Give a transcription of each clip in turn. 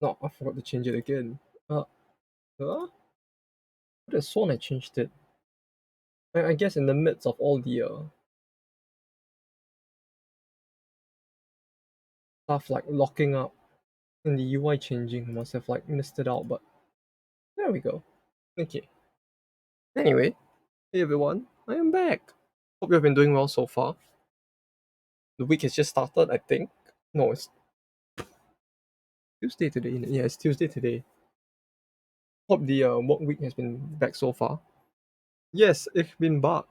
No, I forgot to change it again. I could have sworn I changed it. I guess in the midst of all the stuff like locking up and the UI changing, I must have like missed it out, but there we go. Okay. Anyway, hey everyone, I am back. Hope you have been doing well so far. The week has just started, I think. No, it's Tuesday today. Yeah, it's Tuesday today. Hope the work week has been back so far. Yes, ich bin back.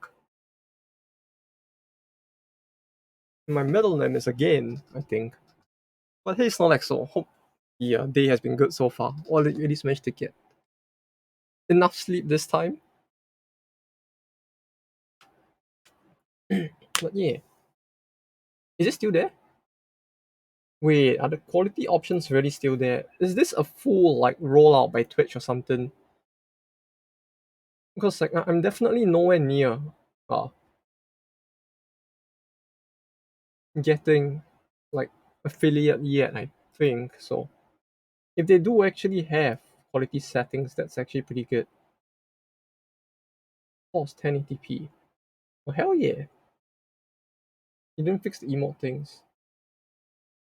My middle name is again, I think. But hey, it's not like so. Hope the day has been good so far. Or at least managed to get enough sleep this time. But yeah. Is it still there? Wait, are the quality options really still there? Is this a full like rollout by Twitch or something? Because like I'm definitely nowhere near uh getting like affiliate yet, I think. So if they do actually have quality settings, that's actually pretty good. Pause 1080p. Well, hell yeah. You didn't fix the emote things.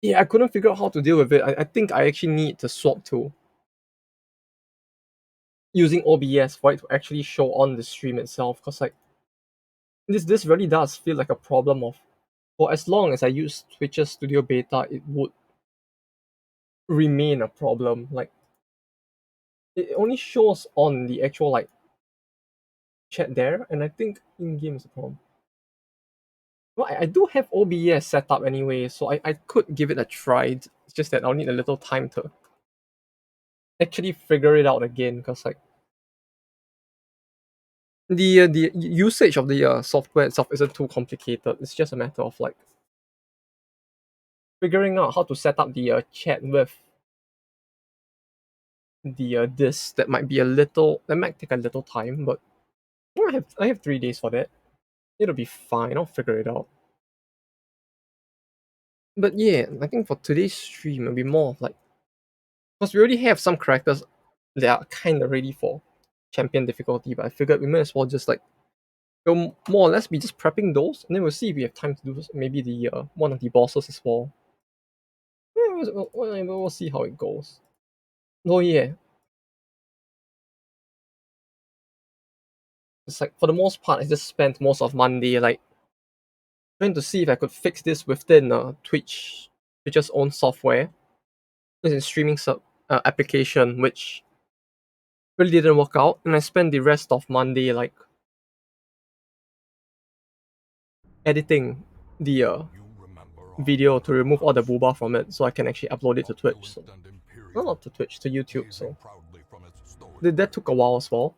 Yeah, I couldn't figure out how to deal with it. I think I actually need to swap to using OBS for it to actually show on the stream itself. Cause like this really does feel like a problem of for as long as I use Twitch's Studio Beta, it would remain a problem. Like it only shows on the actual like chat there, and I think in game is a problem. Well, I do have OBS set up anyway, so I could give it a try. It's just that I'll need a little time to actually figure it out again, because like the usage of the software itself isn't too complicated. It's just a matter of like figuring out how to set up the chat with the this. That might be a little. That might take a little time, but I have 3 days for that. It'll be fine. I'll figure it out. But yeah, I think for today's stream, it'll be more of like because we already have some characters that are kind of ready for champion difficulty, but I figured we might as well just like go more or less be just prepping those, and then we'll see if we have time to do maybe the one of the bosses as well. Yeah, we'll see how it goes. Oh yeah, it's like for the most part, I just spent most of Monday like trying to see if I could fix this within Twitch's own software, this is streaming application, which really didn't work out, and I spent the rest of Monday like editing the video to remove all the booba from it, so I can actually upload it to Twitch. So, no, not to Twitch, to YouTube. So that took a while as well.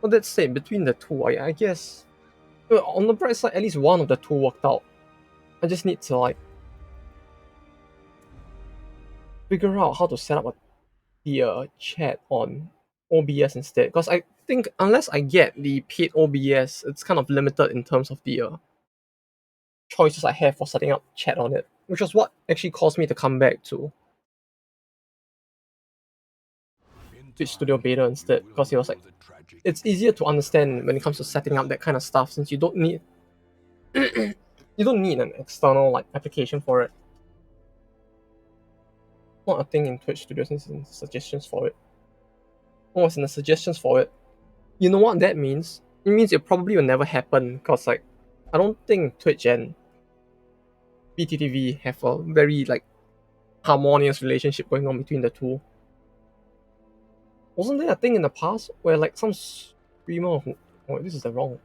But that's it. Between the two, I guess on the bright side, at least one of the two worked out. I just need to like figure out how to set up the chat on OBS instead. Because I think unless I get the paid OBS, it's kind of limited in terms of the choices I have for setting up chat on it, which was what actually caused me to come back to Twitch Studio Beta instead. Because it was like it's easier to understand when it comes to setting up that kind of stuff, since you don't need you don't need an external like application for it. Not a thing in Twitch Studio since in suggestions for it. Oh, it's in the suggestions for it. You know what that means? It means it probably will never happen because like I don't think Twitch and BTTV have a very like harmonious relationship going on between the two. Wasn't there a thing in the past where like some streamer who this is the wrong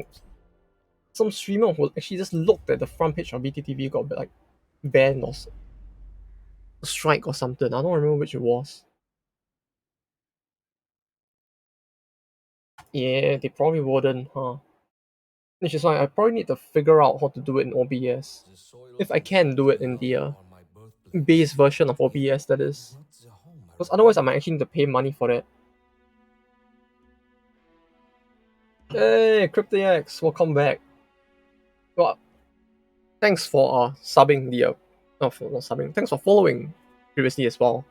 oops. Some streamer who actually just looked at the front page of BTTV got like banned or strike or something. I don't remember which it was. Yeah, they probably wouldn't, huh? Which is why I probably need to figure out how to do it in OBS. If I can do it in the base version of OBS, that is. Because otherwise I might actually need to pay money for it. Hey, CryptoX, welcome back. Well, thanks for subbing the not subbing. Thanks for following previously as well.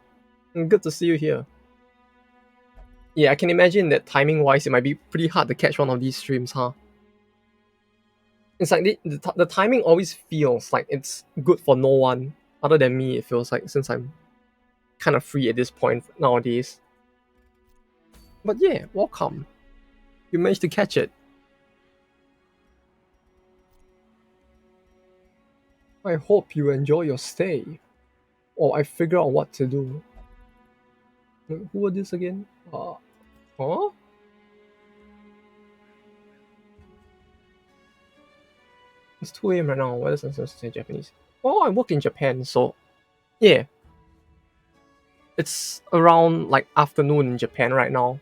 Good to see you here. Yeah, I can imagine that timing wise, it might be pretty hard to catch one of these streams, huh? It's like the timing always feels like it's good for no one other than me. It feels like, since I'm kind of free at this point nowadays. But yeah, welcome. You managed to catch it. I hope you enjoy your stay. Or I figure out what to do. Wait, who are this again? Huh? It's 2 a.m. right now. Why does it say Japanese? Oh, I work in Japan, so yeah. It's around like afternoon in Japan right now,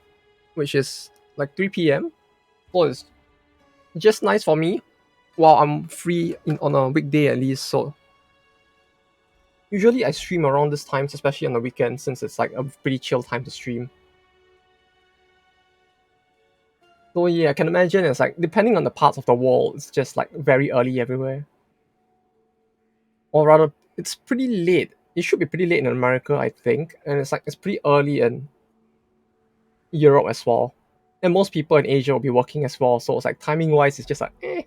which is like 3 p.m. So it's just nice for me while I'm free on a weekday at least. So usually I stream around this time, especially on the weekend, since it's like a pretty chill time to stream. So yeah, I can imagine it's like, depending on the parts of the world, it's just like very early everywhere. Or rather, it's pretty late. It should be pretty late in America, I think, and it's pretty early in Europe as well. And most people in Asia will be working as well, so it's like timing wise, it's just like eh.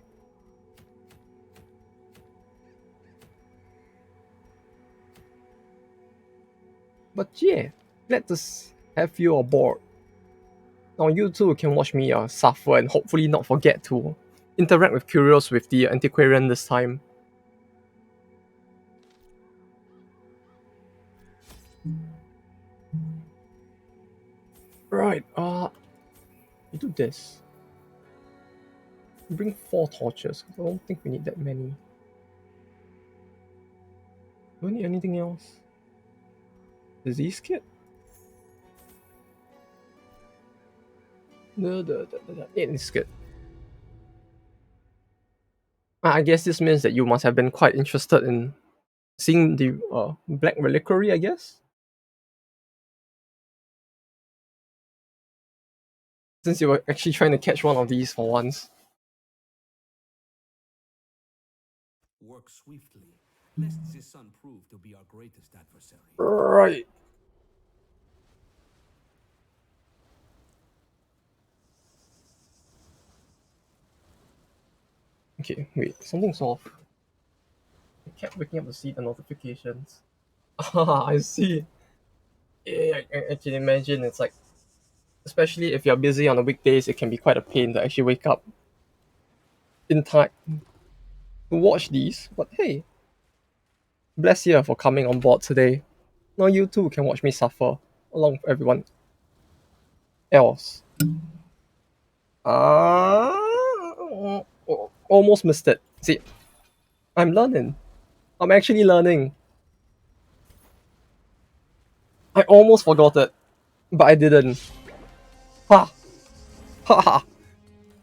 But yeah, glad to have you aboard. Now you too can watch me suffer and hopefully not forget to interact with Curios with the Antiquarian this time. Right, you do this. Bring 4 torches. I don't think we need that many. Do we need anything else? Disease kit? No, it is good. I guess this means that you must have been quite interested in seeing the Black Reliquary, I guess? Since you were actually trying to catch one of these for once. Work swiftly, lest the sun prove to be our greatest adversary. Right. Okay, wait, something's off. I kept waking up to see the notifications. Ah, I see. Yeah, I can imagine. It's like, especially if you're busy on the weekdays, it can be quite a pain to actually wake up in time to watch these. But hey, bless you for coming on board today. Now you too can watch me suffer along with everyone else. Almost missed it. See, I'm learning. I'm actually learning. I almost forgot it, but I didn't. Ha! Ha ha!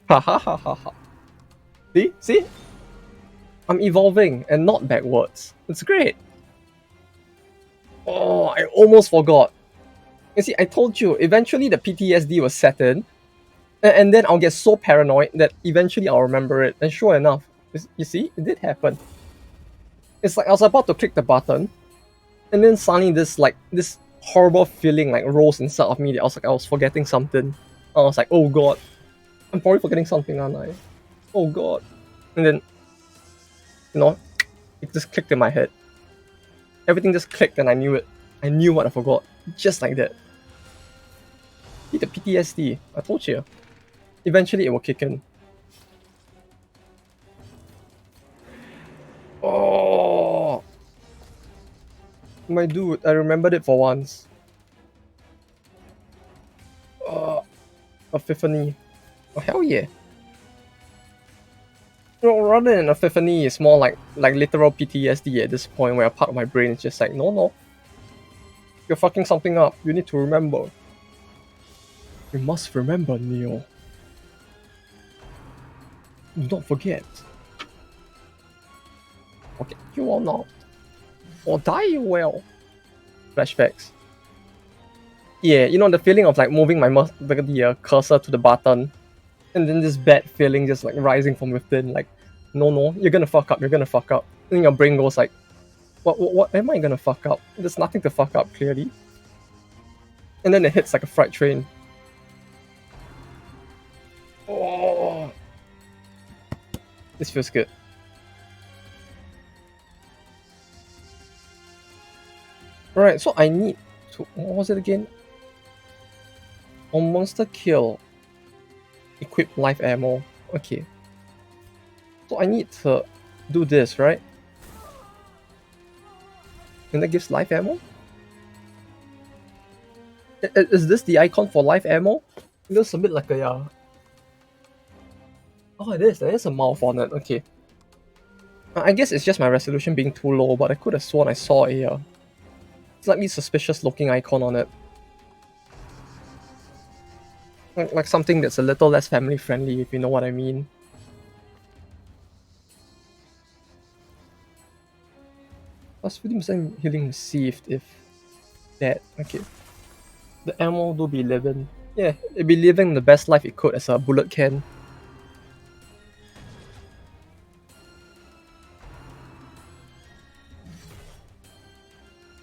Ha ha ha ha ha! See? See? I'm evolving and not backwards. It's great. Oh, I almost forgot. You see, I told you, eventually the PTSD will set in, and then I'll get so paranoid that eventually I'll remember it. And sure enough, you see, it did happen. It's like I was about to click the button, and then suddenly this horrible feeling like rose inside of me that I was forgetting something. I was like, oh god, I'm probably forgetting something, aren't I? Oh god. And then, it just clicked in my head. Everything just clicked and I knew it. I knew what I forgot. Just like that. See, the PTSD, I told you. Eventually it will kick in. Oh, my dude, I remembered it for once. Epiphany. Oh, hell yeah. Rather than epiphany, it's more like literal PTSD at this point, where a part of my brain is just like, no. You're fucking something up. You need to remember. You must remember, Neo. Do not forget. Okay, you will not. Or die you will. Flashbacks. Yeah, the feeling of like moving the cursor to the button, and then this bad feeling just like rising from within, like, no, you're gonna fuck up. then your brain goes like, what am I gonna fuck up? There's nothing to fuck up, clearly. And then it hits like a freight train. Oh, this feels good. Alright, so I need to, what was it again? On monster kill, equip life ammo. Okay. So I need to do this, right? And that gives life ammo? Is this the icon for life ammo? It looks a bit like a... Oh, it is. There is a mouth on it. Okay. I guess it's just my resolution being too low, but I could have sworn I saw a slightly suspicious looking icon on it. Like something that's a little less family friendly, if you know what I mean. Plus 50% healing received if that. Okay. The ammo do be living. Yeah, it'd be living the best life it could as a bullet can.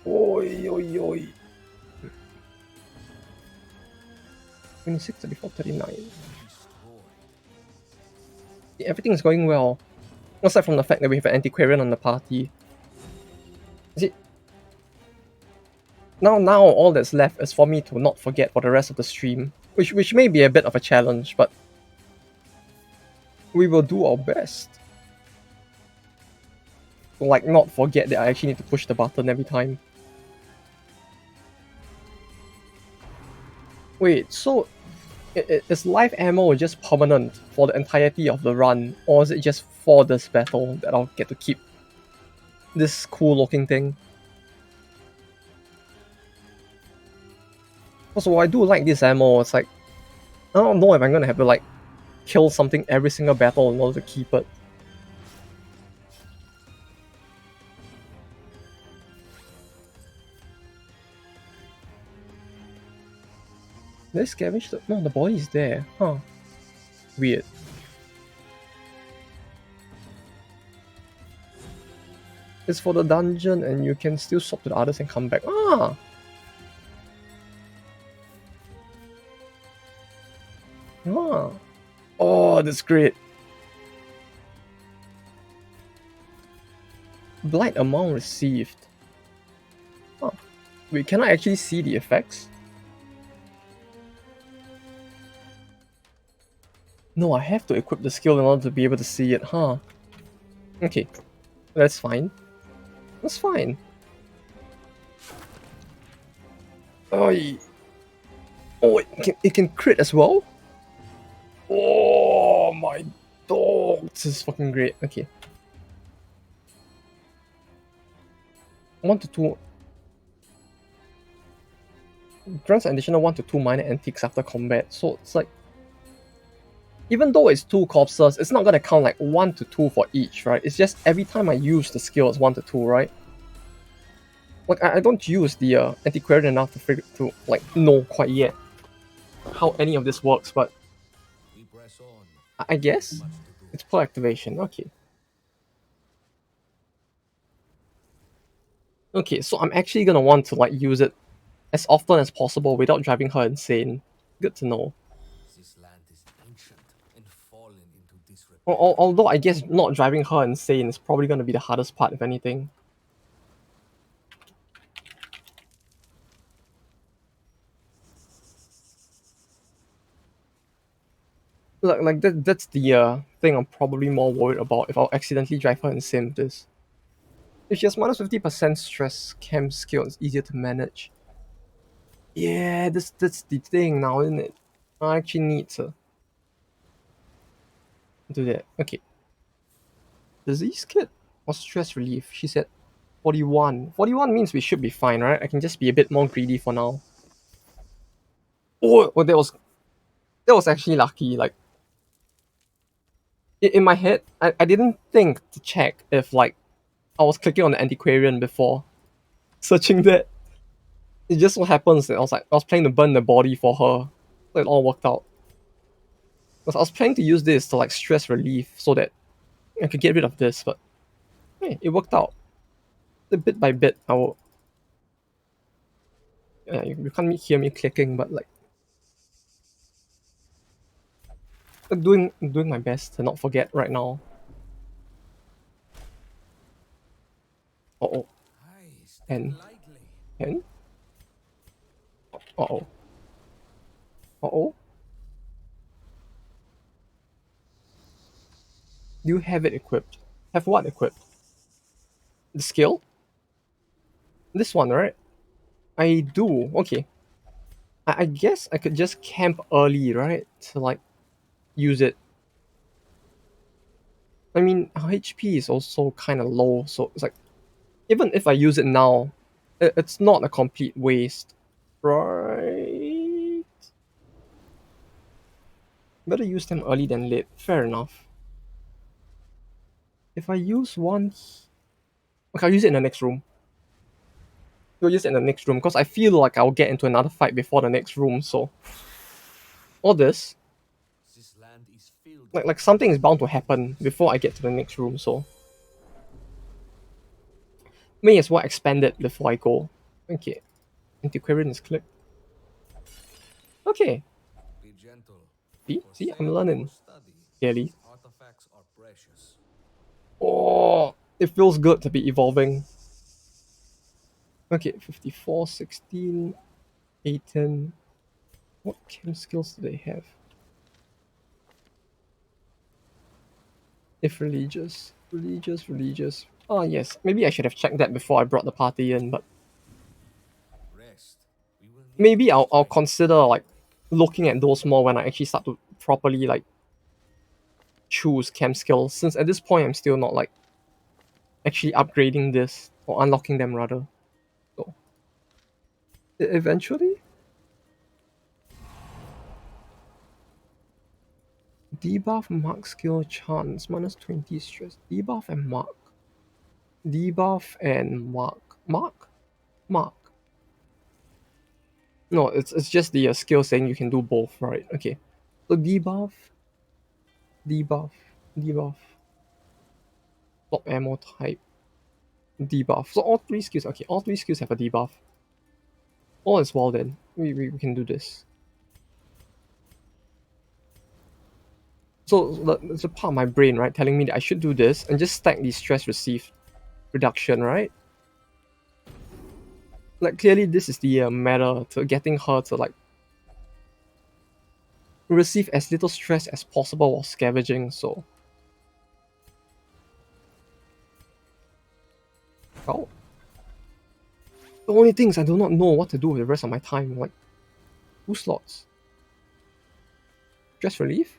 Oi, oi, oi. 26, 34, 39. Yeah, everything's going well. Aside from the fact that we have an antiquarian on the party. See, now all that's left is for me to not forget for the rest of the stream. Which may be a bit of a challenge, but we will do our best. To like not forget that I actually need to push the button every time. Wait, so is life ammo just permanent for the entirety of the run, or is it just for this battle that I'll get to keep this cool looking thing? Also, I do like this ammo. It's like, I don't know if I'm gonna have to like kill something every single battle in order to keep it. Did I scavenge the... No, the body is there. Huh. Weird. It's for the dungeon and you can still swap to the others and come back. Ah! Ah. Oh, that's great. Blight amount received. Huh. Wait, can I actually see the effects? No, I have to equip the skill in order to be able to see it, huh? Okay, that's fine. That's fine. Oh, it can crit as well? Oh my dog, this is fucking great. Okay. 1 to 2. Grants an additional 1 to 2 minor antiques after combat, so it's like... Even though it's 2 corpses, it's not gonna count like 1 to 2 for each, right? It's just every time I use the skill, it's 1 to 2, right? Like, I don't use the antiquarian enough to figure to like know quite yet how any of this works, but I guess it's per activation. Okay. Okay, so I'm actually gonna want to like use it as often as possible without driving her insane. Good to know. This land is ancient and fallen into disrepair. Although I guess not driving her insane is probably gonna be the hardest part, if anything. Like that's the thing I'm probably more worried about if I'll accidentally drive her insane with this. If she has minus 50% stress chem skill, it's easier to manage. Yeah, that's the thing now, isn't it? I actually need to do that. Okay. Disease kit or stress relief? She said 41. 41 means we should be fine, right? I can just be a bit more greedy for now. Oh, that was actually lucky. Like in my head, I didn't think to check if like I was clicking on the antiquarian before searching that. It just so happens that I was planning to burn the body for her. So it all worked out. Because I was planning to use this to like stress relief so that I could get rid of this, but Hey, it worked out. Bit by bit, I will. You can't hear me clicking, but like doing my best to not forget right now. Uh oh, Aye, stand and lightly. and uh oh, uh oh. Do you have it equipped? Have what equipped? The skill? This one, right? I do. Okay. I guess I could just camp early, right? To like use it. I mean, our HP is also kind of low, so it's like even if I use it now, it's not a complete waste, right? Better use them early than late. Fair enough. If I use one, okay, I'll use it in the next room. We'll use it in the next room because I feel like I'll get into another fight before the next room. So all this, This land is filled like with something is bound to unexplored happen wonders. before I get to the next room. So may as well expand it before I go. Okay, antiquarian is clicked. Okay, Be gentle. For see, I'm sale or for learning study, clearly. these artifacts are precious. Oh, it feels good to be evolving. Okay, 54, 16, 18. What chem skills do they have? If religious. Oh yes, maybe I should have checked that before I brought the party in, but Rest. We will need maybe your I'll strength. consider like looking at those more when I actually start to properly like choose chem skills, since at this point I'm still not like actually upgrading this or unlocking them rather. So eventually, debuff mark skill chance -20 stress. Debuff and mark. Debuff and mark. No, it's just the skill saying you can do both, right? Okay. So debuff, debuff, top ammo type, debuff. So all three skills. Okay, all three skills have a debuff. All is well then. We can do this. So there's a part of my brain, right, telling me that I should do this and just stack the stress received reduction, right? Like clearly this is the matter to getting her to like receive as little stress as possible while scavenging. So, oh, the only things I do not know what to do with the rest of my time, like 2 slots, stress relief.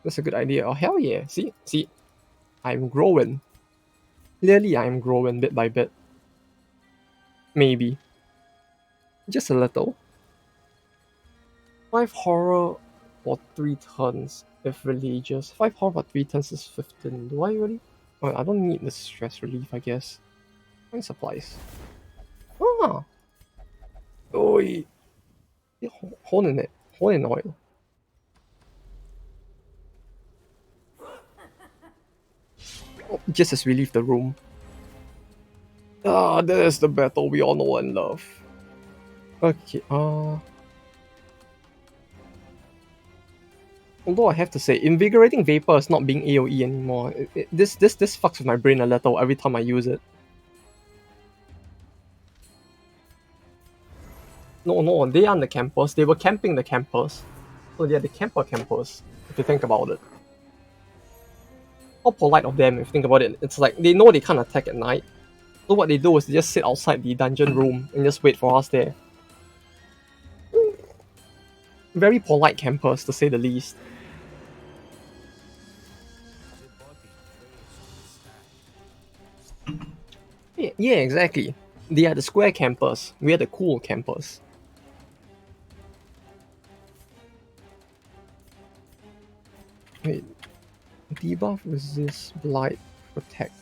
That's a good idea. Oh hell yeah! See, I'm growing. Clearly, I'm growing bit by bit. Maybe just a little. 5 horror for 3 turns if religious. 5 horror for 3 turns is 15. Do I really? Well, I don't need the stress relief, I guess. Find supplies. Ah, oi. Hole in it. Hole in oil. Oh, just as we leave the room. Ah, there's the battle we all know and love. Okay, although I have to say, invigorating vapor is not being AoE anymore. This fucks with my brain a little every time I use it. No, they are on the campus. They were camping the campus. So they're the campers, if you think about it. How polite of them if you think about it. It's like they know they can't attack at night. So what they do is they just sit outside the dungeon room and just wait for us there. Very polite campers to say the least. The body fails to withstand. Yeah, exactly. They are the square campers. We are the cool campers. Wait, debuff, resist, blight, protect.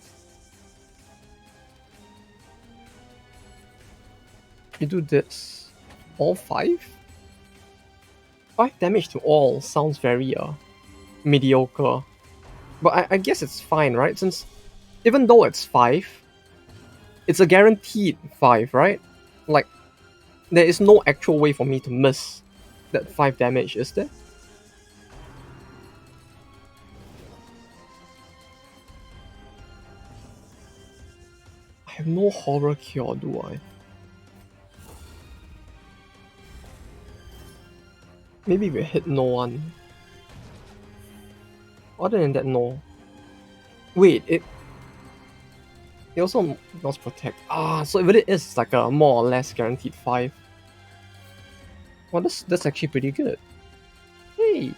You do this. All 5? 5 damage to all sounds very mediocre. But I guess it's fine, right? Since even though it's 5, it's a guaranteed 5, right? Like, there is no actual way for me to miss that 5 damage, is there? I have no horror cure, do I? Maybe we hit no one. Other than that, no. Wait, it also does protect. Ah, so if it is like a more or less guaranteed 5. Well, that's actually pretty good. Hey,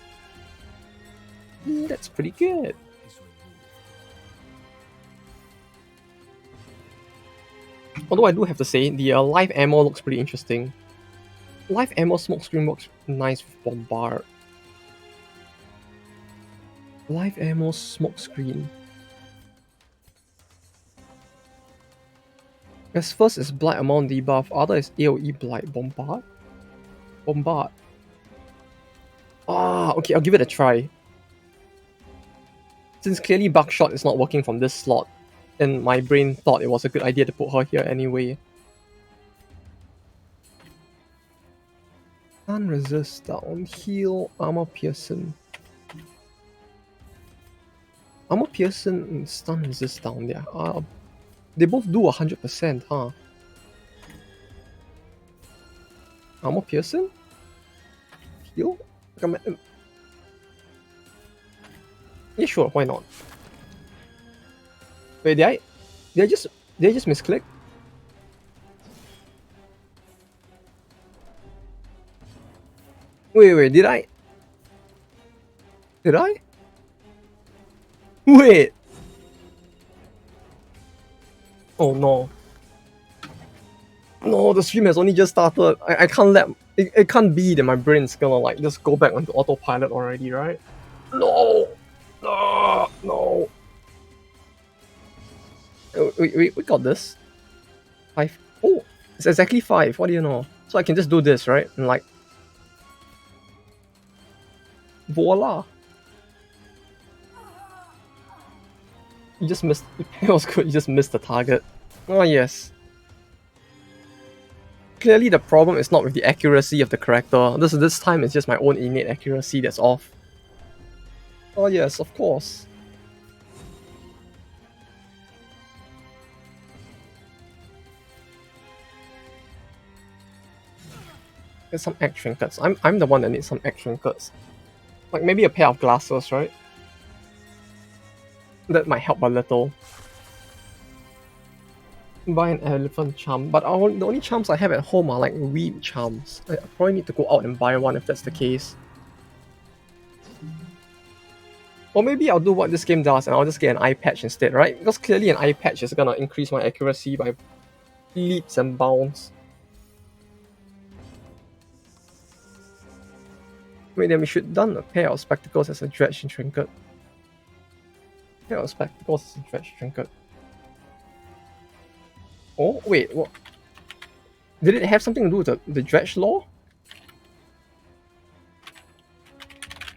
that's pretty good. Is removed. Although I do have to say, the live ammo looks pretty interesting. Live ammo smokescreen works nice with Bombard. Live ammo smokescreen. As first is Blight Amount debuff, other is AoE Blight. Bombard? Bombard. Ah, okay, I'll give it a try. Since clearly Buckshot is not working from this slot, and my brain thought it was a good idea to put her here anyway. Stun resist down, heal, armor piercing. Armor piercing and stun resist down there. They both do 100%, huh? Armor piercing? Heal? Yeah, sure, why not? Wait, did I just misclick? Wait, did I? Did I? Wait! Oh no. No, the stream has only just started. I can't let... It can't be that my brain's gonna like just go back onto autopilot already, right? No! No! No! We got this. 5. Oh! It's exactly 5. What do you know? So I can just do this, right? And like... Voila! You just missed... It was good, you just missed the target. Oh yes. Clearly the problem is not with the accuracy of the character. This time it's just my own innate accuracy that's off. Oh yes, of course. Get some egg trinkets. I'm the one that needs some egg trinkets. Like maybe a pair of glasses, right? That might help a little. Buy an elephant charm, but the only charms I have at home are like weed charms. I probably need to go out and buy one if that's the case. Or maybe I'll do what this game does and I'll just get an eye patch instead, right? Because clearly an eye patch is gonna increase my accuracy by leaps and bounds. Wait, then we should done a pair of spectacles as a dredge and trinket. Pair of spectacles as a dredge trinket. Oh, wait, what? Did it have something to do with the dredge law?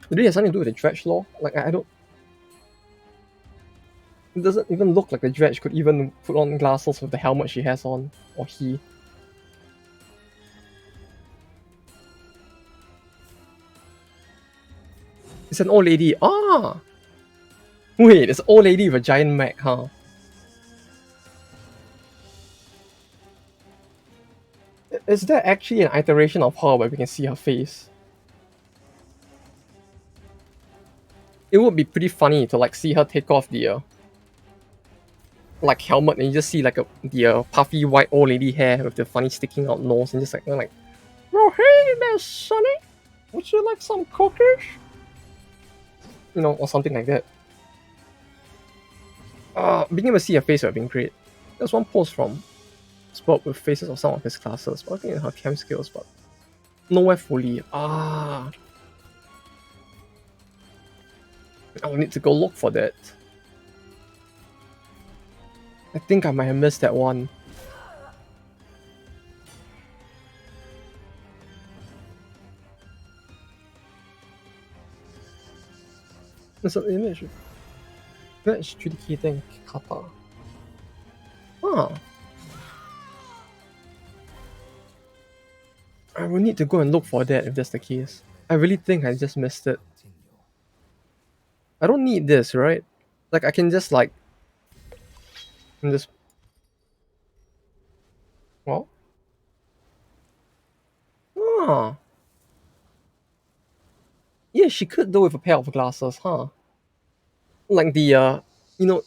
Did it have something to do with the dredge law? Like, I don't... It doesn't even look like the dredge could even put on glasses with the helmet she has on. Or he. It's an old lady. Ah! Wait, it's an old lady with a giant mech, huh? Is there actually an iteration of her where we can see her face? It would be pretty funny to like see her take off the like helmet and you just see like the puffy white old lady hair with the funny sticking out nose and just like, oh hey there, Sonny, would you like some cookies? You know, or something like that. Being able to see her face would have been great. There's one post from Spot with faces of some of his classes, but I think in her chem skills, but nowhere fully. I'll need to go look for that. I think I might have missed that one. It's an image. Match adjudicating kata. Huh. I will need to go and look for that if that's the case. I really think I just missed it. Continue. I don't need this, right? Like I can just like just well. Ah. Yeah, she could do with a pair of glasses, huh? Like the you know,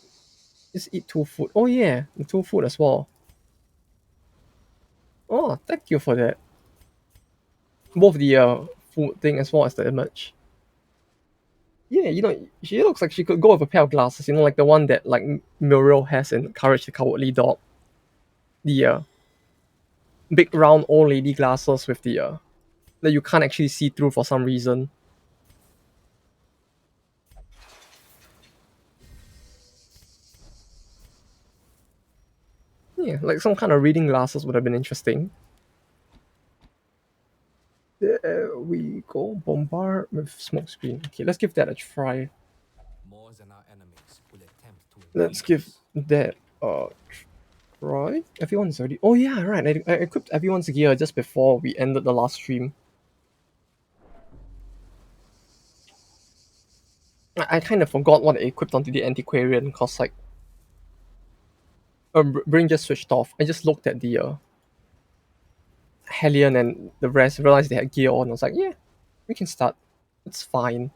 just eat two food. Oh yeah, the two food as well. Oh, thank you for that. Both the food thing as well as the image. Yeah, she looks like she could go with a pair of glasses. Like the one that like Muriel has in Courage the Cowardly Dog. The big round old lady glasses with the that you can't actually see through for some reason. Yeah, like some kind of reading glasses would have been interesting. There we go. Bombard with smoke screen. Okay, let's give that a try. More than our enemies will attempt to Let's impede give us. that a try. Everyone's already. Oh yeah, right. I equipped everyone's gear just before we ended the last stream. I kind of forgot what I equipped onto the antiquarian because like brain just switched off. I just looked at the Hellion and the rest, realized they had gear on. I was like, yeah, we can start. It's fine.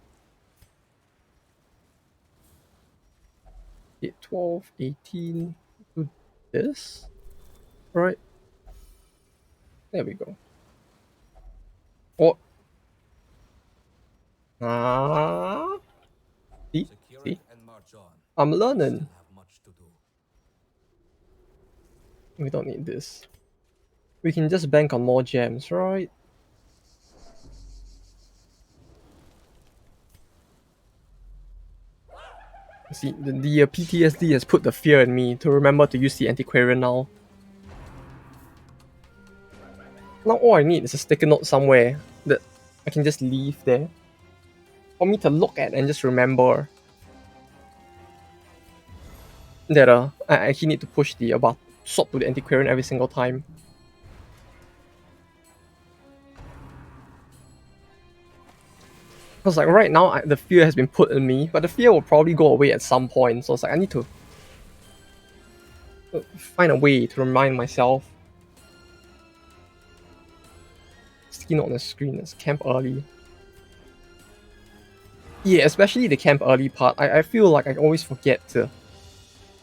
8, 12, 18. Do this. Right. There we go. Oh. Ah. See? Secure it See? and march on. I'm We still learning. have much to do. We don't need this. We can just bank on more gems, right? See, the PTSD has put the fear in me to remember to use the antiquarian now. Now all I need is a sticky note somewhere that I can just leave there for me to look at and just remember that I actually need to push the swap to the antiquarian every single time. Because like right now the fear has been put in me, but the fear will probably go away at some point. So it's like I need to find a way to remind myself. Sticky note on the screen is camp early. Yeah, especially the camp early part. I feel like I always forget to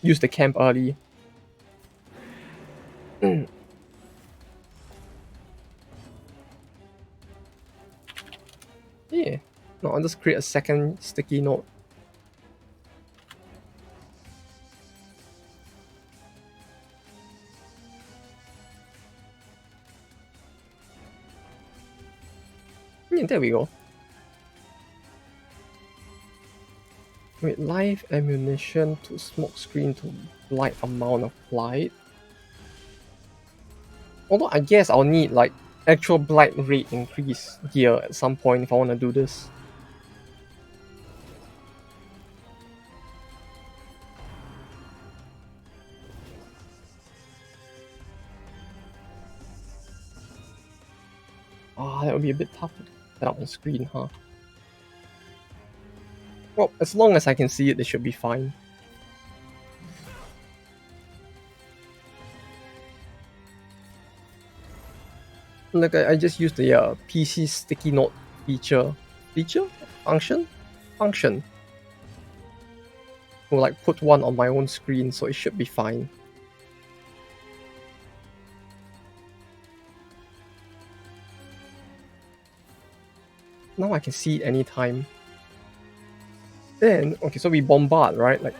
use the camp early. Yeah. No, I'll just create a second sticky note. Yeah, there we go. Wait, live ammunition to smoke screen to light amount of light. Although I guess I'll need like actual blight rate increase here at some point if I want to do this. Ah, that would be a bit tough to set up on screen, huh? Well, as long as I can see it, they should be fine. Like I just used the PC sticky note feature function to like put one on my own screen, so it should be fine. Now I can see it anytime. Then okay, so we bombard, right? Like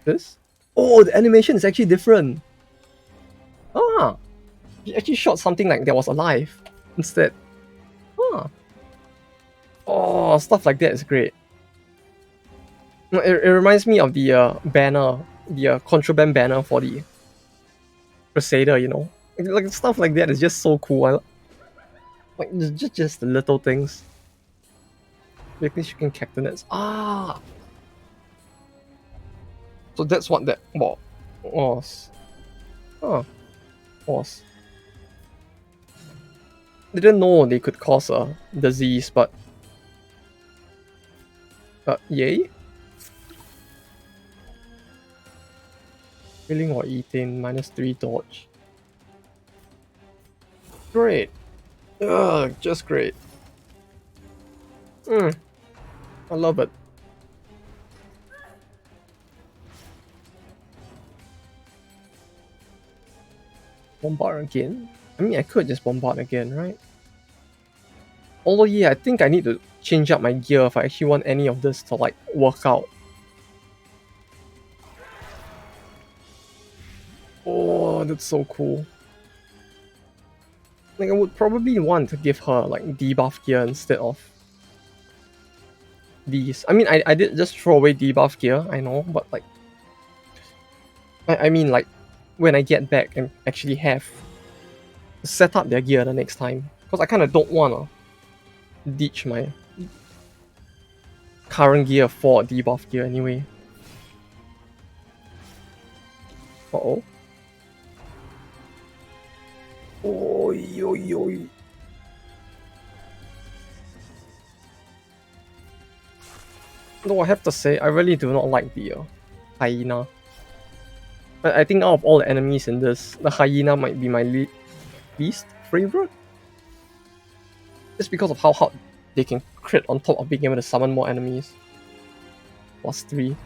this. Oh, the animation is actually different. Ah, he actually shot something like that was alive instead. Ah, oh, stuff like that is great. It reminds me of the banner, the contraband banner for the Crusader. Like stuff like that is just so cool. Like just the little things. Weakly shaking cactanets. Ah! So that's what that was. Oh, was. Didn't know they could cause a disease, but yay. Healing or eating, -3 dodge. Great. Ugh, just great. I love it. Bombard again? I mean, I could just bombard again, right? Although, yeah, I think I need to change up my gear if I actually want any of this to, like, work out. Oh, that's so cool. Like, I would probably want to give her, like, debuff gear instead of these. I mean, I did just throw away debuff gear, I know, but, like, I mean, like, when I get back and actually have set up their gear the next time. Because I kind of don't want to ditch my current gear for debuff gear anyway. Uh-oh. Oi, oi, oi. No, I have to say, I really do not like the hyena. I think out of all the enemies in this, the hyena might be my least favorite. Just because of how hard they can crit on top of being able to summon more enemies. +3.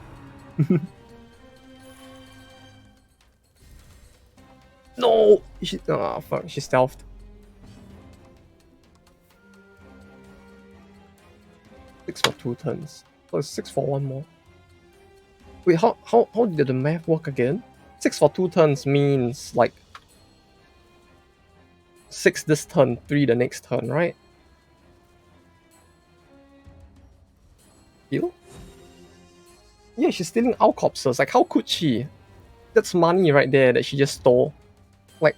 No! Fuck, she stealthed. 6 for 2 turns. So it's 6 for 1 more. Wait, how did the math work again? 6 for 2 turns means like 6 this turn, 3 the next turn, right? Heal? Yeah, she's stealing our corpses. Like, how could she? That's money right there that she just stole. Like,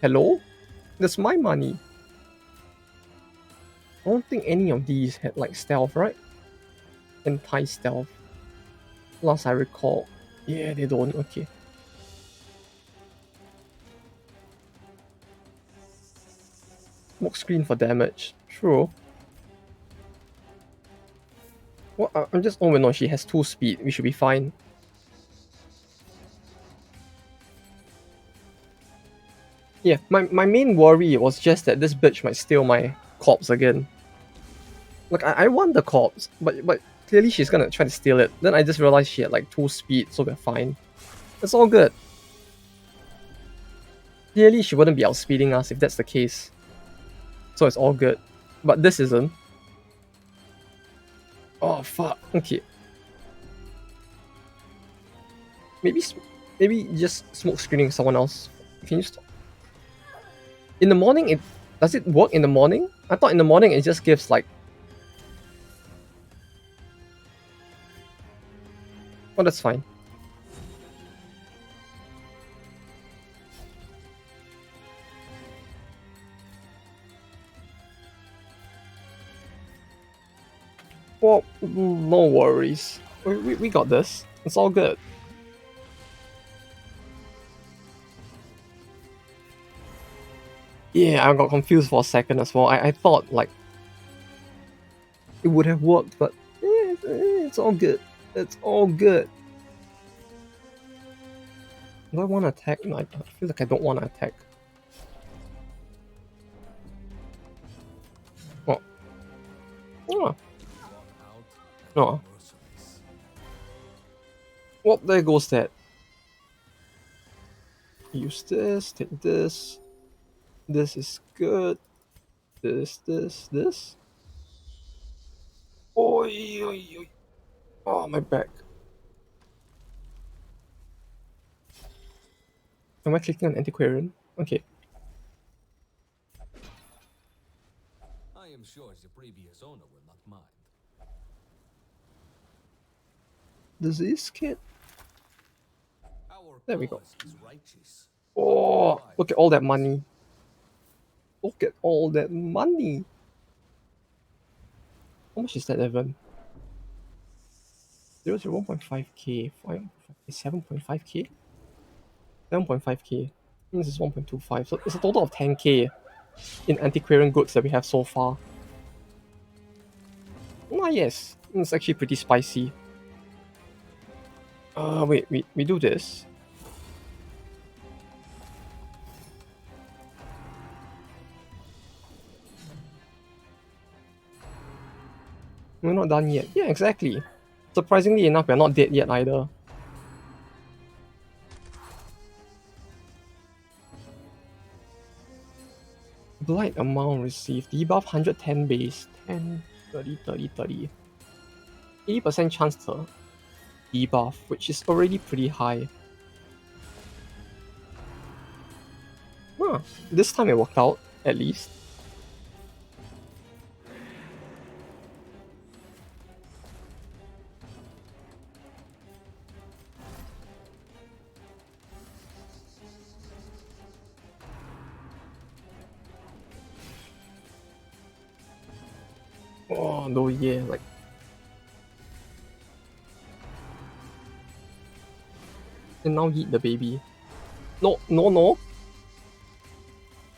hello? That's my money. I don't think any of these had like stealth, right? Anti-stealth. Last I recall. Yeah, they don't. Okay. Smoke screen for damage. True. Well, I'm just. Oh no, she has 2 speed. We should be fine. Yeah, my main worry was just that this bitch might steal my corpse again. Like, I want the corpse, but clearly she's gonna try to steal it. Then I just realized she had like 2 speed, so we're fine. It's all good. Clearly she wouldn't be outspeeding us if that's the case. So it's all good. But this isn't. Oh fuck. Okay. Maybe maybe just smoke screening someone else. Can you stop? In the morning, does it work in the morning? I thought in the morning it just gives like. Oh, that's fine. Well, no worries. We got this. It's all good. Yeah, I got confused for a second as well. I thought like it would have worked, but it's all good. It's all good. Do I want to attack? No, I feel like I don't want to attack. Oh. Oh. Oh. Well, there goes that. Use this, take this. This is good. This. Oi, oi, oi. Oh, my back. Am I clicking on Antiquarian? Okay. I am sure the previous owner will not mind. Disease kit. Our There we go. cause is righteous. Oh, look at all that money. Look at all that money. How much is that even? 1.5k, 7.5k? 7.5k. This is 1.25. So it's a total of 10k in antiquarian goods that we have so far. Ah, yes. It's actually pretty spicy. Wait, we do this. We're not done yet. Yeah, exactly. Surprisingly enough, we're not dead yet either. Blight amount received. Debuff 110 base. 10, 30, 30, 30. 80% chance to debuff, which is already pretty high. Huh. This time it worked out, at least. Oh no, yeah, like and now eat the baby. No, no, no.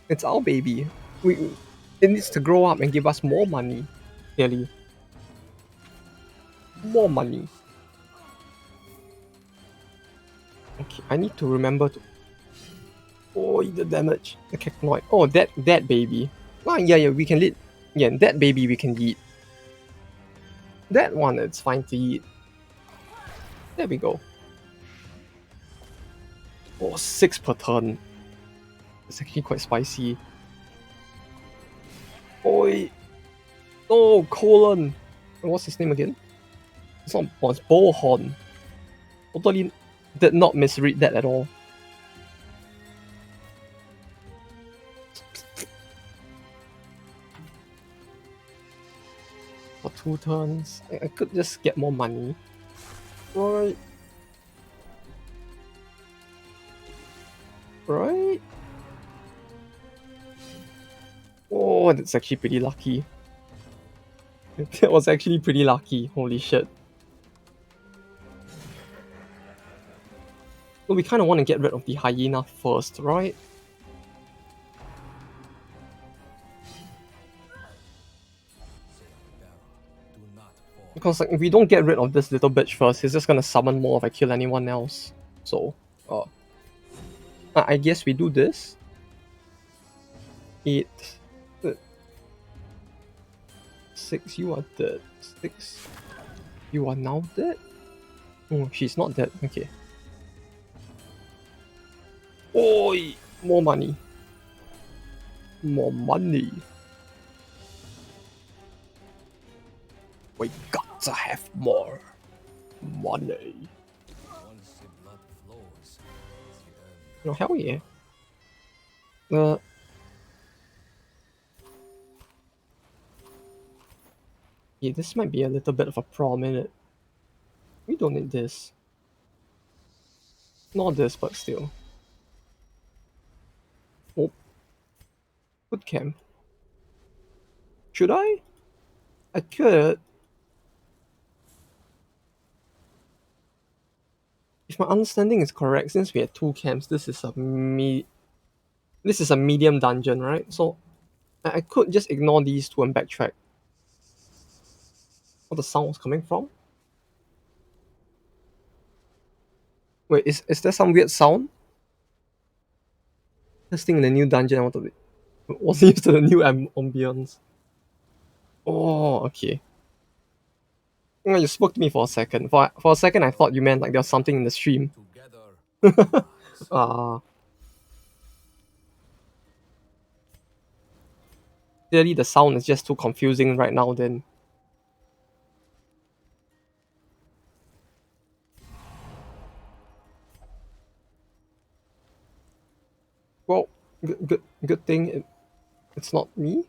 It's our baby. It needs to grow up and give us more money. Clearly, more money. Okay, I need to remember to. Oh, the damage. The cacnoid. Oh, that baby. Ah, yeah, we can eat. Yeah, that baby we can eat. That one, it's fine to eat. There we go. Oh, 6 per turn. It's actually quite spicy. Oi! Oh, colon! What's his name again? It's not Boss, Bullhorn. Totally did not misread that at all. For 2 turns, I could just get more money. Right. Right? Oh, that's actually pretty lucky. That was actually pretty lucky, holy shit. Well, we kind of want to get rid of the hyena first, right? Because like, if we don't get rid of this little bitch first, he's just gonna summon more if I kill anyone else. So, I guess we do this. 8, 6, you are dead. 6, you are now dead? Oh, she's not dead. Okay. Oi! More money. More money. We got to have more money. Oh, hell yeah. Yeah, this might be a little bit of a problem in it. We don't need this. Not this, but still. Oh. Boot camp. Should I? I could. If my understanding is correct, since we had 2 camps, this is a medium dungeon, right? So I could just ignore these 2 and backtrack. Where the sound was coming from? Wait, is there some weird sound? This thing in the new dungeon, I wanted it. Wasn't used to the new ambience. Oh, okay. Oh, you spoke to me for a second. For a second, I thought you meant like there was something in the stream. Ah. Clearly, the sound is just too confusing right now. Then. Well, good thing it's not me.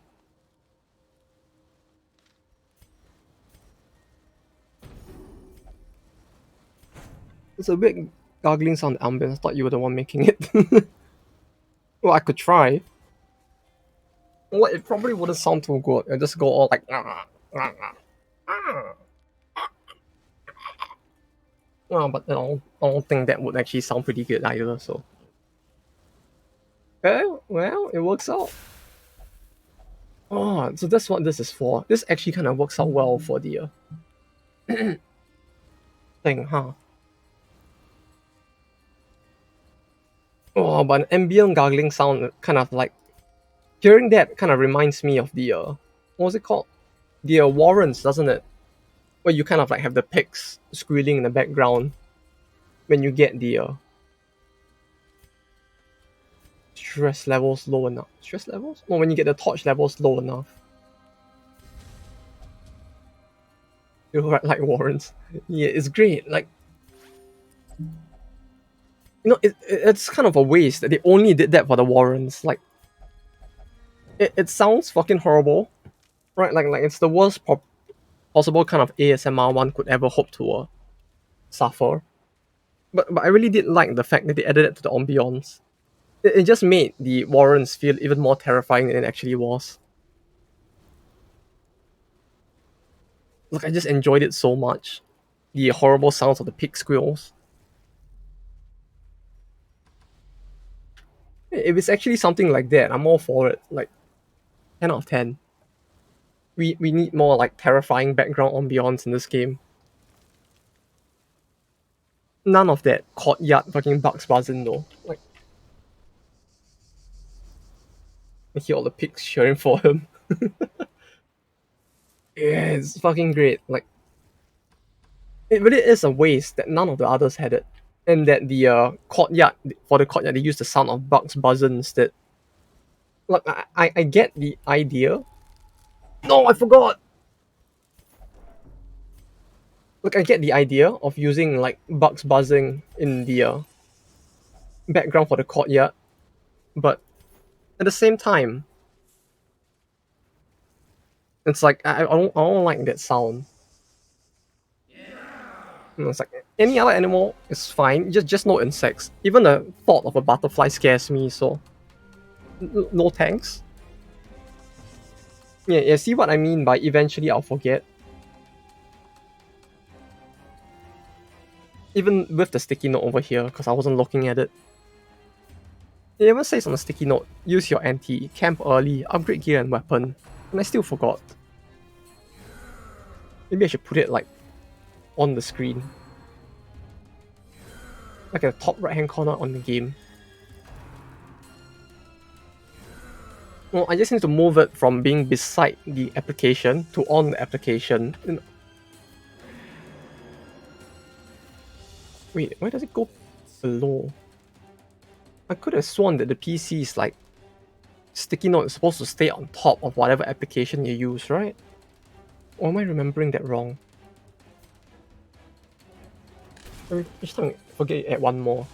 It's a big gargling sound ambience. I thought you were the one making it. Well, I could try. Well, it probably wouldn't sound too good. It'll just go all like. Well, but I don't think that would actually sound pretty good either. So, well, it works out. Oh, so that's what this is for. This actually kind of works out well for the thing, huh? Oh, but an ambient gargling sound kind of like hearing that kind of reminds me of the what was it called? The warrants, doesn't it? Where you kind of like have the pigs squealing in the background when you get the stress levels low enough. Stress levels? No, when you get the torch levels low enough. You like warrants. Yeah, it's great. Like it's kind of a waste that they only did that for the warrants. Like it sounds fucking horrible, right? Like it's the worst possible kind of ASMR one could ever hope to suffer. But I really did like the fact that they added it to the ambience. It just made the warrants feel even more terrifying than it actually was. Look, I just enjoyed it so much. The horrible sounds of the pig squeals. If it's actually something like that, I'm all for it. Like 10 out of 10. We need more like terrifying background ambience in this game. None of that courtyard fucking bugs buzzing though. Like I hear all the pigs cheering for him. Yeah, it's fucking great. Like it really is a waste that none of the others had it. And that the courtyard for the courtyard they used the sound of bugs buzzing instead. Like I get the idea. No, I forgot. Like I get the idea of using like bugs buzzing in the background for the courtyard, but at the same time, it's like I don't like that sound. And it's like any other animal is fine. Just no insects. Even the thought of a butterfly scares me. So no thanks. Yeah, yeah. See what I mean by eventually I'll forget. Even with the sticky note over here, because I wasn't looking at it. It even says on the sticky note, use your anti, camp early, upgrade gear and weapon. And I still forgot. Maybe I should put it like on the screen. Like at the top right hand corner on the game. Well, I just need to move it from being beside the application to on the application. Wait, why does it go below? I could have sworn that the PC is like sticky note is supposed to stay on top of whatever application you use, right? Or am I remembering that wrong? Each time I forget to add one more.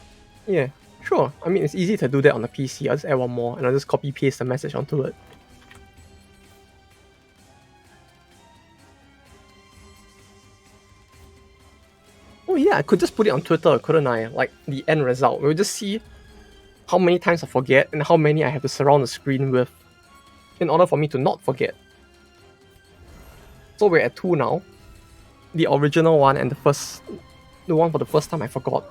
Yeah, sure. I mean, it's easy to do that on the PC. I'll just add one more and I'll just copy paste the message onto it. Oh yeah, I could just put it on Twitter, couldn't I? Like the end result. We'll just see how many times I forget and how many I have to surround the screen with in order for me to not forget. So we're at 2 now. The original one and the one for the first time I forgot.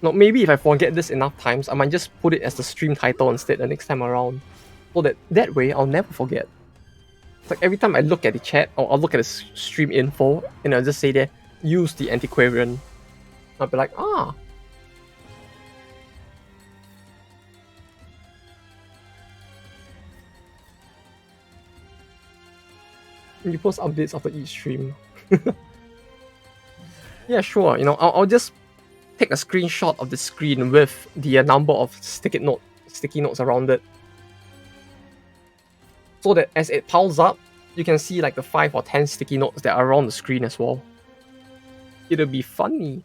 Now maybe if I forget this enough times, I might just put it as the stream title instead the next time around. So that way I'll never forget. It's like every time I look at the chat or I'll look at the stream info and I'll just say there, use the antiquarian. I'll be like, ah. And you post updates after each stream. Yeah, sure. I'll just take a screenshot of the screen with the number of sticky notes around it. So that as it piles up, you can see like the 5 or 10 sticky notes that are around the screen as well. It'll be funny.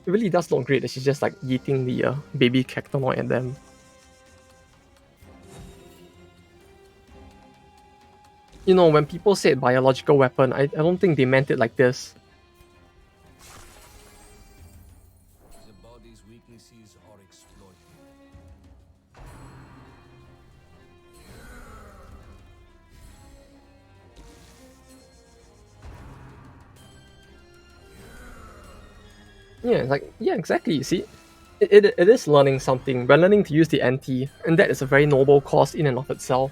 It really does look great that she's just like eating the baby cactonoid at them. When people said biological weapon, I don't think they meant it like this. The body's weaknesses are exploited. Yeah, like, yeah, exactly. You see, it is learning something. We're learning to use the anti, and that is a very noble cause in and of itself.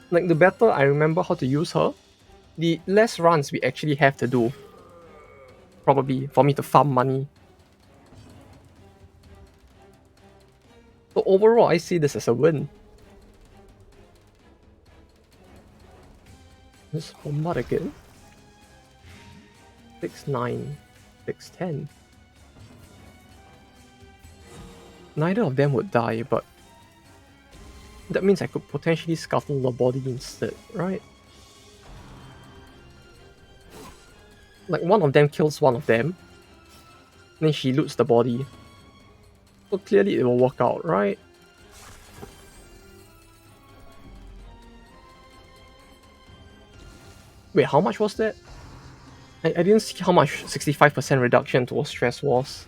Like, the better I remember how to use her, the less runs we actually have to do, probably, for me to farm money. So overall, I see this as a win. Just bombard again. 6-9, 6-10. Neither of them would die, but that means I could potentially scuttle the body instead, right? Like, one of them kills one of them, then she loots the body. So clearly it will work out, right? Wait, how much was that? I didn't see how much 65% reduction to stress was.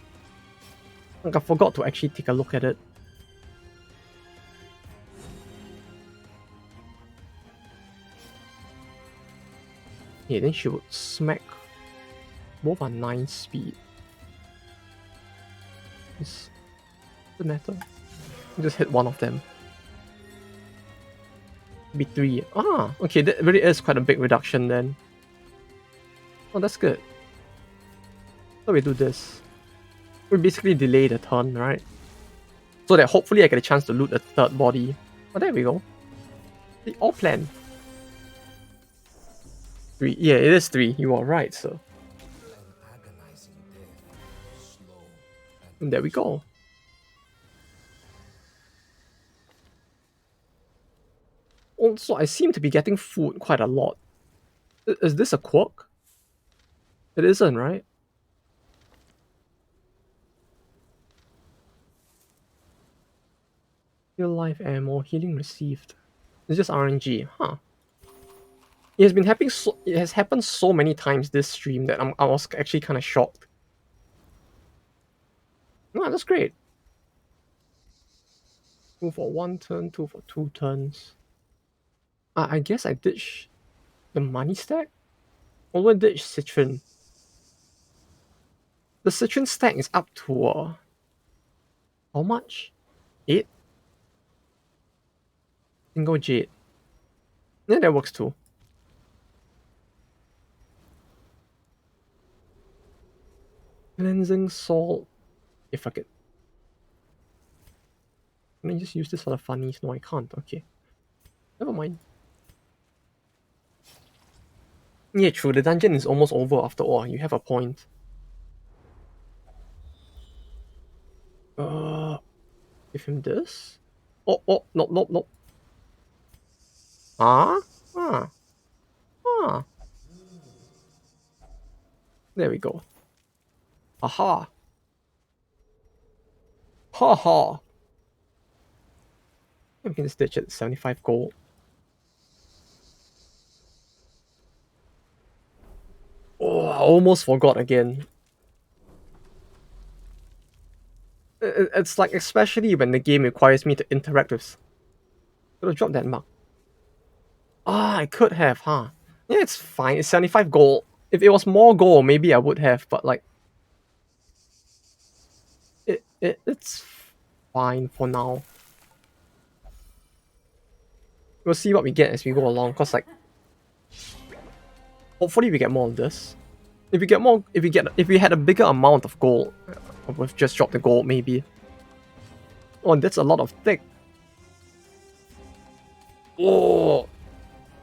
Like, I forgot to actually take a look at it. Yeah, then she would smack. Both are 9 speed. Is the matter? Just hit one of them. Be 3. Ah, okay, that really is quite a big reduction then. Oh, that's good. So we do this. We basically delay the turn, right? So that hopefully I get a chance to loot the third body. Oh, there we go. The all plan. 3. Yeah, it is 3. You are right, sir. An agonizing death, slow And there we go. Also, I seem to be getting food quite a lot. Is this a quirk? It isn't, right? Heal life ammo, healing received. It's just RNG, huh? It has been happening. It has happened so many times this stream that I was actually kind of shocked. Ah, that's great. 2 for 1 turn, 2 for 2 turns. I guess I ditch the money stack. Or ditch Citron. The Citron stack is up to how much? 8? Single Jade. Yeah, that works too. Cleansing Salt. If I could. Can I just use this for the funnies? No, I can't. Okay. Never mind. Yeah, true. The dungeon is almost over after all. You have a point. Uh, give him this. Oh, oh, no, no, no. Ah, ah, ah. There we go. Aha. Ha ha. We can stitch at 75 gold. Oh, I almost forgot again. It's like, especially when the game requires me to interact with. Could have dropped that mark. Ah, I could have, huh? Yeah, it's fine. It's 75 gold. If it was more gold, maybe I would have, but like, it's fine for now. We'll see what we get as we go along, cause like, hopefully we get more of this. If we had a bigger amount of gold, we've just dropped the gold maybe. Oh, that's a lot of thick. Oh,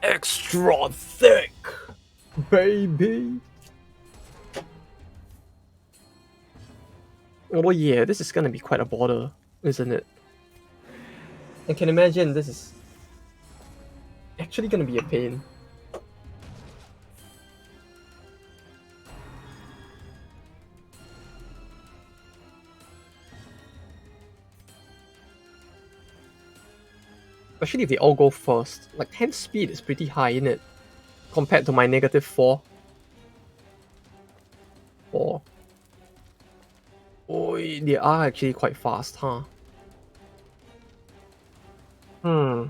extra thick, baby. Oh yeah, this is gonna be quite a border, isn't it? I can imagine this is actually gonna be a pain. Especially if they all go first. Like 10 speed is pretty high, isn't it? Compared to my negative 4. 4. Oh, they are actually quite fast, huh? Hmm.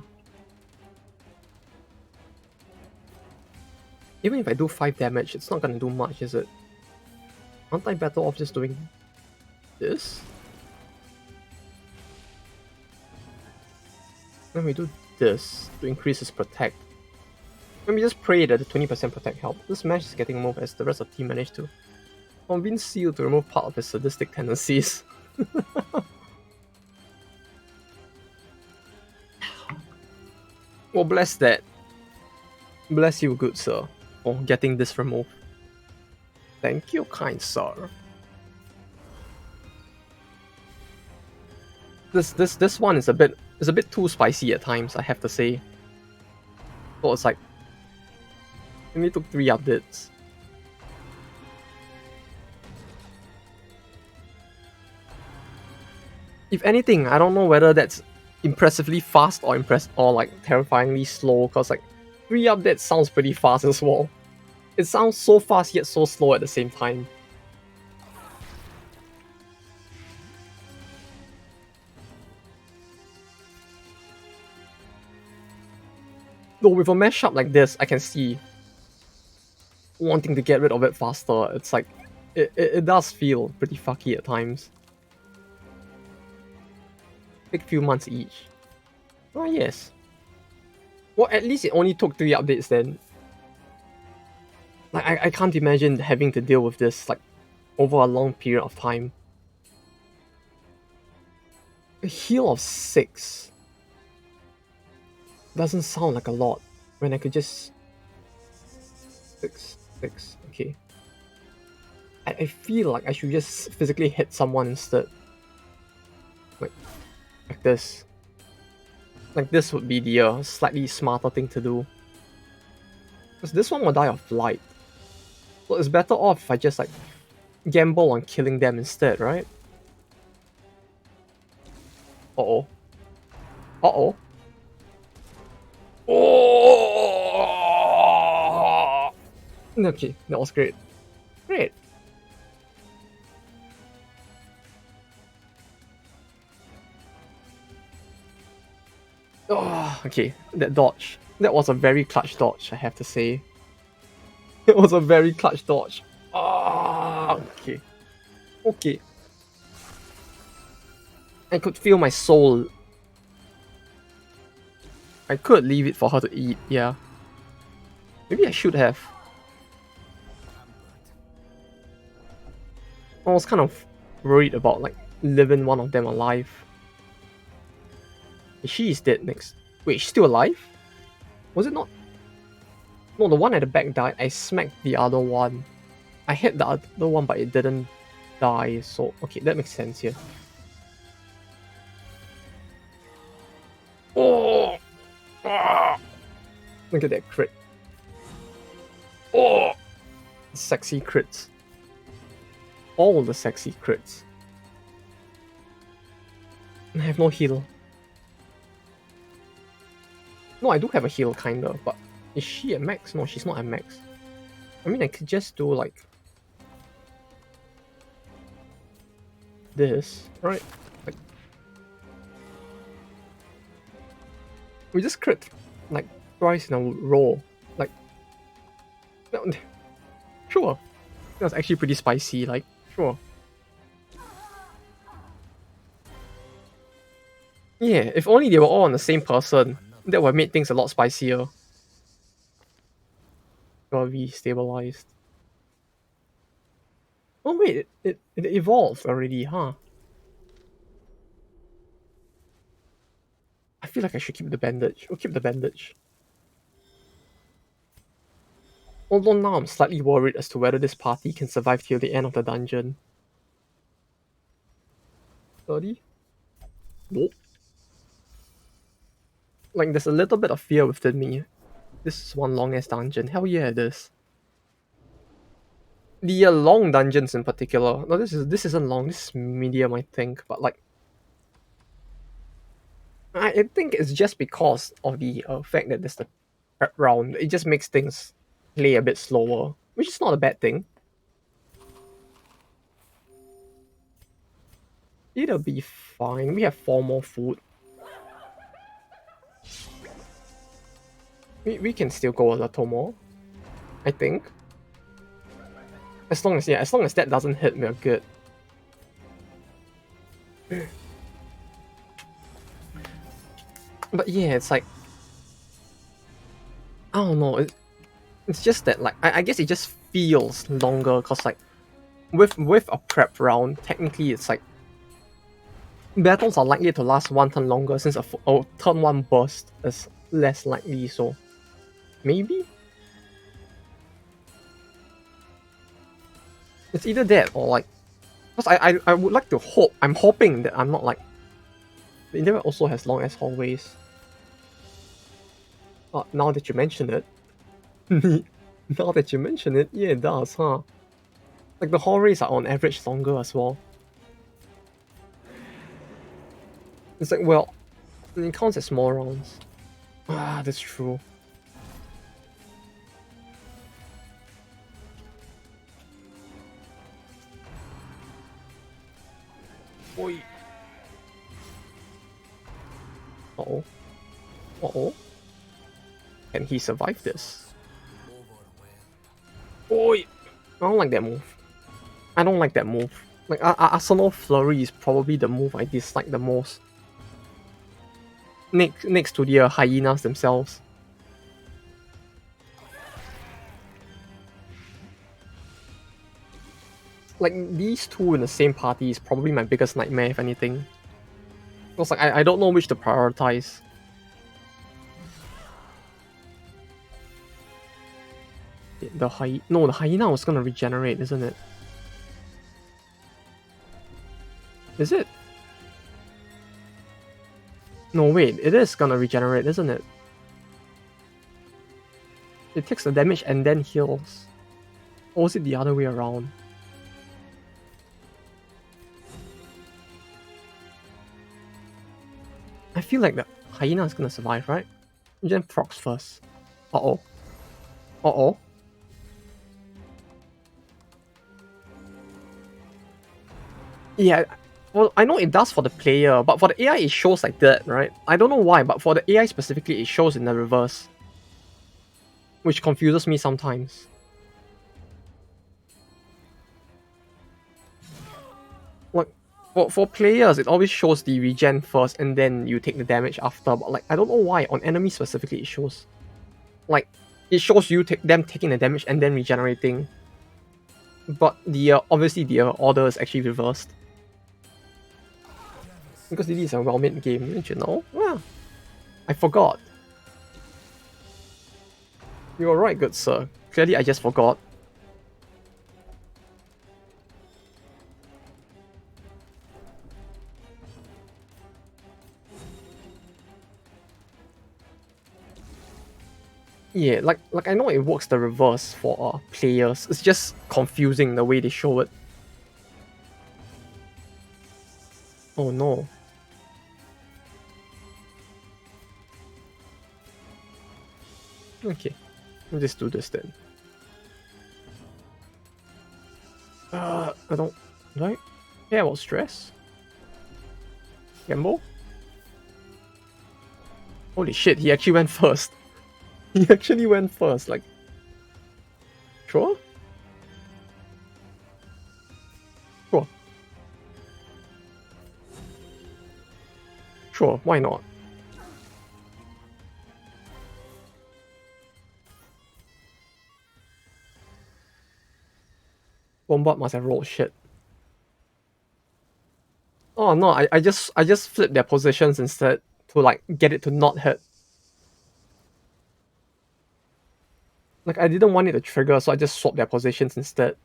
Even if I do 5 damage, it's not gonna do much, is it? Aren't I better off just doing this? Then we do this to increase his protect. Let me just pray that the 20% protect help. This match is getting moved as the rest of the team managed to convince Seal to remove part of his sadistic tendencies. Well, bless that. Bless you, good sir, for getting this removed. Thank you, kind sir. This one is a bit too spicy at times, I have to say. So it's like it only took 3 updates. If anything, I don't know whether that's impressively fast or like terrifyingly slow, cause like 3 updates sounds pretty fast as well. It sounds so fast yet so slow at the same time. Though with a mashup like this, I can see wanting to get rid of it faster. It's like it does feel pretty fucky at times. Take few months each. Oh yes. Well, at least it only took 3 updates then. Like I can't imagine having to deal with this like over a long period of time. A heal of 6 doesn't sound like a lot when I could just 6. Okay. I feel like I should just physically hit someone instead. Like this. Like this would be the slightly smarter thing to do. Because this one will die of light. So it's better off if I just like gamble on killing them instead, right? Uh-oh. Uh-oh. Oh! Okay, that was great. Great. Oh, okay, that dodge. That was a very clutch dodge, I have to say. It was a very clutch dodge. Ah, okay. Okay. I could feel my soul. I could leave it for her to eat, yeah. Maybe I should have. I was kind of worried about like leaving one of them alive. She is dead next. Wait, she's still alive? Was it not? No, the one at the back died. I smacked the other one. I hit the other one, but it didn't die. So, okay, that makes sense here. Oh! Ah! Look at that crit. Oh! Sexy crits. All the sexy crits. I have no heal. No, I do have a heal, kinda, but is she at max? No, she's not at max. I mean, I could just do like this, right? Like we just crit like twice in a row. Like, no, sure. That was actually pretty spicy. Like, sure. Yeah, if only they were all on the same person, that would have made things a lot spicier. Got re-stabilized. Oh wait, it evolved already, huh? I feel like I should keep the bandage. We'll keep the bandage. Although now I'm slightly worried as to whether this party can survive till the end of the dungeon. 30? Nope. Like, there's a little bit of fear within me. This is one long ass dungeon. Hell yeah, it is. The long dungeons in particular. No, this isn't long. This is medium, I think. But like, I think it's just because of the fact that there's the prep round. It just makes things play a bit slower, which is not a bad thing. It'll be fine. We have 4 more food. We can still go a little more, I think. As long as that doesn't hit, we're good. But yeah, it's like I don't know. It's just that like I guess it just feels longer because like with a prep round, technically it's like battles are likely to last one turn longer since a turn one burst is less likely. So maybe it's either that or like because I would like to hope I'm hoping that I'm not like the internet also has long as hallways. Now that you mention it, now that you mention it, yeah, it does, huh? Like the hallways are on average longer as well. It's like well, it counts as small rounds. Ah, that's true. Oi. Uh-oh. Uh-oh. Can he survive this? Oi! I don't like that move. I don't like that move. Like, Arsenal Flurry is probably the move I dislike the most. Next to the hyenas themselves. Like, these two in the same party is probably my biggest nightmare, if anything. Because, like, I don't know which to prioritize. The hyena was gonna regenerate, isn't it? Is it? No, wait, it is gonna regenerate, isn't it? It takes the damage and then heals. Or is it the other way around? I feel like the hyena is gonna survive, right? Gen procs first. Uh-oh. Uh-oh. Yeah, well, I know it does for the player, but for the AI it shows like that, right? I don't know why, but for the AI specifically, it shows in the reverse. Which confuses me sometimes. Like, for players, it always shows the regen first, and then you take the damage after, but like, I don't know why, on enemies specifically it shows. Like, it shows you them taking the damage and then regenerating. But the obviously the order is actually reversed. Because it is a well-made game, didn't you know? Yeah. I forgot. You're right, good sir. Clearly I just forgot. Yeah, like I know it works the reverse for players. It's just confusing the way they show it. Oh no. Okay, we'll just do this then. I don't... Do I care about stress? Gamble? Holy shit, he actually went first. He actually went first, like... Sure? Sure. Sure, why not? Bombard must have rolled shit. Oh no, I just flipped their positions instead to like get it to not hit. Like I didn't want it to trigger, so I just swapped their positions instead.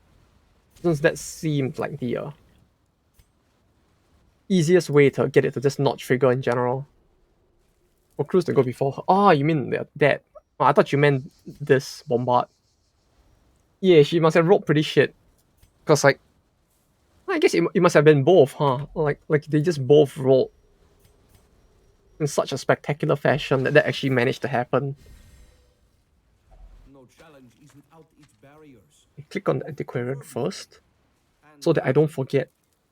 Since that seemed like the easiest way to get it to just not trigger in general. For Cruz to go before her. Oh, you mean that? Oh, I thought you meant this bombard. Yeah, she must have rolled pretty shit. Cause like I guess it must have been both, huh? Like they just both rolled in such a spectacular fashion that actually managed to happen. No challenge is without its barriers. I click on the antiquarian first, so that I don't forget.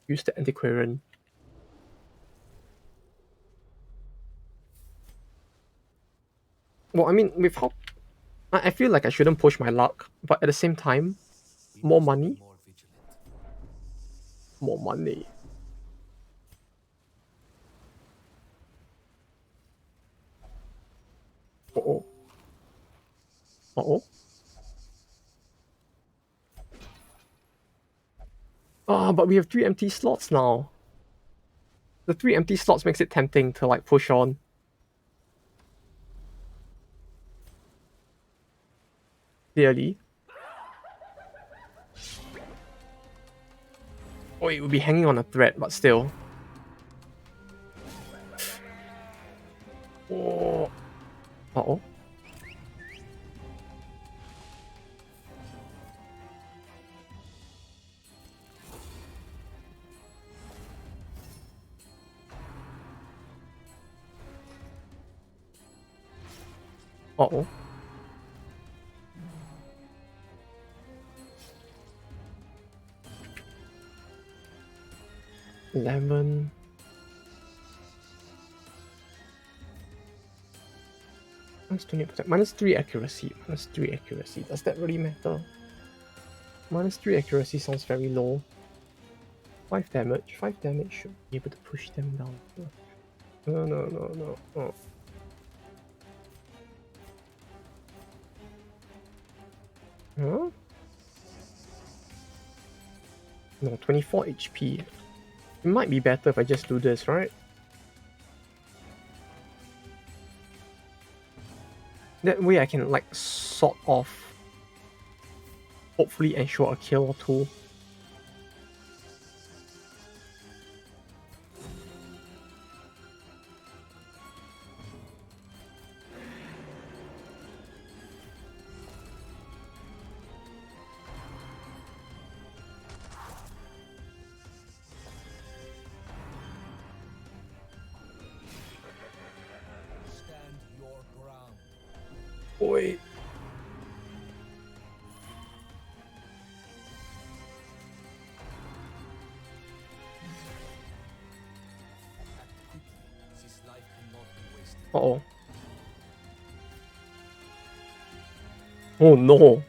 Use the antiquarian. Well, I mean, with how I feel like I shouldn't push my luck, but at the same time, More must be money? more vigilant. More money. Uh-oh. Uh-oh. Ah, but we have 3 empty slots now. The 3 empty slots makes it tempting to like push on. Clearly. Oh, it would be hanging on a thread, but still. Oh. Uh-oh. Uh-oh. 11. Minus 20%. Minus 3 accuracy. Minus 3 accuracy. Does that really matter? Minus 3 accuracy sounds very low. 5 damage. 5 damage should be able to push them down. No, no, no, no. Oh. Huh? No, 24 HP. It might be better if I just do this, right? That way I can like sort of hopefully ensure a kill or two. Stand your ground. Wait. Act quickly. This life cannot be wasted. Uh-oh. Oh no.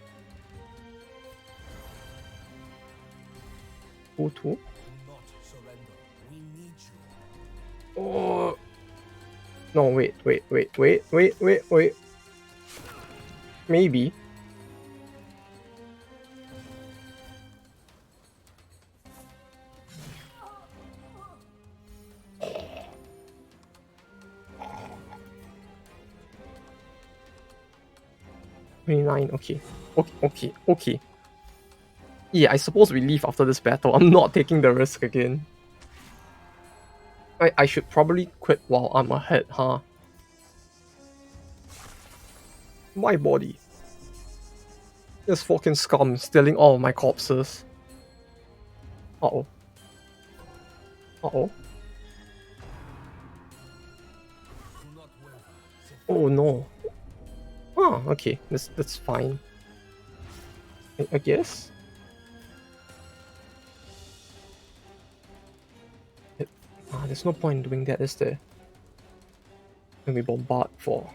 2-2. Do not surrender. We need you. Oh. No, wait. Maybe. $29, okay. Okay. Yeah, I suppose we leave after this battle. I'm not taking the risk again. I should probably quit while I'm ahead, huh? My body. This fucking scum stealing all of my corpses. Uh-oh. Uh-oh. Do not waver. Oh no. Oh, okay. That's fine. I guess. There's no point in doing that, is there? When we bombard for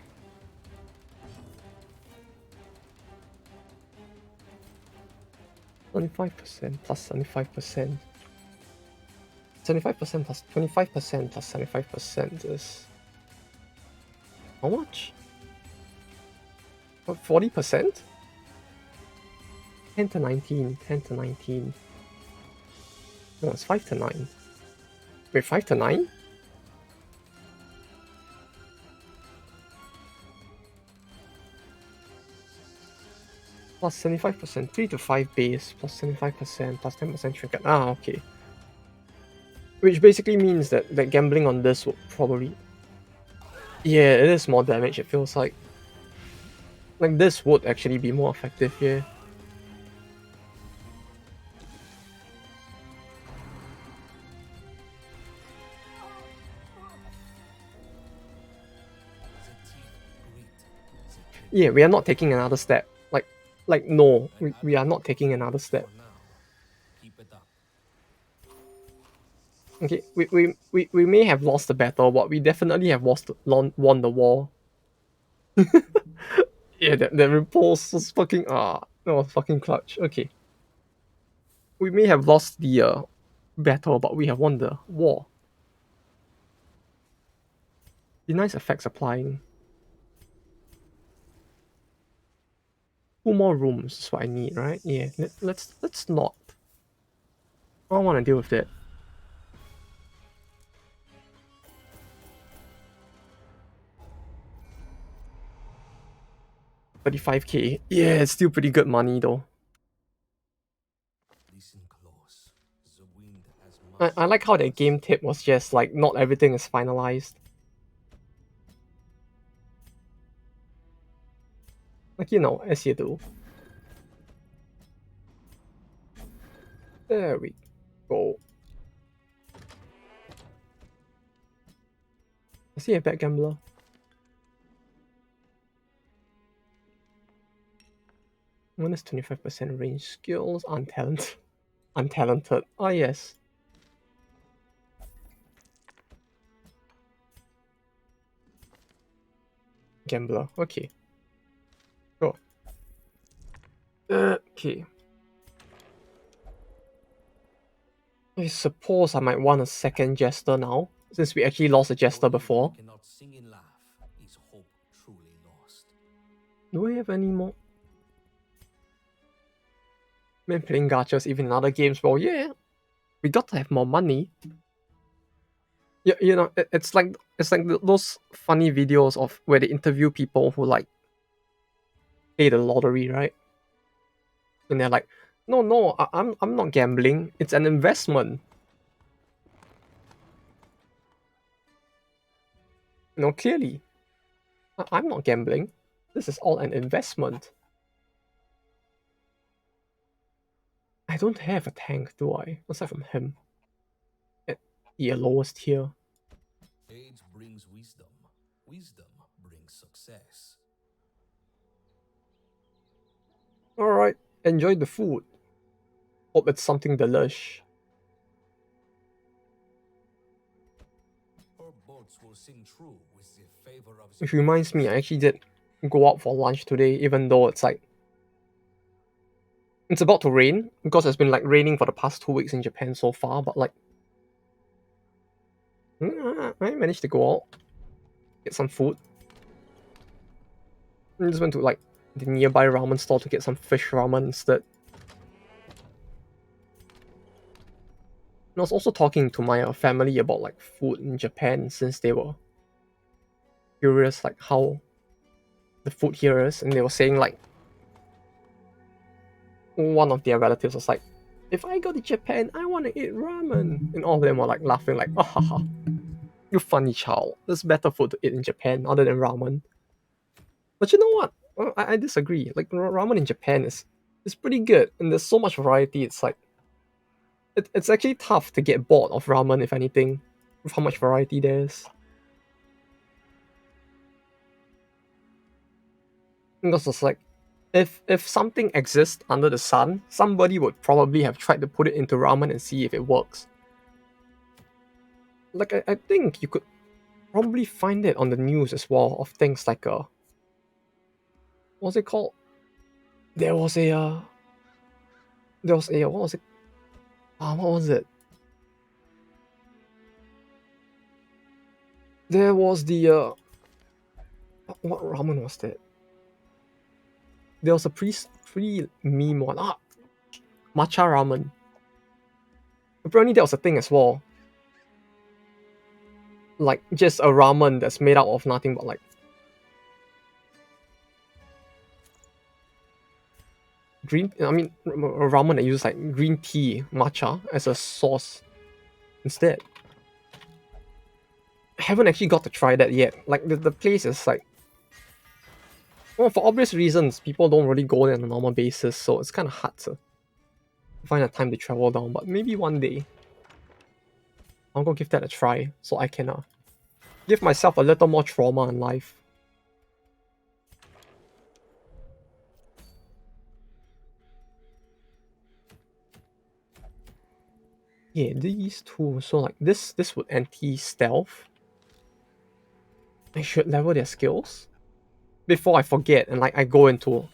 25% plus 75%. 75% plus 25% plus 75% is how much? What, 40%? 10 to 19, 10 to 19. No, it's 5 to 9. Wait, 5 to 9? Plus 75%, 3 to 5 base, plus 75%, plus 10% trinket. Ah, okay. Which basically means that gambling on this would probably... Yeah, it is more damage, it feels like. Like, this would actually be more effective here. Yeah, we are not taking another step. No, we are not taking another step. Keep it up. Okay, we may have lost the battle, but we definitely have won the war. Yeah, that repulse was fucking that was fucking clutch. Okay. We may have lost the battle, but we have won the war. The nice effects applying. 2 more rooms is what I need, right? Yeah, let's not. I don't want to deal with that. 35k. Yeah, it's still pretty good money though. Listen close. The wind has I like how that game tip was just like not everything is finalized. Like, you know, as you do. There we go. Is he a bad gambler? Minus 25% range skills, untalented. Untalented. Oh yes. Gambler. Okay. Go. Okay. I suppose I might want a second jester now, since we actually lost a jester before. cannot sing and laugh. Is hope truly lost? Do we have any more? Man, playing gachas even in other games. Well, yeah, we got to have more money. Yeah, you know, it's like those funny videos of where they interview people who like play the lottery, right? And they're like, no, I'm not gambling. It's an investment. You know, clearly, I'm not gambling. This is all an investment. I don't have a tank, do I? Aside from him. At the lowest tier. Age brings wisdom. Wisdom brings success. Alright, enjoy the food. Hope it's something delish. Our boats will sing true with the favor of the Which reminds me, I actually did go out for lunch today, even though it's like it's about to rain, because it's been like raining for the past 2 weeks in Japan so far, but like I managed to go out, get some food. I just went to like the nearby ramen store to get some fish ramen instead. And I was also talking to my family about like food in Japan, since they were curious like how the food here is, and they were saying like one of their relatives was like, if I go to Japan, I want to eat ramen. And all of them were like laughing, like, oh, haha, you funny child. There's better food to eat in Japan other than ramen. But you know what? I disagree. Like, ramen in Japan is pretty good, and there's so much variety. It's like, it's actually tough to get bored of ramen, if anything, with how much variety there is. Because it's like, if something exists under the sun, somebody would probably have tried to put it into ramen and see if it works. Like I think you could probably find it on the news as well, of things like what's it called? There was a what was it? What was it? There was the what ramen was that? There was a pre meme one. Matcha ramen. Apparently that was a thing as well. Like just a ramen that's made out of nothing but like green. I mean, ramen that uses like green tea matcha as a sauce instead. I haven't actually got to try that yet. Like the place is like, well, for obvious reasons, people don't really go there on a normal basis, so it's kind of hard to find the time to travel down. But maybe one day, I'll go give that a try, so I can give myself a little more trauma in life. Yeah, these two. So like this would anti-stealth. I should level their skills before I forget and like I go into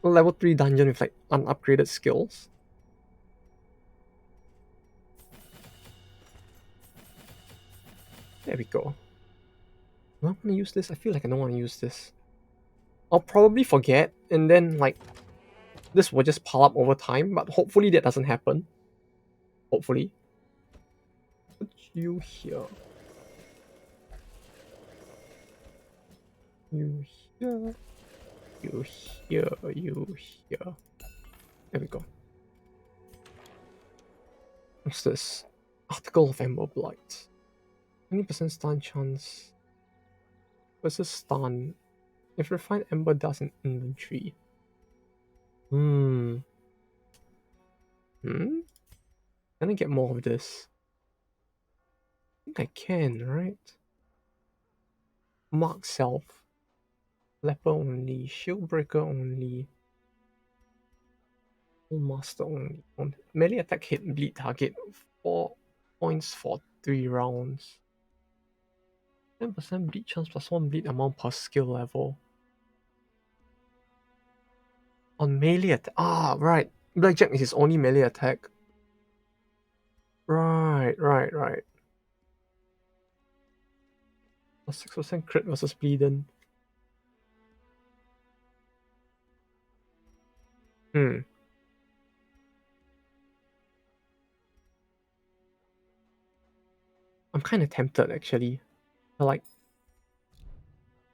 a level 3 dungeon with like unupgraded skills. There we go. Do I want to use this? I feel like I don't want to use this. I'll probably forget, and then like this will just pile up over time, but hopefully that doesn't happen. Hopefully. Put you here. You here. You here. You here. There we go. What's this? Article of Ember Blight. 20% stun chance versus stun. If refined ember does in inventory. Hmm. Can I get more of this? I think I can, right? Mark self. Leper only. Shield breaker only. Master only. On melee attack hit bleed target 4 points for 3 rounds. 10% bleed chance plus 1 bleed amount per skill level. On melee attack. Ah, right. Blackjack is his only melee attack. Right. A 6% crit versus bleeding. I'm kind of tempted actually. Like,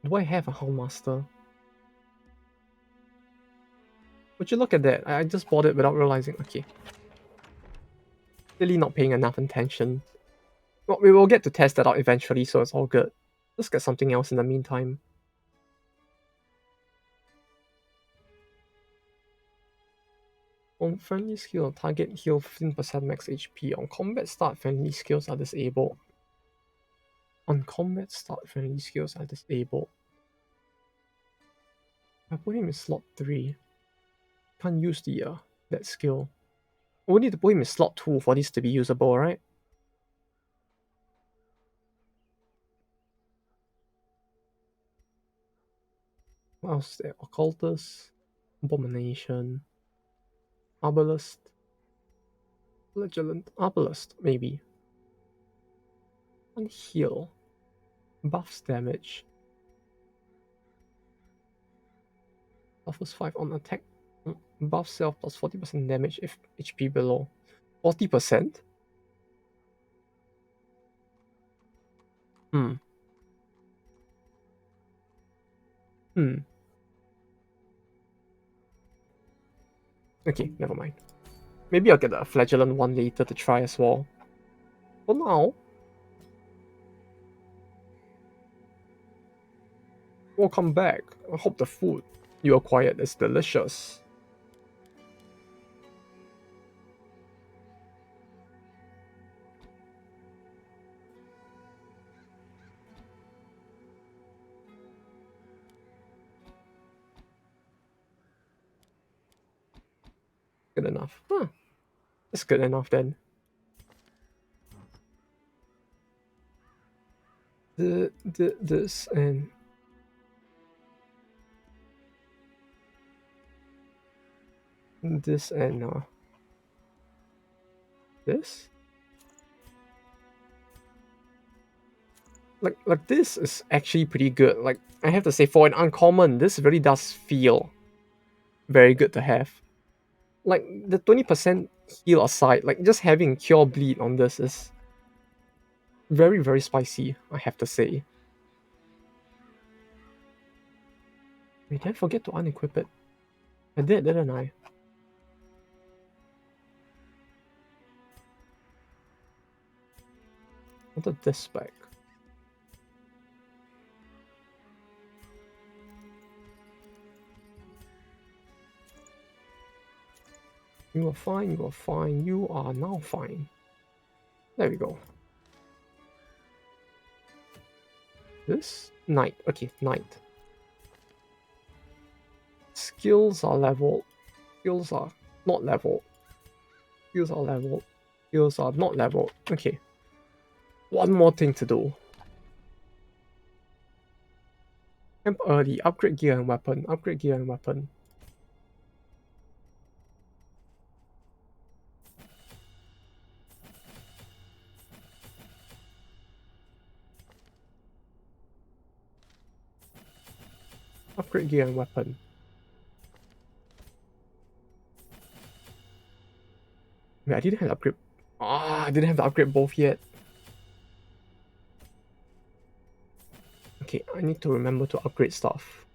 do I have a Houndmaster? Would you look at that? I just bought it without realizing. Okay. Really not paying enough attention. Well, we will get to test that out eventually, so it's all good. Let's get something else in the meantime. On friendly skill, target heal 15% max HP. On combat start, friendly skills are disabled. On combat start, friendly skills are disabled. I put him in slot 3. Can't use the that skill. We need to put him in slot 2 for this to be usable, right? What else is there? Occultist, Abomination, Arbalist, Vigilant, Arbalist, maybe. And heal. Buffs damage. Buffs 5 on attack. Buff self plus 40% damage if HP below. 40%? Hmm. Okay, never mind. Maybe I'll get a flagellant one later to try as well. For now, welcome back. I hope the food you acquired is delicious. Good enough. Huh. It's good enough then. This and this and this. Like this is actually pretty good. Like I have to say, for an uncommon, this really does feel very good to have. Like the 20% heal aside, like just having cure bleed on this is very spicy, I have to say. Wait, did I forget to unequip it? I did, didn't I? I wanted this back. You are fine, you are fine, you are now fine. There we go. This? Knight. Okay, Knight. Skills are leveled. Skills are not leveled. Skills are leveled. Skills are not leveled. Okay. One more thing to do. Camp early. Upgrade gear and weapon. Upgrade gear and weapon. Upgrade gear and weapon. Wait, I didn't have the upgrade. Ah, I didn't have the upgrade both yet. Okay, I need to remember to upgrade stuff.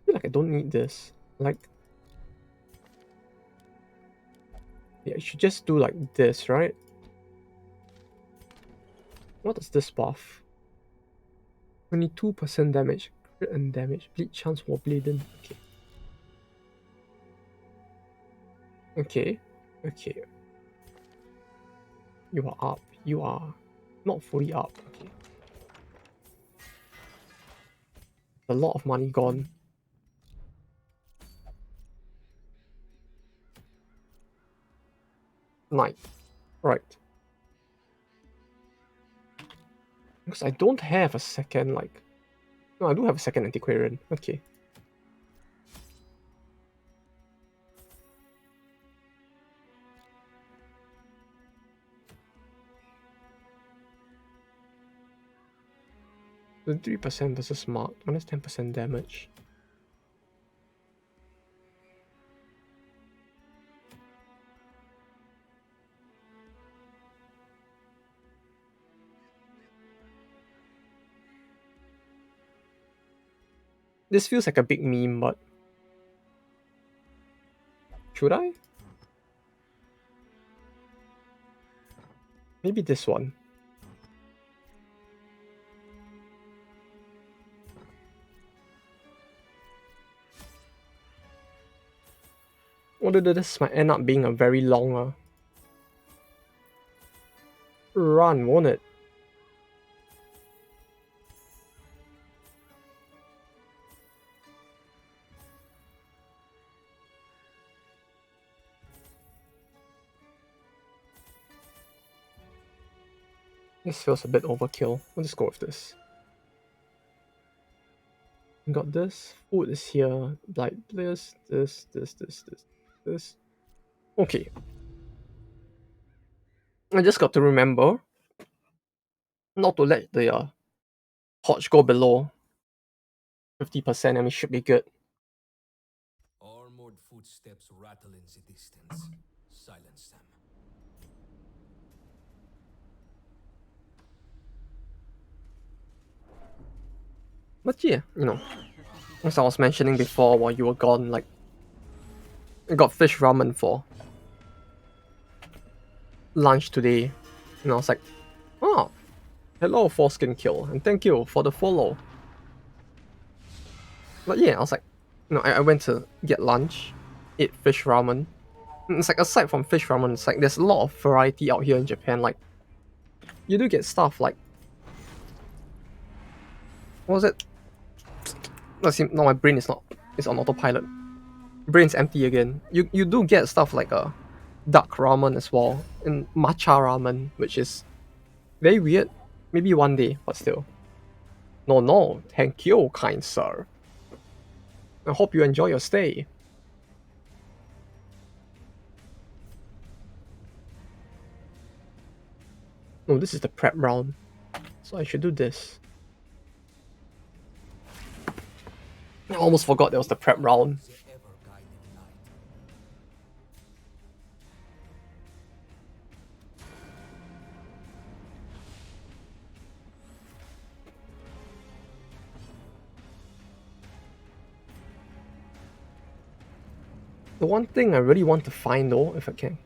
I feel like I don't need this. Like, yeah, I should just do like this, right? What is this buff? 22% damage. Crit and damage. Bleed chance for bleeding. Okay. Okay. Okay. You are up. You are not fully up. Okay. A lot of money gone. Night. Right. Because I don't have a second, like... No, I do have a second antiquarian. Okay. The 3% versus smart. Minus 10% damage. This feels like a big meme, but... Should I? Maybe this one. Although this might end up being a very long run, won't it? This feels a bit overkill. I'll just go with this. Got this. Food is here. Like this. Okay. I just got to remember not to let the Hodge go below 50%, and we should be good. Armored footsteps rattle in the distance. Silence them. But yeah, you know, as I was mentioning before while you were gone, like, I got fish ramen for lunch today, and I was like, oh, hello foreskin kill, and thank you for the follow. But yeah, I was like, I went to get lunch, ate fish ramen. And it's like, aside from fish ramen, it's like there's a lot of variety out here in Japan. Like, you do get stuff like, what was it? Let's see, now my brain is not, it's on autopilot. Brain's empty again. You do get stuff like duck ramen as well, and matcha ramen, which is very weird. Maybe one day, but still. No, thank you, kind sir. I hope you enjoy your stay. No, this is the prep round, so I should do this. I almost forgot there was the prep round. The ever-guiding light. The one thing I really want to find though, if I can.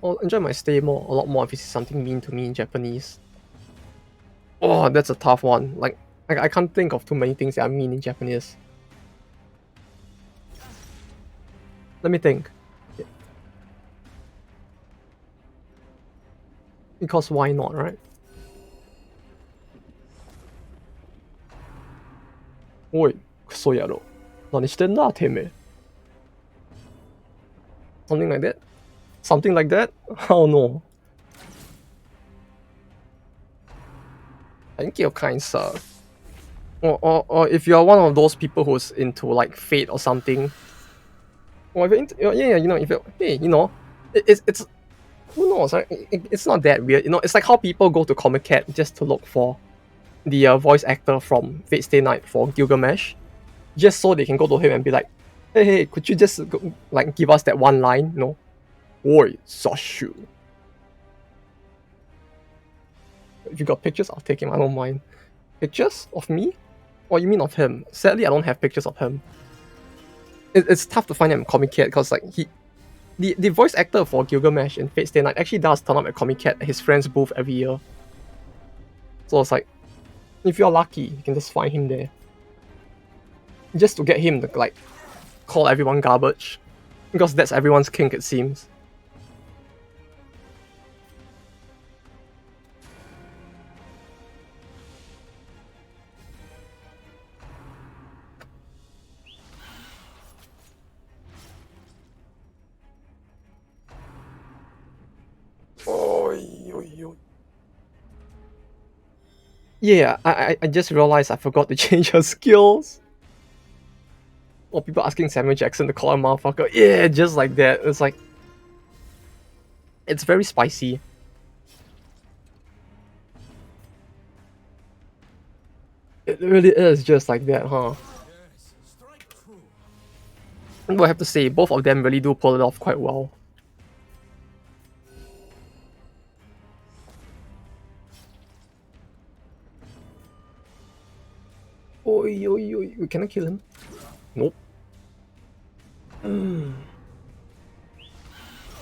I'll enjoy my stay a lot more if it's something mean to me in Japanese. Oh, that's a tough one. Like, I can't think of too many things that are mean in Japanese. Let me think. Because why not, right? Oi, クソ野郎。何してんだ、てめえ。Something like that? Something like that? Oh no. Thank you, kind sir. Or if you're one of those people who's into like Fate or something, or if you're into, yeah, you know, if you're, hey, you know, it's who knows, right? It's not that weird, you know. It's like how people go to Comic Cat just to look for the voice actor from Fate Stay Night for Gilgamesh, just so they can go to him and be like, hey, could you just like give us that one line, you know? Oi, Sashu. If you got pictures, I'll take him. I don't mind. Pictures of me? Or you mean of him? Sadly, I don't have pictures of him. It's tough to find him in Comic Cat because like the voice actor for Gilgamesh in Fate Stay Night actually does turn up at Comic Cat at his friend's booth every year. So it's like, if you're lucky, you can just find him there. Just to get him to like call everyone garbage. Because that's everyone's kink, it seems. Oy, oy, oy. Yeah, I just realized I forgot to change her skills. Or people asking Samuel Jackson to call him motherfucker. Yeah, just like that. It's like, it's very spicy. It really is just like that, huh? And I have to say, both of them really do pull it off quite well. Oi, oi, oi. Can I kill him? Nope.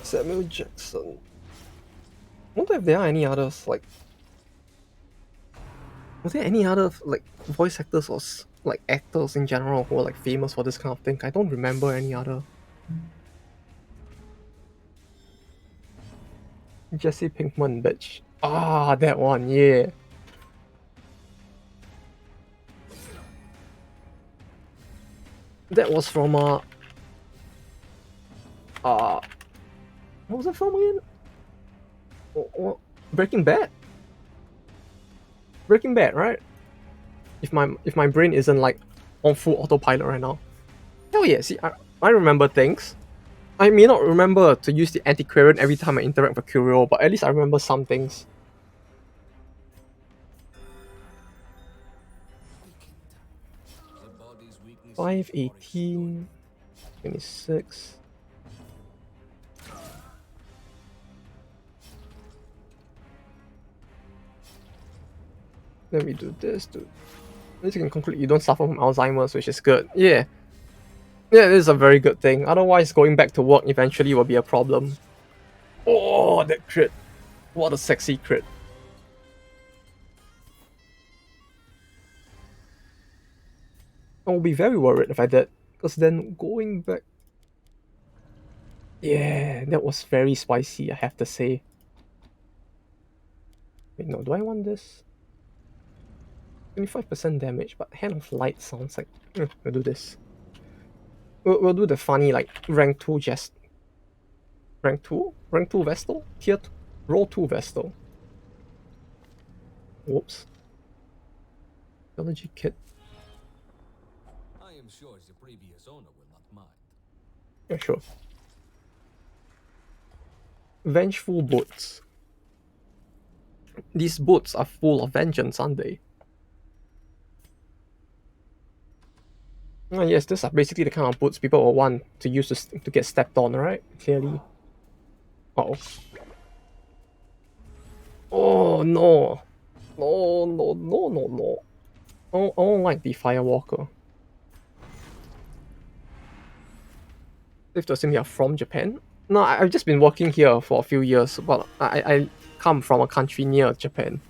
Samuel Jackson. I wonder if there are any others, like... Was there any other, like, voice actors or, like, actors in general who are, like, famous for this kind of thing? I don't remember any other. Jesse Pinkman, bitch. Ah, that one, yeah. That was from, what was that from again? Breaking Bad? Breaking Bad, right? If my brain isn't like on full autopilot right now. Hell yeah, see, I remember things. I may not remember to use the antiquarian every time I interact with Curio, but at least I remember some things. The body's weakness 518, 26. Let me do this, dude. At least you can conclude you don't suffer from Alzheimer's, which is good. Yeah. Yeah, it is a very good thing. Otherwise, going back to work eventually will be a problem. Oh, that crit. What a sexy crit. I will be very worried if I did. Because then going back... Yeah, that was very spicy, I have to say. Wait, no, do I want this? 25% damage, but Hand of Light sounds like... we'll do this. We'll do the funny, like, rank 2 just... Rank 2? Rank 2 Vestal? Tier 2? Roll 2 Vestal. Whoops. Theology Kit. I am sure the previous owner will not mind. Yeah, sure. Vengeful Boots. These boots are full of vengeance, aren't they? Oh yes, these are basically the kind of boots people will want to use to get stepped on, right? Clearly. Uh-oh. Oh no! No, no, no, no, no. I don't like the Firewalker. If to assume you're from Japan? No, I've just been working here for a few years, but I come from a country near Japan.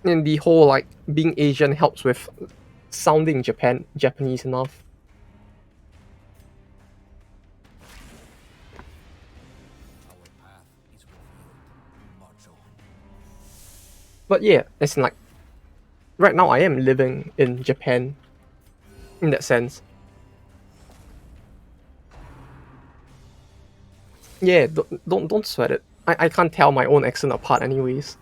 And the whole, like, being Asian helps with sounding Japanese enough. Our path is revealed. March on. But yeah, it's like, right now I am living in Japan, in that sense. Yeah, don't sweat it. I can't tell my own accent apart anyways.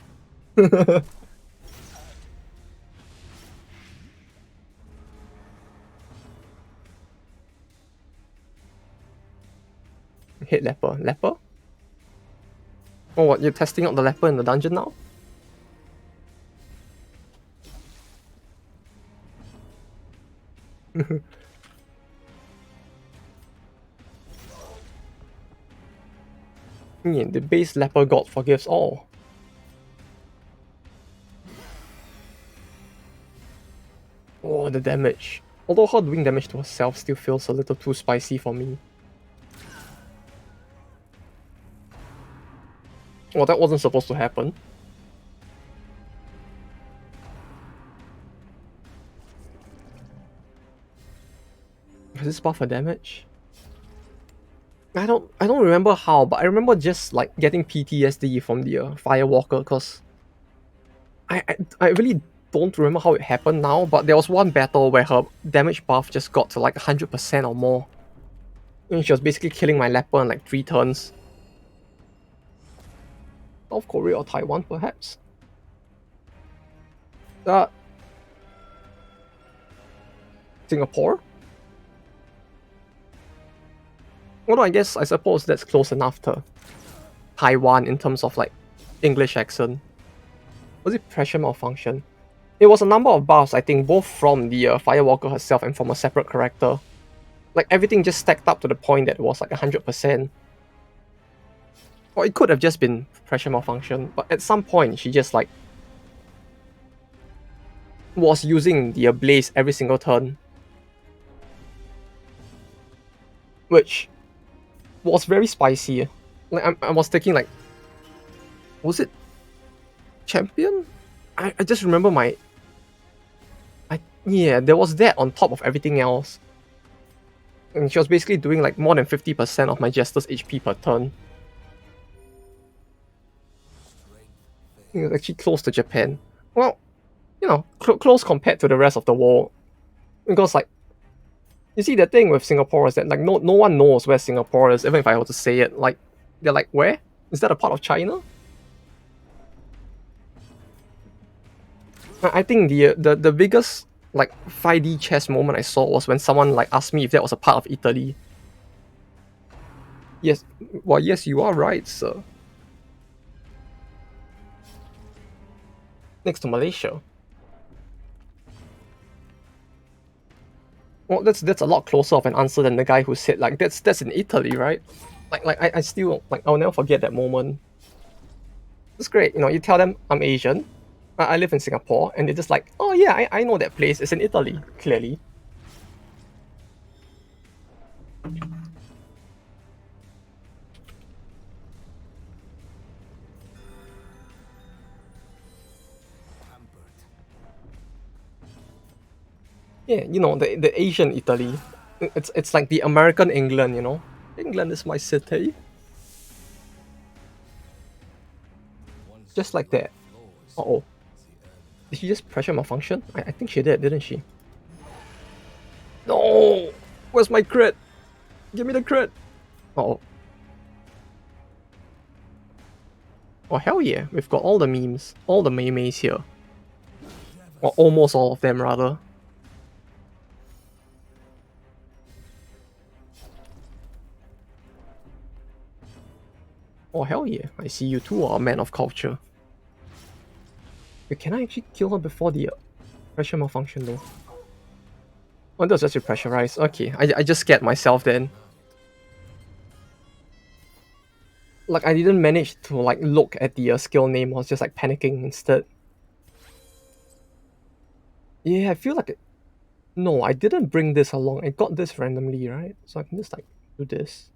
hit leper. Leper? Oh, what? You're testing out the leper in the dungeon now? Yeah, the base leper god forgives all. Oh, the damage. Although her doing damage to herself still feels a little too spicy for me. Well, that wasn't supposed to happen. Is this buff for damage? I don't remember how, but I remember just like getting PTSD from the Firewalker because I really don't remember how it happened now, but there was one battle where her damage buff just got to like 100% or more. And she was basically killing my leper in like 3 turns. South Korea or Taiwan, perhaps? Uh, Singapore? Although I suppose that's close enough to Taiwan in terms of like English accent. Was it pressure malfunction? It was a number of buffs, I think, both from the Firewalker herself and from a separate character. Like everything just stacked up to the point that it was like 100%. Or it could have just been pressure malfunction, but at some point she just like was using the blaze every single turn. Which was very spicy. Like I was thinking like, was it champion? I just remember yeah, there was that on top of everything else. And she was basically doing like more than 50% of my Jester's HP per turn. It was actually close to Japan. Well, you know, close compared to the rest of the world. Because like, you see the thing with Singapore is that like no one knows where Singapore is, even if I were to say it. Like, they're like, where? Is that a part of China? I think the biggest like 5D chess moment I saw was when someone like asked me if that was a part of Italy. Yes, well, yes, you are right, sir. Next to Malaysia. Well, that's a lot closer of an answer than the guy who said like that's in Italy, right? I still like I'll never forget that moment. It's great, you know. You tell them I'm Asian, I live in Singapore, and they're just like, oh yeah, I know that place. It's in Italy, clearly. Yeah, you know, the Asian Italy. It's like the American England, you know. England is my city. Just like that. Uh-oh. Did she just pressure malfunction? I think she did, didn't she? No! Where's my crit? Give me the crit! Uh-oh. Oh, hell yeah. We've got all the memes. All the memes here. Or almost all of them, rather. Oh, hell yeah. I see you two are a man of culture. Wait, can I actually kill her before the pressure malfunction, though? Oh, that's just pressurized. Okay, I just scared myself then. Like, I didn't manage to, like, look at the skill name. I was just, like, panicking instead. Yeah, I feel like it... No, I didn't bring this along. I got this randomly, right? So I can just, like, do this.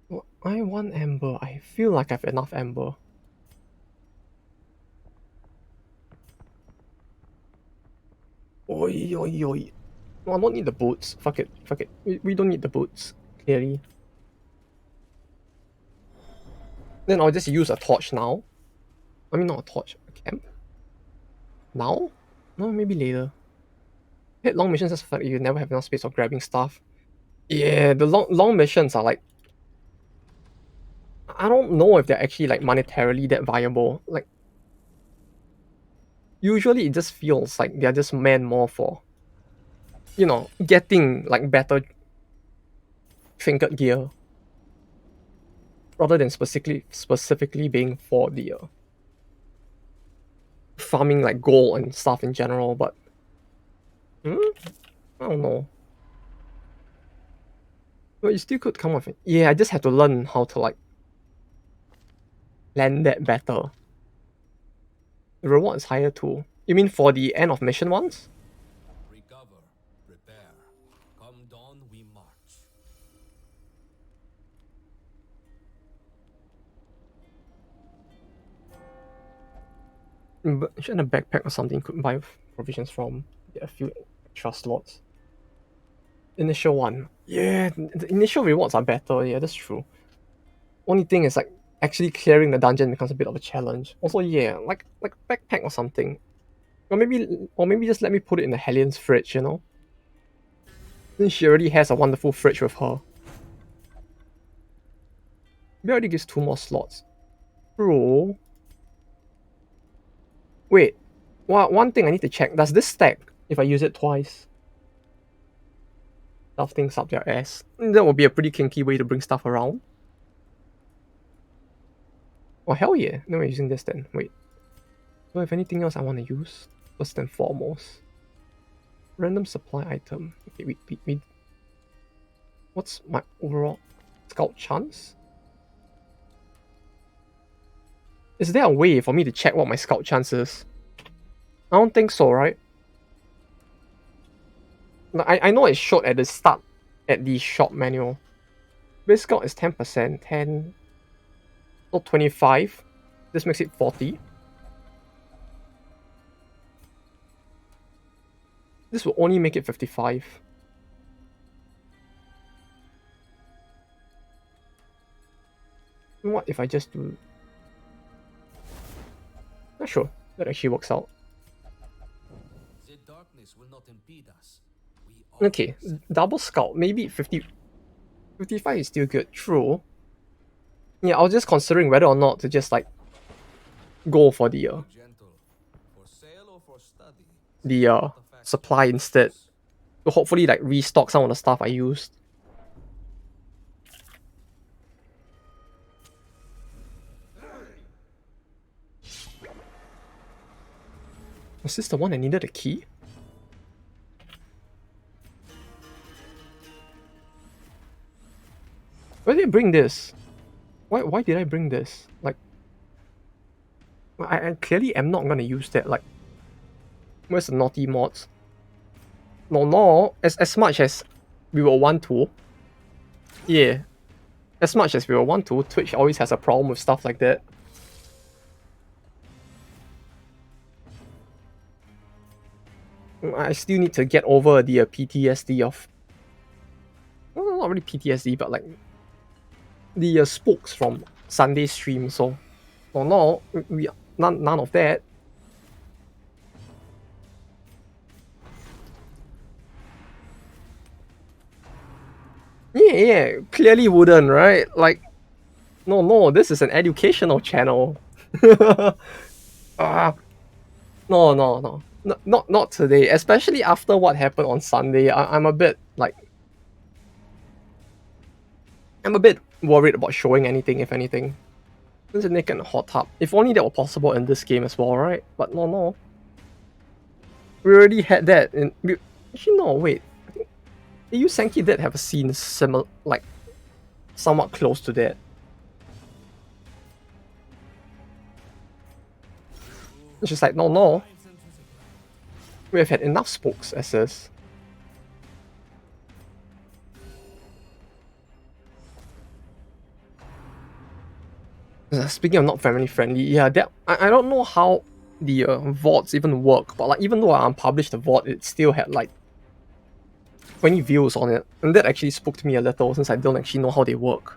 Well, I want Amber. I feel like I have enough Amber. Oi, oi, oi. No, I don't need the boots. Fuck it, fuck it. We don't need the boots, clearly. Then I'll just use a torch now. I mean, not a torch, a camp. Now? No, maybe later. Hit long missions just for you never have enough space for grabbing stuff. Yeah, the long missions are like... I don't know if they're actually like monetarily that viable. Like, usually it just feels like they're just meant more for you know, getting like better trinket gear rather than specifically being for the farming like gold and stuff in general. But hmm, I don't know. But you still could come with it. Yeah, I just have to learn how to like land that better. The reward is higher too. You mean for the end of mission ones? Recover, prepare. Come dawn, we march. But shouldn't a backpack or something could buy provisions from? Get a few extra slots. Initial one. Yeah, the initial rewards are better. Yeah, that's true. Only thing is like actually clearing the dungeon becomes a bit of a challenge. Also, yeah, like backpack or something. Or maybe just let me put it in the Hellions fridge, you know? Since she already has a wonderful fridge with her. Maybe already gives 2 more slots. Bro. Wait. One thing I need to check. Does this stack if I use it twice? Stuff things up their ass. That would be a pretty kinky way to bring stuff around. Oh hell yeah. No, we're using this then. Wait. Do I have anything else I want to use? First and foremost. Random supply item. Okay, we what's my overall scout chance? Is there a way for me to check what my scout chance is? I don't think so, right? I know it's short at the start at the shop manual. Base scout is 10%, 10 or 25. This makes it 40. This will only make it 55. What if I just do... Not sure. That actually works out. The darkness will not impede us. We Okay, double scout. Maybe 50... 55 is still good. True. Yeah, I was just considering whether or not to just like go for gentle. For sale or for study. the supply instead. To hopefully like restock some of the stuff I used. Was this the one that needed a key? Why did I bring this? Why did I bring this? Like, I clearly am not gonna use that. Like, where's the naughty mods? No. As much as we will want to, yeah. As much as we will want to, Twitch always has a problem with stuff like that. I still need to get over the PTSD of... Well, not really PTSD, but like... the spokes from Sunday stream, so... No, none of that. Yeah, clearly wouldn't, right? Like, no, this is an educational channel. Ah, no. Not today. Especially after what happened on Sunday. I'm a bit like... I'm a bit worried about showing anything, if anything. This is naked and hot tub. If only that were possible in this game as well, right? But no. We already had that in... Actually, no, wait. I think EU Senki did have a scene similar, like, somewhat close to that. It's just like, no. We have had enough spokes as this. Speaking of not family friendly, yeah, that I don't know how the VODs even work, but like even though I unpublished the VOD, it still had like 20 views on it, and that actually spoke to me a little since I don't actually know how they work.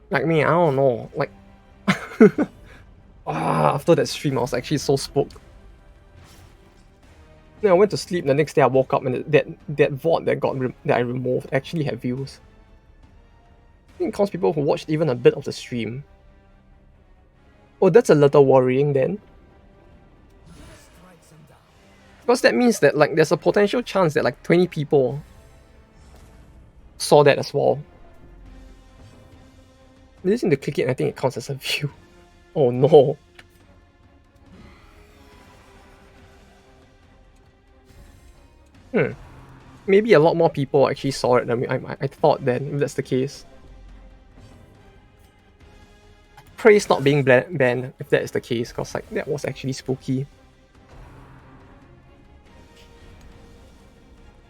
Like me, I don't know, like after that stream I was actually so spooked. Then I went to sleep, the next day I woke up and that VOD that I removed actually had views. think it counts people who watched even a bit of the stream. Oh, that's a little worrying then. Because that means that like there's a potential chance that like 20 people saw that as well. I just need to click it and I think it counts as a view. Oh no. Maybe a lot more people actually saw it than I thought then, if that's the case. Praise not being banned, if that is the case, because like that was actually spooky.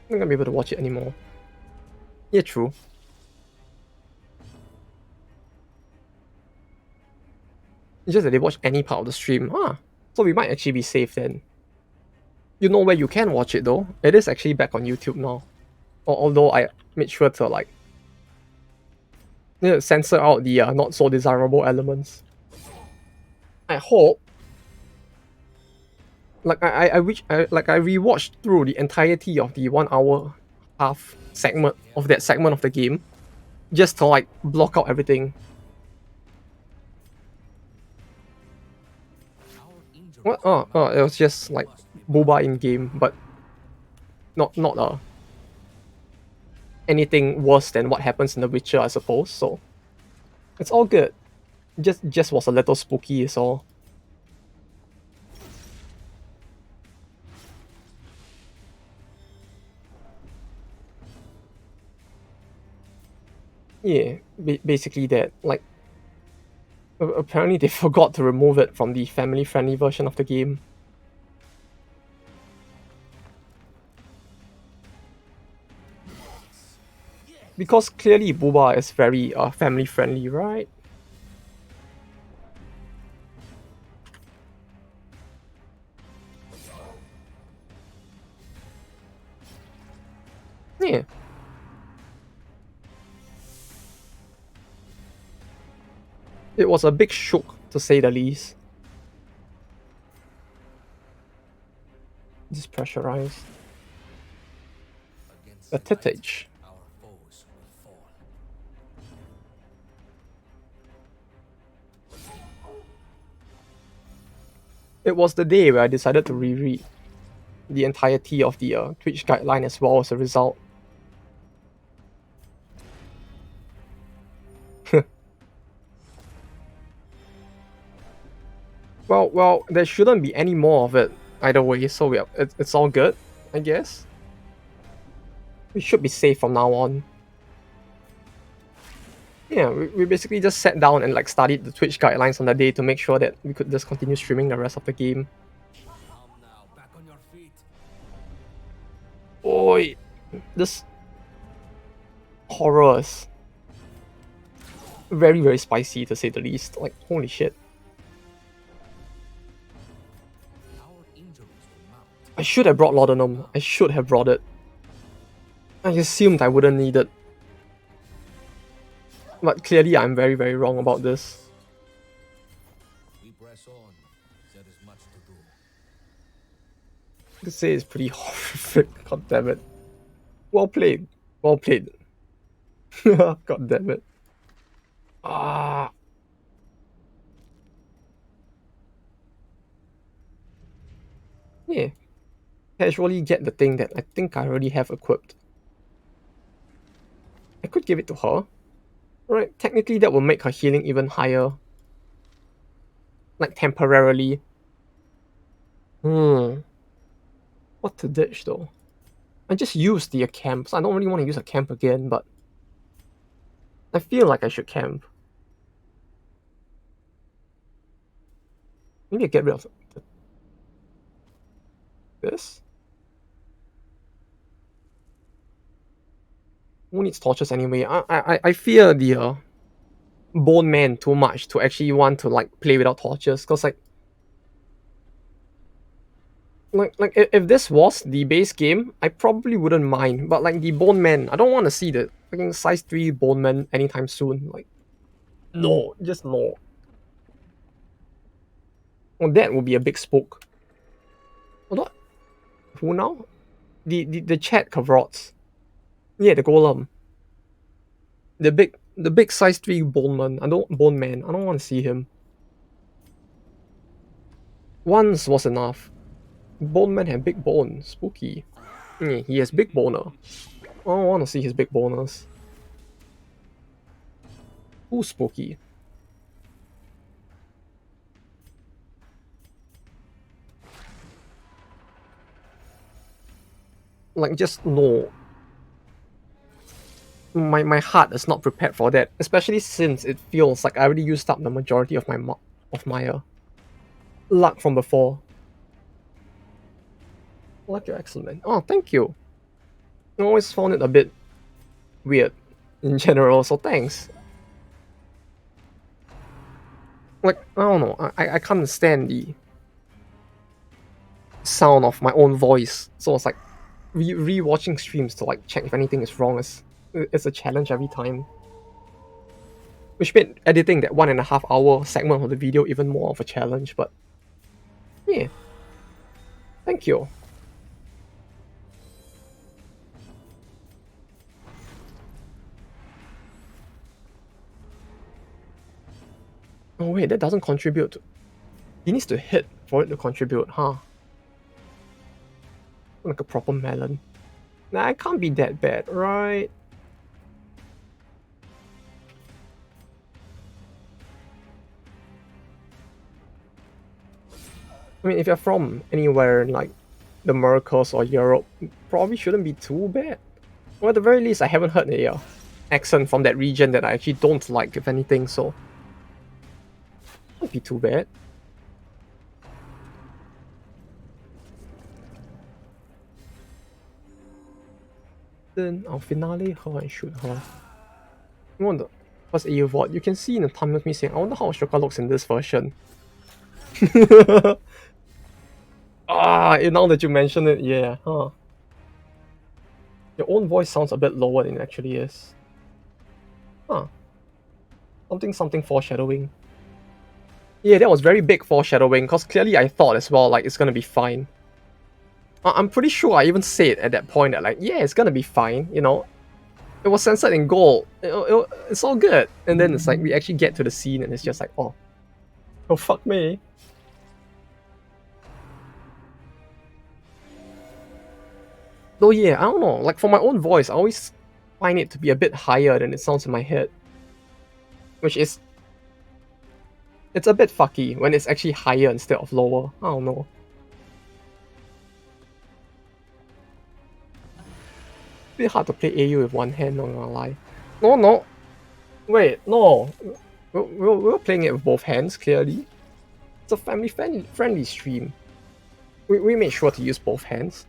I'm not gonna be able to watch it anymore. Yeah, true. It's just that they watch any part of the stream. So we might actually be safe then. You know where you can watch it though? It is actually back on YouTube now. Although I made sure to like censor out the not so desirable elements. I hope. Like I rewatched through the entirety of the 1 hour half segment of that segment of the game, just to like block out everything. What? Oh, it was just like boba in game, but not anything worse than what happens in The Witcher, I suppose. So it's all good. Just was a little spooky, so. Yeah, basically that. Like, apparently they forgot to remove it from the family-friendly version of the game. Because clearly boba is very family-friendly, right? Yeah. It was a big shock, to say the least. Just pressurized. A titage. It was the day where I decided to reread the entirety of the Twitch guideline as well as a result. Well, there shouldn't be any more of it either way, so it's all good, I guess. We should be safe from now on. Yeah, we basically just sat down and like studied the Twitch guidelines on the day to make sure that we could just continue streaming the rest of the game. Oi, this horrors. Very, very spicy to say the least. Like, holy shit. I should have brought laudanum. I should have brought it. I assumed I wouldn't need it. But clearly I'm very, very wrong about this. We press on. There is much to do. To say it's pretty horrific. God damn it. Well played. Well played. God damn it. Ah. Yeah. Casually get the thing that I think I already have equipped. I could give it to her. Right, technically that will make her healing even higher. Like temporarily. What to ditch though? I just used the camp, so I don't really want to use a camp again, but I feel like I should camp. Maybe I get rid of this. Who needs torches anyway? I fear the bone man too much to actually want to like play without torches, cause like if this was the base game, I probably wouldn't mind. But like the bone man, I don't want to see the fucking size 3 bone man anytime soon. Like, no, just no. Well, that would be a big spook. What? Who now? The chat Kavrots. Yeah, the golem. The big size 3 bone man. I don't want to see him. Once was enough. Bone man had big bone. Spooky. He has big boner. I don't want to see his big boners. Who's spooky? Like, just no. My heart is not prepared for that, especially since it feels like I already used up the majority of my luck from before. Luck, you're excellent. Oh, thank you. I always found it a bit weird in general, so thanks. Like, I don't know, I can't stand the sound of my own voice, so it's like re-watching streams to like check if anything is wrong is it's a challenge every time. Which made editing that 1.5 hour segment of the video even more of a challenge, but yeah, thank you. Oh wait, that doesn't contribute to... He needs to hit for it to contribute, huh? Like a proper melon. Nah, it can't be that bad, right? I mean, if you're from anywhere in like the Americas or Europe, probably shouldn't be too bad. Or at the very least, I haven't heard a accent from that region that I actually don't like, if anything, so won't be too bad. Then I'll finale her and shoot her. I wonder, what's AU VOD? You can see in the thumbnail me saying, I wonder how Ashoka looks in this version. Now that you mention it, yeah, huh. Your own voice sounds a bit lower than it actually is. Huh. Something foreshadowing. Yeah, that was very big foreshadowing, because clearly I thought as well, like, it's gonna be fine. I'm pretty sure I even said at that point that, like, yeah, it's gonna be fine, you know? It was censored in gold. It's all good. And then it's like, we actually get to the scene and it's just like, oh fuck me. Though yeah, I don't know, like for my own voice, I always find it to be a bit higher than it sounds in my head. Which is... It's a bit fucky when it's actually higher instead of lower. I don't know. It's a bit hard to play AU with one hand, not gonna lie. No. Wait, no. We're playing it with both hands, clearly. It's a family-friendly stream. We made sure to use both hands.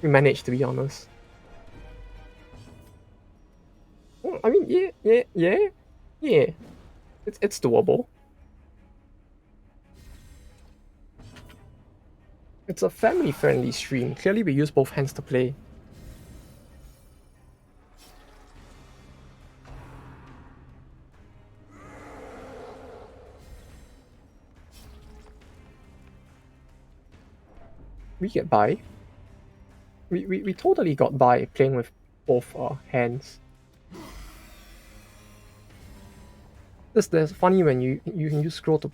We managed, to be honest. I mean, yeah. It's doable. It's a family-friendly stream. Clearly, we use both hands to play. We get by. We totally got by playing with both hands. That's funny when you can use scroll to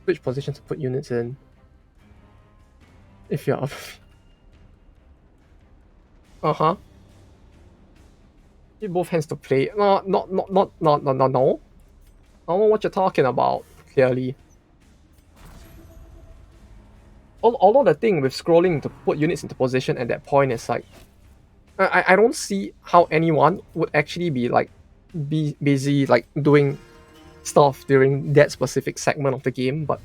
switch positions to put units in. If you're uh-huh. You both hands to play. No. I don't know what you're talking about, clearly. Although the thing with scrolling to put units into position at that point is like, I don't see how anyone would actually be like busy like doing stuff during that specific segment of the game, but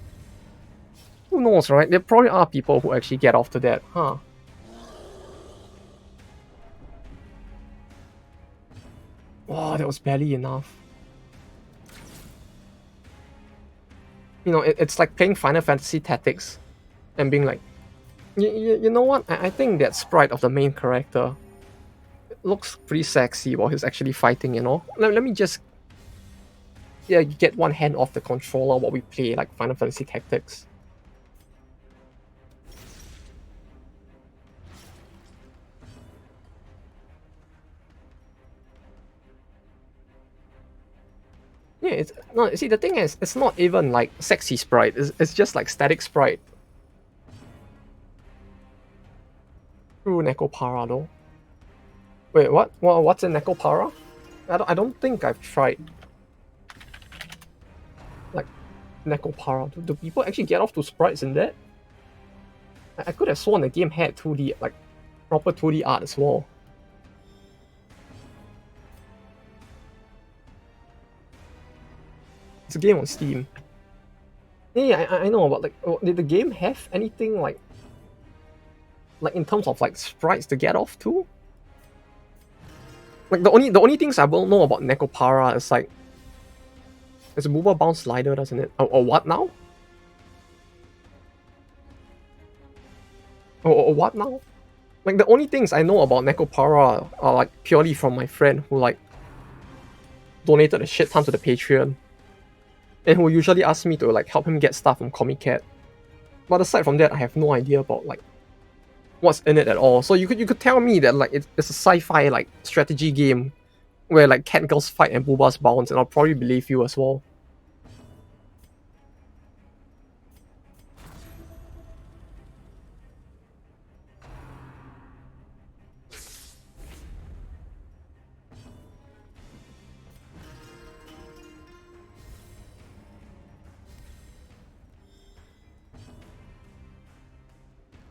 who knows, right? There probably are people who actually get off to that, huh? Oh, that was barely enough. You know, it's like playing Final Fantasy Tactics and being like, you know what? I think that sprite of the main character looks pretty sexy while he's actually fighting, you know? Let me just get one hand off the controller while we play like Final Fantasy Tactics. Yeah, it's no. See, the thing is, it's not even like sexy sprite. It's just like static sprite. True Necopara though. Wait, what? What's in Necopara? I don't think I've tried like Necopara. Do people actually get off to sprites in that? I could have sworn the game had 2D, like proper 2D art as well. It's a game on Steam. Yeah, I know, but like, did the game have anything like in terms of like sprites to get off to? Like the only things I will know about Necopara is like it's a mover bounce slider, doesn't it? Or what now? Or what now? Like the only things I know about Necopara are like purely from my friend who like donated a shit ton to the Patreon, and who usually asks me to like help him get stuff from Comic Cat. But aside from that, I have no idea about like what's in it at all. So you could tell me that like it's a sci-fi like strategy game where like cat girls fight and boobas bounce, and I'll probably believe you as well.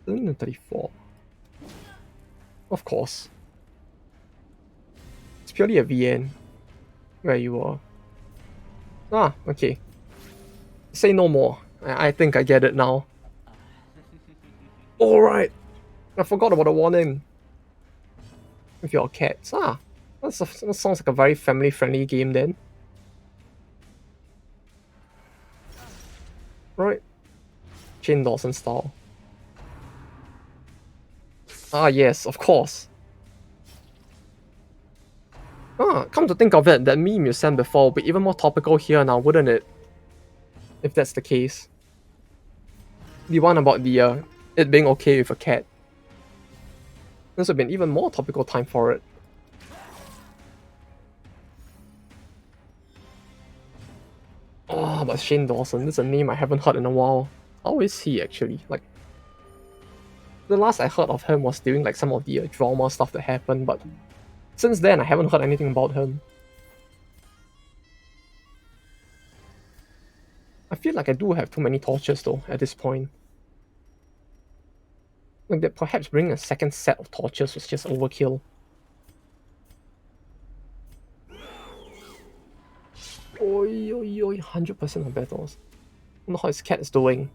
Only 34. Of course. It's purely a VN. Where you are. Ah, okay. Say no more. I think I get it now. Alright. I forgot about the warning. With your cats. Ah. That sounds like a very family-friendly game then. Right. Shane Dawson style. Ah, yes, of course. Ah, come to think of it, that meme you sent before would be even more topical here now, wouldn't it? If that's the case. The one about the it being okay with a cat. This would have been even more topical time for it. Oh, but Shane Dawson, this is a name I haven't heard in a while. How is he actually? Like, the last I heard of him was during like some of the drama stuff that happened, but since then I haven't heard anything about him. I feel like I do have too many torches though at this point. Like that perhaps bringing a second set of torches was just overkill. Oi, oi, oi, 100% of battles. I don't know how his cat is doing.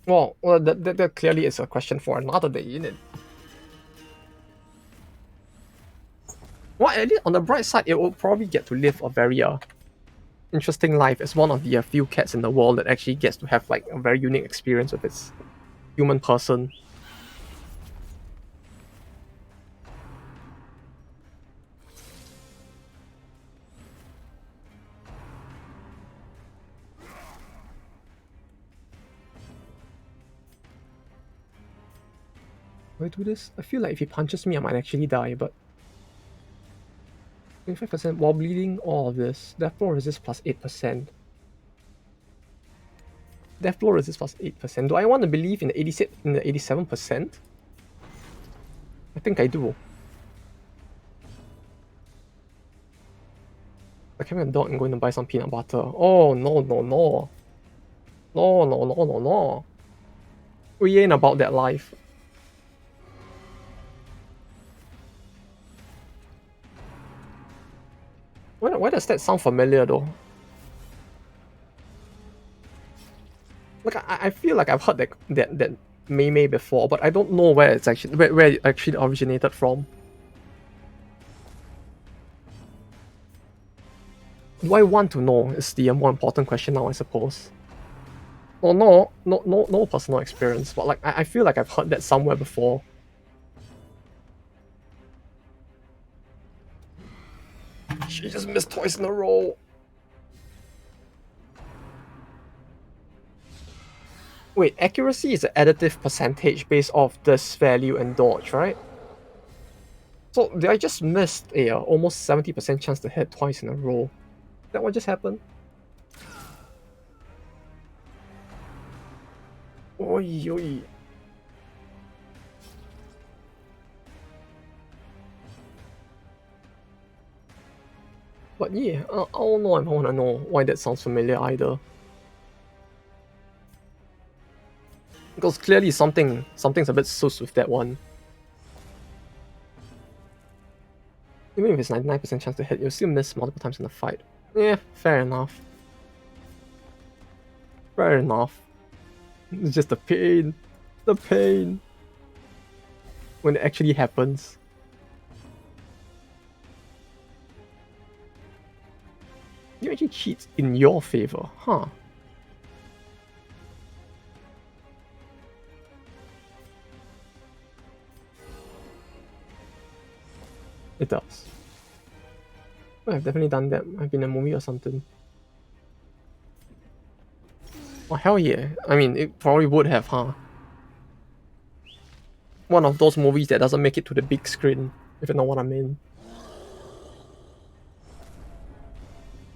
Well, that clearly is a question for another day, isn't it? Well, at least on the bright side, it will probably get to live a very interesting life as one of the few cats in the world that actually gets to have like a very unique experience with its human person. Do I do this? I feel like if he punches me, I might actually die, but 25% while bleeding, all of this. Death blow resist plus 8%. Death blow resist plus 8%. Do I want to believe in the 87%? I think I do. Like having a dog and going to buy some peanut butter. Oh no no no. No no no no no. We ain't about that life. Why does that sound familiar though? Like I feel like I've heard that Mei before, but I don't know where it's actually where it actually originated from. Do I want to know is the more important question now, I suppose. Well, no personal experience, but like I feel like I've heard that somewhere before. She just missed twice in a row. Wait, accuracy is an additive percentage based off this value and dodge, right? So did I just missed a almost 70% chance to hit twice in a row? Is that what just happened? Oi, oi. But yeah, I don't know if I want to know why that sounds familiar either. Because clearly something's a bit sus with that one. Even if it's 99% chance to hit, you'll still miss multiple times in the fight. Yeah, fair enough. Fair enough. It's just the pain. The pain. When it actually happens. You actually cheat in your favor, huh? It does. Well, I've definitely done that. I've been in a movie or something. Oh, hell yeah. I mean, it probably would have, huh? One of those movies that doesn't make it to the big screen, if you know what I mean.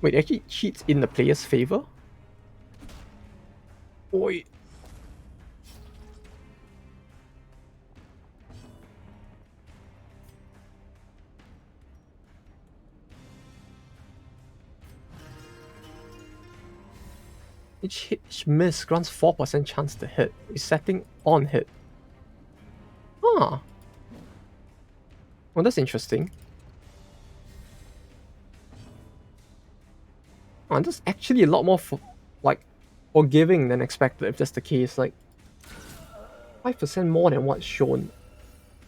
Wait, it actually cheats in the player's favor? Oi. Each miss grants 4% chance to hit. Is setting on hit. Huh. Well, that's interesting. Oh, that's actually a lot more like forgiving than expected if that's the case. Like 5% more than what's shown.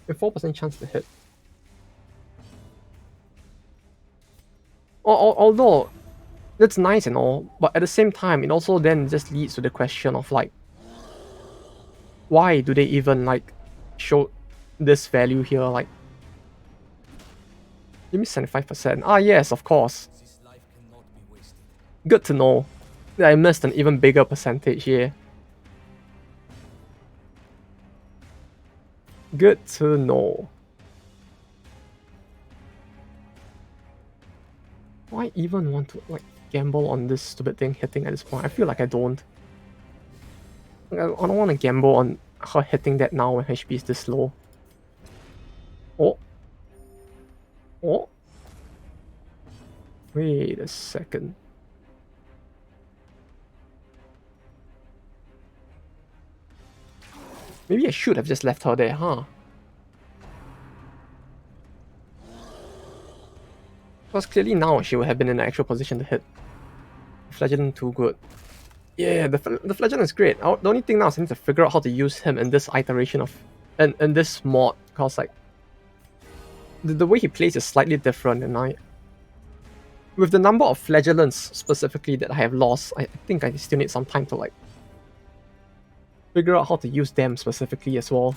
With 4% chance to hit. Although that's nice and all, but at the same time, it also then just leads to the question of like, why do they even like show this value here? Like, give me 75%. Ah, yes, of course. This life cannot be wasted. Good to know that I missed an even bigger percentage here. Good to know. Why even want to like gamble on this stupid thing hitting at this point? I feel like I don't. Like, I don't want to gamble on her hitting that now when HP is this low. Oh. Oh. Wait a second. Maybe I should have just left her there, huh? Because clearly now she would have been in an actual position to hit. Flagellant too good. Yeah, the Flagellant is great. The only thing now is I need to figure out how to use him in this iteration of... in this mod. Because like... The way he plays is slightly different and I... With the number of Flagellants specifically that I have lost, I think I still need some time to like... figure out how to use them specifically as well.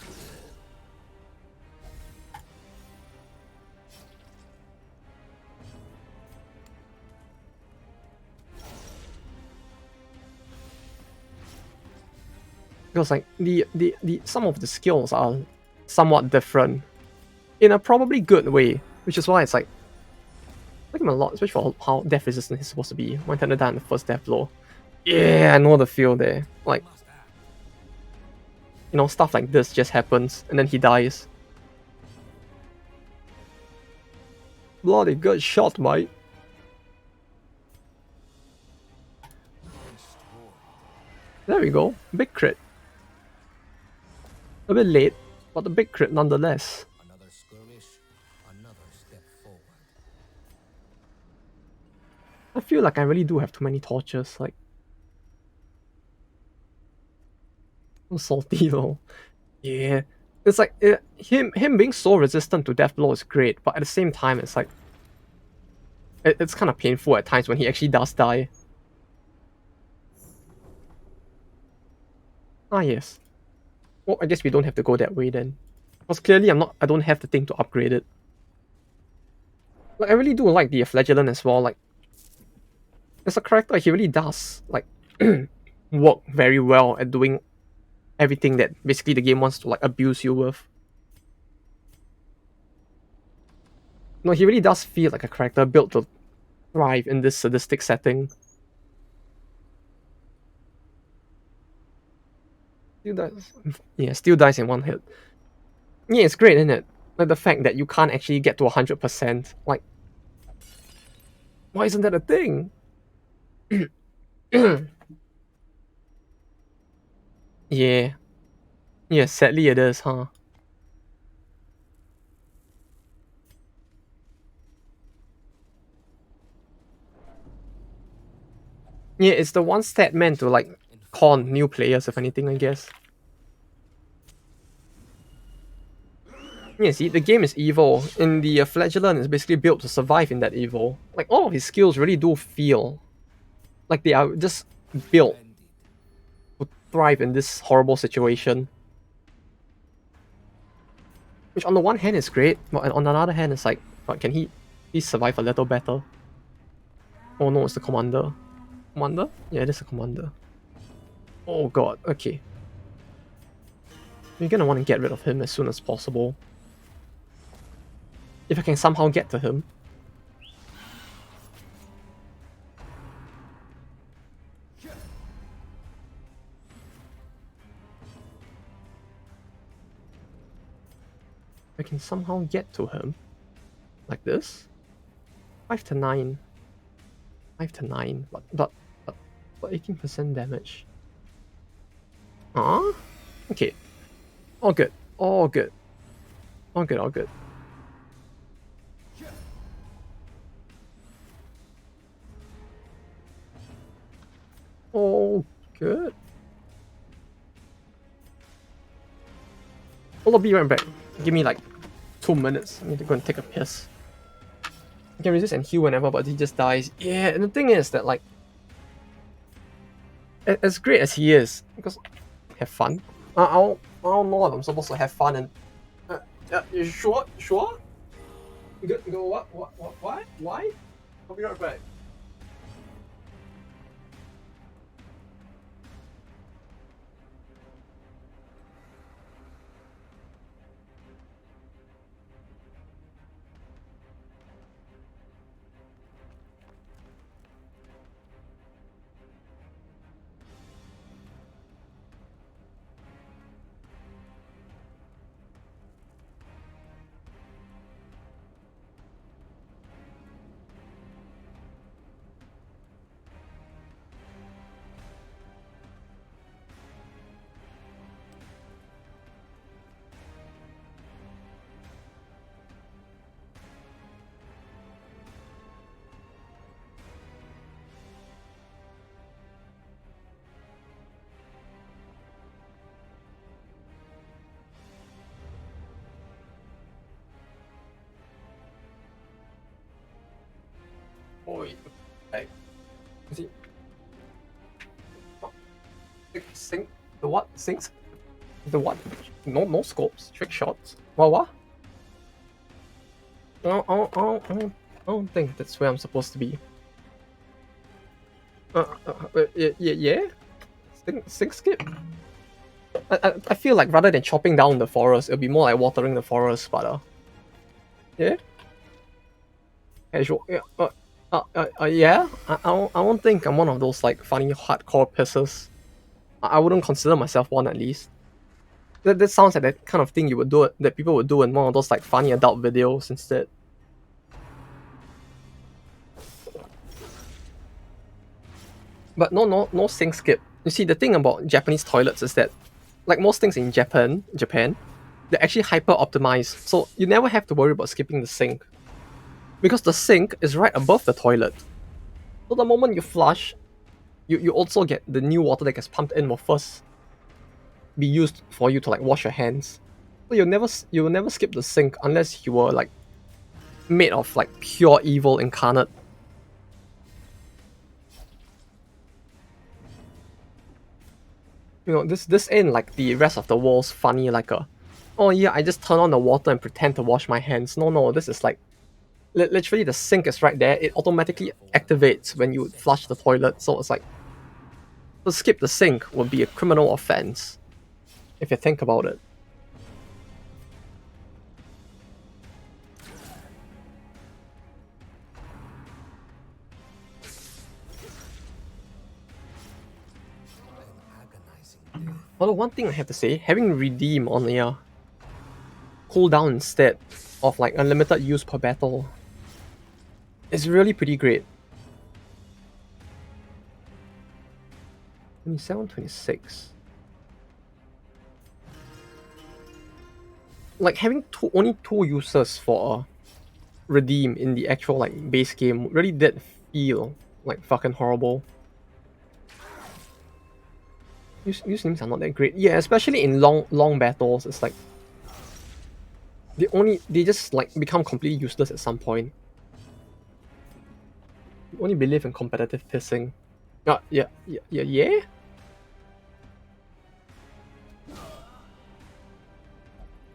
Because like the some of the skills are somewhat different in a probably good way, which is why it's like I like him a lot, especially for how death resistant he's supposed to be. One time to die on the first death blow. Yeah, I know the feel there. Like, you know, stuff like this just happens and then he dies. Bloody good shot, mate. There we go. Big crit. A bit late, but a big crit nonetheless. Another skirmish, another step forward. I feel like I really do have too many torches. Like, I'm salty though. Yeah, it's like him being so resistant to death blow is great, but at the same time, it's like it's kind of painful at times when he actually does die. Ah yes. Well, I guess we don't have to go that way then, because clearly I don't have the thing to upgrade it. Like I really do like the Flagellant as well. Like as a character, he really does like work very well at doing everything that basically the game wants to like abuse you with. No, he really does feel like a character built to thrive in this sadistic setting. Still dies. Yeah, still dies in one hit. Yeah, it's great, isn't it? Like the fact that you can't actually get to 100%. Like, why isn't that a thing? Yeah. Yeah, sadly it is, huh? Yeah, it's the one stat meant to like con new players, if anything, I guess. Yeah, see, the game is evil, and the flagellant is basically built to survive in that evil. Like, all of his skills really do feel like they are just built Splendid. to thrive in this horrible situation. Which, on the one hand, is great, but on the other hand, it's like, can he survive a little better? Oh no, it's the commander. Commander? Yeah, it is a commander. Oh god, okay. You're gonna want to get rid of him as soon as possible. If I can somehow get to him. I can somehow get to him. Like this? 5 to 9. 5 to 9. But 18% damage. Ah? Okay. All good. All good. All good, all good. All good. I'll be right back. Give me like 2 minutes. I need to go and take a piss. I can resist and heal whenever, but he just dies. Yeah, and the thing is that like as great as he is, because have fun. I don't know if I'm supposed to have fun and you sure? Sure? Go what? Why? I'll be right back. Oi. Hey. Is he sink the what? Sinks? The what? No scopes, trick shots. What? I don't think that's where I'm supposed to be. Yeah? Sink skip? I feel like rather than chopping down the forest, it'll be more like watering the forest, but yeah? Casual, yeah, yeah? I don't think I'm one of those like funny hardcore pissers. I wouldn't consider myself one at least. That sounds like that kind of thing you would do, that people would do in one of those like funny adult videos instead. But no sink skip. You see, the thing about Japanese toilets is that, like most things in Japan, they're actually hyper optimized, so you never have to worry about skipping the sink. Because the sink is right above the toilet. So the moment you flush, you also get the new water that gets pumped in will first be used for you to like wash your hands. So you'll never skip the sink unless you were like made of like pure evil incarnate. You know, this ain't like the rest of the world's funny like a, oh yeah, I just turn on the water and pretend to wash my hands. No, this is like literally the sink is right there. It automatically activates when you flush the toilet. So it's like to skip the sink would be a criminal offense if you think about it. Although one thing I have to say, having redeem on a cooldown instead of like unlimited use per battle is really pretty great. 27, 26. Like having only two uses for redeem in the actual like base game really did feel like fucking horrible. Use names are not that great. Yeah, especially in long battles, it's like they just like become completely useless at some point. You only believe in competitive pissing. Yeah.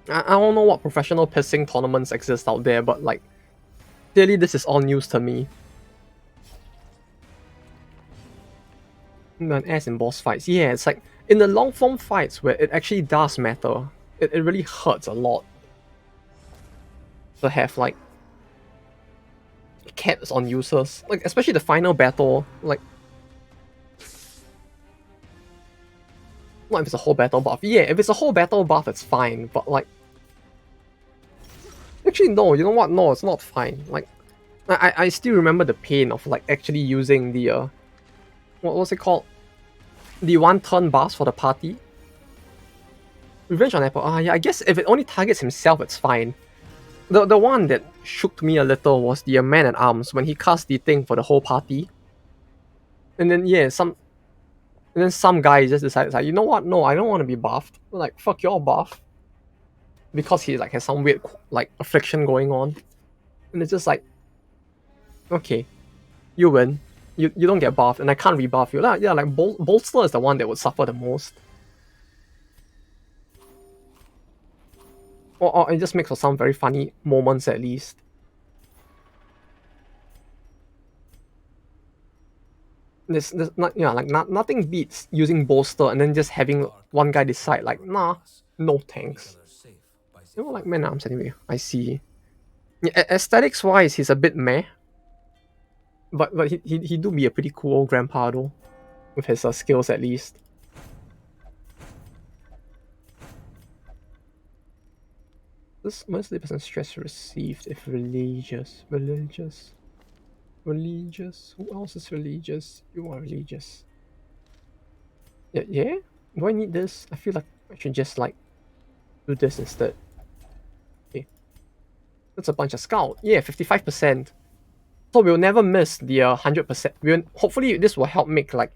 I don't know what professional pissing tournaments exist out there, but like clearly this is all news to me. An ass in boss fights. Yeah, it's like in the long form fights where it actually does matter. It really hurts a lot to have like caps on users. Like especially the final battle, like not if it's a whole battle buff. Yeah, if it's a whole battle buff it's fine, but like actually no, you know what? No, it's not fine. Like I still remember the pain of like actually using the what was it called? The one turn buffs for the party. Revenge on Apple. Yeah, I guess if it only targets himself, it's fine. The one that shook me a little was the Man at Arms when he cast the thing for the whole party. And then yeah, some guy just decides like, you know what? No, I don't want to be buffed. Like fuck your buff. Because he like has some weird like affliction going on. And it's just like, okay, you win. You don't get buffed and I can't rebuff you. Yeah, like Bolster is the one that would suffer the most. Or it just makes for some very funny moments at least. There's not like nothing beats using bolster and then just having one guy decide like nah, no thanks. You know, like Man at Arms anyway. I see. Yeah, aesthetics wise, he's a bit meh, but he do be a pretty cool old grandpa though, with his skills at least. This mostly percent stress received if religious. Who else is religious? You are religious. Yeah? Do I need this? I feel like I should just like do this instead. Okay. That's a bunch of scout. Yeah, 55%. So we'll never miss the 100%. Hopefully this will help make like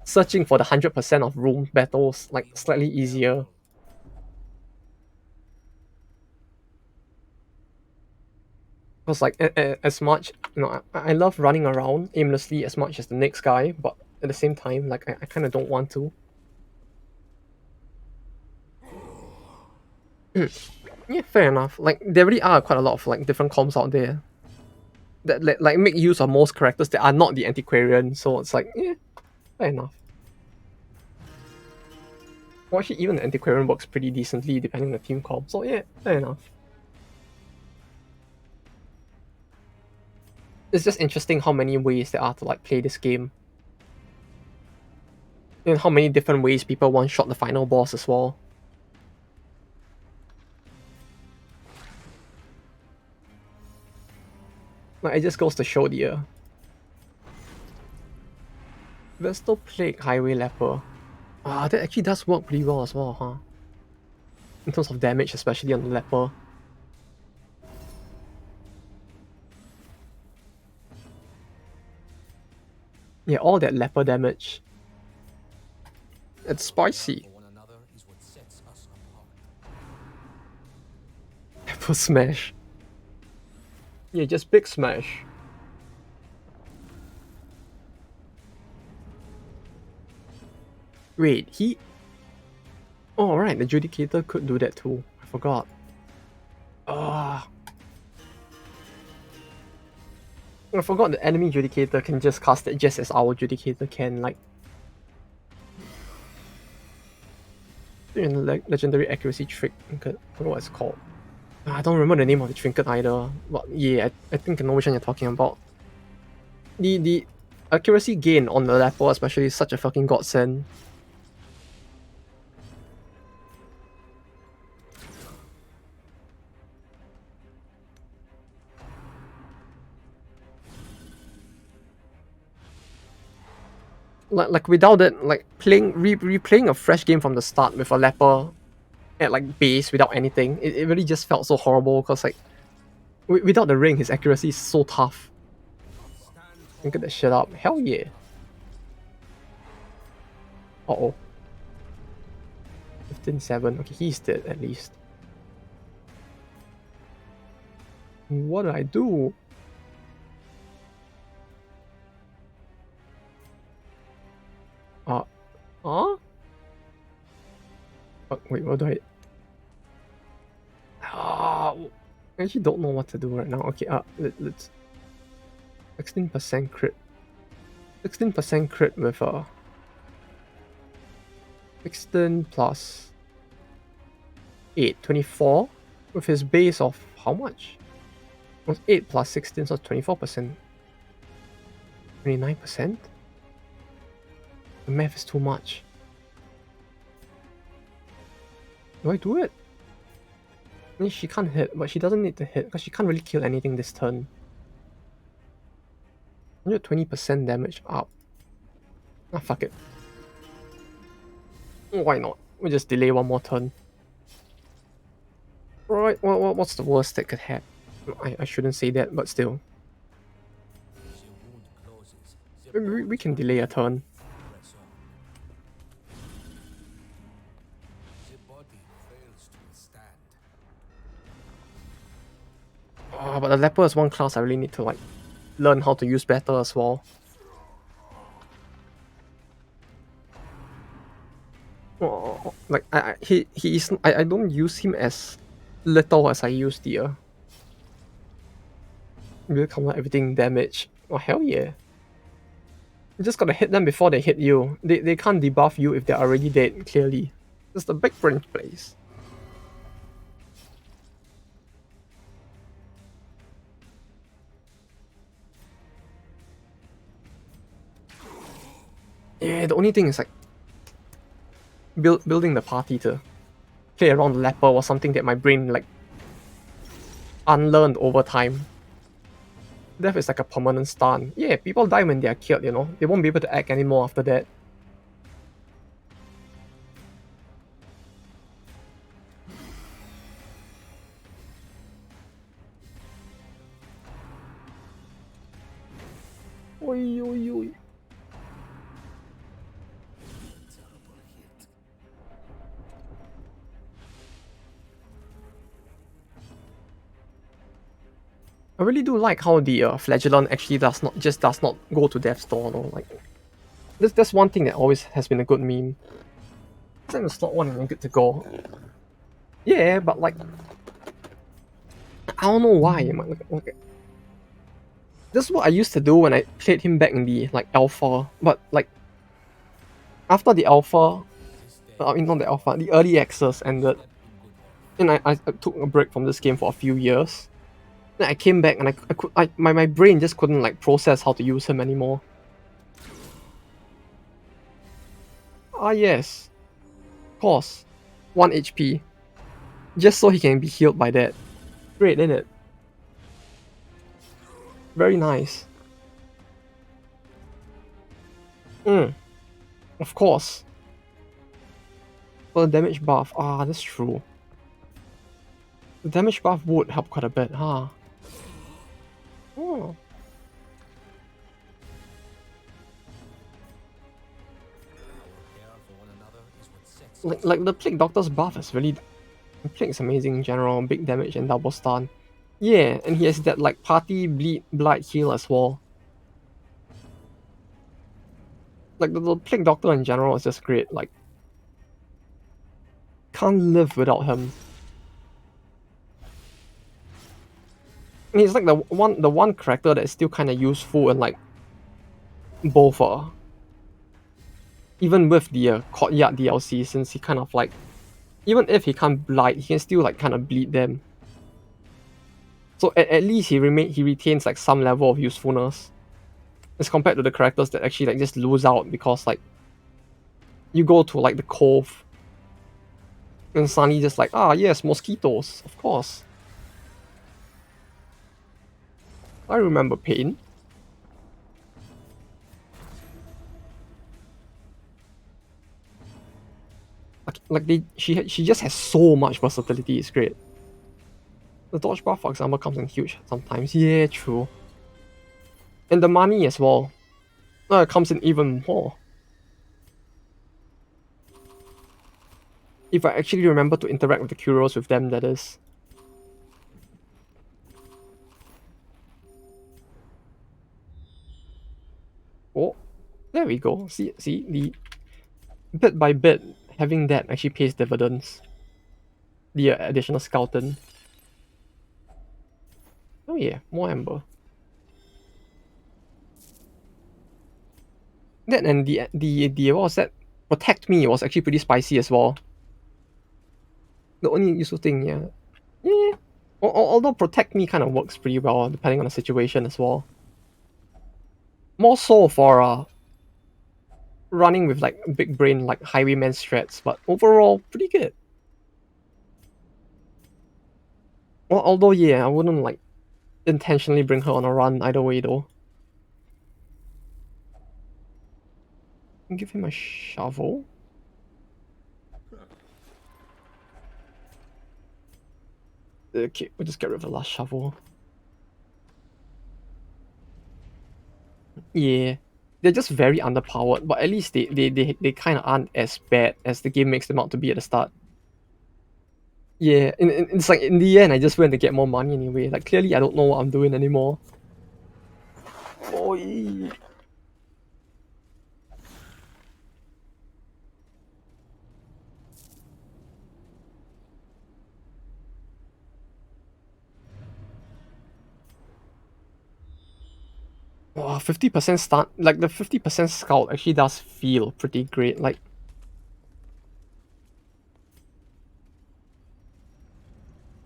searching for the 100% of room battles like slightly easier. Because like as much, I love running around aimlessly as much as the next guy, but at the same time, like I kind of don't want to. Yeah, fair enough. Like there really are quite a lot of like different comps out there that like make use of most characters that are not the antiquarian. So it's like, yeah, fair enough. Well, actually, even the antiquarian works pretty decently depending on the team comp. So yeah, fair enough. It's just interesting how many ways there are to like play this game. And how many different ways people one-shot the final boss as well. Like, it just goes to show the Vestal Plague Highway Leper. That actually does work pretty well as well, huh? In terms of damage, especially on the Leper. Yeah, all that Leper damage. It's spicy. Leper Smash. Yeah, just big smash. Wait, he... Oh, right, the Judicator could do that too. I forgot. Ah. I forgot the enemy Judicator can just cast it just as our Judicator can, like... Legendary accuracy trick. I forgot what it's called. I don't remember the name of the trinket either. But yeah, I think I know which one you're talking about. The accuracy gain on the Leper especially is such a fucking godsend. like without it, like replaying a fresh game from the start with a leper at like base without anything, it really just felt so horrible because like without the ring, his accuracy is so tough. Stand Can get tall that shit up. Hell yeah. Uh-oh. 15-7. Okay, he's dead at least. What did I do? Uh, huh? Wait, what do I... I actually don't know what to do right now. Okay, let's... 16% crit. 16% crit with 16 plus 8, 24. With his base of how much? It was 8 plus 16, so 24%. 29%? The math is too much. Do I do it? I mean, she can't hit, but she doesn't need to hit because she can't really kill anything this turn. 120% damage up. Ah, fuck it. Why not? We just delay one more turn. Right, what's the worst that could happen? I shouldn't say that, but still. the wound closes. The We bones can are delay a healed. turn. Press on. The body fails to withstand. Oh, but the leper is one class I really need to like learn how to use better as well. Oh, like he is I don't use him as little as I use the will counter everything damage. Oh hell yeah. You just gotta hit them before they hit you. They can't debuff you if they're already dead, clearly. That's the big brain plays. Yeah, the only thing is like building the party to play around the leper was something that my brain like unlearned over time. Death is like a permanent stun. Yeah, people die when they are killed, you know. They won't be able to act anymore after that. Oi, oi, oi. Terrible hit. I really do like how the flagellant actually does not go to death's door. No? Like that's one thing that always has been a good meme. Time to slot one and you're good to go. Yeah, but like I don't know why. This is what I used to do when I played him back in the like alpha. But like after the alpha, This day I mean not the alpha, the early access ended, step in good health. and I took a break from this game for a few years. Then I came back and my brain just couldn't like process how to use him anymore. Ah yes, of course, 1 HP, just so he can be healed by that. Great, isn't it? Very nice. Of course. For the damage buff, that's true. The damage buff would help quite a bit, huh? Oh. Our care for one another is what sets Like us like the Plague Doctor's buff is really Plague is amazing in general, big damage and double stun. Yeah, and he has that like party blood heal as well. Like the Plague Doctor in general is just great. Like can't live without him. And he's like the one character that is still kind of useful in like both even with the Courtyard DLC, since he kind of like even if he can't blight, he can still like kind of bleed them. So at least he retains like some level of usefulness as compared to the characters that actually like just lose out because like you go to like the cove and suddenly just like yes, mosquitoes, of course. I remember pain. Like she just has so much versatility. It's great. The dodge bar, for example, comes in huge sometimes. Yeah, true. And the money as well. It comes in even more. If I actually remember to interact with the Curios with them, that is. Oh, there we go. See, the bit by bit, having that actually pays dividends. The additional scouting. Oh yeah, more amber. That and the what was that? Protect me was actually pretty spicy as well. The only useful thing, yeah. Yeah. Although protect me kind of works pretty well depending on the situation as well. More so for running with like big brain like highwayman strats, but overall pretty good. Well, although yeah, I wouldn't like intentionally bring her on a run either way though. Give him a shovel. Okay, we'll just get rid of the last shovel. Yeah. They're just very underpowered, but at least they kind of aren't as bad as the game makes them out to be at the start. Yeah, it's like in the end, I just went to get more money anyway. Like clearly, I don't know what I'm doing anymore. Oi. Wow, 50% start, like the 50% scout actually does feel pretty great. Like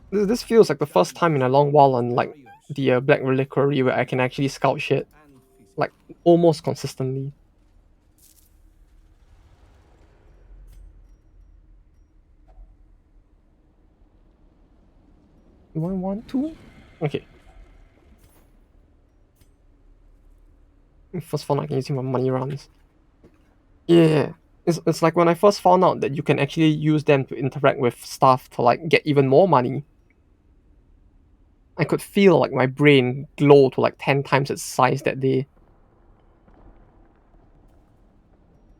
this feels like the first time in a long while on like the Black Reliquary where I can actually scout shit And physical. like almost consistently. Do I want to? Okay. First found I can use my money runs. Yeah. It's like when I first found out that you can actually use them to interact with stuff to like get even more money. I could feel like my brain glow to like 10 times its size that day.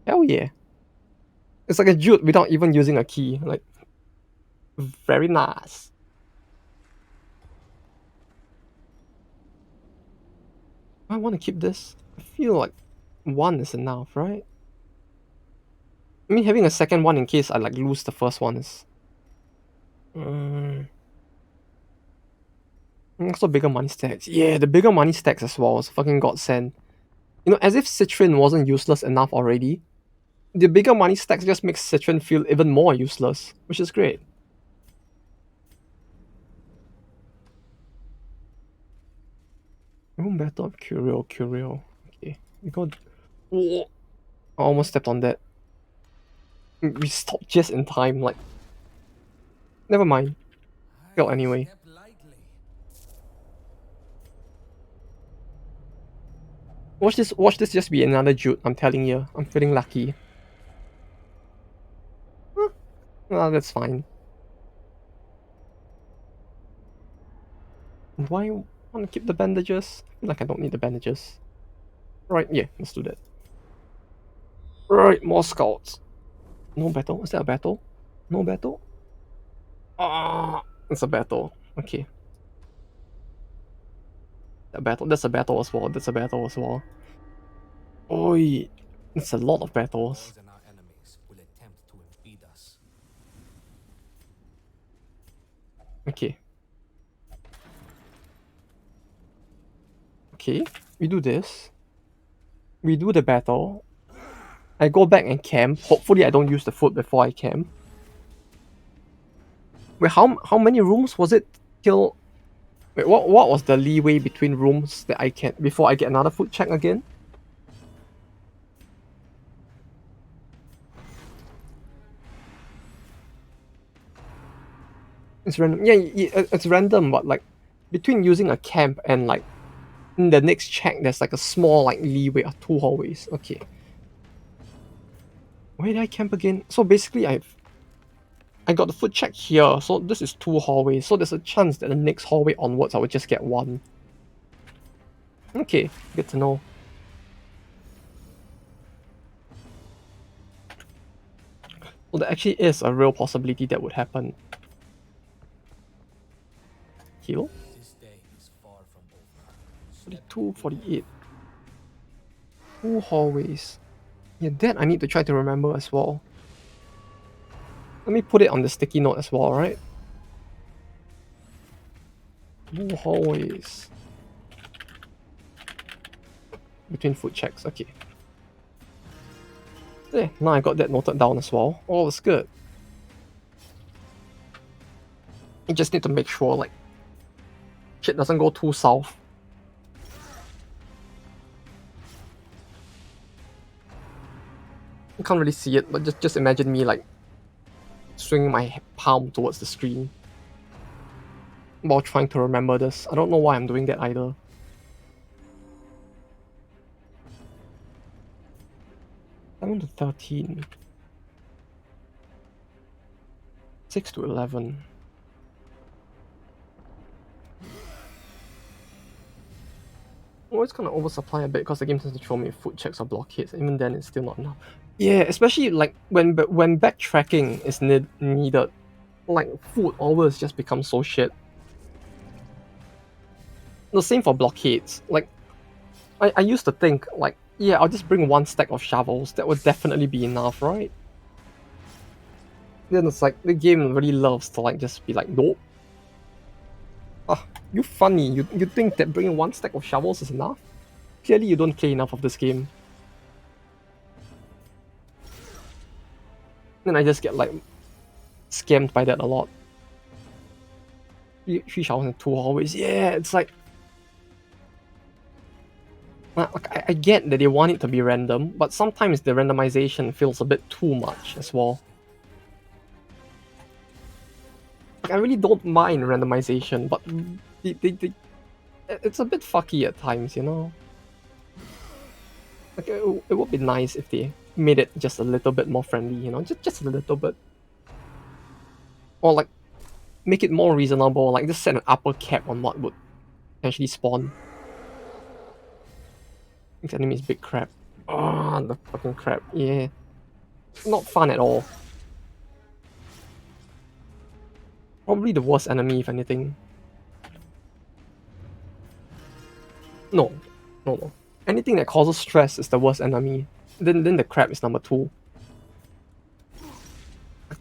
Hell yeah. It's like a jute without even using a key. Like, very nice. I want to keep this. I feel like one is enough, right? I mean, having a second one in case I like lose the first one is. Also, bigger money stacks. Yeah, the bigger money stacks as well is fucking godsend. You know, as if Citron wasn't useless enough already. The bigger money stacks just makes Citron feel even more useless, which is great. Room battle of Curio. Okay, we got. Oh, I almost stepped on that. We stopped just in time. Like, never mind. Go anyway. Step lightly. Watch this. Watch this just be another Jude. I'm telling you. I'm feeling lucky. Huh, that's fine. Do I want to keep the bandages? I feel like I don't need the bandages. Right, yeah, let's do that. Right, more scouts. No battle? Is that a battle? No battle? Ah, it's a battle. Okay. A battle. That's a battle as well. That's a battle as well. Oi, it's a lot of battles. Those and our enemies will attempt to impede us. Okay. Okay, we do this. We do the battle. I go back and camp. Hopefully I don't use the food before I camp. Wait, how many rooms was it till? Wait, what was the leeway between rooms that I can before I get another food check again? It's random. Yeah, it's random, but like between using a camp and like in the next check, there's like a small like leeway of 2 hallways. Okay. Where did I camp again? So basically, I've I got the foot check here, so this is 2 hallways, so there's a chance that the next hallway onwards I would just get 1. Okay, good to know. Well, there actually is a real possibility that would happen. Heal? 42, 48. 2 hallways. Yeah, that I need to try to remember as well. Let me put it on the sticky note as well, right? 2 hallways. Between foot checks, okay. There, now I got that noted down as well. All is good. You just need to make sure, like, shit doesn't go too south. You can't really see it, but just imagine me, like, swinging my palm towards the screen while trying to remember this. I don't know why I'm doing that either. Seven to 13. 6 to 11. Oh, it's gonna oversupply a bit because the game tends to throw me foot checks or blockades. Even then, it's still not enough. Yeah, especially like when backtracking is needed, like food always just becomes so shit. The same for blockades. Like I used to think like, yeah, I'll just bring 1 stack of shovels. That would definitely be enough, right? Then it's like the game really loves to like just be like, nope. Ah, you funny. You think that bringing 1 stack of shovels is enough? Clearly, you don't play enough of this game. Then I just get like scammed by that a lot. 3 shovels and 2 hallways. Yeah, it's like I get that they want it to be random, but sometimes the randomization feels a bit too much as well. Like, I really don't mind randomization, but it's a bit fucky at times, you know? Like, it would be nice if they made it just a little bit more friendly, you know? Just a little bit. Or like, make it more reasonable, like just set an upper cap on what would potentially spawn. This enemy is big crab. Ah, the fucking crab, yeah. Not fun at all. Probably the worst enemy, if anything. No, no. Anything that causes stress is the worst enemy. Then the crab is number 2.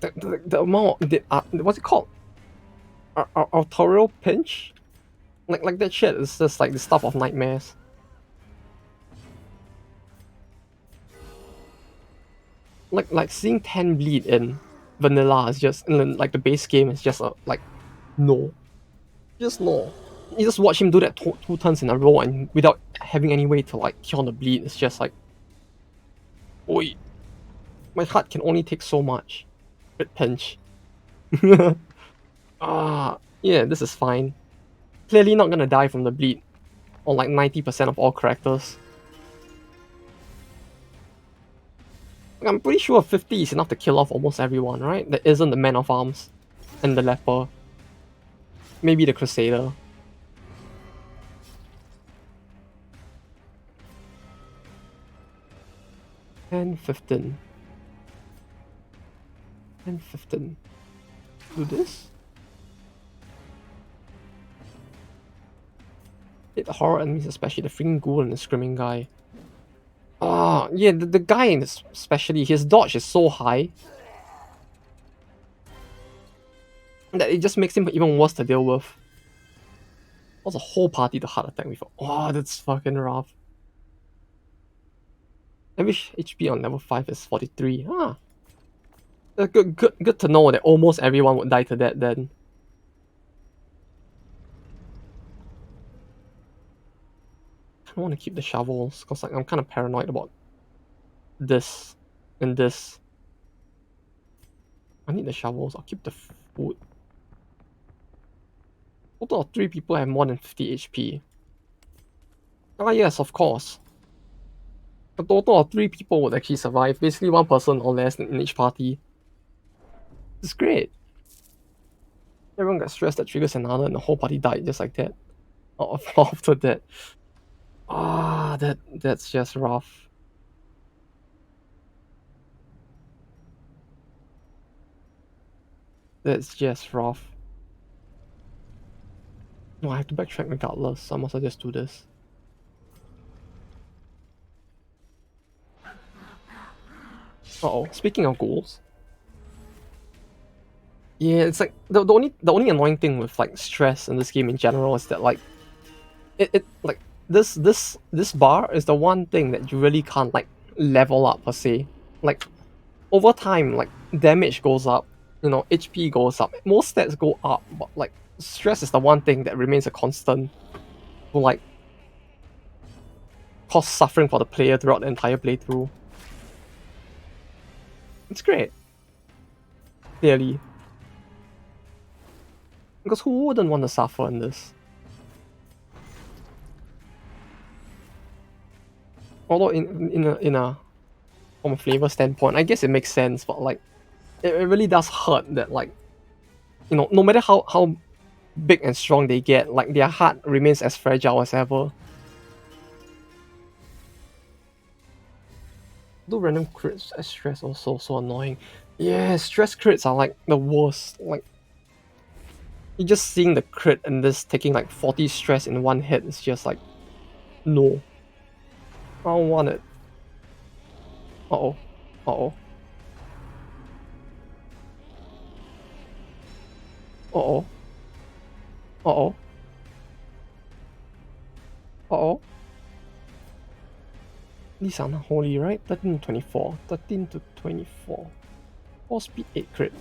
The amount, what's it called? Arterial pinch? Like that shit is just like the stuff of nightmares. Like seeing 10 bleed in vanilla is just, and then like the base game is just like, no. Just no. You just watch him do that 2 turns in a row and without having any way to like cure the bleed, it's just like, oi. My heart can only take so much. Crit pinch. Ah, yeah, this is fine. Clearly not gonna die from the bleed. On like 90% of all characters. I'm pretty sure 50 is enough to kill off almost everyone, right? That isn't the Man of Arms and the Leper. Maybe the Crusader. And 15. And 15. Do this? Hit the horror enemies, especially the freaking ghoul and the screaming guy. Ah, yeah, the guy especially, his dodge is so high that it just makes him even worse to deal with. Was a whole party to heart attack with. Oh, that's fucking rough. Average HP on level 5 is 43. Ah. Good to know that almost everyone would die to that then. I want to keep the shovels because like I'm kind of paranoid about this and this. I need the shovels. I'll keep the food. Total of 3 people have more than 50 HP. Ah yes, of course. A total of 3 people would actually survive. Basically 1 person or less in each party. It's great. Everyone got stressed that triggers another and the whole party died just like that. After that. Ah, that's just rough. That's just rough. No, I have to backtrack regardless, so I must just do this. Uh-oh, speaking of goals. Yeah, it's like the only annoying thing with like stress in this game in general is that like it like this bar is the one thing that you really can't like level up per se. Like over time, like damage goes up, HP goes up, most stats go up, but like stress is the one thing that remains a constant to like cause suffering for the player throughout the entire playthrough. It's great, clearly. Because who wouldn't want to suffer in this? Although in a from a flavor standpoint, I guess it makes sense, but like it really does hurt that like no matter how big and strong they get, like their heart remains as fragile as ever. Do random crits as stress also so annoying. Yeah, stress crits are like the worst. Like you just seeing the crit and this taking like 40 stress in one hit is just like no. I don't want it. Uh-oh. Uh-oh. Uh-oh. Uh-oh. Uh-oh. These are not holy, right? 13 to 24. 13 to 24. 4 speed 8 crit.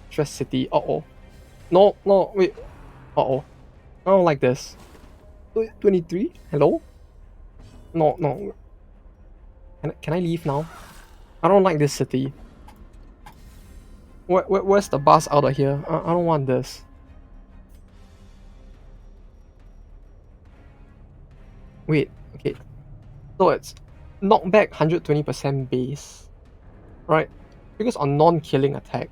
Stress City. Uh-oh. No, no, wait. Uh-oh. I don't like this. 23? Hello? No, no. Can I leave now? I don't like this city. Where's the bus out of here? I don't want this. Wait, okay. So it's knockback 120% base. Right? Because on non-killing attack.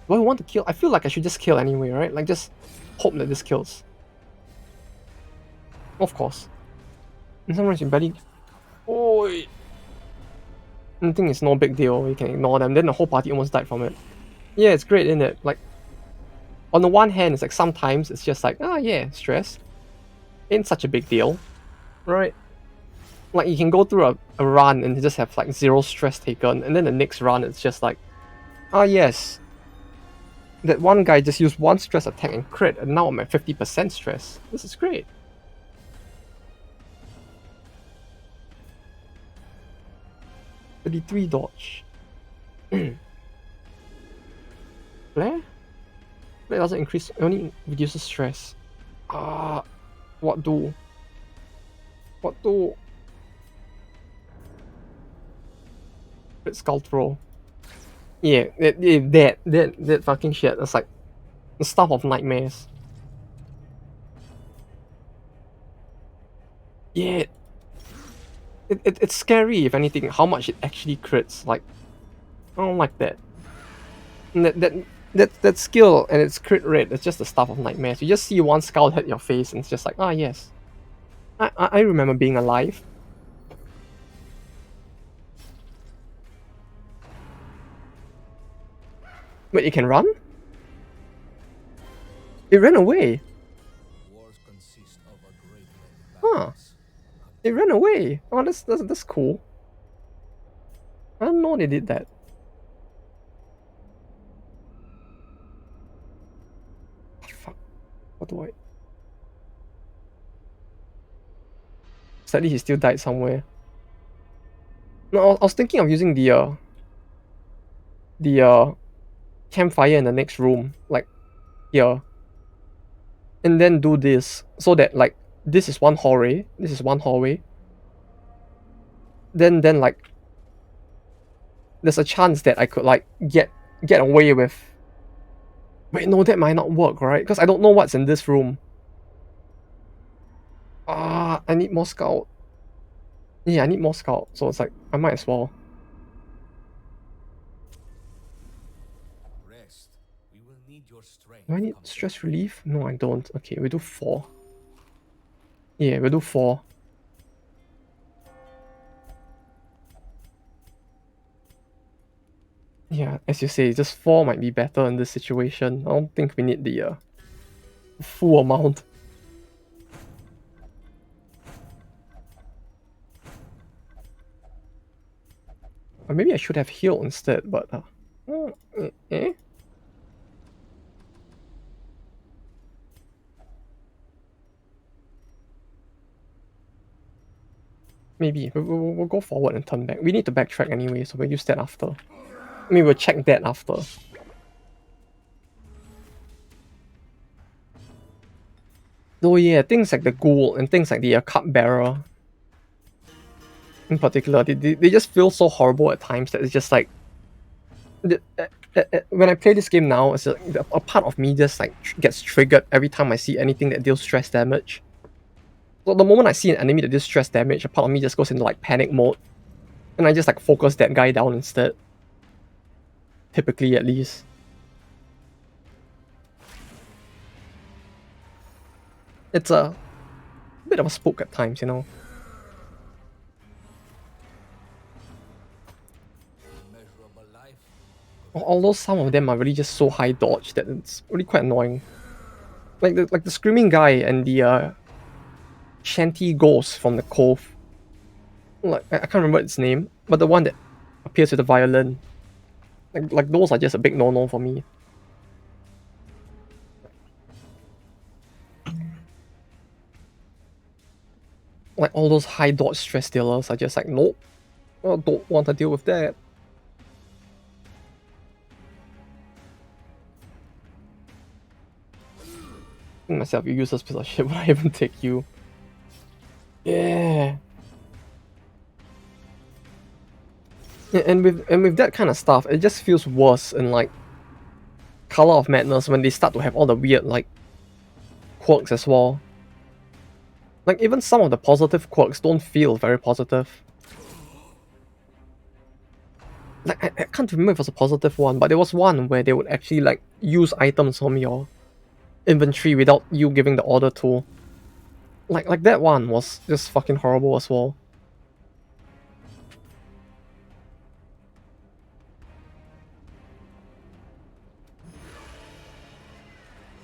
Do I want to kill? I feel like I should just kill anyway, right? Like just hope that this kills. Of course. And sometimes you barely... Oh, I think it's no big deal. You can ignore them. Then the whole party almost died from it. Yeah, it's great, isn't it? Like, on the one hand, it's like sometimes it's just like, yeah, stress. Ain't such a big deal. Right? Like, you can go through a run and just have like 0 stress taken. And then the next run, it's just like, yes. That one guy just used 1 stress attack and crit. And now I'm at 50% stress. This is great. $33 dodge. Flare? Flare doesn't increase, it only reduces stress. What do? What do? Crit skull throw. Yeah, that fucking shit. That's like the stuff of nightmares. Yeah, it's scary if anything how much it actually crits. Like I don't like that. And that skill and its crit rate is just the stuff of nightmares. You just see one skull hit your face and it's just like yes, I remember being alive. Wait, it can run? It ran away. Huh. It ran away. Oh, that's cool. I didn't know they did that. Fuck. What do I... Sadly, he still died somewhere. No, I was thinking of using the campfire in the next room, like here, and then do this so that like this is one hallway, this is one hallway. Then like there's a chance that I could like get away with. Wait, no, that might not work, right? Because I don't know what's in this room. I need more scout. Yeah, I need more scout, so it's like I might as well. strength Do I need comes in stress relief? No, I don't. Okay, we do 4. Yeah, we'll do 4. Yeah, as you say, just 4 might be better in this situation. I don't think we need the full amount. Or maybe I should have healed instead, but eh? Maybe we'll go forward and turn back. We need to backtrack anyway, so we'll use that after. I mean, we'll check that after. Oh yeah, things like the ghoul and things like the cupbearer in particular, they just feel so horrible at times that it's just like when I play this game now, it's like a part of me just like gets triggered every time I see anything that deals stress damage. So the moment I see an enemy that deals stress damage, a part of me just goes into like panic mode, and I just like focus that guy down instead. Typically, at least. It's a bit of a spook at times, you know. immeasurable life. Although some of them are really just so high dodge that it's really quite annoying. Like the screaming guy and the shanty ghost from the cove. Like I can't remember its name, but the one that appears with the violin. Like those are just a big no-no for me. Like all those high dodge stress dealers are just like nope. I don't want to deal with that. Myself, you useless piece of shit, why I even take you? Yeah. And with that kind of stuff, it just feels worse in like Color of Madness when they start to have all the weird like quirks as well. Like even some of the positive quirks don't feel very positive. Like I can't remember if it was a positive one, but there was one where they would actually like use items from your inventory without you giving the order to. Like that one was just fucking horrible as well.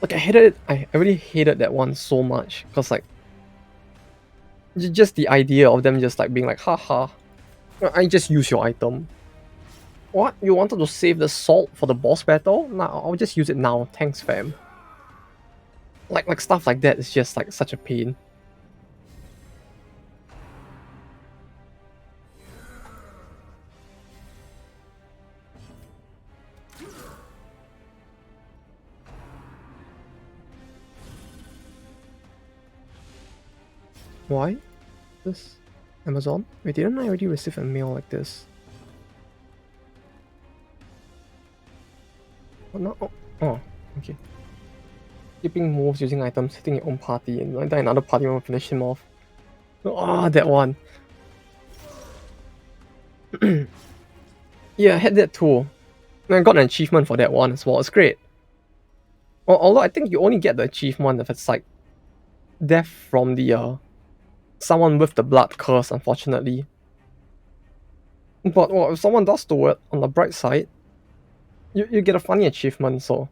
Like I hated it. I really hated that one so much because like just the idea of them just like being like, haha, I just use your item. What? You wanted to save the salt for the boss battle? Nah, I'll just use it now. Thanks, fam. Like stuff like that is just like such a pain. Why? This Amazon? Wait, didn't I already receive a mail like this? Oh, no. Oh, okay. Skipping moves using items, hitting your own party, and then another party will finish him off. Oh, that one. Yeah, I had that too. And I got an achievement for that one as well. It's great. Although I think you only get the achievement if it's like death from the someone with the blood curse, unfortunately. But well, if someone does do it, on the bright side, you get a funny achievement, so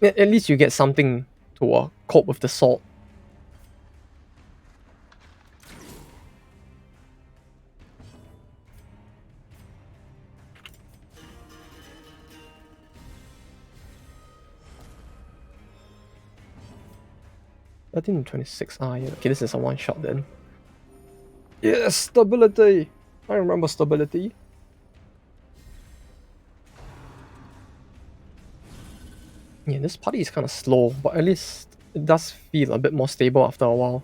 at least you get something to cope with the salt. I think 26. Ah, yeah. Okay, this is a one shot then. Yes, stability. I remember stability. Yeah, this party is kind of slow, but at least it does feel a bit more stable after a while.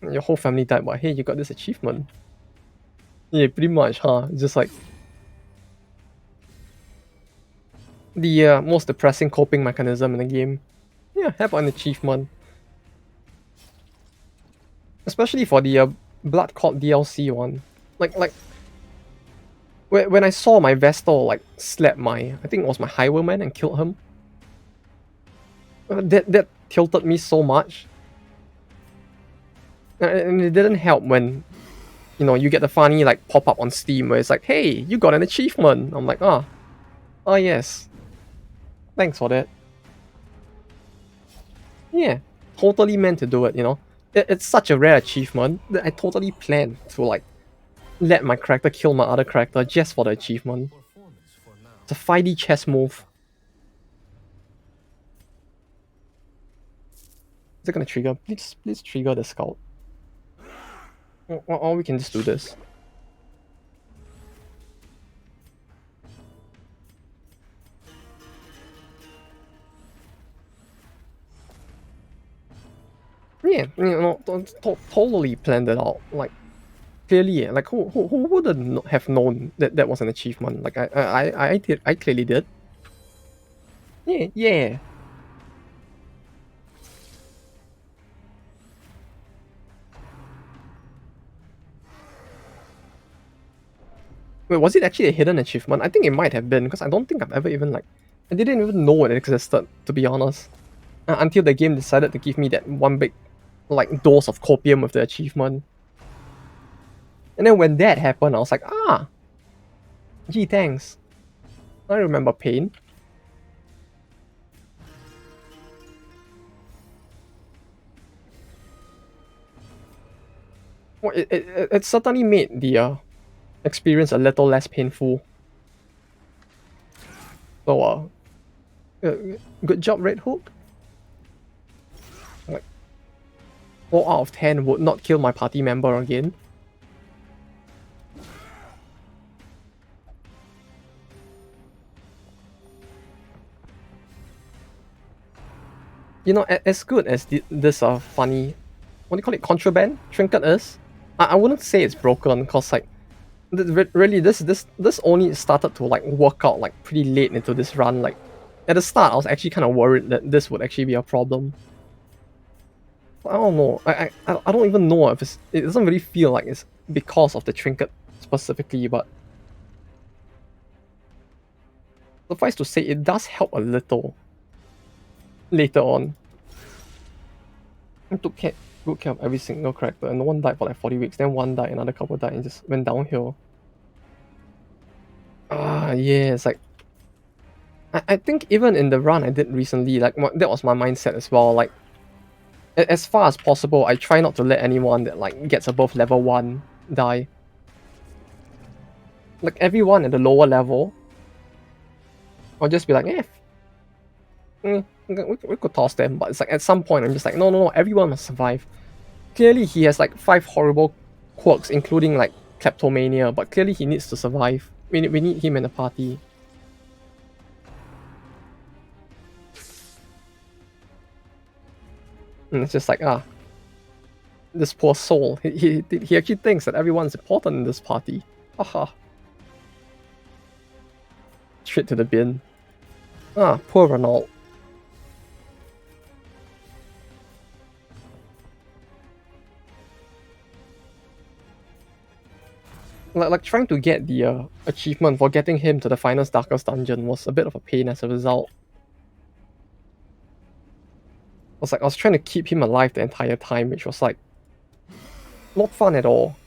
Your whole family died, but hey, you got this achievement. Yeah, pretty much, huh? It's just like the most depressing coping mechanism in the game. Yeah, have an achievement. Especially for the Blood Court DLC one. Like When I saw my Vestal like slap my, I think it was my Highwayman and killed him, that tilted me so much. And it didn't help when, you get the funny like pop-up on Steam where it's like, hey, you got an achievement. I'm like, oh yes, thanks for that. Yeah, totally meant to do it. It's such a rare achievement that I totally planned to like let my character kill my other character just for the achievement. Performance for now. It's a 5D chess move. Is it gonna trigger? Please trigger the scout. Or we can just do this. Yeah, totally planned it out. Like clearly, like who wouldn't have known that that was an achievement? Like I did, I clearly did. Yeah, yeah. Wait, was it actually a hidden achievement? I think it might have been because I don't think I've ever even like I didn't even know it existed, to be honest. Until the game decided to give me that one big like dose of copium with the achievement. And then when that happened, I was like, gee, thanks. I remember pain. Well, it certainly made the experience a little less painful. So, good job, Red Hook. Like, 4 out of 10 would not kill my party member again. As good as this funny, what do you call it, contraband trinket is, I wouldn't say it's broken, because like, really this only started to like work out like pretty late into this run. Like at the start I was actually kind of worried that this would actually be a problem. I don't know. I don't even know if it doesn't really feel like it's because of the trinket specifically, but suffice to say it does help a little later on. I took good care of every single character, and no one died for like 40 weeks, then one died, another couple died, and just went downhill. Yeah, it's like I think even in the run I did recently, like that was my mindset as well. Like as far as possible, I try not to let anyone that like gets above level 1 die. Like everyone at the lower level, I'll just be like, we could toss them. But it's like at some point I'm just like, no, everyone must survive. Clearly he has like 5 horrible quirks, including like kleptomania, but clearly he needs to survive. We need him in the party. And it's just like, this poor soul. He actually thinks that everyone's important in this party. Haha. Straight to the bin. Poor Renault. Like trying to get the achievement for getting him to the finest darkest dungeon was a bit of a pain as a result. I was trying to keep him alive the entire time, which was like not fun at all.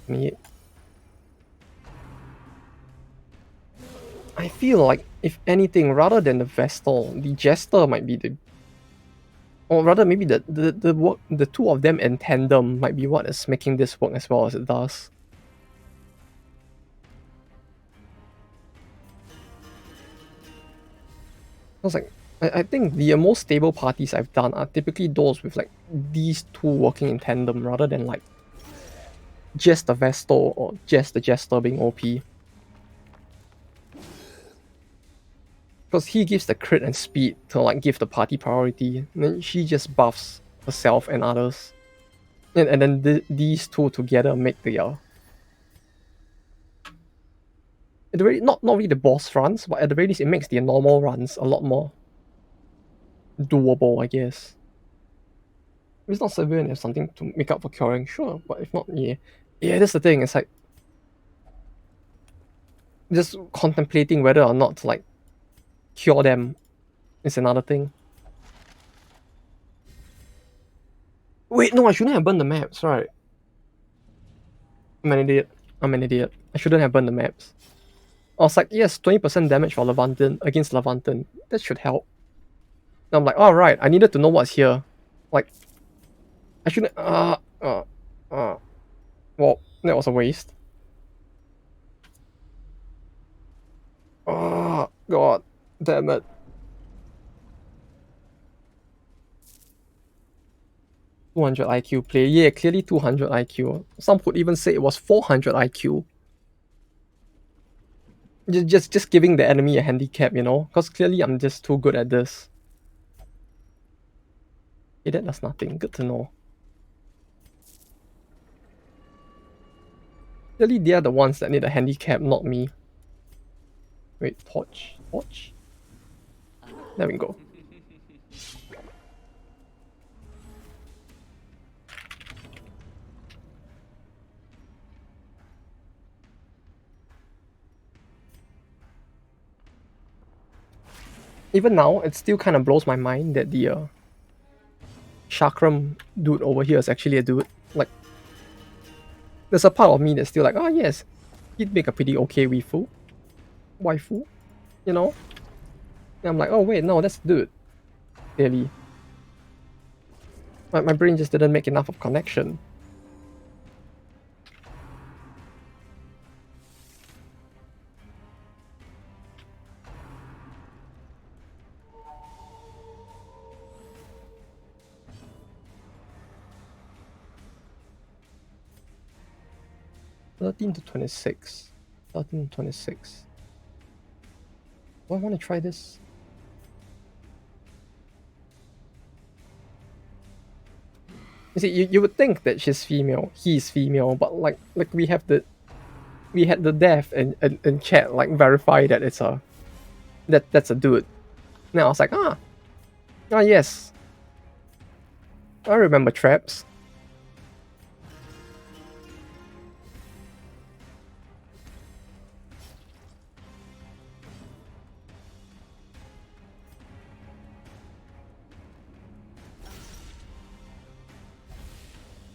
Me. I feel like if anything, rather than the Vestal, the Jester might be the, or rather maybe the two of them in tandem might be what is making this work as well as it does. I was like, I think the most stable parties I've done are typically those with like these two working in tandem rather than like just the Vestal or just the Jester being OP. Because he gives the crit and speed to like give the party priority, and then she just buffs herself and others. And then these two together make the not really the boss runs, but at the very least it makes the normal runs a lot more doable, I guess. If it's not severe and there's something to make up for curing, sure. But if not, yeah. Yeah, that's the thing. It's like just contemplating whether or not to like cure them is another thing. Wait, no, I shouldn't have burned the maps, right? I'm an idiot. I'm an idiot. I shouldn't have burned the maps. I was like, yes, 20% damage for Levantin against Levantin. That should help. And I'm like, all right, I needed to know what's here. Like, I shouldn't. Well, that was a waste. Oh god, damn it. 200 IQ play. Yeah, clearly 200 IQ. Some could even say it was 400 IQ. Just giving the enemy a handicap, you know? Because clearly I'm just too good at this. Okay, that does nothing. Good to know. Clearly they are the ones that need a handicap, not me. Wait, torch? Torch? There we go. Even now, it still kind of blows my mind that the Chakram dude over here is actually a dude. Like, there's a part of me that's still like, oh yes, he'd make a pretty okay waifu, you know? And I'm like, oh wait, no, that's a dude. Clearly. My brain just didn't make enough of connection. Thirteen to 26. 13 to 26. Do I want to try this? You see, you would think that she's female, he's female, but like we had the dev in chat like verify that it's a that's a dude. Now I was like, yes, I remember traps.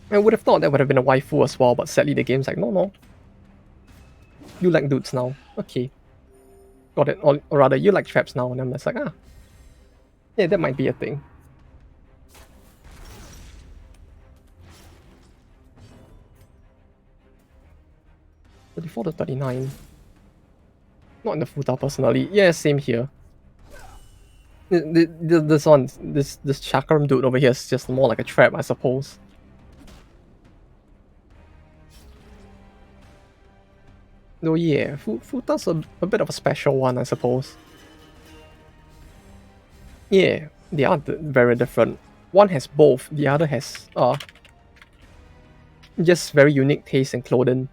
I would have thought that would have been a waifu as well, but sadly the game's like, no. You like dudes now. Okay. Got it. Or rather, you like traps now. And I'm just like, yeah, that might be a thing. 34 to 39. Not in the Futa personally. Yeah, same here. This Chakram dude over here is just more like a trap, I suppose. Though yeah, Futa's a bit of a special one, I suppose. Yeah, they are very different. One has both, the other has just very unique taste in clothing.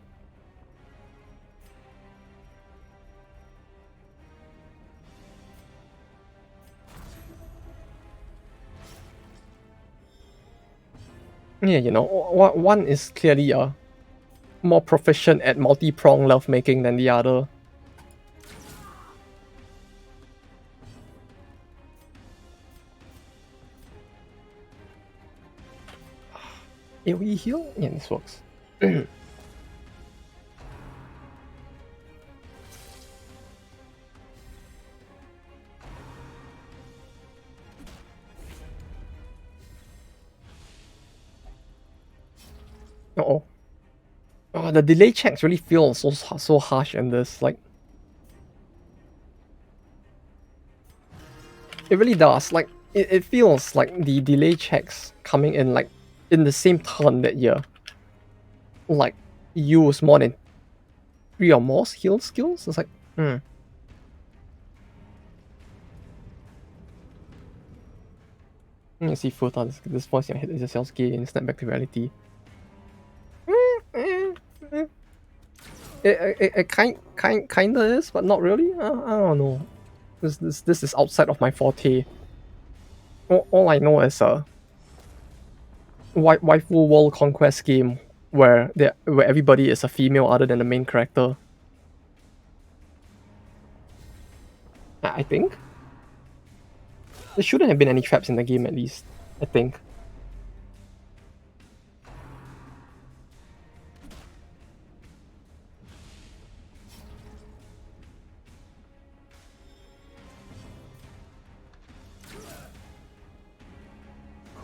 Yeah, you know, one is clearly more proficient at multi-prong lovemaking than the other. AoE heal? Yeah, this works. Uh-oh. Oh, the delay checks really feel so harsh in this. Like, it really does. Like, it feels like the delay checks coming in like in the same turn that you're like use more than 3 or more heal skills. It's like, Let me see Futa. This voice in your head is yourself gain, snap back to reality. It kinda is, but not really. I don't know. This is outside of my forte. All I know is waifu world conquest game where everybody is a female other than the main character. I think there shouldn't have been any traps in the game at least. I think.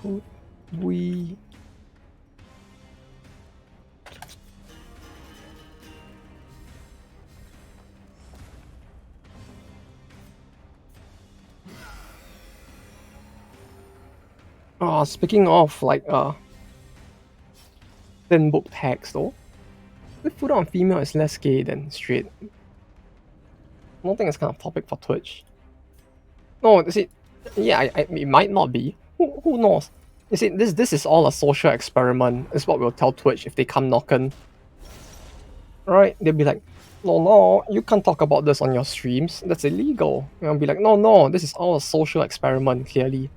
Could we? Speaking of like thin book tags though, the foot on female is less gay than straight. I don't think it's kind of topic for Twitch. No, you see, yeah, it might not be. Who knows? You see, this is all a social experiment. Is what we'll tell Twitch if they come knocking. Right? They'll be like, no, you can't talk about this on your streams. That's illegal. And I'll be like, no, this is all a social experiment. Clearly,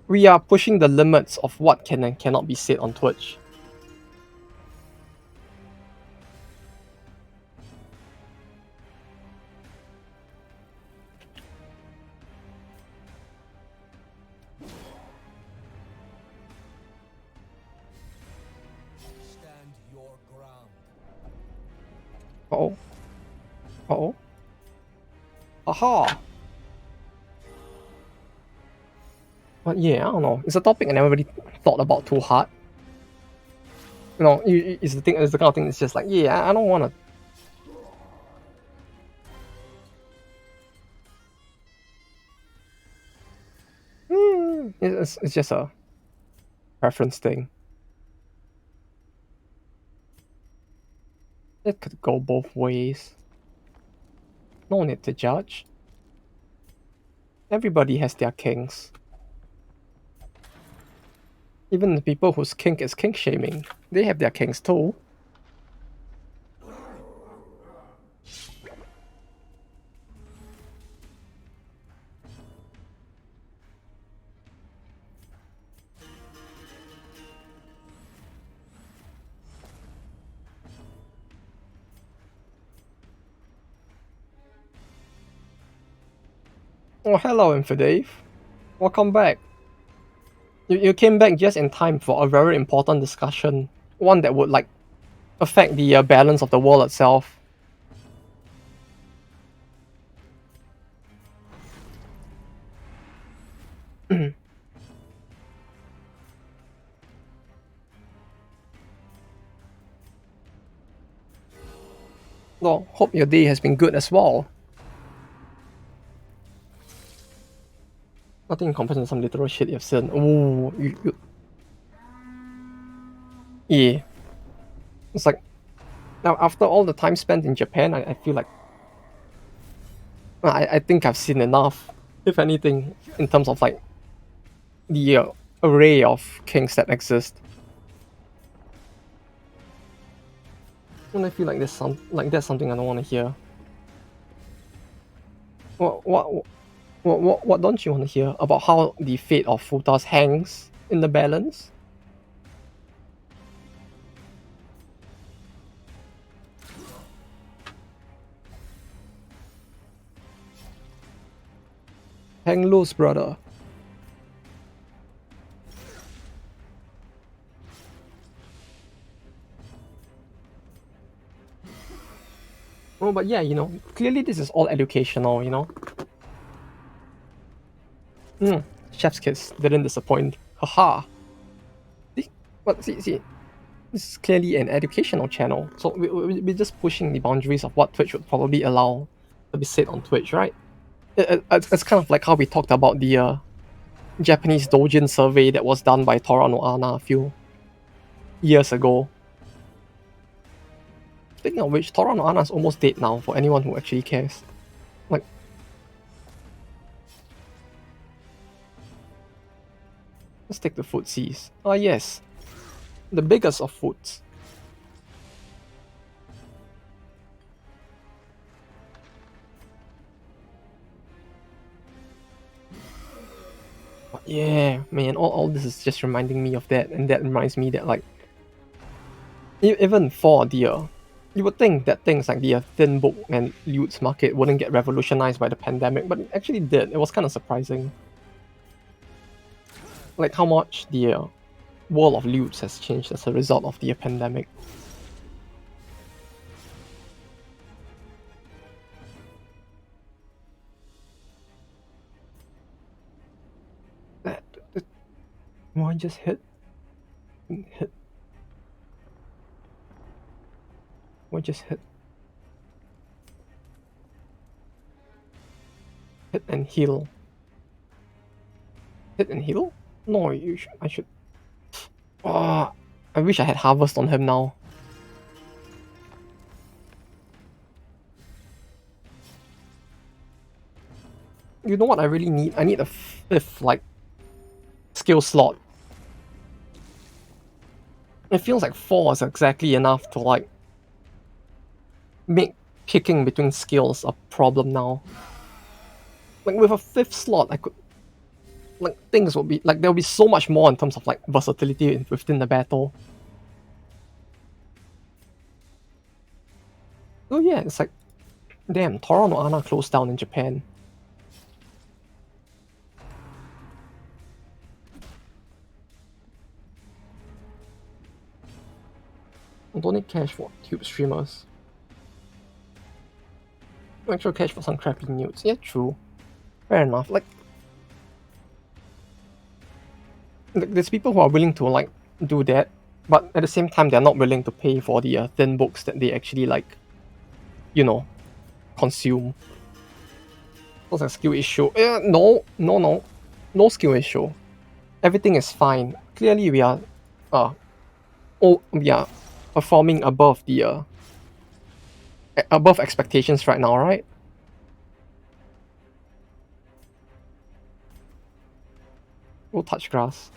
we are pushing the limits of what can and cannot be said on Twitch. Stand your ground. Uh-oh. Uh-oh. Aha! But yeah, I don't know. It's a topic I never really thought about too hard. You know, it's the thing. It's the kind of thing that's just like, yeah, I don't want to. It's just a preference thing. It could go both ways. No need to judge. Everybody has their kinks. Even the people whose kink is kink shaming, they have their kinks too. Oh, hello, Infidave. Welcome back. You came back just in time for a very important discussion. One that would, like, affect the balance of the world itself. Well, hope your day has been good as well. Nothing in comparison to some literal shit you've seen. Ooh, yeah. It's like, now after all the time spent in Japan, I feel like I think I've seen enough, if anything, in terms of like the array of kings that exist. And I feel like that's something I don't want to hear. What don't you want to hear about how the fate of Futas hangs in the balance? Hang loose, brother. Oh, but yeah, clearly this is all educational, Chef's kiss didn't disappoint. Haha. See, this is clearly an educational channel, so we're just pushing the boundaries of what Twitch would probably allow to be said on Twitch, right? It's kind of like how we talked about the Japanese doujin survey that was done by Tora no Ana a few years ago. Speaking of which, Tora no Ana is almost dead now for anyone who actually cares. Like, let's take the footsies. Ah yes, the biggest of foods. Yeah, man, all this is just reminding me of that, and that reminds me that like even for the you would think that things like the thin book and loots market wouldn't get revolutionized by the pandemic, but it actually did. It was kind of surprising, like how much the world of loots has changed as a result of the pandemic. That, that why just hit why just hit and heal hit and heal? No, I should. Oh, I wish I had harvest on him now. You know what I really need? I need a fifth like skill slot. It feels like 4 is exactly enough to like make picking between skills a problem now. Like with a fifth slot, I could like things would be like there'll be so much more in terms of like versatility within the battle. Oh yeah, it's like damn, Toronto Ana closed down in Japan. Donate cash for tube streamers. Actual cash for some crappy news. Yeah, true. Fair enough. Like there's people who are willing to like do that, but at the same time they're not willing to pay for the thin books that they actually like, you know, consume. That's a skill issue. No skill issue. Everything is fine. Clearly we are, we are performing above the above expectations right now, right? We'll touch grass.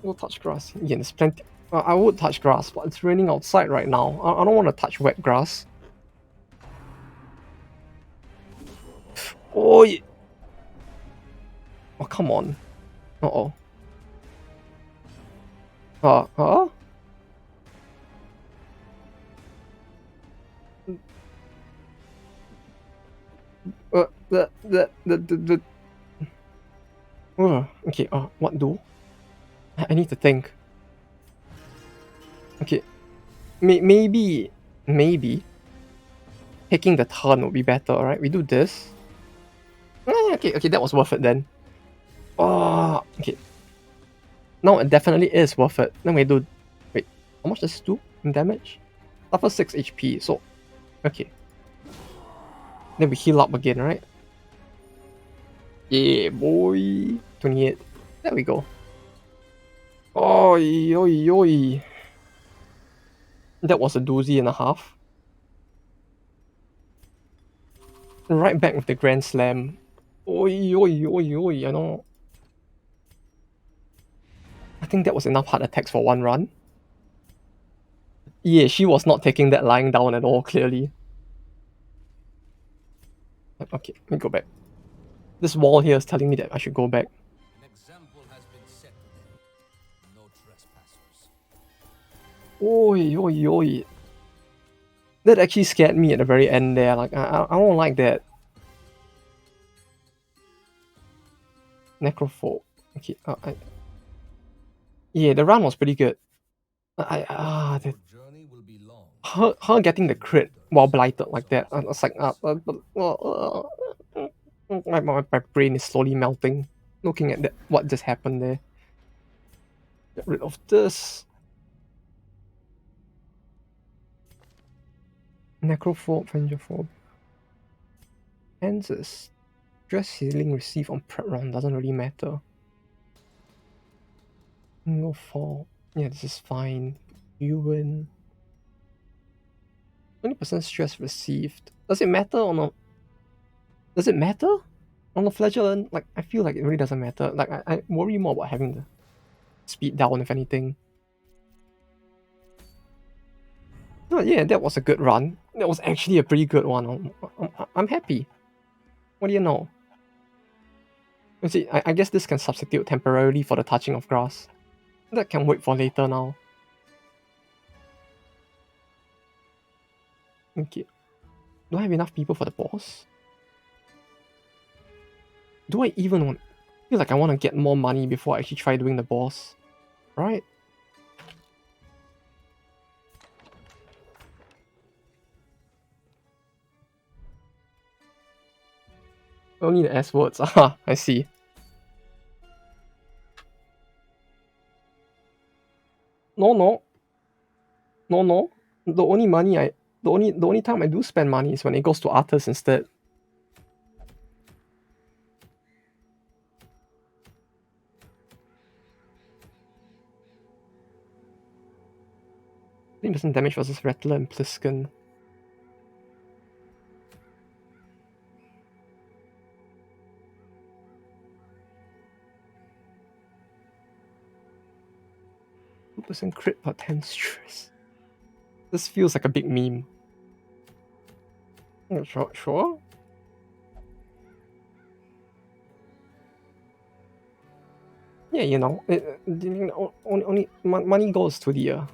We'll touch grass. Yeah, there's plenty. I would touch grass, but it's raining outside right now. I don't want to touch wet grass. Oh, oh come on. Uh-oh. Huh? The okay, what do? I need to think. Okay, maybe taking the turn would be better, right? We do this. Okay, that was worth it then. Oh, okay. No, it definitely is worth it. Then we do. Wait, how much does this do in damage? Suffer 6 HP, so. Okay. Then we heal up again, right? Yeah, boy. 28. There we go. Oi, oi, oi. That was a doozy and a half. Right back with the Grand Slam. Oi, oi, oi, oi, I know. I think that was enough heart attacks for one run. Yeah, she was not taking that lying down at all, clearly. Okay, let me go back. This wall here is telling me that I should go back. An example has been set today. No trespassers. Oi, oi, oi. That actually scared me at the very end there. Like, I don't like that. Necrophobe. Okay, yeah, the run was pretty good. Journey will be long. Her getting the crit while blighted like that, I was like, my brain is slowly melting looking at that, what just happened there. Get rid of this. Necrophobe, Vengephobe. Kansas. Stress healing received on prep round doesn't really matter. No fall. Yeah, this is fine. You win. 20% stress received. Does it matter or not? Does it matter? On the flagellant, like I feel like it really doesn't matter. Like I worry more about having the speed down if anything. Oh, yeah, that was a good run. That was actually a pretty good one. I'm happy. What do you know? You see, I guess this can substitute temporarily for the touching of grass. That can wait for later now. Okay. Do I have enough people for the boss? Do I even want... I feel like I want to get more money before I actually try doing the boss. Right? Only the S words. Aha, I see. No, no. No, no. The only money I... The only time I do spend money is when it goes to artists instead. I think 3% damage versus Rattler and Plisken. Percent crit per 10 stress. This feels like a big meme. Yeah, sure, sure. Yeah, only money goes to the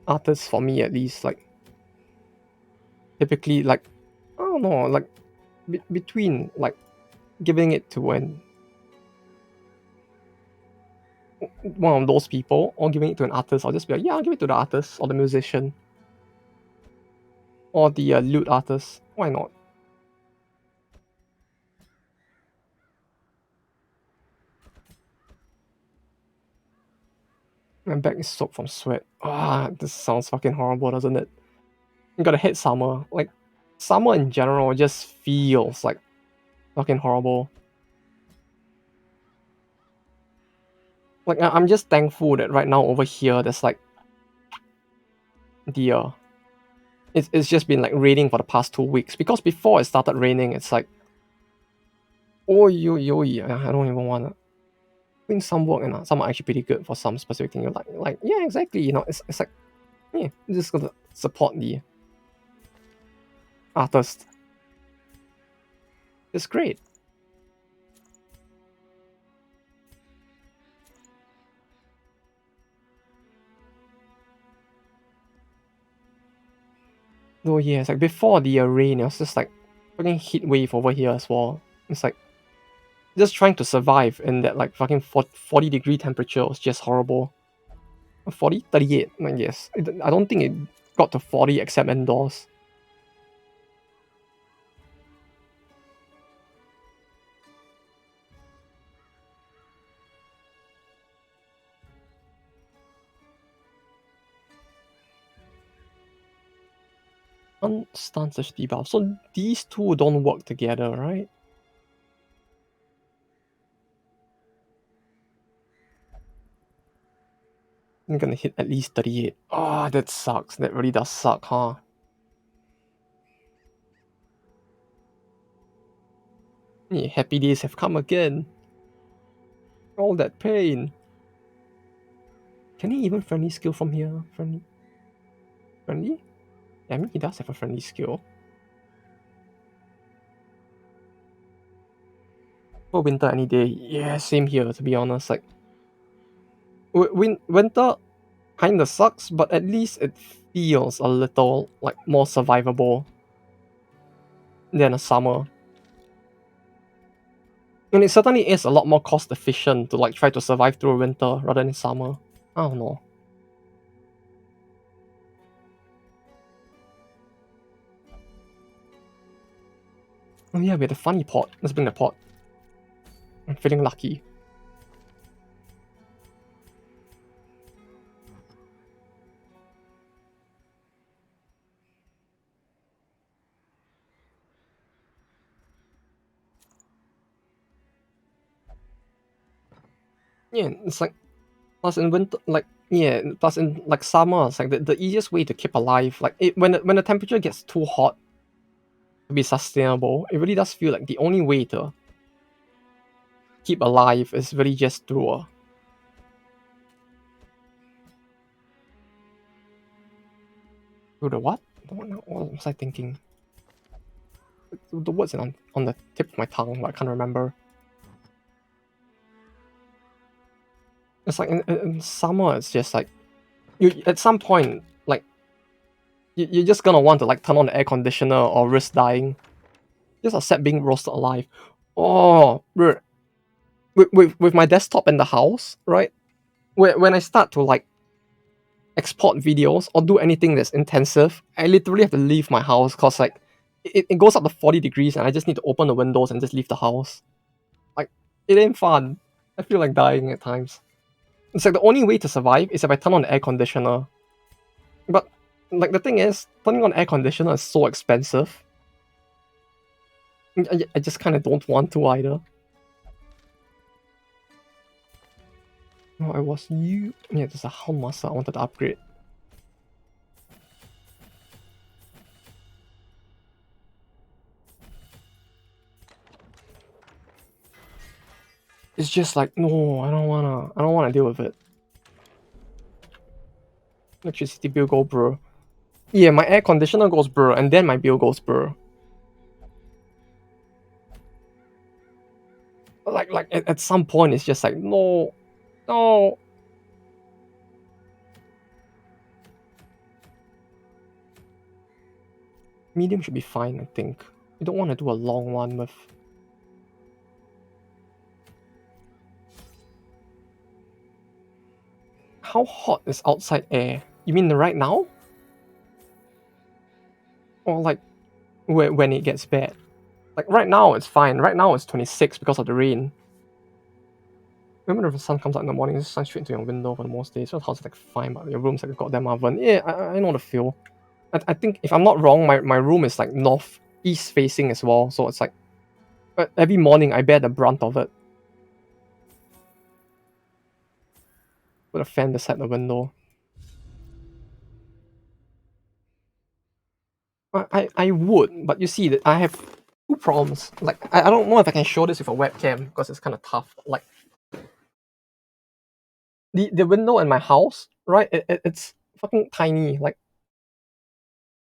artists for me at least. Like typically, like I don't know, like between like giving it to one of those people or giving it to an artist, I'll just be like, yeah, I'll give it to the artist or the musician or the lute artist. Why not? My back is soaked from sweat. Ah, this sounds fucking horrible, doesn't it? You gotta hate summer. Like summer in general just feels like fucking horrible. Like I'm just thankful that right now over here there's like the it's just been like raining for the past 2 weeks because before it started raining it's like oh yo I don't even wanna doing some work and some are actually pretty good for some specific thing. You're like yeah exactly it's like yeah just gonna support the artist. It's great. Oh yeah, it's like before the rain it was just like fucking heat wave over here as well. It's like just trying to survive in that like fucking 40-degree temperature was just horrible. 40, 38, I guess. I don't think it got to 40 except indoors. Unstun such debuff. So these two don't work together, right? I'm gonna hit at least 38. Ah, that sucks. That really does suck, huh? Yeah, happy days have come again. All that pain. Can he even friendly skill from here? Friendly? Friendly? Yeah, I mean, he does have a friendly skill. For winter any day. Yeah, same here, to be honest. Like, winter kinda sucks, but at least it feels a little, like, more survivable than a summer. And it certainly is a lot more cost efficient to, like, try to survive through winter rather than summer. I don't know. Oh yeah, we had a funny pot. Let's bring the pot. I'm feeling lucky. Yeah, it's like plus in winter, like yeah, plus in like summer, it's like the easiest way to keep alive. Like when the temperature gets too hot to be sustainable, it really does feel like the only way to keep alive is really just through Oh, the what? What was I thinking? The words on the tip of my tongue, but I can't remember. It's like in summer, it's just like you at some point, like you're just gonna want to like turn on the air conditioner or risk dying. Just accept being roasted alive. Oh, bro. With my desktop in the house, right? When I start to like export videos or do anything that's intensive, I literally have to leave my house because like it goes up to 40 degrees and I just need to open the windows and just leave the house. Like it ain't fun. I feel like dying at times. It's like the only way to survive is if I turn on the air conditioner. But like the thing is, turning on air conditioner is so expensive. I just kind of don't want to either. No, I was you. Yeah, there's a Hound Master I wanted to upgrade. It's just like no, I don't wanna deal with it. Electricity bill go bro. Yeah, my air conditioner goes bro, and then my bill goes bro. Like at some point it's just like no, no. Medium should be fine, I think. You don't want to do a long one with. How hot is outside air? You mean right now? Or like when it gets bad? Like right now it's fine. Right now it's 26 because of the rain. Remember if the sun comes out in the morning, it's sun straight into your window for the most days. So the house is like fine, but your room's like a goddamn oven. Yeah, I know the feel. I think if I'm not wrong, my room is like north east facing as well. So it's like every morning I bear the brunt of it. Put a fan beside the window. I would, but you see that I have two problems. Like I don't know if I can show this with a webcam because it's kind of tough. Like the window in my house, right? It's fucking tiny. Like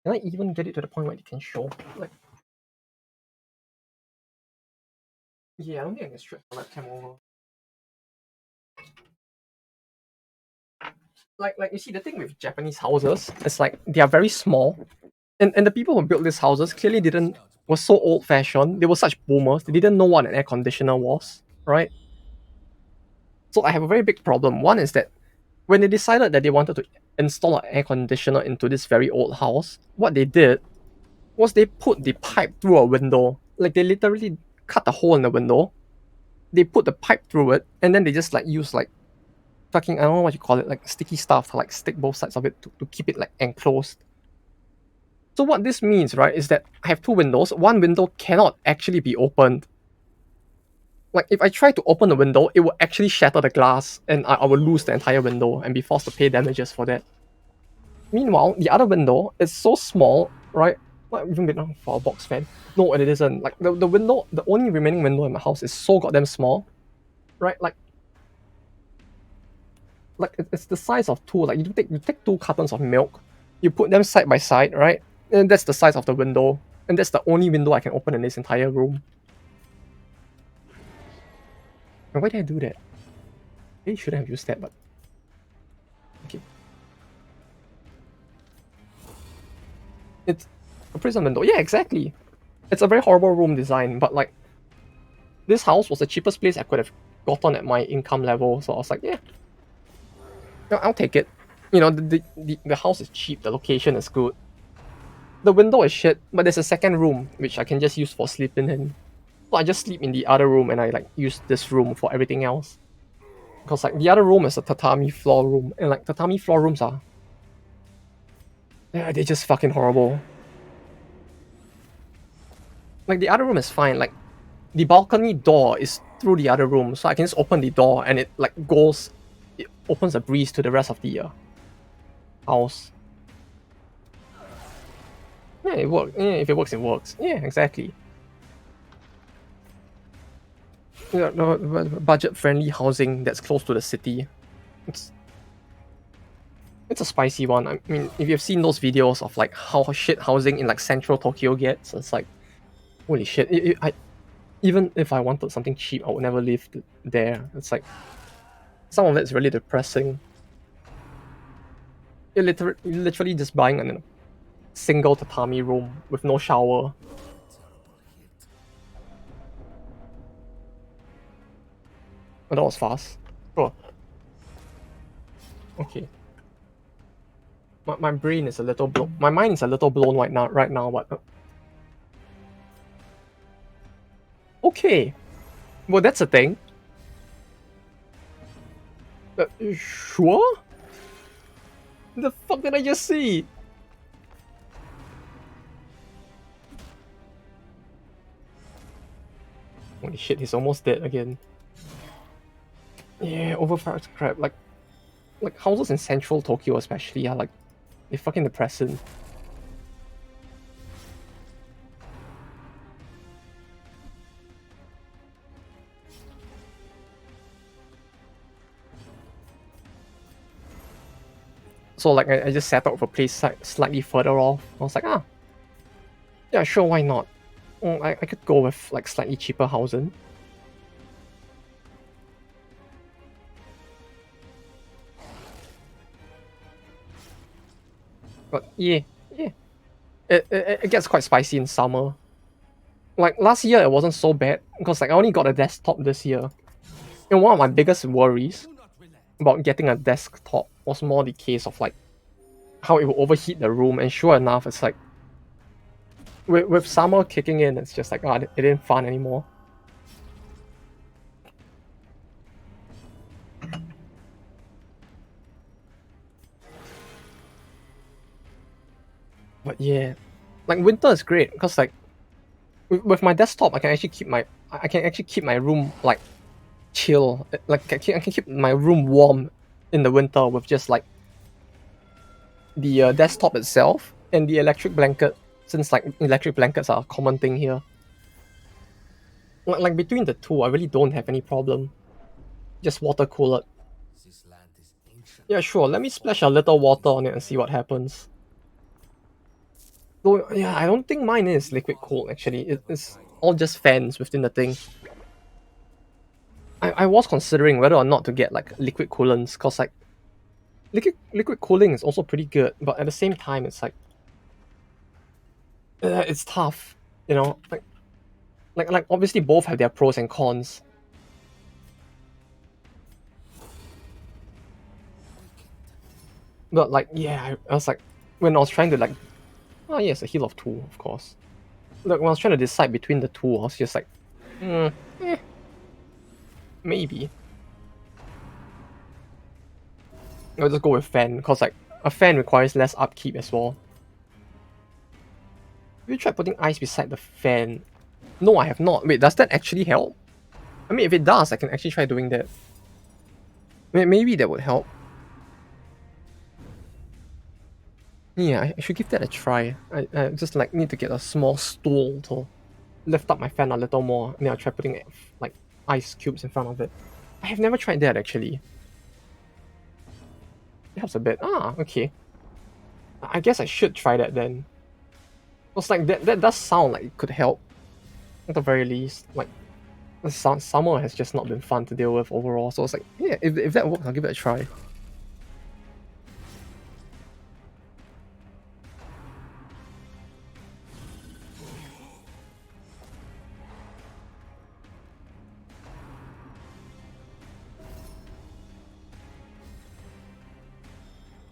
can I even get it to the point where it can show? Like yeah, I don't think I can stretch the webcam over. Like you see the thing with Japanese houses, it's like they are very small. And the people who built these houses clearly didn't was so old fashioned. They were such boomers. They didn't know what an air conditioner was, right? So I have a very big problem. One is that when they decided that they wanted to install an air conditioner into this very old house, what they did was they put the pipe through a window. Like they literally cut a hole in the window. They put the pipe through it, and then they just like use like fucking I don't know what you call it, like sticky stuff to like stick both sides of it to keep it like enclosed. So what this means, right, is that I have two windows. One window cannot actually be opened. Like if I try to open the window, it will actually shatter the glass, and I will lose the entire window and be forced to pay damages for that. Meanwhile, the other window is so small, right? Not even big enough for a box fan. No, it isn't. Like the window, the only remaining window in my house is so goddamn small, right? Like it's the size of two. Like you take two cartons of milk, you put them side by side, right? And that's the size of the window, and that's the only window I can open in this entire room. And why did I do that? Maybe shouldn't have used that, but okay. It's a prison window. Yeah, exactly. It's a very horrible room design, but like this house was the cheapest place I could have gotten at my income level. So I was like, yeah, no, I'll take it. You know, the house is cheap, the location is good. The window is shit, but there's a second room which I can just use for sleeping in. So I just sleep in the other room and I like use this room for everything else. Because like the other room is a tatami floor room, and like tatami floor rooms are, yeah, they're just fucking horrible. Like the other room is fine. Like the balcony door is through the other room, so I can just open the door and it like goes, it opens a breeze to the rest of the house. Yeah, it works. Yeah, if it works, it works. Yeah, exactly. Yeah, no, budget-friendly housing that's close to the city. It's It's a spicy one. I mean, if you've seen those videos of like how shit housing in like central Tokyo gets, it's like, holy shit. Even if I wanted something cheap, I would never live there. It's like, some of it's really depressing. You're literally just buying a single tatami room with no shower. But that was fast. Sure. Okay. My brain is a little blown. My mind is a little blown right now, but okay. Well, that's a thing. Sure? The fuck did I just see? Holy shit, he's almost dead again. Yeah, overpowered crap. Like houses in central Tokyo especially are like, they're fucking depressing. So like I just set up for a place slightly further off. I was like, yeah, sure, why not? I could go with like slightly cheaper housing. But yeah, it gets quite spicy in summer. Like last year, it wasn't so bad because like I only got a desktop this year. And one of my biggest worries about getting a desktop was more the case of like how it will overheat the room. And sure enough, it's like with summer kicking in, it's just like it ain't fun anymore. But yeah, like winter is great because like with my desktop, I can actually keep my room like chill. Like I can keep my room warm in the winter with just like the desktop itself and the electric blanket. Since like electric blankets are a common thing here. Like between the two, I really don't have any problem. Just water cooler. This land is ancient. Yeah, sure. Let me splash a little water on it and see what happens. Though, yeah, I don't think mine is liquid cooled actually. It's all just fans within the thing. I was considering whether or not to get like liquid coolants, cause like liquid cooling is also pretty good, but at the same time it's like it's tough, you know. Like obviously both have their pros and cons. But like yeah, I was like when I was trying to like oh yes, a heal of 2, of course. Look, when I was trying to decide between the two, I was just like, maybe. I'll just go with fan, because like a fan requires less upkeep as well. Have you tried putting ice beside the fan? No, I have not. Wait, does that actually help? I mean, if it does, I can actually try doing that. Maybe that would help. Yeah, I should give that a try. I just like need to get a small stool to lift up my fan a little more, and then I'll try putting like ice cubes in front of it. I have never tried that actually. It helps a bit. Okay. I guess I should try that then. It's like that does sound like it could help. At the very least. Like the summer has just not been fun to deal with overall. So it's like, yeah, if that works, I'll give it a try.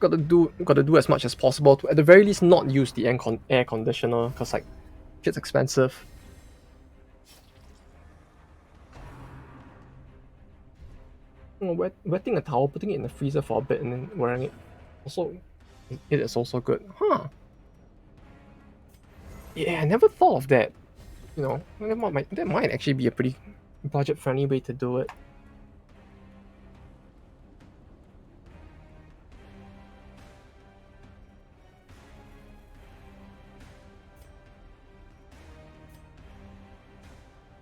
Gotta do as much as possible to at the very least not use the air conditioner, because like shit's expensive. Wetting a towel, putting it in the freezer for a bit, and then wearing it. Also, it is also good. Yeah, I never thought of that. You know, that might actually be a pretty budget-friendly way to do it.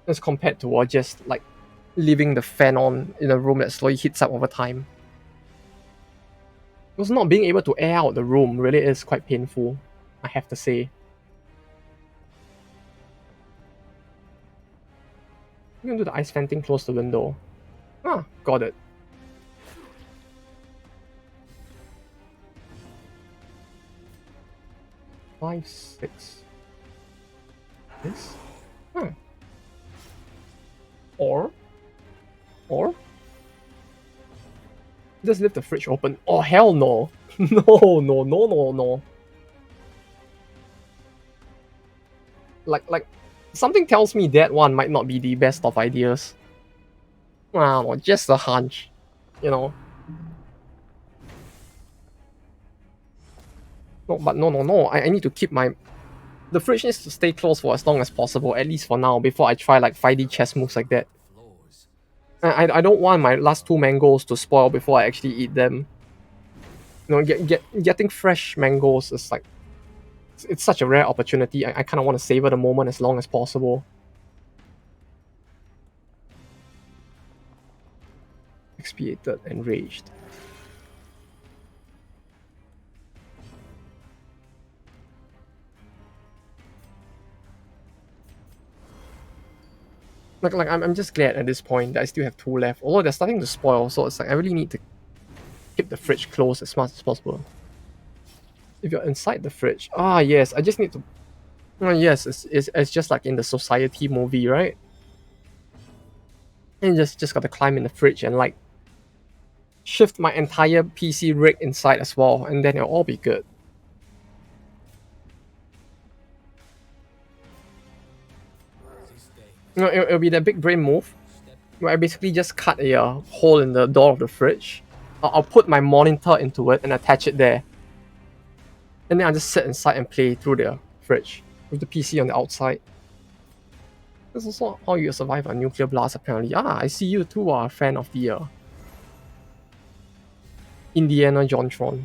As compared to just like leaving the fan on in a room that slowly heats up over time. Because not being able to air out the room really is quite painful, I have to say. I'm gonna do the ice venting close the window. Ah, got it. Five, six. This? Huh. Or just leave the fridge open. Oh hell no. No. Like something tells me that one might not be the best of ideas. Wow, just a hunch. You know. No, but no. I need to keep my the fridge needs to stay closed for as long as possible, at least for now, before I try like 5D chess moves like that. Floors. I don't want my last two mangoes to spoil before I actually eat them. You know, getting fresh mangoes is like it's such a rare opportunity. I kind of want to savor the moment as long as possible. Expiated, enraged. Like I'm just glad at this point that I still have two left. Although they're starting to spoil, so it's like I really need to keep the fridge closed as much as possible. If you're inside the fridge, yes, I just need to. Oh yes, it's just like in the Society movie, right? And just gotta climb in the fridge and like shift my entire PC rig inside as well, and then it'll all be good. This day You know, it'll be that big brain move step where I basically just cut a hole in the door of the fridge. I'll put my monitor into it and attach it there. And then I'll just sit inside and play through the fridge with the PC on the outside. That's also how you survive a nuclear blast, apparently. I see you too are a fan of the Indiana Jontron.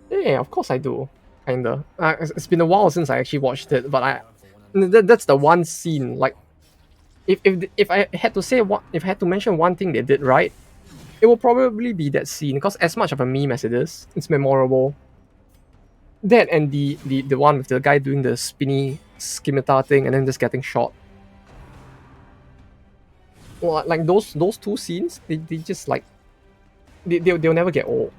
Yeah, of course I do. Kinda. It's been a while since I actually watched it, but that's the one scene. Like, if I had to say what, if I had to mention one thing they did right, it will probably be that scene. Because as much of a meme as it is, it's memorable. That and the one with the guy doing the spinny scimitar thing and then just getting shot. Well, like those two scenes, they just like they'll never get old.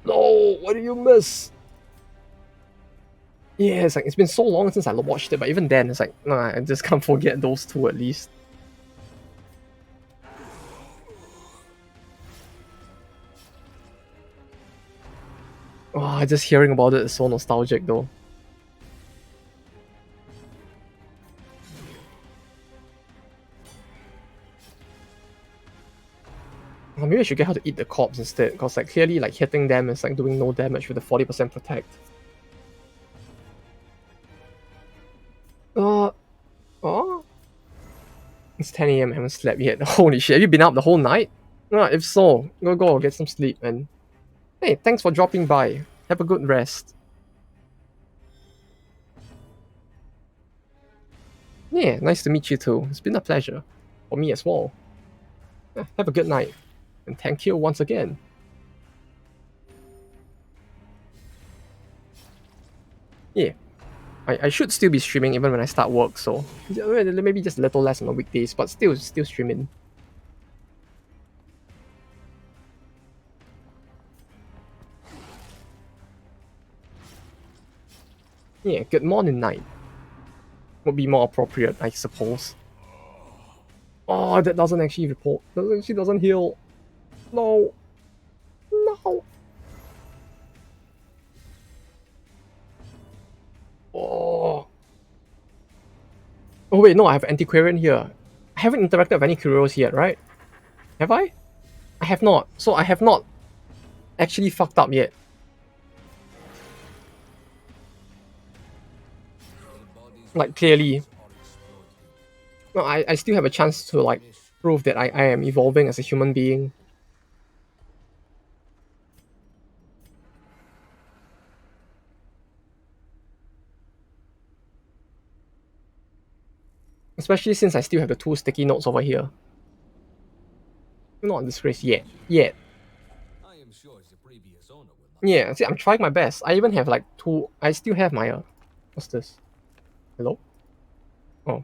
No, what do you miss? Yeah, it's like it's been so long since I watched it, but even then, it's like nah, I just can't forget those two at least. Just hearing about it is so nostalgic though. Maybe I should get how to eat the corpse instead, because like clearly like hitting them is like doing no damage with the 40% protect. Oh, it's 10 a.m. I haven't slept yet. Holy shit, have you been up the whole night? If so, go get some sleep and hey, thanks for dropping by. Have a good rest. Yeah, nice to meet you too. It's been a pleasure. For me as well. Yeah, have a good night. And thank you once again. Yeah, I should still be streaming even when I start work, so maybe just a little less on the weekdays, but still streaming. Yeah, good morning night would be more appropriate, I suppose. Oh, that doesn't actually report. She doesn't heal. No. No. Oh. Oh wait, no, I have Antiquarian here. I haven't interacted with any Curios yet, right? Have I? I have not. So I have not actually fucked up yet. the bodies Like clearly. are exploding. No, I still have a chance to like prove that I am evolving as a human being. Especially since I still have the 2 sticky notes over here. Not a disgrace yet. Yet. I am sure the previous owner will not. Yeah, see, I'm trying my best. I even have like 2. I still have my. What's this? Hello? Oh.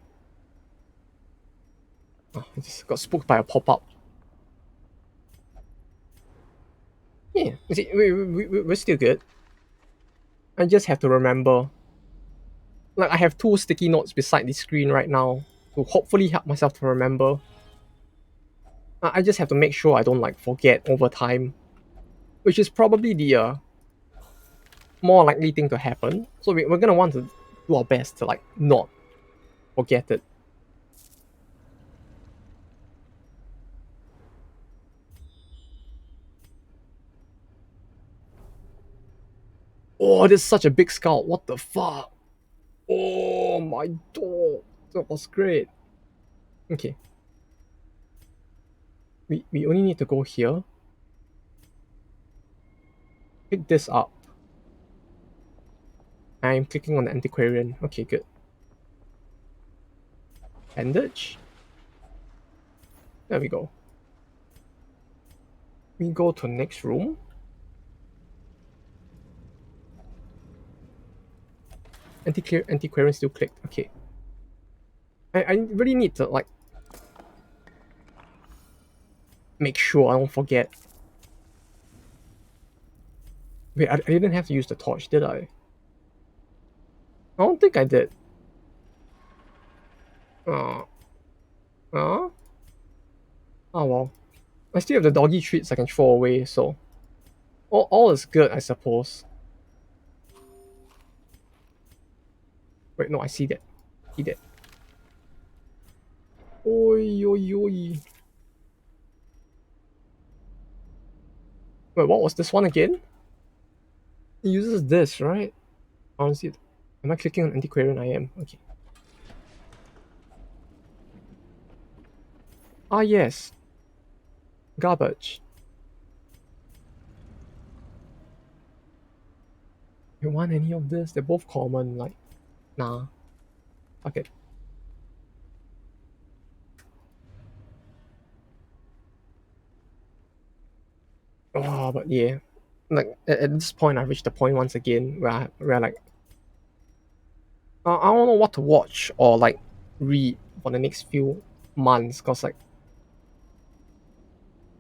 Oh, I just got spooked by a pop up. Yeah, you see, we're still good. I just have to remember. Like, I have 2 sticky notes beside the screen right now to hopefully help myself to remember. I just have to make sure I don't like forget over time, which is probably the more likely thing to happen. So we're gonna want to do our best to like not forget it. Oh, this is such a big scout. What the fuck? Oh my god. That was great. Okay. We only need to go here. Pick this up. I'm clicking on the antiquarian. Okay, good. Bandage. There we go. We go to next room. Antiquarian still clicked. Okay. I really need to like make sure I don't forget. Wait, I didn't have to use the torch, did I? I don't think I did. Uh, oh well. I still have the doggy treats I can throw away, so all is good, I suppose. Wait, no, I see that. See that. Oi, oi, oi. Wait, what was this one again? It uses this, right? I don't see it. Am I clicking on antiquarian? I am. Okay. Ah, yes. Garbage. You want any of this? They're both common, like, nah. Okay. Oh, but yeah. Like, at this point, I reached the point once again where like, I don't know what to watch or, like, read for the next few months, because, like,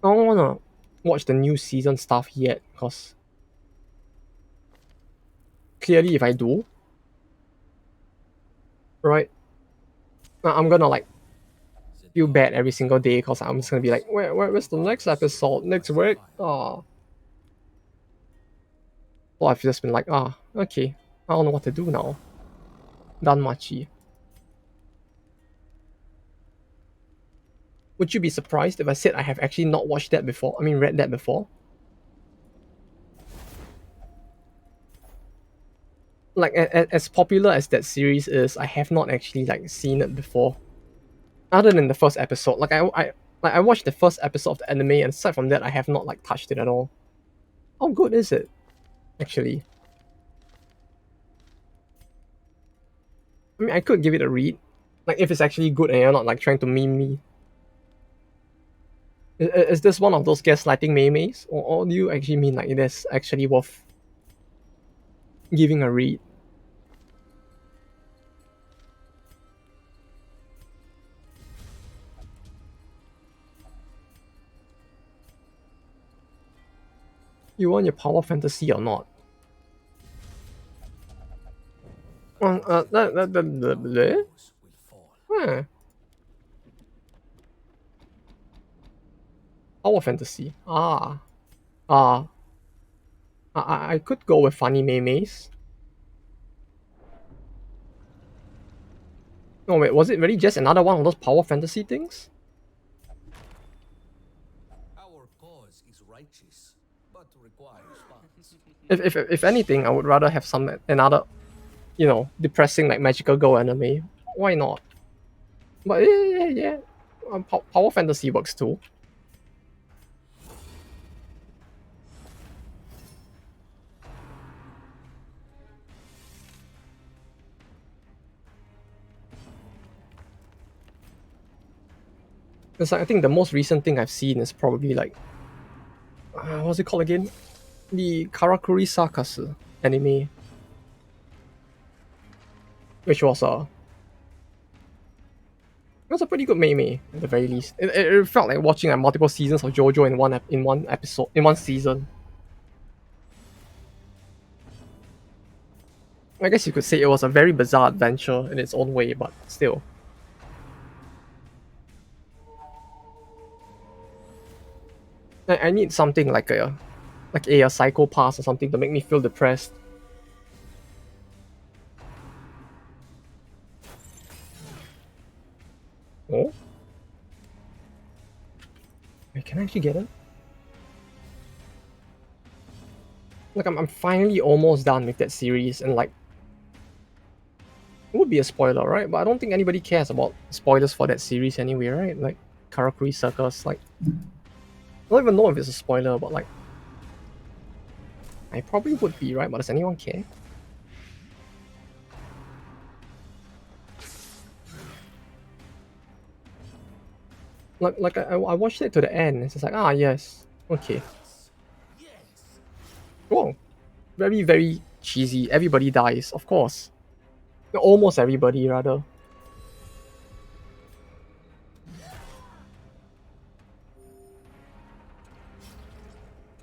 I don't want to watch the new season stuff yet, because clearly if I do, right, I'm gonna, like, The feel bad dark every single day, because I'm just gonna be like, where's the next episode? Next week? Oh. So I've just been like, okay, I don't know what to do now. Done muchy. Would you be surprised if I said I have actually not watched that before? I mean, read that before? Like, as popular as that series is, I have not actually, like, seen it before. Other than the first episode. I watched the first episode of the anime, and aside from that, I have not, like, touched it at all. How good is it, actually? I mean, I could give it a read. Like, if it's actually good and you're not, like, trying to meme me. Is this one of those gaslighting memes? Or do you actually mean, like, it is actually worth giving a read? You want your power fantasy or not? Bleh? shadows will fall. Huh. Power fantasy. Ah. I could go with funny memes. No, wait, was it really just another one of those power fantasy things? Our cause is righteous, but requires funds. If anything, I would rather have another, depressing like magical girl anime. Why not? But yeah. Power fantasy works too. Because I think the most recent thing I've seen is probably like what's it called again? The Karakuri Sakasu anime, which was it was a pretty good meme at the very least. It felt like watching multiple seasons of JoJo in one episode in one season. I guess you could say it was a very bizarre adventure in its own way, but still. I need something like a psycho pass or something to make me feel depressed. Oh? Wait, can I actually get it? Like I'm finally almost done with that series and like it would be a spoiler, right? But I don't think anybody cares about spoilers for that series anyway, right? Like Karakuri Circus, like I don't even know if it's a spoiler, but like I probably would be, right? But does anyone care? Like I watched it to the end. It's just like yes, okay, cool. Very very cheesy. Everybody dies, of course. Almost everybody, rather.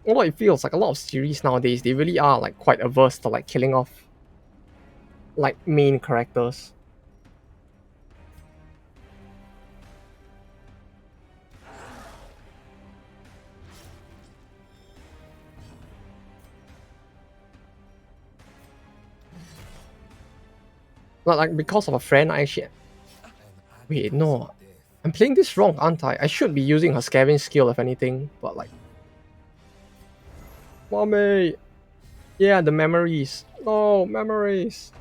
Although it feels like a lot of series nowadays, they really are like quite averse to like killing off like main characters. Like because of a friend, I actually wait no, I'm playing this wrong, aren't I? I should be using her scavenge skill if anything, but like, mommy, yeah, the memories. No memories.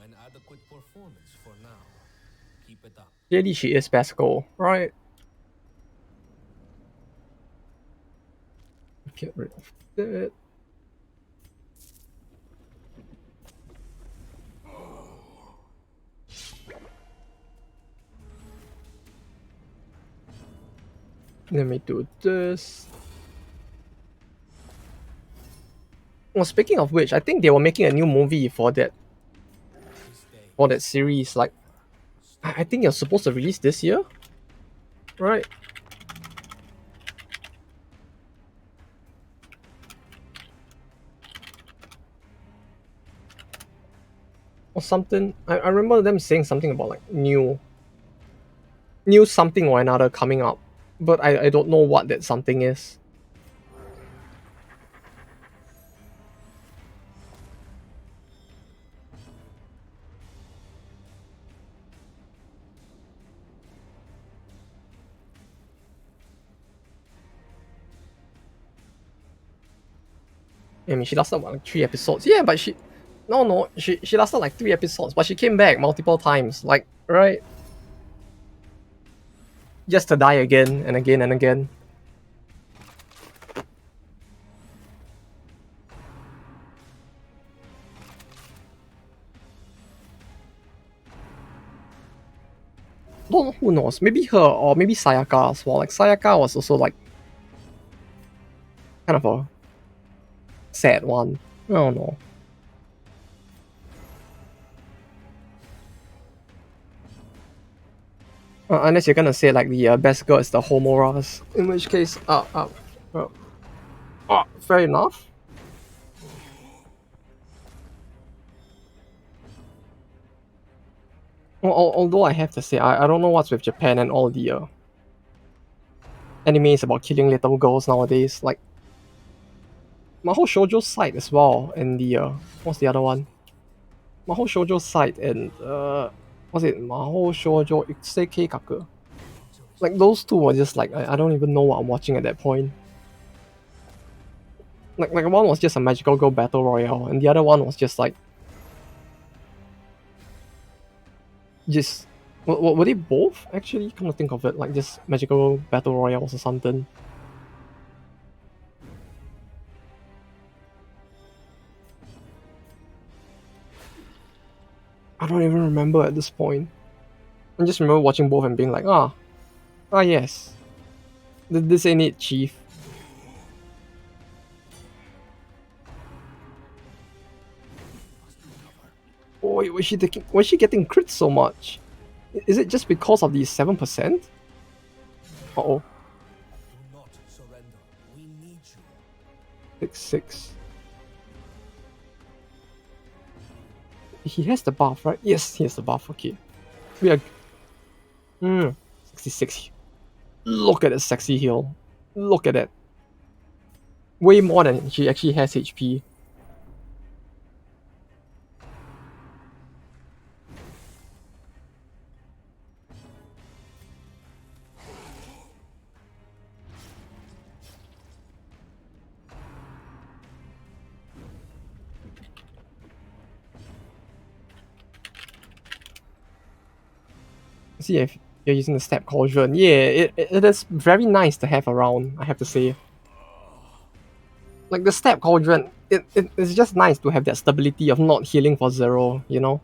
An adequate performance for now. Keep it up. Clearly, she is best goal, right? Get rid of it. Let me do this. Well, speaking of which, I think they were making a new movie for that series. Like, I think you're supposed to release this year, right? Or something. I remember them saying something about like new something or another coming up, but I don't know what that something is. I mean, she lasted what, like 3 episodes. Yeah, but no, she lasted like 3 episodes, but she came back multiple times. Like, right? Just to die again and again and again. Don't know, who knows? Maybe her or maybe Sayaka as well. Like Sayaka was also like kind of a sad one. I don't know. Unless you're gonna say like the best girl is the Homoras, in which case, fair enough. Well, although I have to say, I don't know what's with Japan and all the animes about killing little girls nowadays. Like Mahou Shoujo's site as well, and the what's the other one? Mahou Shoujo's site and what's it? Mahou Shoujo Isekai Kaku. Like those two were just like I don't even know what I'm watching at that point. Like one was just a magical girl battle royale, and the other one was just like just were they both actually? Come to think of it, like just magical battle royales or something. I don't even remember at this point. I just remember watching both and being like, yes, this ain't it, chief. Oh, wait, was she getting crit so much? Is it just because of the 7%? Uh-oh. Do not surrender. We need you. 6-6. He has the buff, right? Yes, he has the buff. Okay. We are. 66. Look at that sexy heal. Look at that. Way more than she actually has HP. See if you're using the step cauldron. Yeah, it is very nice to have around, I have to say. Like the step cauldron, it's just nice to have that stability of not healing for 0, you know?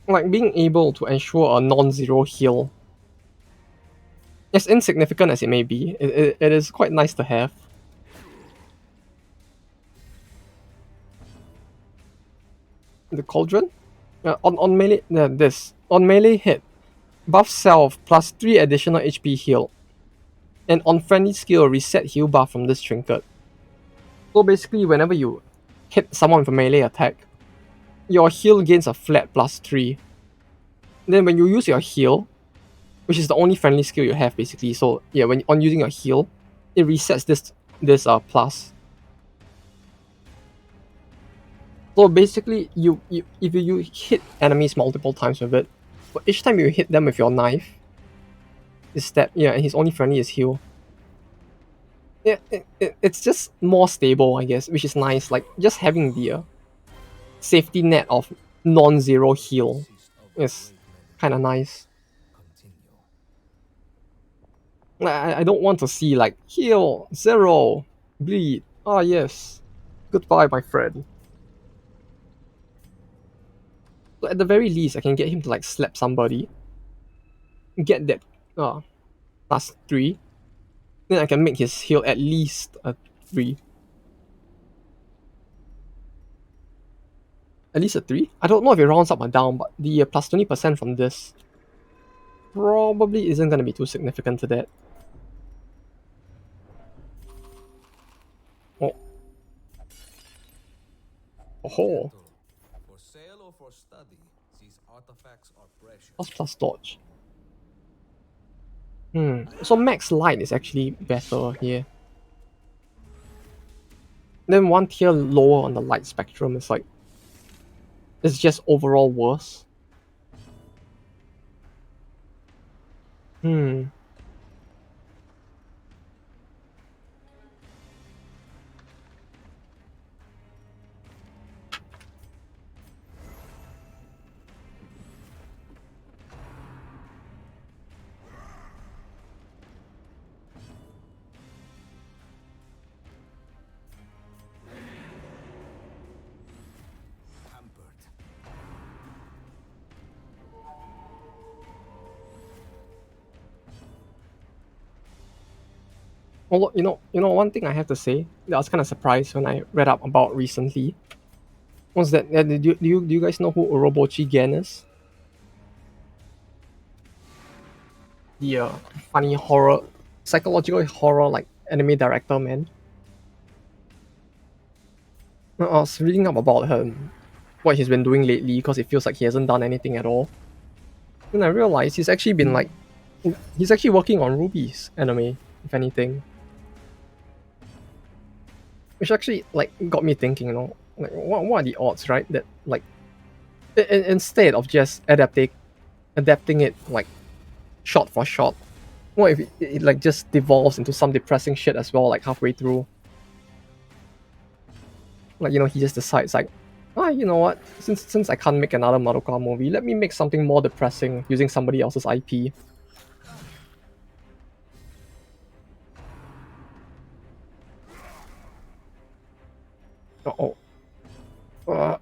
Like being able to ensure a non-zero heal. As insignificant as it may be, it is quite nice to have. The cauldron? On melee, on melee hit, buff self plus 3 additional HP heal. And on friendly skill, reset heal buff from this trinket. So basically, whenever you hit someone with a melee attack, your heal gains a flat plus 3. Then when you use your heal, which is the only friendly skill you have basically, so yeah, when on using your heal, it resets this plus. So basically, if you hit enemies multiple times with it, but each time you hit them with your knife, is that and his only friendly is heal. Yeah, it's just more stable, I guess, which is nice. Like just having the safety net of non-zero heal is kind of nice. I don't want to see like heal 0 bleed. Ah yes, goodbye, my friend. So at the very least, I can get him to like slap somebody, get that plus 3, then I can make his heal at least a 3. At least a 3? I don't know if it rounds up or down, but the plus 20% from this probably isn't going to be too significant to that. Oh. Oh. For sale or for study, these artifacts are precious. Plus dodge. So max light is actually better here. Then one tier lower on the light spectrum is like, it's just overall worse. Well, you know, one thing I have to say that I was kind of surprised when I read up about recently was that do you guys know who Urobochi Gen is? The funny horror, psychological horror like anime director, man. I was reading up about him, what he's been doing lately, because it feels like he hasn't done anything at all. Then I realized he's actually been like, he's actually working on Ruby's anime, if anything. Which actually like got me thinking, like what are the odds, right? That like instead of just adapting it like shot for shot, what if it like just devolves into some depressing shit as well, like halfway through? Like he just decides like, Ah, you know what? Since I can't make another Madoka movie, let me make something more depressing using somebody else's IP. Uh-oh. Uh,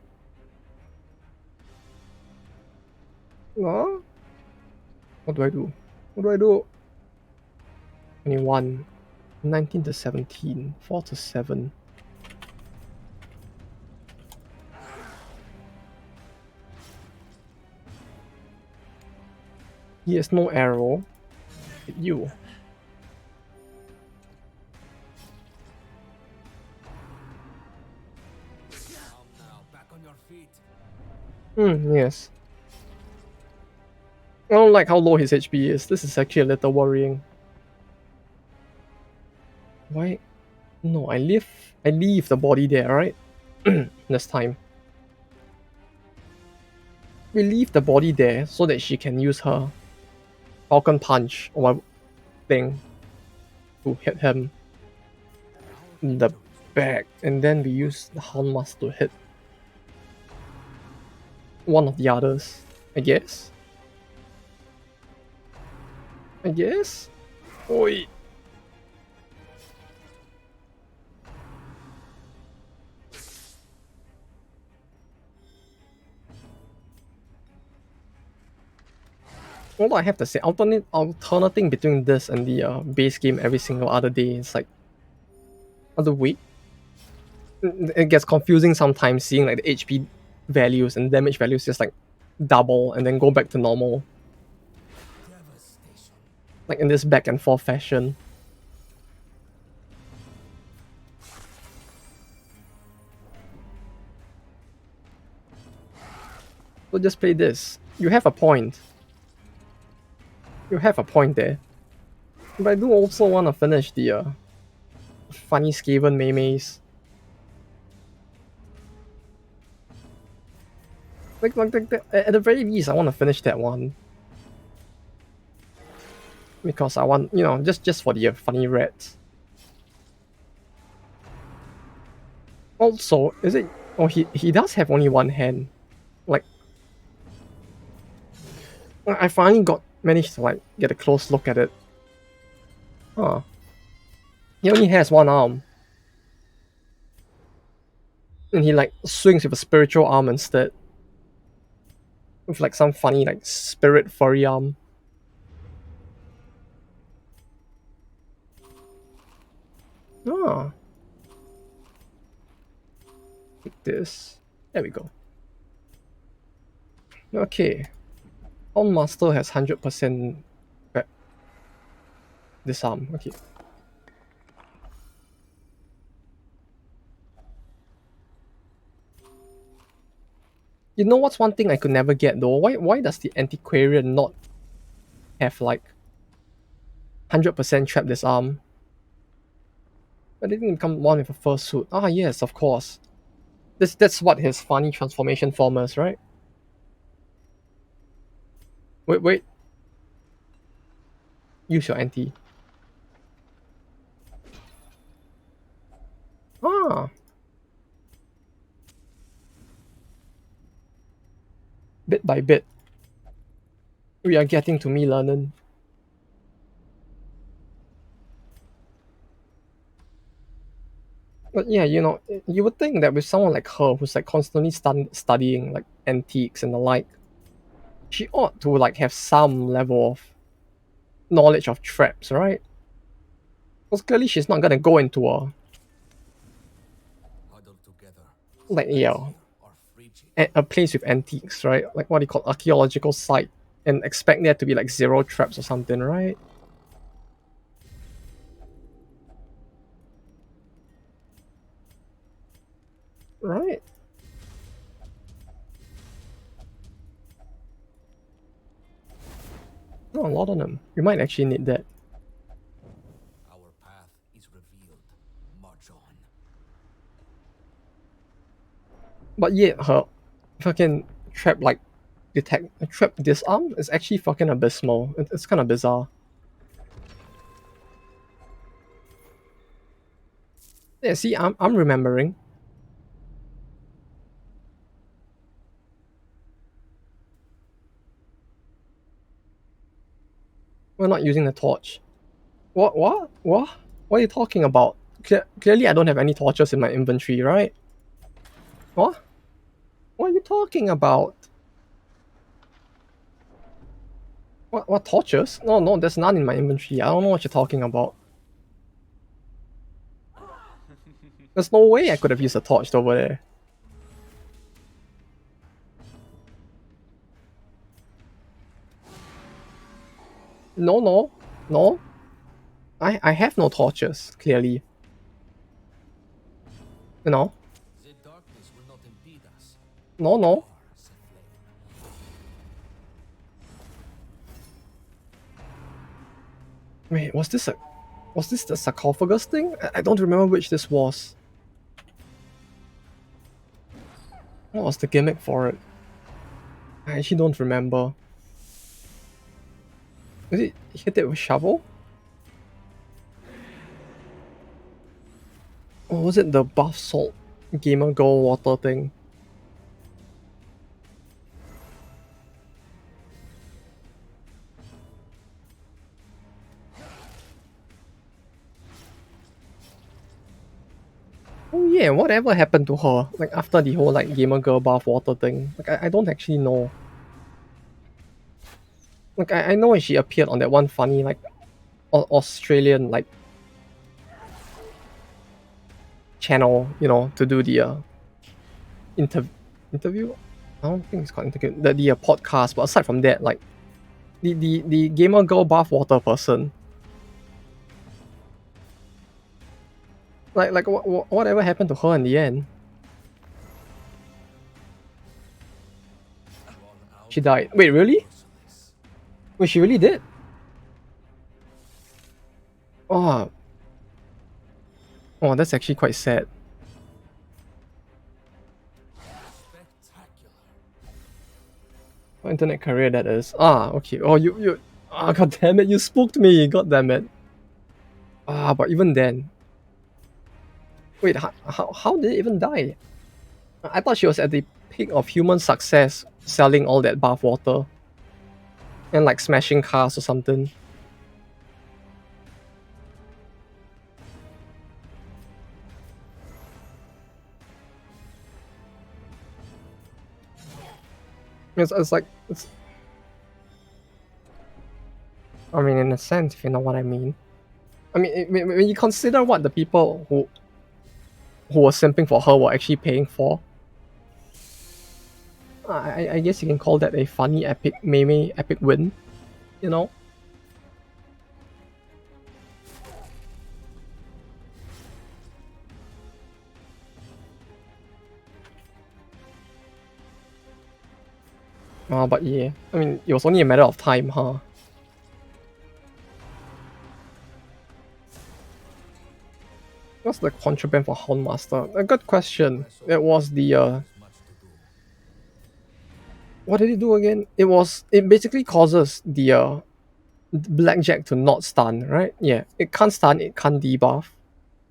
uh, what do I do? What do I do? 21. 19 to 17. 4 to 7. He has no arrow. Hit you. Now, back on your feet. Yes. I don't like how low his HP is. This is actually a little worrying. Why? No, I leave the body there, right? This time. We leave the body there so that she can use her Falcon Punch or thing to hit him in the back, and then we use the Houndmaster to hit one of the others. I guess. I guess. Oi. All I have to say, alternating between this and the base game every single other day is like other week. It gets confusing sometimes seeing like the HP values and damage values just like double and then go back to normal, Devastation. like in this back and forth fashion. So just play this. You have a point. You have a point there. But I do also want to finish the funny Skaven Maymays. At the very least, I want to finish that one. Because I want, just for the funny rats. Also, is it? Oh, he does have only one hand. Like, I finally managed to like get a close look at it. Huh. He only has one arm. And he like swings with a spiritual arm instead. With like some funny like spirit furry arm. Ah. Like this. There we go. Okay. All master has 100% disarm. Okay. You know what's one thing I could never get though? Why does the antiquarian not have like 100% trap disarm? But it didn't become one with a fursuit. Ah yes, of course. That's what his funny transformation form is, right? Wait. Use your anti. Ah. Bit by bit. We are getting to me learning. But yeah, you would think that with someone like her who's like constantly studying like antiques and the like, she ought to like have some level of knowledge of traps, right? Because clearly she's not gonna go into Huddle together. like Silencia or frigid. a place with antiques, right? Like what do you call archaeological site, and expect there to be like zero traps or something, right? Right? Oh, a lot of them. We might actually need that. Our path is revealed. March on. But yet her fucking trap like detect trap disarm is actually fucking abysmal. It's kind of bizarre. Yeah, see, I'm remembering. not using the torch? What? What are you talking about? Clearly, I don't have any torches in my inventory, right? What? What are you talking about? What torches? No, there's none in my inventory. I don't know what you're talking about. There's no way I could have used a torch over there. No. I have no torches, clearly. You know? The darkness will not impede us. No. Wait, was this the sarcophagus thing? I don't remember which this was. What was the gimmick for it? I actually don't remember. Did it hit it with shovel? Or was it the buff salt gamer gold water thing? Oh yeah, whatever happened to her? Like after the whole like gamer girl bath water thing? Like I don't actually know. Like I know she appeared on that one funny like Australian like channel, you know, to do the interview. I don't think it's called interview. The podcast. But aside from that, like the gamer girl bath water person. Like whatever happened to her in the end? She died. Wait, really? Wait, she really did? Oh. Oh, that's actually quite sad. What internet career that is. Ah, okay. Oh, you. Ah, god damn it! You spooked me. God damn it. Ah, but even then. Wait, how did it even die? I thought she was at the peak of human success, selling all that bath water, and like smashing cars or something. It's like it's. I mean, in a sense, if you know what I mean. I mean, when you consider what the people who were simping for her were actually paying for, I guess you can call that a funny epic meme epic win, you know? But yeah, I mean, it was only a matter of time, huh? What's the contraband for Houndmaster? A good question. It was the what did it do again? It basically causes the blackjack to not stun, right? Yeah, it can't stun, it can't debuff,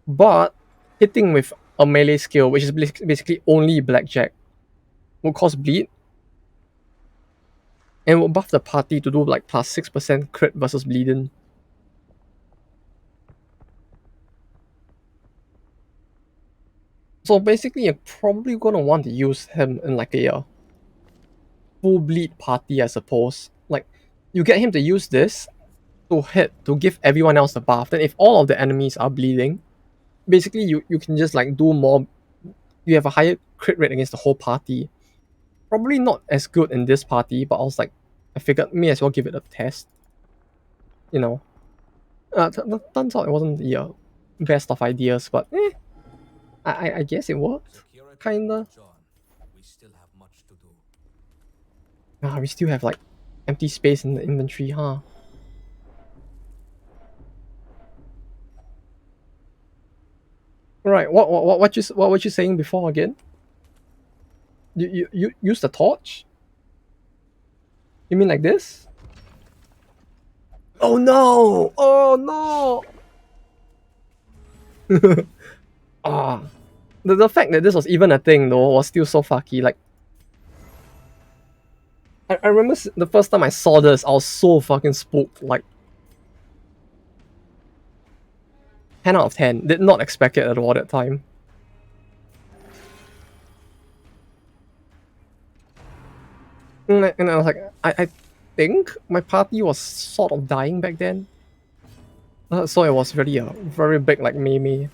but hitting with a melee skill, which is basically only blackjack, will cause bleed and will buff the party to do like plus 6% crit versus bleeding. So basically, you're probably gonna want to use him in like a full bleed party, I suppose. Like, you get him to use this to hit to give everyone else the buff. Then if all of the enemies are bleeding, basically you can just like do more. You have a higher crit rate against the whole party. Probably not as good in this party, but I was like, I figured may as well give it a test. You know, turns out it wasn't the best of ideas, but I guess it worked. Kinda. We still have much to do. We still have like empty space in the inventory, huh? Right. What were you saying before again? You use the torch? You mean like this? Oh no! Oh no! Ah, the fact that this was even a thing though was still so fucky. Like, I remember the first time I saw this, I was so fucking spooked. Like, 10 out of 10. Did not expect it at all that time. And I was like, I think my party was sort of dying back then. So it was really a very big like meme.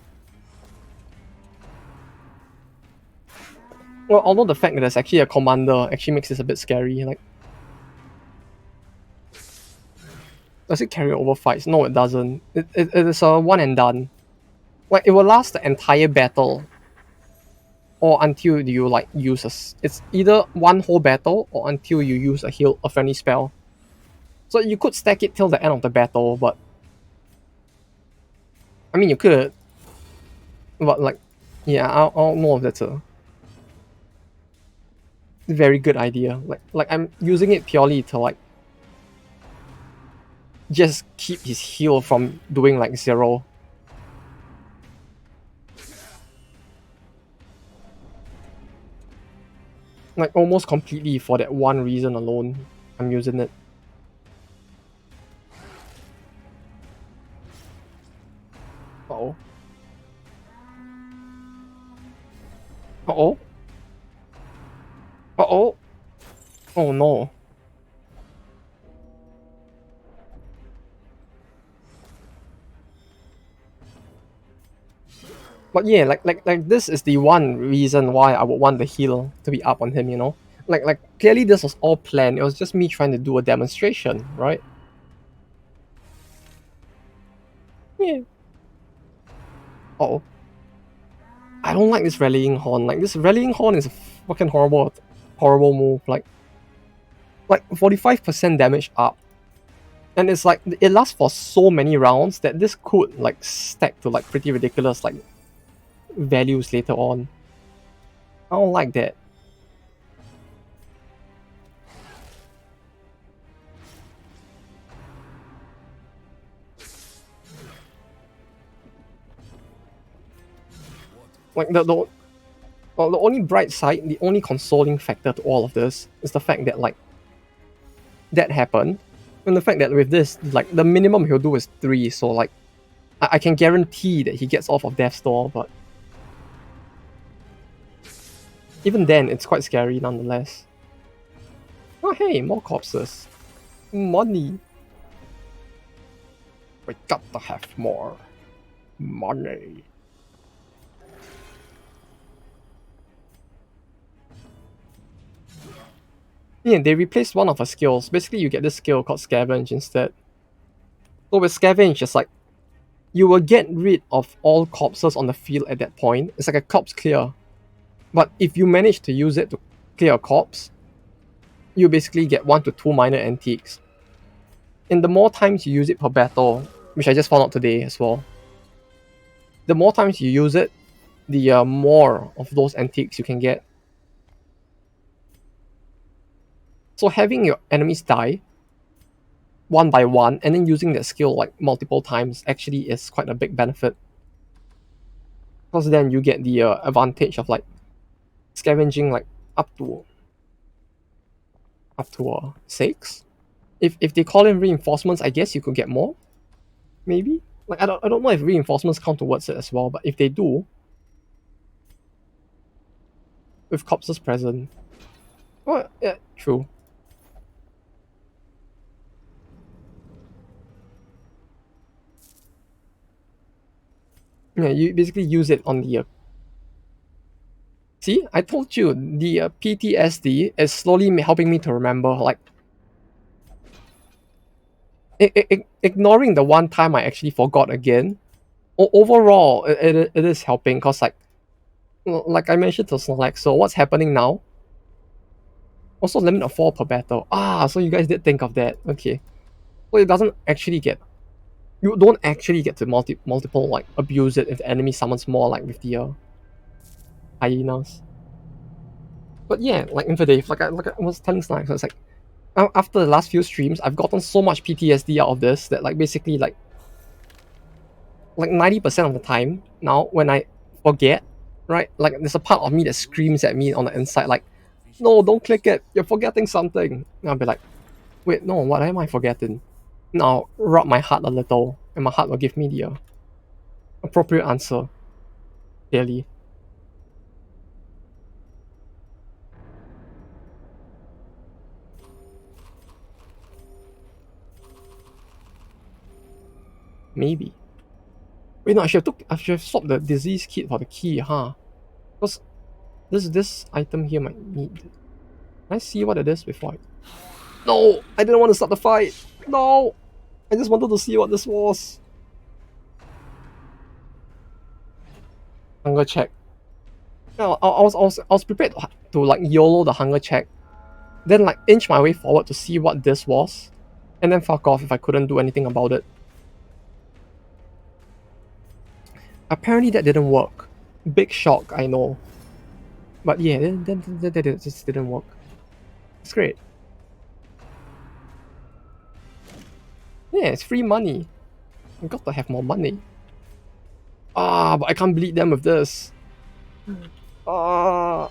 Well, although the fact that there's actually a commander actually makes this a bit scary. Like, does it carry over fights? No, it doesn't. It is a one and done. Like, it will last the entire battle, or until you like use it's either one whole battle or until you use a friendly spell. So you could stack it till the end of the battle, but I mean you could, but like, yeah, I don't know if that's a very good idea. Like I'm using it purely to like just keep his heal from doing like zero. Like almost completely for that one reason alone, I'm using it. Uh-oh. Uh-oh. Uh-oh. Oh no. But yeah, like this is the one reason why I would want the heal to be up on him, you know? Like clearly this was all planned. It was just me trying to do a demonstration, right? Yeah. Oh. I don't like this rallying horn. Like this rallying horn is a fucking horrible move. Like 45% damage up. And it's like it lasts for so many rounds that this could like stack to like pretty ridiculous like values later on. I don't like that. Like well, the only bright side, the only consoling factor to all of this is the fact that like that happened, and the fact that with this, like the minimum he'll do is 3, so like I can guarantee that he gets off of Death's Door, but even then, it's quite scary nonetheless. Oh hey, more corpses, money. We got to have more money. Yeah, they replaced one of her skills. Basically, you get this skill called Scavenge instead. So with Scavenge, it's like you will get rid of all corpses on the field at that point. It's like a corpse clear. But if you manage to use it to clear a corpse, you basically get 1 to 2 minor antiques. And the more times you use it per battle, which I just found out today as well, the more times you use it, the more of those antiques you can get. So having your enemies die one by one and then using that skill like multiple times actually is quite a big benefit. Because then you get the advantage of like scavenging like up to 6. If they call in reinforcements, I guess you could get more. Maybe? Like I don't know if reinforcements count towards it as well, but if they do, with corpses present. Well, yeah, true. Yeah, you basically use it on the see, I told you, the PTSD is slowly helping me to remember, like, ignoring the one time I actually forgot again. Overall, it is helping, because, like I mentioned to Snorlax, so what's happening now? Also limit of 4 per battle. Ah, so you guys did think of that. Okay. So it doesn't actually get... You don't actually get to multiple, like, abuse it if the enemy summons more, like, with the hyenas. But yeah, like Infidave, like I was telling Snipes, it's like after the last few streams, I've gotten so much PTSD out of this that like basically like 90% of the time now when I forget, right? Like there's a part of me that screams at me on the inside, like, no, don't click it, you're forgetting something. And I'll be like, wait, no, what am I forgetting? Now rub my heart a little, and my heart will give me the appropriate answer, clearly. Maybe. Wait, no, I should have swapped the disease kit for the key, huh? Because this item here might need. Can I see what it is before I... No! I didn't want to start the fight! No! I just wanted to see what this was. Hunger check. Yeah, I was prepared to like YOLO the hunger check, then like inch my way forward to see what this was, and then fuck off if I couldn't do anything about it. Apparently that didn't work. Big shock, I know. But yeah, that just didn't work. It's great. Yeah, it's free money. I got to have more money. Ah, but I can't bleed them with this. Ah.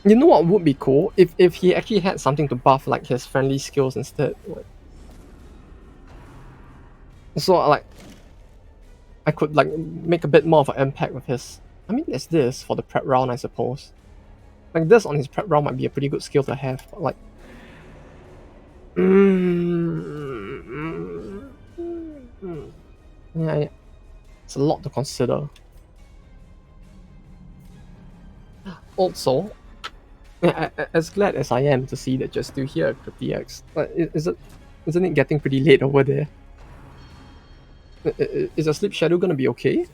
You know what would be cool? If he actually had something to buff like his friendly skills instead. So like I could like make a bit more of an impact with his... I mean there's this for the prep round I suppose. Like this on his prep round might be a pretty good skill to have, but like yeah, it's a lot to consider. Also, as glad as I am to see that you're still here, CryptX, isn't it getting pretty late over there? Is your sleep schedule gonna be okay?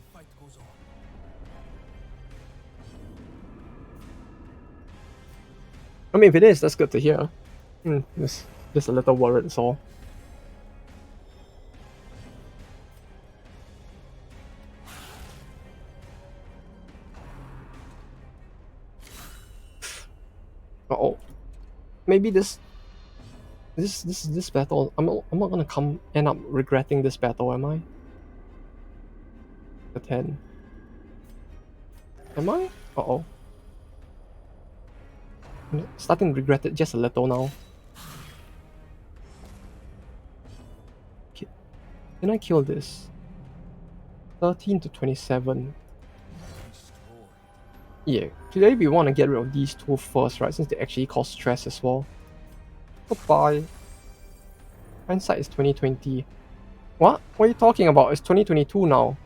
I mean, if it is, that's good to hear. Just a little worried, so. Uh-oh. Maybe this battle, I'm not gonna end up regretting this battle, am I? The 10. Am I? Uh-oh. I'm starting to regret it just a little now. Can I kill this? 13 to 27. Yeah, clearly we want to get rid of these two first, right? Since they actually cause stress as well. Goodbye. Hindsight is 2020. What? What are you talking about? It's 2022 now.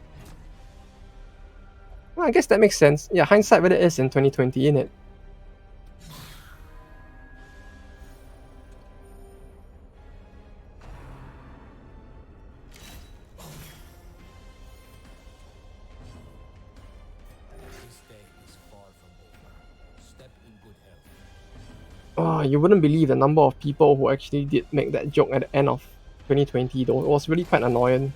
Well, I guess that makes sense. Yeah, hindsight what it is in 2020, innit? Oh, you wouldn't believe the number of people who actually did make that joke at the end of 2020 though. It was really quite annoying.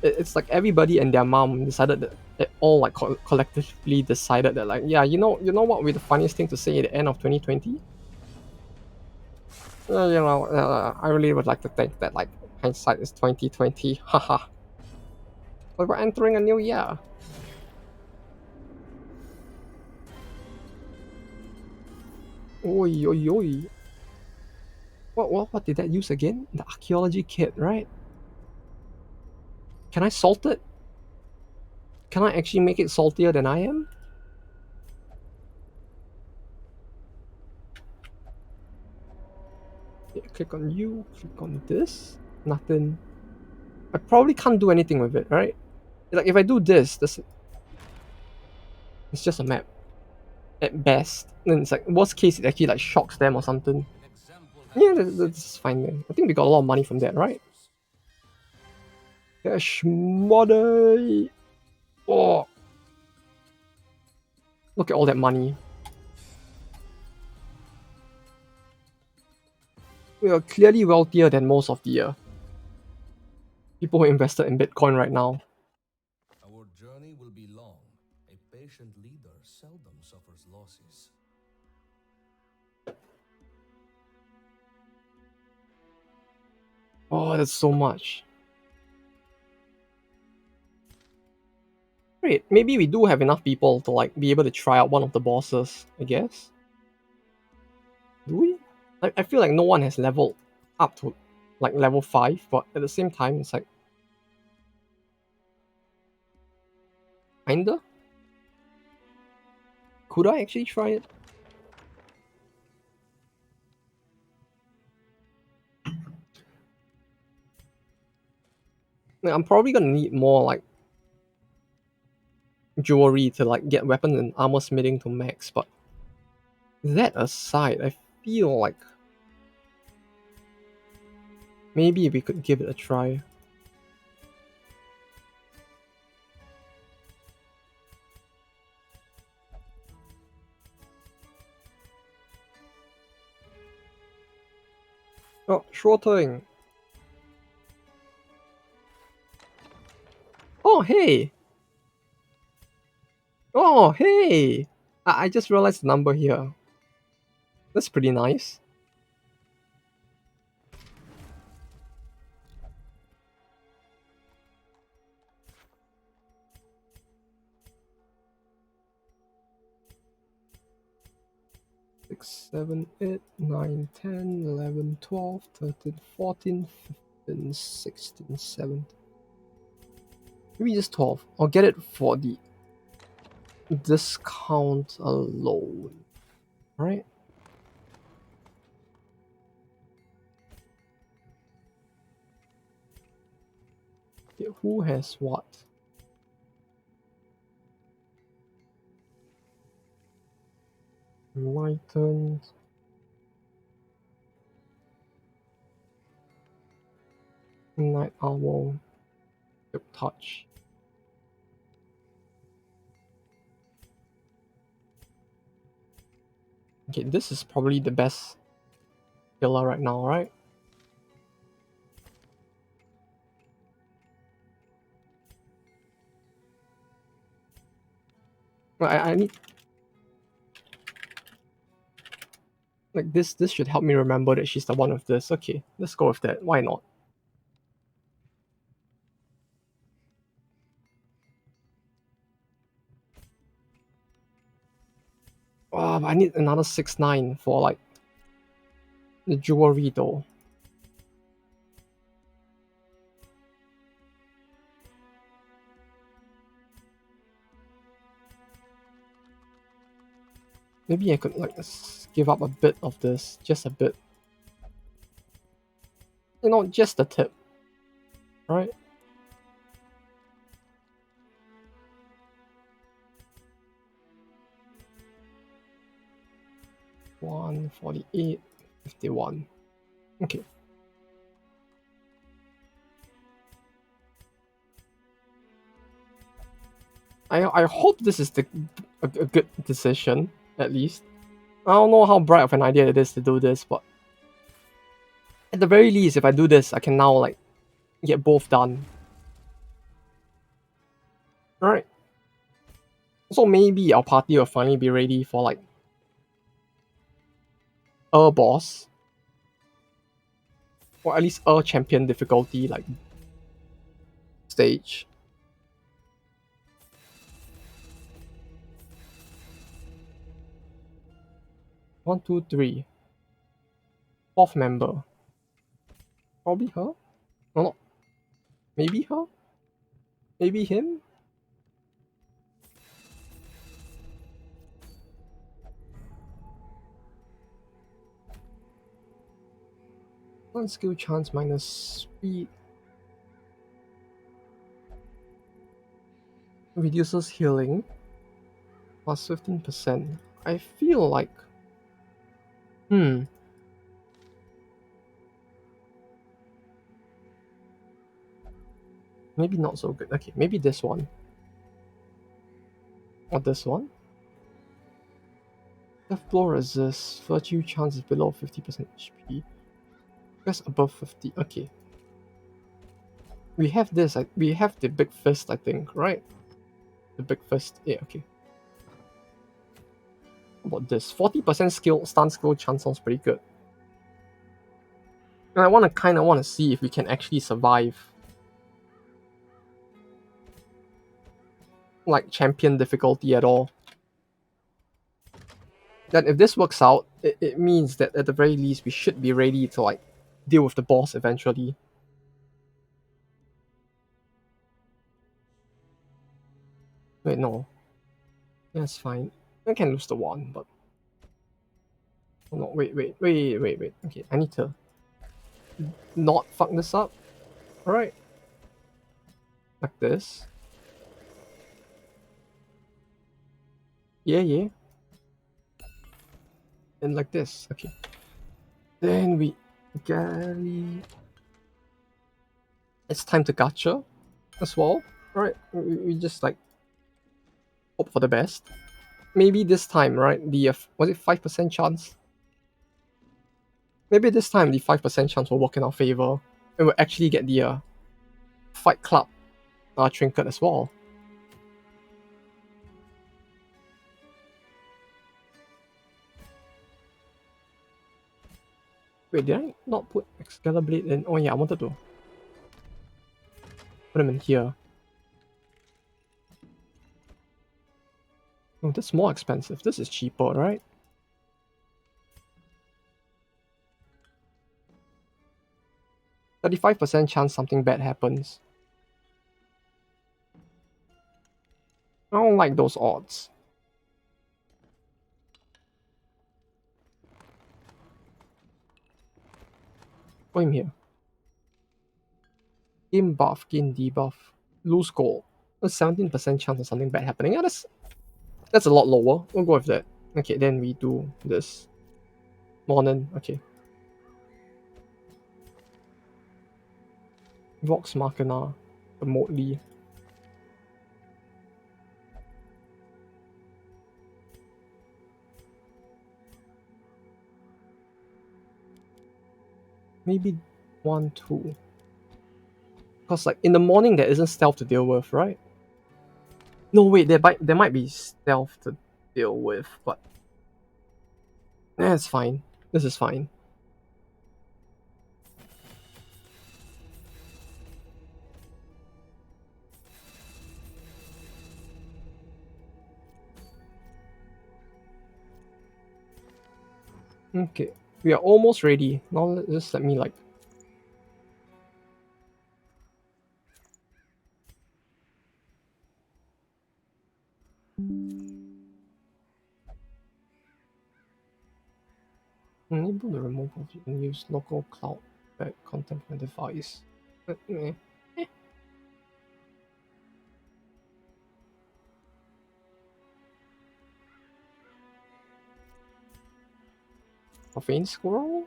It's like everybody and their mom decided that they all like collectively decided that like, yeah, what would be the funniest thing to say at the end of 2020? I really would like to think that like hindsight is 2020. Haha. But we're entering a new year. Oi oi oi. What did that use again? The archaeology kit, right? Can I salt it? Can I actually make it saltier than I am? Yeah, click on you, click on this. Nothing. I probably can't do anything with it, right? Like if I do this, it's just a map. At best. Then it's like worst case it actually like shocks them or something. Yeah, that's fine then. I think we got a lot of money from that, right? Cash money. Oh, look at all that money. We are clearly wealthier than most of the people who invested in Bitcoin right now. Our journey will be long. A patient leader seldom suffers losses. Oh, that's so much. Great. Maybe we do have enough people to like be able to try out one of the bosses, I guess. Do we? I feel like no one has leveled up to like level 5, but at the same time, it's like kinda. Could I actually try it? Like, I'm probably gonna need more like jewelry to like get weapon and armor smithing to max, but that aside, I feel like maybe we could give it a try. Oh, sure thing. Oh, hey! Oh, hey! I just realized the number here. That's pretty nice. Six, 7, 8, 9, 10, 11, 12, 13, 14, 15, 16, 17. Maybe just 12. I'll get it for the discount alone. Right? Okay, who has what? Enlightened. Night Owl. Hip Touch. Okay, this is probably the best killer right now, right? I need like this should help me remember that she's the one with this. Okay, let's go with that. Why not? But I need another 6-9 for like the jewelry though. Maybe I could like give up a bit of this, just a bit. You know, just a tip, right? One 48, 51. Okay. I hope this is a good decision, at least. I don't know how bright of an idea it is to do this, but at the very least, if I do this, I can now like get both done. Alright. So maybe our party will finally be ready for like a boss. Or at least a champion difficulty like stage. 1, 2, 3. Fourth member. Probably her? No, no. Maybe her? Maybe him? One skill chance minus speed. Reduces healing. Plus 15%. I feel like... Maybe not so good. Okay, maybe this one. Or this one. Death blow resist. Virtue chance is below 50% HP. That's above 50. Okay. We have this. We have the big fist, I think, right? The big fist. Yeah, okay. How about this? 40% skill stun skill chance sounds pretty good. And I kind of want to see if we can actually survive like champion difficulty at all. Then if this works out, it means that at the very least we should be ready to like deal with the boss eventually. Wait, no. That's fine. I can lose the one, but oh, no, wait. Okay, I need to not fuck this up. Alright. Like this. Yeah. And like this. Okay. Then we galley. It's time to gacha as well. Alright. We just like hope for the best. Maybe this time, right? The was it 5% chance? Maybe this time the 5% chance will work in our favor, and we'll actually get the Fight Club trinket as well. Wait, did I not put Excalar Blade in? Oh yeah, I wanted to put them in here. Oh, that's more expensive. This is cheaper, right? %35% chance something bad happens. I don't like those odds. Put him here. Gain buff, gain debuff, lose gold. A 17% chance of something bad happening. Yeah, that's a lot lower. We'll go with that. Okay, then we do this. Morning, okay. Vox Machina, remotely. Maybe 1, 2. Because like in the morning there isn't stealth to deal with, right? No, wait, there might be stealth to deal with, but it's fine. This is fine. Okay, we are almost ready. Now just let me like. Enable the removal and use local cloud back content from device. Eh. Profane Squirrel?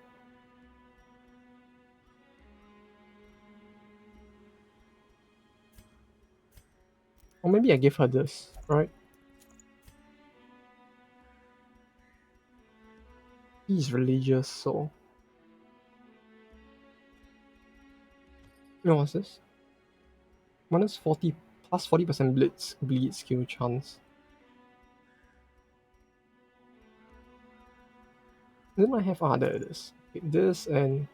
Or maybe I give her this, right? He's religious, so. No, what's this? Minus 40 plus 40% blitz bleed skill chance. Then I have there it is. Okay, this and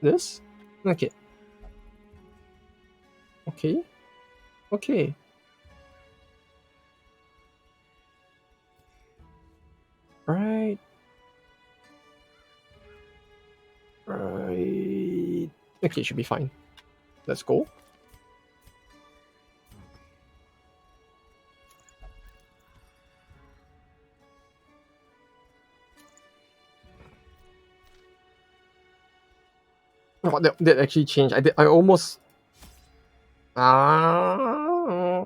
this? Okay. Okay. Okay. Right. Right. Okay, should be fine. Let's go. Oh, that actually changed. I almost. Uh-huh.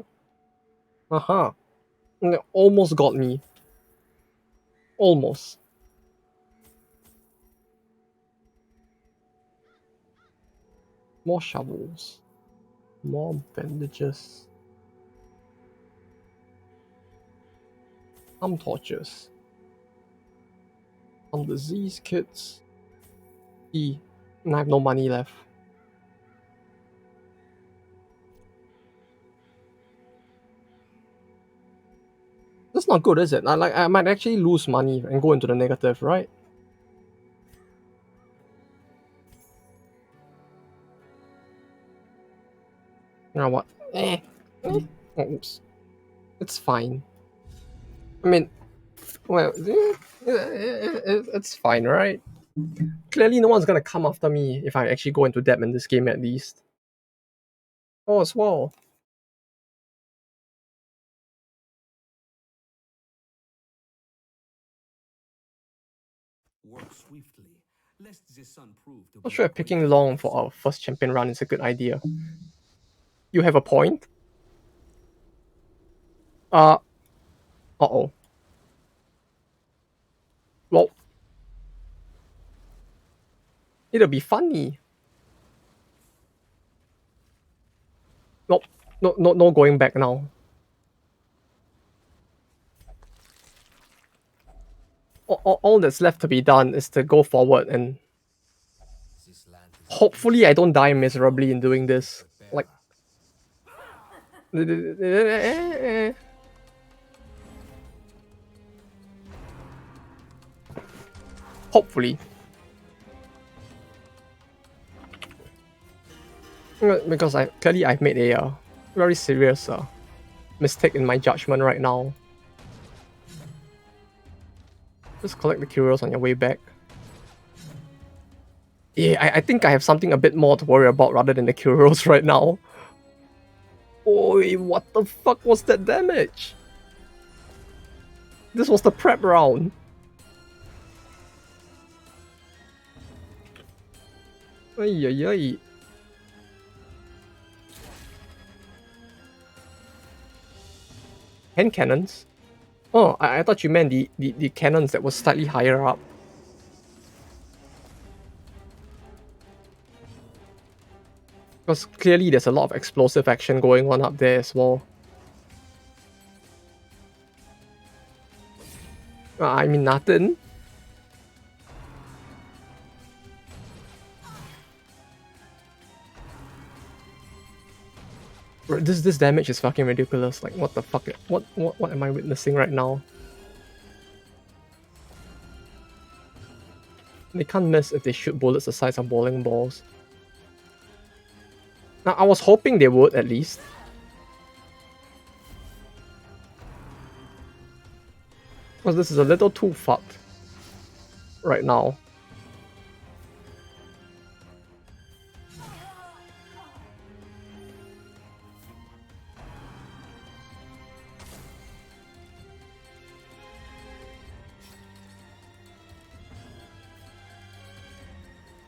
It almost got me. Almost. More shovels. More bandages. Some torches. Some disease kits. And I have no money left. That's not good, is it? I might actually lose money and go into the negative, right? You know what? Oh, oops. It's fine. I mean, Well, it's fine, right? Clearly, no one's gonna come after me if I actually go into depth in this game, at least. Oh, as well. Work swiftly, lest the sun prove to Not be sure our if picking greatest long for adversary. our first champion run is a good idea. You have a point? Uh, uh-oh. Well, it'll be funny. Nope. No going back now. All that's left to be done is to go forward and This land is a hopefully I beast, don't die and our miserably in doing warriors this. prepare. Like, hopefully. Because I've made a very serious mistake in my judgment right now. Just collect the curios on your way back. Yeah, I think I have something a bit more to worry about rather than the curios right now. Oi, what the fuck was that damage? This was the prep round. Ay, ay, ay. Hand cannons? Oh, I thought you meant the cannons that were slightly higher up. Because clearly there's a lot of explosive action going on up there as well. I mean nothing. This damage is fucking ridiculous. Like what the fuck? What am I witnessing right now? They can't miss if they shoot bullets the size of bowling balls. Now I was hoping they would at least. Because this is a little too fucked right now.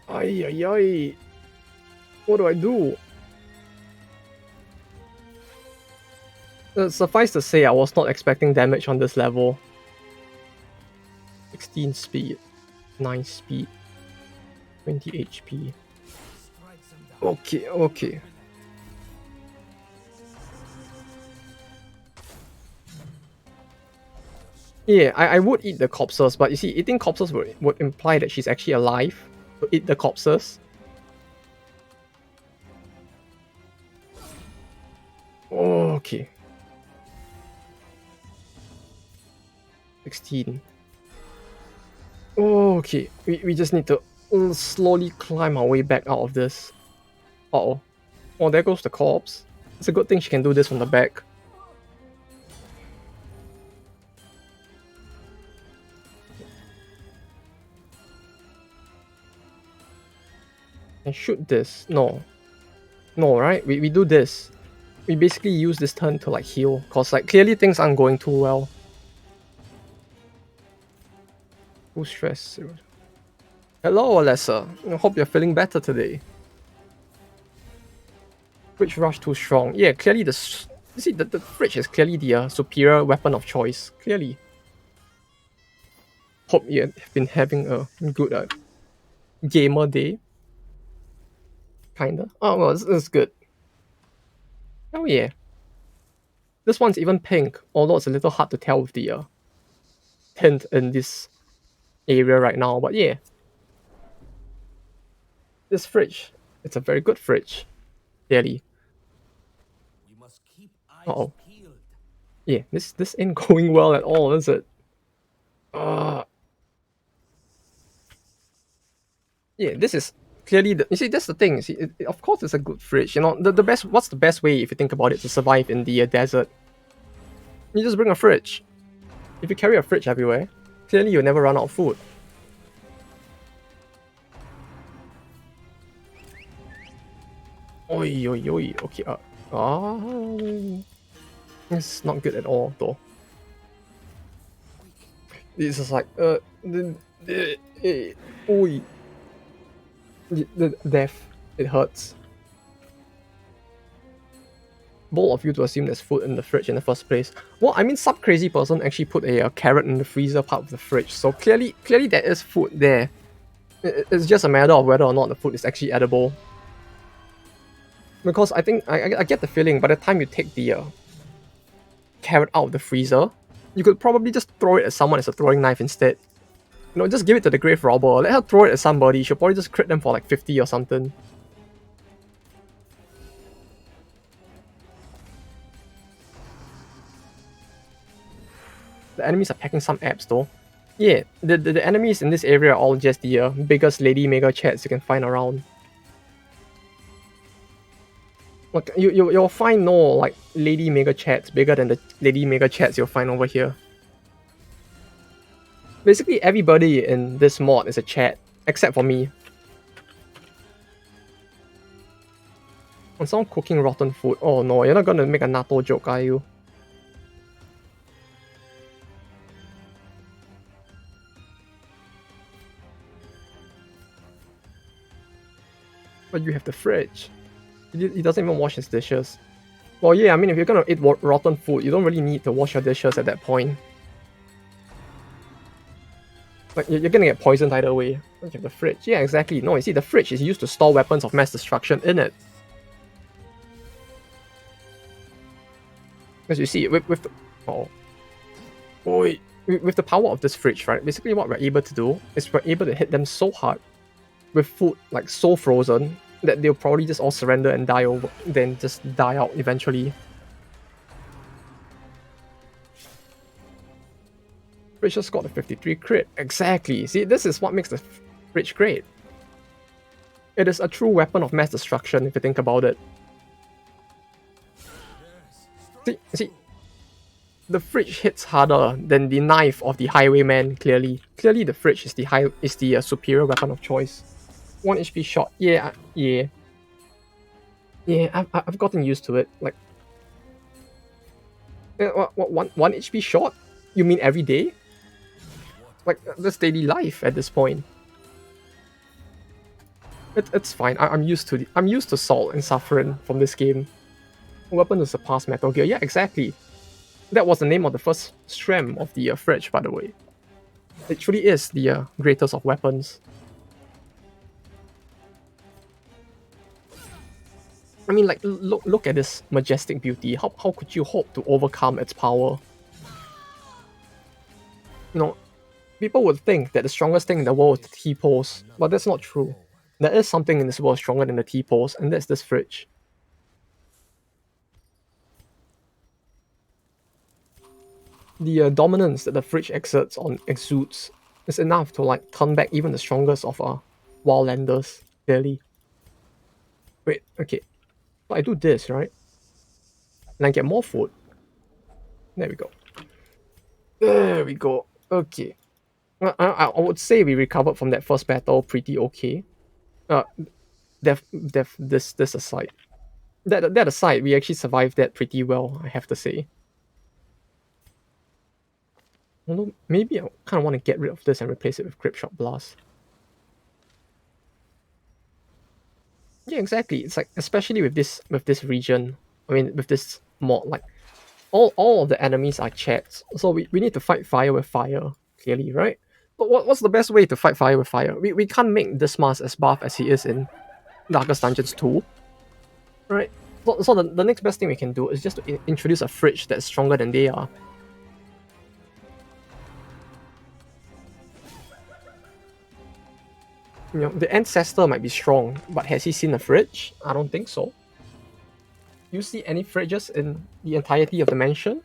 Ay ay ay. What do I do? Suffice to say, I was not expecting damage on this level. 16 speed, 9 speed, 20 HP. Okay, okay. Yeah, I would eat the corpses, but you see, eating corpses would imply that she's actually alive. To eat the corpses. Okay. 16. Okay, we just need to slowly climb our way back out of this. Uh-oh. Oh, there goes the corpse. It's a good thing she can do this from the back. And shoot this. No. No, right? We do this. We basically use this turn to like heal. Cause like clearly things aren't going too well. Full stress. Hello, Alessa. I hope you're feeling better today. Fridge rush too strong. Yeah, clearly you see the fridge is clearly the superior weapon of choice. Clearly. Hope you have been having a good gamer day. Kinda. Oh well, it's good. Oh yeah. This one's even pink, although it's a little hard to tell with the tint in this area right now. But yeah, this fridge, it's a very good fridge. Clearly. We must keep Uh eyes oh. peeled. Yeah, this ain't going well at all, is it? Yeah, this is clearly the. You see, that's the thing. You see, of course, it's a good fridge. You know, the best. What's the best way if you think about it to survive in the desert? You just bring a fridge. If you carry a fridge everywhere, clearly you'll never run out of food. Oi, oi, oi. Okay, it's not good at all, though. This is like, oi. The death. It hurts. Bold of you to assume there's food in the fridge in the first place. Well, I mean, some crazy person actually put a carrot in the freezer part of the fridge, so clearly there is food there. It's just a matter of whether or not the food is actually edible. Because I think I get the feeling by the time you take the carrot out of the freezer, you could probably just throw it at someone as a throwing knife instead. You know, just give it to the grave robber. Let her throw it at somebody. She'll probably just crit them for like 50 or something. The enemies are packing some apps though. Yeah, the enemies in this area are all just the biggest lady mega chats you can find around. Like you'll find no like lady mega chats bigger than the lady mega chats you'll find over here. Basically everybody in this mod is a chat, except for me. And someone cooking rotten food. Oh no, you're not gonna make a natto joke, are you? But you have the fridge. He doesn't even wash his dishes. Well, yeah, I mean, if you're gonna eat rotten food, you don't really need to wash your dishes at that point. Like, you're gonna get poisoned either way. You have the fridge. Yeah, exactly. No, you see, the fridge is used to store weapons of mass destruction in it. As you see, with the... Oh. Oi. With the power of this fridge, right, basically what we're able to do is we're able to hit them so hard with food, like, so frozen, that they'll probably just all surrender and die over, then just die out eventually. Fridge just got a 53 crit. Exactly. See, this is what makes the fridge great. It is a true weapon of mass destruction if you think about it. See, the fridge hits harder than the knife of the highwayman. Clearly, the fridge is the superior weapon of choice. 1 HP shot. Yeah. I've gotten used to it. Like, what 1 HP shot? You mean every day? Like, that's daily life at this point. It's fine. I'm used to salt and suffering from this game. Weapon to surpass Metal Gear. Yeah, exactly. That was the name of the first SRAM of the fridge, by the way. It truly is the greatest of weapons. I mean, like, look at this majestic beauty. How could you hope to overcome its power? You know, people would think that the strongest thing in the world is the T-pose, but that's not true. There is something in this world stronger than the T-pose, and that's this fridge. The dominance that the fridge exudes is enough to like turn back even the strongest of wildlanders, clearly. Wait, okay. So I do this, right? And I get more food. There we go. There we go. Okay. I would say we recovered from that first battle pretty okay. Uh, this aside. That aside, we actually survived that pretty well, I have to say. Although maybe I kind of want to get rid of this and replace it with Gripshot Blast. Yeah, exactly. It's like, especially with this region. I mean, with this mod, like all of the enemies are chats, so we need to fight fire with fire, clearly, right? But what's the best way to fight fire with fire? We can't make this mask as buff as he is in Darkest Dungeons 2, right? So the next best thing we can do is just to introduce a fridge that's stronger than they are. You know, the ancestor might be strong, but has he seen a fridge? I don't think so. You see any fridges in the entirety of the mansion?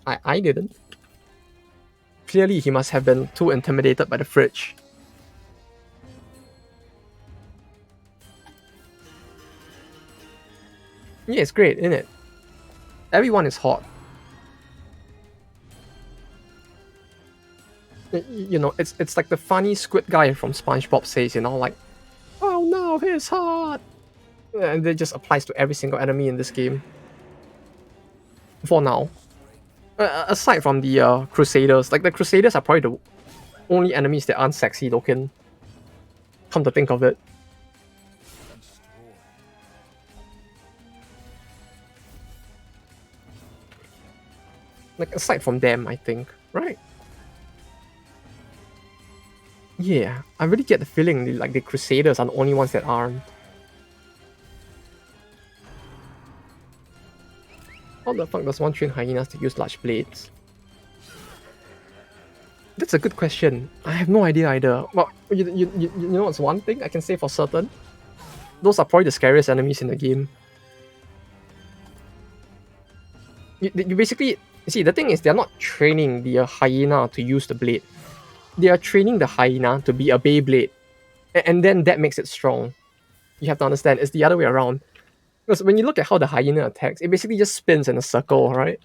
I didn't. Clearly, he must have been too intimidated by the fridge. Yeah, it's great, isn't it? Everyone is hot. You know, it's like the funny squid guy from SpongeBob says, you know, like, oh no, his heart! And it just applies to every single enemy in this game. For now. Aside from the Crusaders, like the Crusaders are probably the only enemies that aren't sexy looking. Come to think of it. Like aside from them, I think, right? Yeah, I really get the feeling like the Crusaders are the only ones that aren't. How the fuck does one train hyenas to use large blades? That's a good question. I have no idea either. But you know what's one thing I can say for certain? Those are probably the scariest enemies in the game. You basically see the thing is they're not training the hyena to use the blade. They are training the hyena to be a Beyblade, and then that makes it strong. You have to understand it's the other way around. Because when you look at how the hyena attacks, it basically just spins in a circle, right?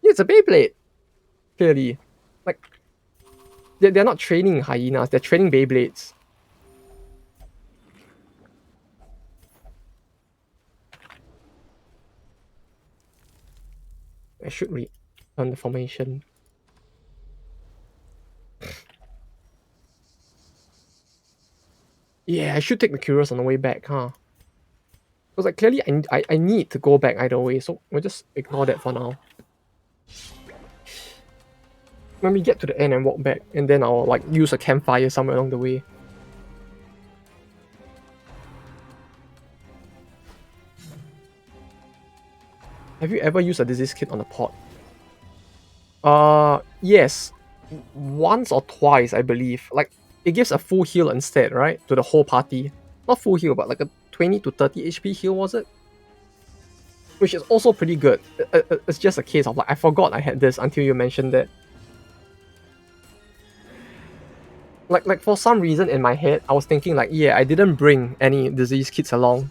Yeah, it's a Beyblade, clearly. Like they're not training hyenas; they're training Beyblades. I should read on the formation. Yeah, I should take the Curious on the way back, huh? Because like clearly I need to go back either way, so we'll just ignore that for now. When we get to the end and walk back, and then I'll like use a campfire somewhere along the way. Have you ever used a disease kit on a pot? Yes. Once or twice, I believe. Like, it gives a full heal instead, right? To the whole party. Not full heal, but like a 20 to 30 HP heal, was it? Which is also pretty good. It's just a case of like, I forgot I had this until you mentioned that. Like for some reason in my head, I was thinking like, yeah, I didn't bring any disease kits along.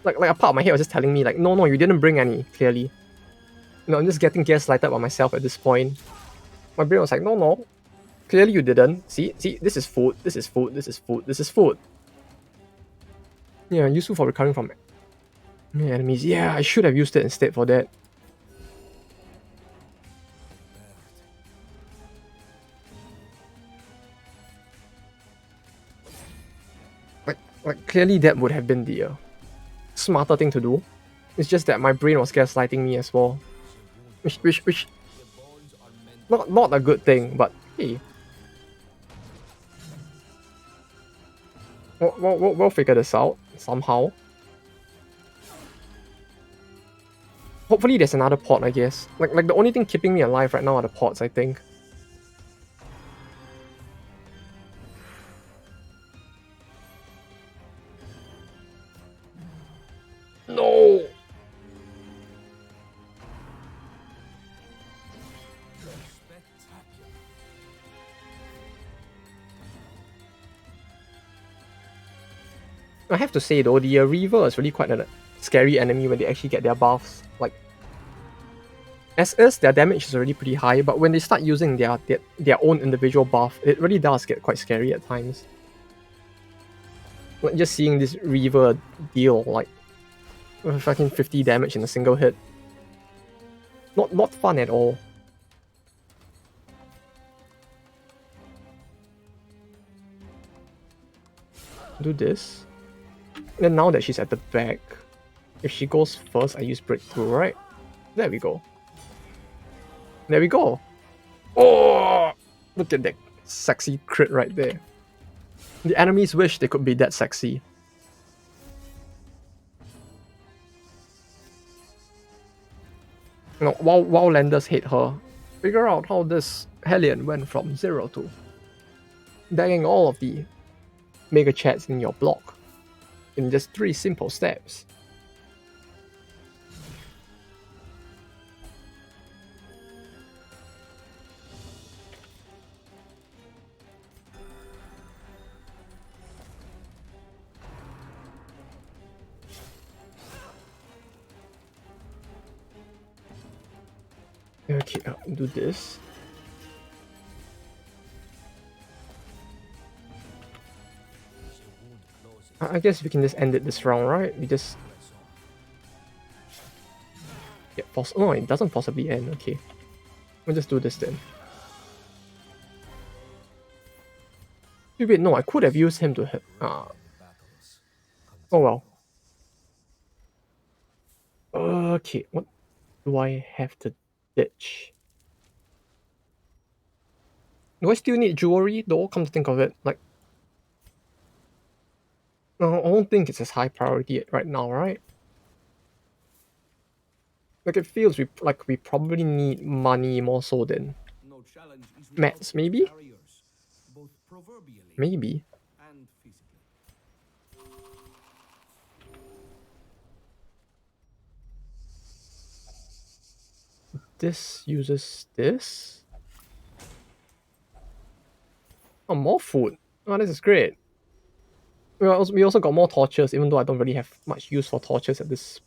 Like a part of my head was just telling me like, no, you didn't bring any, clearly. I'm just getting gaslighted by myself at this point. My brain was like, no, clearly you didn't. See, this is food, this is food, this is food, this is food. Yeah, useful for recovering from enemies. Yeah, I should have used it instead for that. Like clearly that would have been the smarter thing to do. It's just that my brain was gaslighting me as well. Which not a good thing, but hey. We'll figure this out somehow. Hopefully there's another port, I guess. Like the only thing keeping me alive right now are the ports, I think. No! I have to say though, the Reaver is really quite a scary enemy when they actually get their buffs. Like, as is, their damage is already pretty high, but when they start using their own individual buff, it really does get quite scary at times. Like, just seeing this Reaver deal, like, fucking 50 damage in a single hit. Not fun at all. Do this. Then now that she's at the back, if she goes first, I use Breakthrough, right? There we go. There we go. Oh! Look at that sexy crit right there. The enemies wish they could be that sexy. You know, while landers hate her, figure out how this Hellion went from 0 to bagging all of the Mega Chads in your block in just 3 simple steps. Okay, do this. I guess we can just end it this round, right? We just Press on. get no, it doesn't possibly end. Okay, we'll just do this then. Wait, no, I could have used him to hit. Battles Oh well. continue. Okay, what do I have to ditch? Do I still need jewelry though? Come to think of it, like, no, I don't think it's as high priority right now, right? Like it feels like we probably need money more so than No challenge is without mats, its maybe? barriers, both proverbially Maybe. and physically. This uses this. Oh, more food. Oh, this is great. We also got more torches, even though I don't really have much use for torches at this.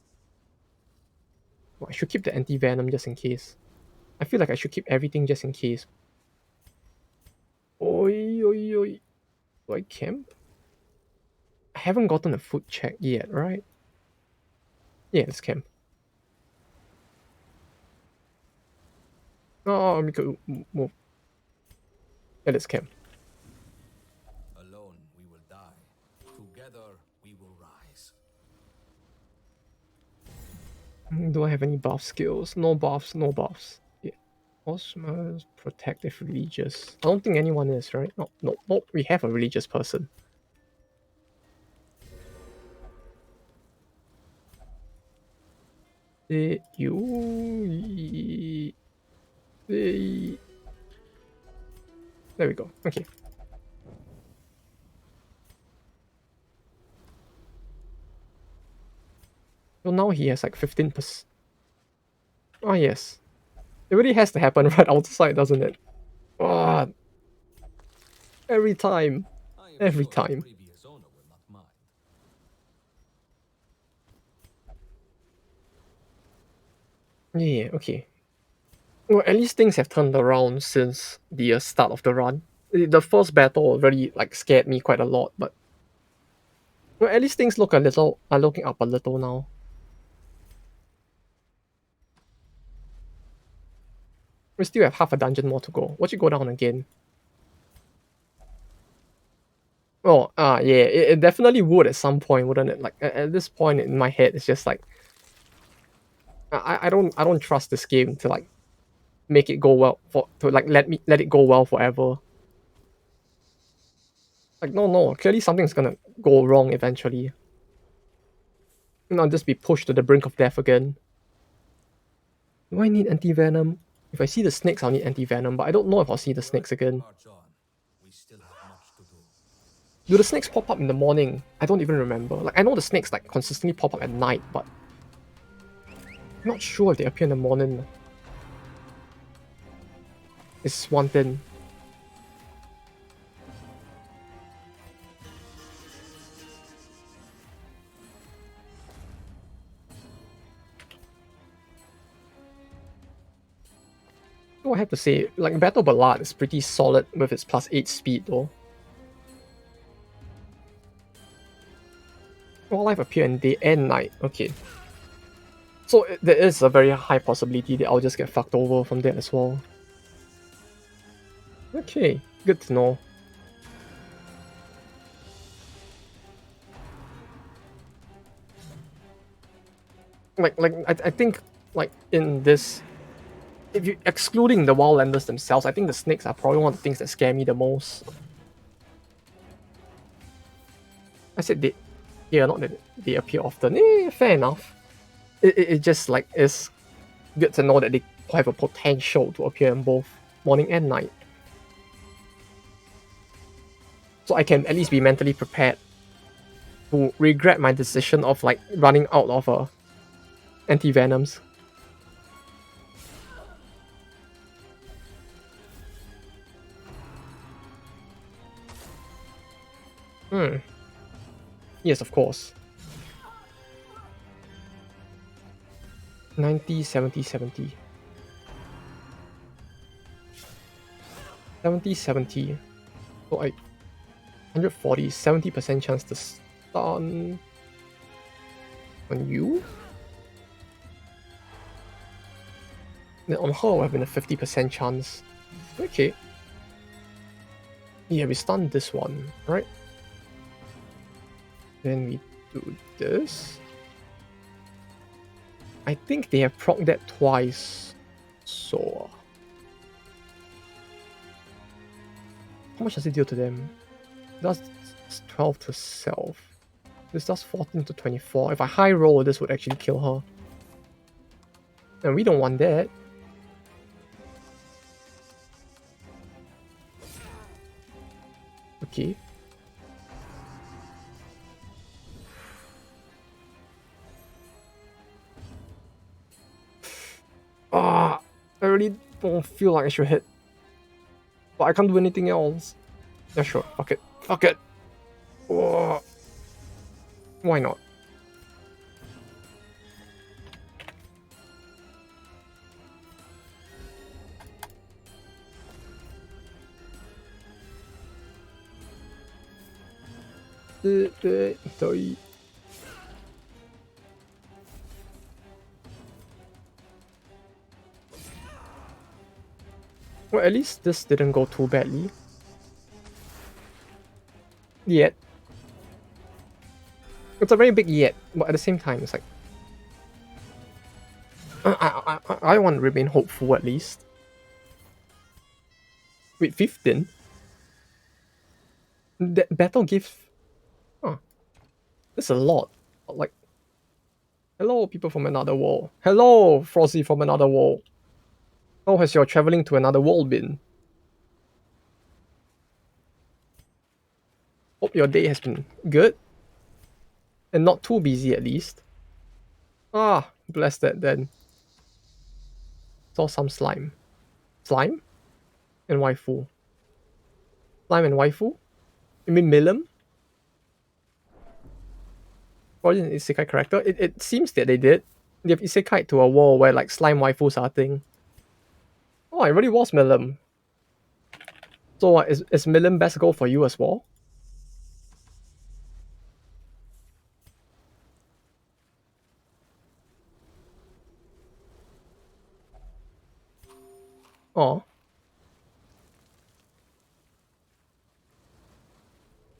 Well, I should keep the anti-venom just in case. I feel like I should keep everything just in case. Oi, oi, oi. Do I camp? I haven't gotten a food check yet, right? Yeah, let's camp. Oh, we could move. Yeah, let's camp. Alone we will die. Together we will rise. Do I have any buff skills? No buffs, no buffs. Yeah. Osmo's protective religious. I don't think anyone is, right? No, no, no. We have a religious person. You. There we go. Okay. So now he has like 15%. Oh, yes. It really has to happen right outside, doesn't it? Oh, every time. I am Every sure the time. previous owner will not mind. Yeah, okay. Well, at least things have turned around since the start of the run. The first battle really like scared me quite a lot, but well, at least things are looking up a little now. We still have half a dungeon more to go. Watch it go down again. Oh, yeah, it definitely would at some point, wouldn't it? Like at this point in my head, it's just like I don't trust this game to like make it go well to like let it go well forever. Like no, clearly something's gonna go wrong eventually. Not just be pushed to the brink of death again. Do I need anti-venom? If I see the snakes, I'll need anti-venom, but I don't know if I'll see the snakes again. March on. We still have much to do. Do the snakes pop up in the morning? I don't even remember. Like I know the snakes like consistently pop up at night, but I'm not sure if they appear in the morning. It's one thing. Oh, I have to say, like Battle Ballad is pretty solid with its +8 speed though. Wildlife appear in day and night. Okay. So there is a very high possibility that I'll just get fucked over from that as well. Okay, good to know. I think like in this, if you excluding the wildlanders themselves, I think the snakes are probably one of the things that scare me the most. I said they, yeah, not that they appear often. Fair enough. It just like is good to know that they have a potential to appear in both morning and night. So I can at least be mentally prepared to regret my decision of like running out of anti-venoms. Hmm. Yes, of course. 90, 70, 70. 70, 70. So I 140, 70% chance to On you. Then on her, we're having a 50% chance. Okay. Yeah, we stun this one, right? Then we do this. I think they have proc that twice. So. How much does it deal to them? Does 12 to self. This does 14 to 24. If I high roll, this would actually kill her. And we don't want that. Okay. Ah, I really don't feel like I should hit. But I can't do anything else. Yeah, sure. Fuck it. Fuck it. Oh, why not? Die. Well, at least this didn't go too badly. Yet. It's a very big yet, but at the same time, it's like I want to remain hopeful at least. Wait, 15? That battle gives. Huh. That's a lot. Like, hello, people from another world. Hello, Frosty from another world. How has your traveling to another world been? Hope your day has been good and not too busy at least. Ah, bless that then. Saw some slime. Slime? And waifu. Slime and waifu? You mean Milim? Probably an isekai character? It seems that they did. They have isekai to a world where like slime waifus are a thing. Oh, it really was Milim. So is Milim best goal for you as well? Oh.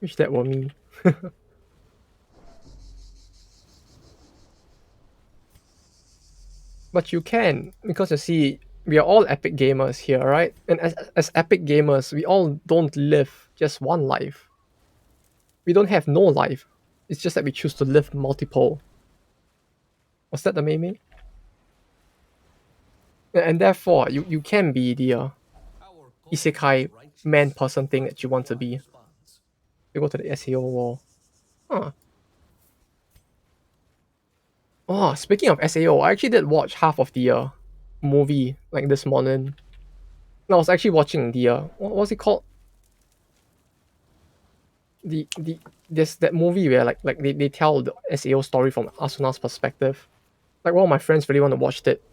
Wish that were me. But you can, because you see, we are all epic gamers here, right? And as epic gamers, we all don't live just one life. We don't have no life. It's just that we choose to live multiple. Was that the meme? And therefore, you can be the isekai man person thing that you want to be. You go to the SEO wall. Huh. Oh, speaking of SAO, I actually did watch half of the movie like this morning. And I was actually watching the what was it called? The There's that movie where like they tell the SAO story from Asuna's perspective. Like one of my friends really want to watch it.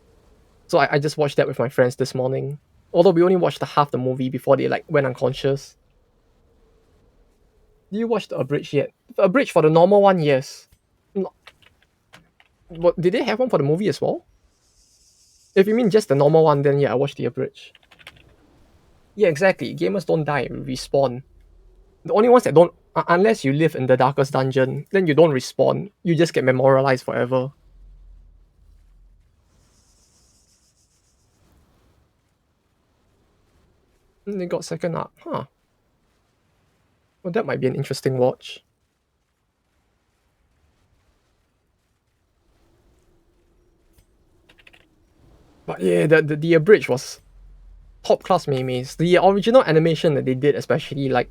So I just watched that with my friends this morning. Although we only watched the half the movie before they like went unconscious. Did you watch the abridged yet? The abridged for the normal one, yes. No, what did they have one for the movie as well? If you mean just the normal one, then yeah, I watched the abridged. Yeah, exactly. Gamers don't die, respawn. The only ones that don't, unless you live in the darkest dungeon, then you don't respawn. You just get memorialized forever. And they got second up, huh? Well, that might be an interesting watch. But yeah, the abridged was top class memes. The original animation that they did, especially like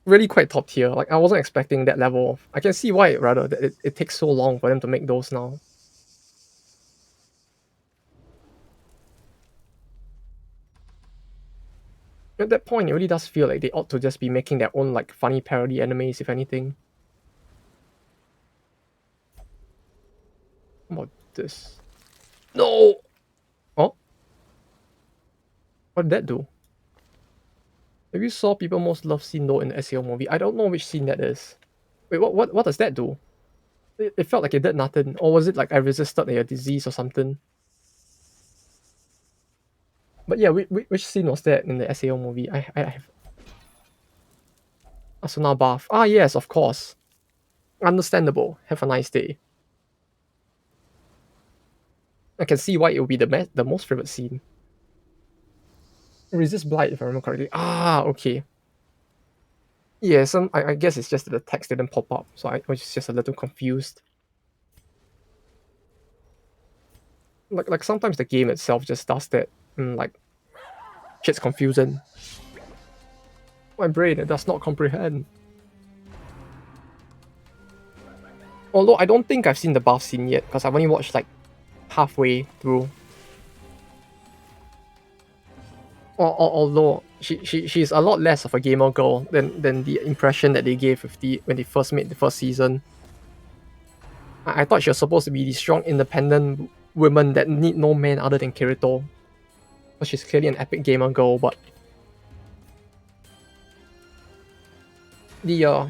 really quite top tier. Like I wasn't expecting that level of. I can see why rather that it takes so long for them to make those now. At that point, it really does feel like they ought to just be making their own like funny parody animes, if anything. How about this? No. Oh, what did that do? Have you saw people most love scene though in the SEO movie? I don't know which scene that is. Wait, what does that do? It felt like it did nothing. Or was it like I resisted a disease or something? But yeah, which scene was that in the SAO movie? I have Asuna bath. Ah yes, of course. Understandable. Have a nice day. I can see why it would be the most favorite scene. Resist blight, if I remember correctly. Ah, okay. Yeah, I guess it's just that the text didn't pop up, so I was just a little confused. Like sometimes the game itself just does that, and like shit's confusing. My brain it does not comprehend. Although I don't think I've seen the bath scene yet, because I've only watched like halfway through. Although she's a lot less of a gamer girl than the impression that they gave with when they first made the first season. I thought she was supposed to be the strong, independent woman that need no man other than Kirito. But she's clearly an epic gamer girl, but the uh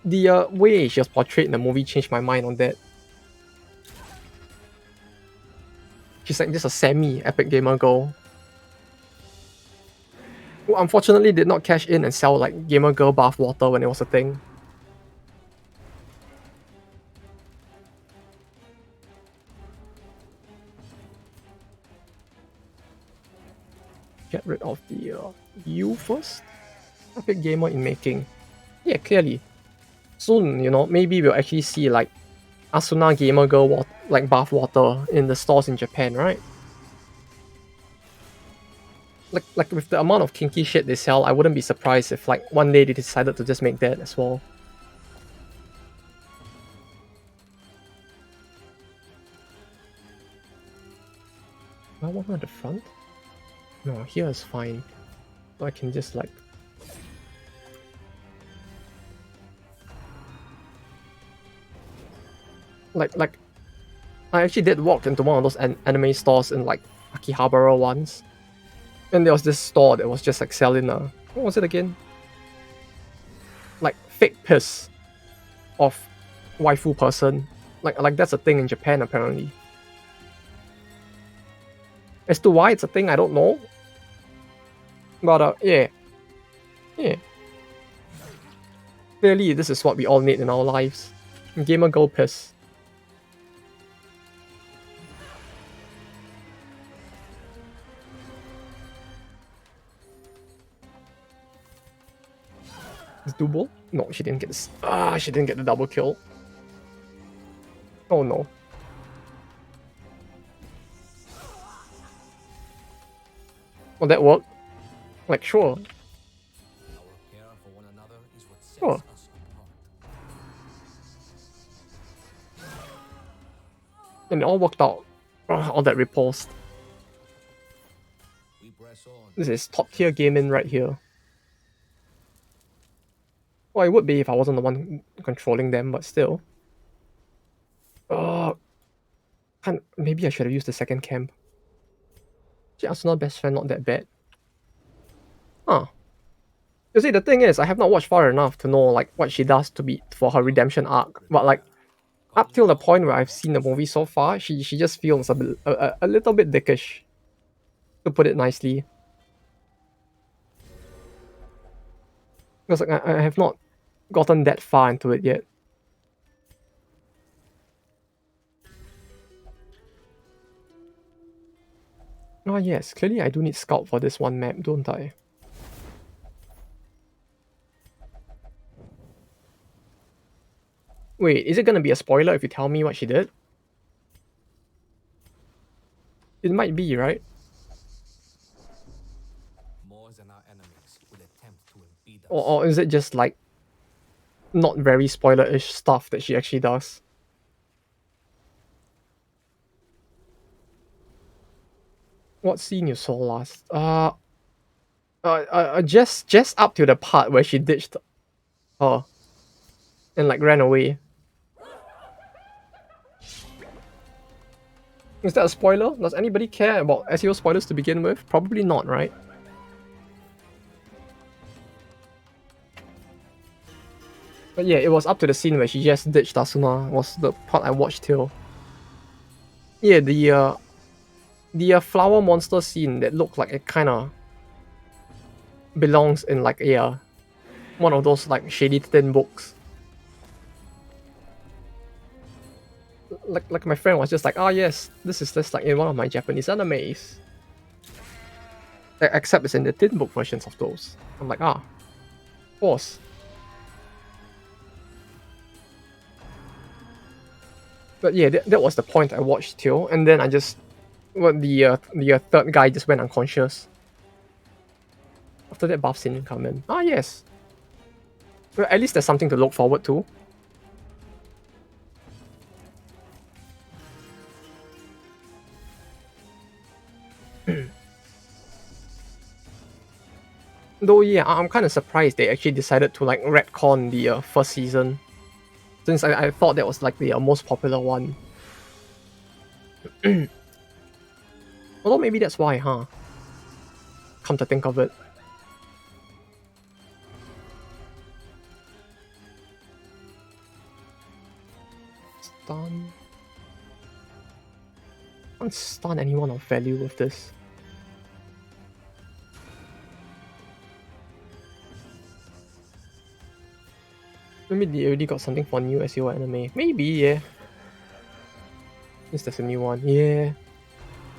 the way she was portrayed in the movie changed my mind on that. She's like just a semi-epic gamer girl who unfortunately did not cash in and sell like gamer girl bath water when it was a thing. Get rid of the you first? Epic gamer in making. Yeah, clearly. Soon, maybe we'll actually see like Asuna gamer girl like bath water in the stores in Japan, right? Like with the amount of kinky shit they sell, I wouldn't be surprised if like one day they decided to just make that as well. I want one at the front? No, here is fine. So I can just like I actually did walk into one of those anime stores in like Akihabara once. And there was this store that was just like selling what was it again? Like fake piss of waifu person. Like that's a thing in Japan apparently. As to why it's a thing, I don't know. But yeah. Yeah. Clearly this is what we all need in our lives. Gamer girl piss. Is double? No, she didn't get this. She didn't get the double kill. Oh no. Well, that worked. Like, sure. Sure. And it all worked out. All that repulsed. This is top tier gaming right here. Well, it would be if I wasn't the one controlling them, but still. Maybe I should have used the second camp. Actually, Asuna best friend not that bad. Huh. You see, the thing is, I have not watched far enough to know like what she does to be for her redemption arc. But like, up till the point where I've seen the movie so far, she just feels a little bit dickish, to put it nicely. Because like, I have not gotten that far into it yet. Oh yes, clearly I do need scout for this one map, don't I? Wait, is it gonna be a spoiler if you tell me what she did? It might be, right? Or is it just like not very spoiler-ish stuff that she actually does? What scene you saw last? Just up to the part where she ditched her and like ran away. Is that a spoiler? Does anybody care about SEO spoilers to begin with? Probably not, right? But yeah, it was up to the scene where she just ditched Asuna was the part I watched till. Yeah, the flower monster scene that looked like it kind of belongs in like one of those like shady thin books. Like my friend was just like, oh yes, this is just like in one of my Japanese animes. Except it's in the thin book versions of those. I'm like, of course. But yeah, that was the point I watched till, and then I just the third guy just went unconscious. After that, buff scene come in. Ah yes, well, at least there's something to look forward to. Though yeah, I'm kind of surprised they actually decided to like retcon the first season, since I thought that was like the most popular one. Although maybe that's why, huh? Come to think of it. Stun. Can't stun anyone of value with this. Maybe they already got something for new SEO anime. Maybe, yeah. Since there's a new one. Yeah.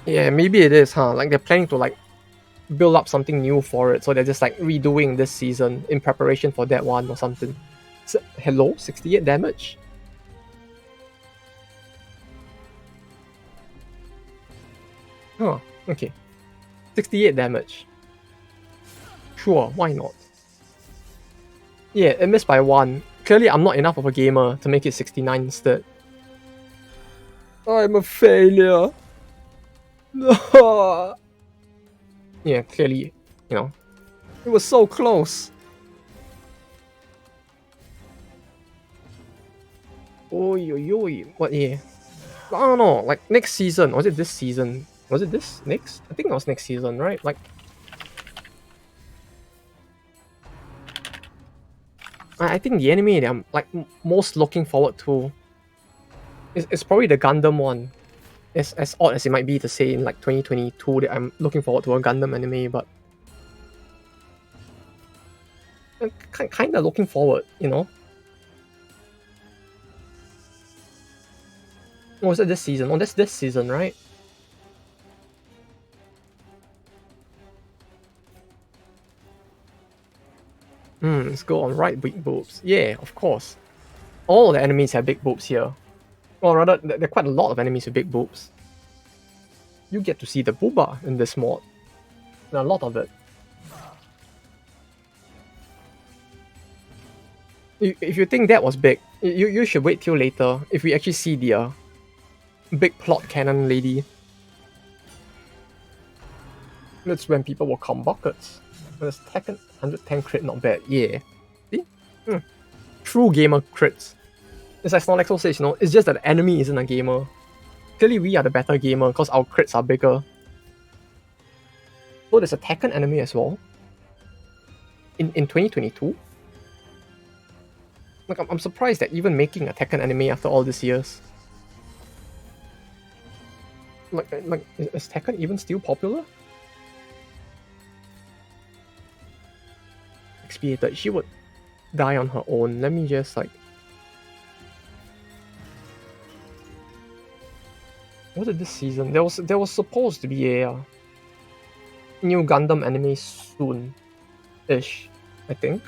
Yeah, maybe it is, huh? Like they're planning to like build up something new for it, so they're just like redoing this season in preparation for that one or something. Hello? 68 damage? Huh, okay. 68 damage. Sure, why not? Yeah, it missed by one. Clearly, I'm not enough of a gamer to make it 69 instead. I'm a failure. No. Yeah, clearly, you know, it was so close. Oi, oi, oi. What, yeah. I don't know, like next season, was it this season? Was it this next? I think it was next season, right? Like, I think the anime that I'm like most looking forward to is probably the Gundam one. As odd as it might be to say in like 2022 that I'm looking forward to a Gundam anime, but I'm kind of looking forward, you know. Or was it this season? Oh, that's this season, right? Let's go on right big boobs. Yeah, of course. All the enemies have big boobs here. Or rather, there are quite a lot of enemies with big boobs. You get to see the booba in this mod. And a lot of it. If you think that was big, you should wait till later if we actually see the big plot cannon lady. That's when people will come buckets. There's Tekken 110 crit, not bad. Yeah. See? True gamer crits. It's like Snorlaxo says, you know, it's just that the enemy isn't a gamer. Clearly we are the better gamer because our crits are bigger. Oh, there's a Tekken anime as well. In 2022? Like, I'm surprised that even making a Tekken anime after all these years. Like, is Tekken even still popular? Expiated. She would die on her own. Let me just like. What did this season? There was supposed to be a new Gundam anime soon-ish, I think.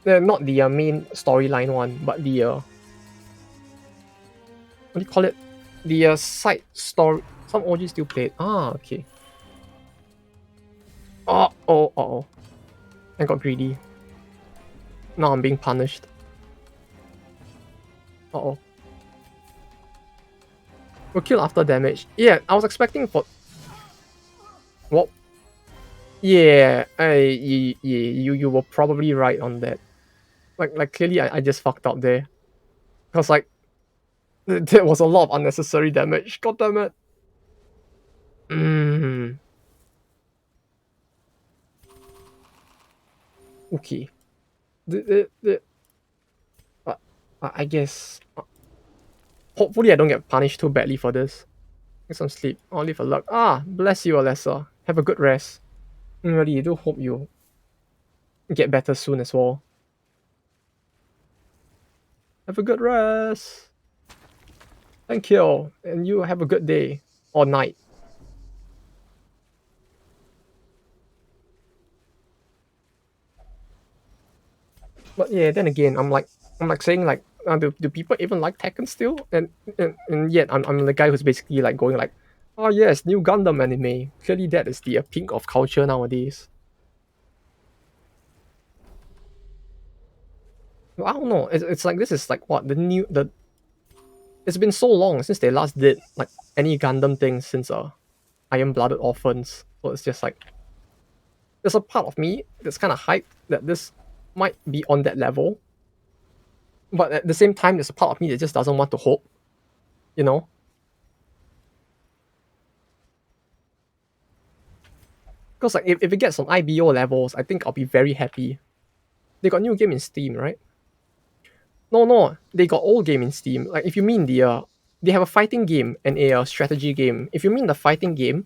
Not the main storyline one, but the what do you call it? The side story. Some OG still play it. Ah, okay. Oh. I got greedy. Now I'm being punished. Oh. We'll kill after damage. Yeah, I was expecting for. What? Yeah, you were probably right on that. Like clearly I just fucked up there. Cause like there was a lot of unnecessary damage. God damn it. Mm. Okay. I guess. Hopefully, I don't get punished too badly for this. Get some sleep. I'll leave a luck. Ah, bless you, Alessa. Have a good rest. Really, I do hope you get better soon as well. Have a good rest. Thank you. And you have a good day or night. But yeah, then again, I'm like saying like, do people even like Tekken still? And yet I'm the guy who's basically like going like, oh yes, new Gundam anime. Clearly that is the pink of culture nowadays. I don't know. It's like this is like what the new the. It's been so long since they last did like any Gundam thing since Iron Blooded Orphans. So it's just like there's a part of me that's kind of hyped that this might be on that level, but at the same time, there's a part of me that just doesn't want to hope. You know, because like if it gets on IBO levels, I think I'll be very happy. They got new game in Steam, right? No, they got old game in Steam. Like if you mean they have a fighting game and a strategy game. If you mean the fighting game,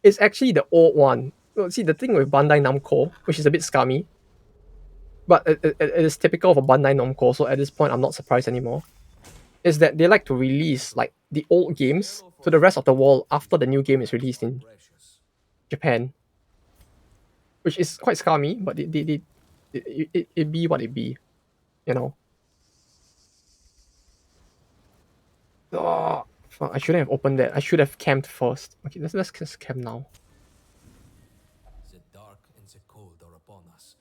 it's actually the old one. Well, see, the thing with Bandai Namco, which is a bit scummy, but it is typical of a Bandai Namco. So at this point, I'm not surprised anymore. Is that they like to release like the old games to the rest of the world after the new game is released in Japan, which is quite scummy, but it be what it be, you know. Oh, fuck, I shouldn't have opened that. I should have camped first. Okay, let's just camp now. The dark and the cold are upon us.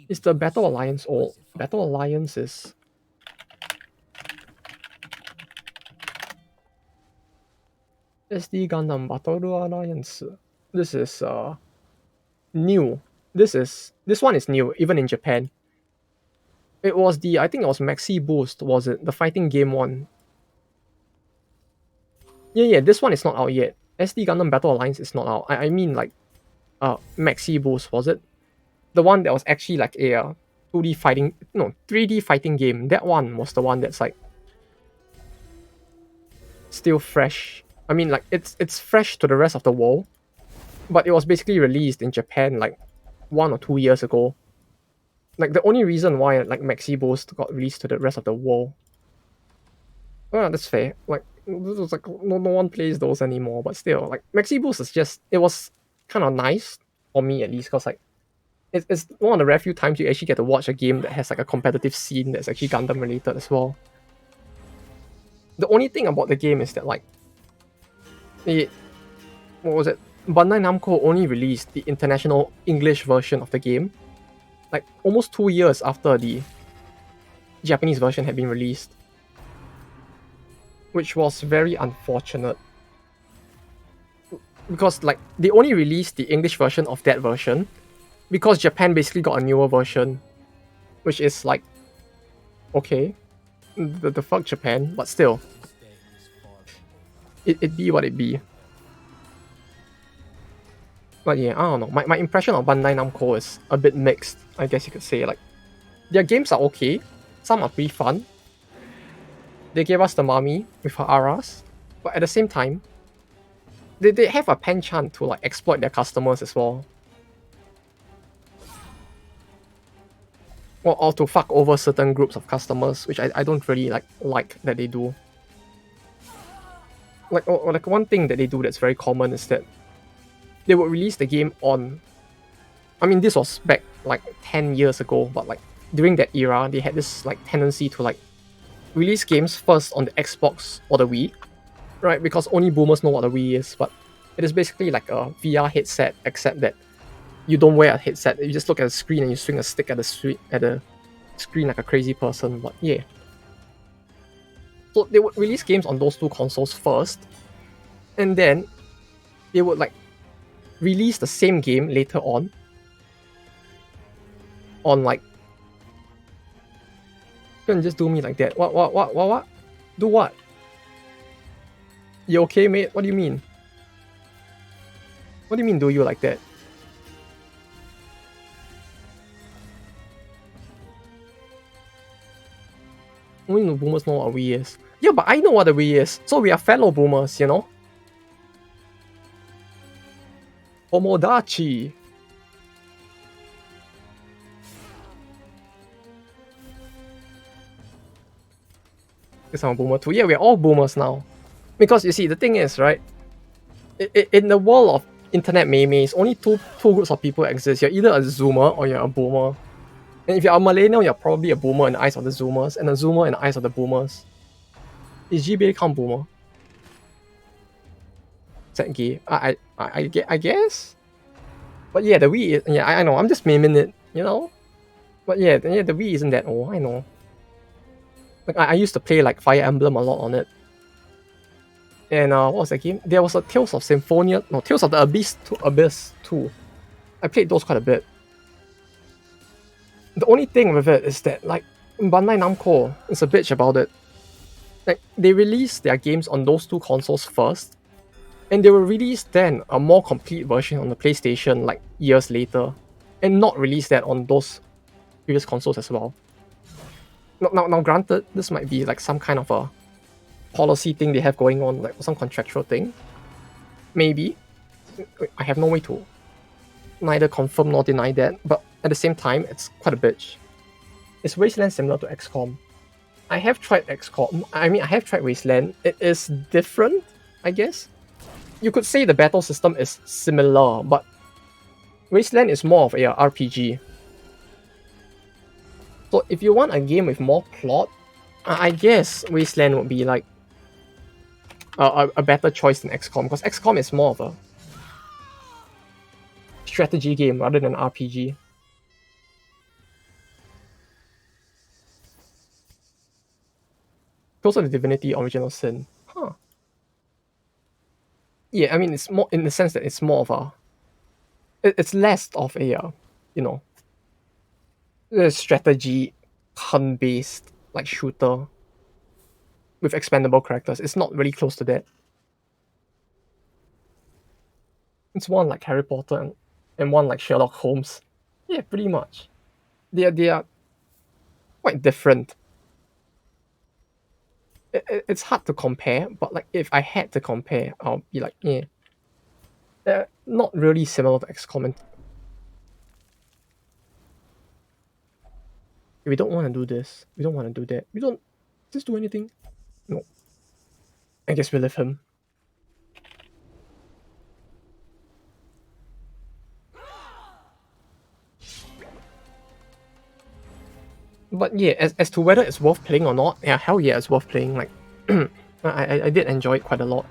Is the Battle Alliance old? Battle Alliance is SD Gundam Battle Alliance. This is new. This one is new, even in Japan. It was the I think it was Maxi Boost, was it? The fighting game one. Yeah, this one is not out yet. SD Gundam Battle Alliance is not out. I mean like Maxi Boost, was it? The one that was actually like a 2D fighting, no, 3D fighting game. That one was the one that's like still fresh. I mean like it's fresh to the rest of the world, but it was basically released in Japan like 1 or 2 years ago. Like the only reason why like Maxi Boost got released to the rest of the world. Well, that's fair. Like this was like no one plays those anymore, but still like Maxi Boost is just it was kind of nice for me at least because like it's one of the rare few times you actually get to watch a game that has like a competitive scene that's actually Gundam related as well. The only thing about the game is that like it what was it? Bandai Namco only released the international English version of the game, like almost 2 years after the Japanese version had been released, which was very unfortunate because like they only released the English version of that version because Japan basically got a newer version, which is like okay, the fuck Japan, but still, it be what it be. But yeah, I don't know. My impression of Bandai Namco is a bit mixed, I guess you could say. Like, their games are okay, some are pretty fun. They gave us the Mami with her Aras, but at the same time, they have a penchant to like exploit their customers as well. Or to fuck over certain groups of customers, which I don't really like that they do. Like one thing that they do that's very common is that they would release the game on. I mean, this was back like 10 years ago, but like during that era, they had this like tendency to like release games first on the Xbox or the Wii, right? Because only boomers know what a Wii is, but it is basically like a VR headset, except that you don't wear a headset. You just look at the screen and you swing a stick at the screen like a crazy person. But yeah, so they would release games on those two consoles first, and then they would like release the same game later on like. You can just do me like that. What? Do what? You okay, mate? What do you mean? What do you mean, do you like that? Only the boomers know what Wii is. Yeah, but I know what the Wii is. So we are fellow boomers, you know? Tomodachi. Because I'm a boomer too. Yeah, we're all boomers now. Because you see, the thing is, right? In the world of internet memes, only two groups of people exist. You're either a zoomer or you're a boomer. And if you're a millennial, you're probably a boomer in the eyes of the zoomers, and a zoomer in the eyes of the boomers. Is GBA count boomer? Is that gay? I guess? But yeah, the Wii is, yeah, I know, I'm just memeing it, you know? But yeah, the Wii isn't that old, I know. Like, I used to play like Fire Emblem a lot on it. And what was that game? There was a Tales of Symphonia, no, Tales of the Abyss 2. I played those quite a bit. The only thing with it is that, like, Bandai Namco is a bitch about it. Like, they released their games on those two consoles first, and they will release then a more complete version on the PlayStation like years later, and not release that on those previous consoles as well. Now, granted, this might be like some kind of a policy thing they have going on, like some contractual thing. Maybe. I have no way to neither confirm nor deny that, but at the same time, it's quite a bitch. Is Wasteland similar to XCOM? I have tried XCOM. I mean, I have tried Wasteland. It is different, I guess. You could say the battle system is similar, but Wasteland is more of a RPG. So if you want a game with more plot, I guess Wasteland would be like a better choice than XCOM, because XCOM is more of a strategy game rather than RPG. Tales of the Divinity Original Sin. Huh. Yeah, I mean, it's more in the sense that it's more of a... It's less of a, you know, a strategy turn-based like shooter with expandable characters. It's not really close to that. It's one like Harry Potter and one like Sherlock Holmes. Yeah, pretty much. They are quite different. It's hard to compare, but like if I had to compare, I'll be like, yeah, they're not really similar to XCOM. We don't want to do this. We don't want to do that. We don't just do anything. No. I guess we leave him. But yeah, as to whether it's worth playing or not, yeah, hell yeah, it's worth playing. Like, I did enjoy it quite a lot.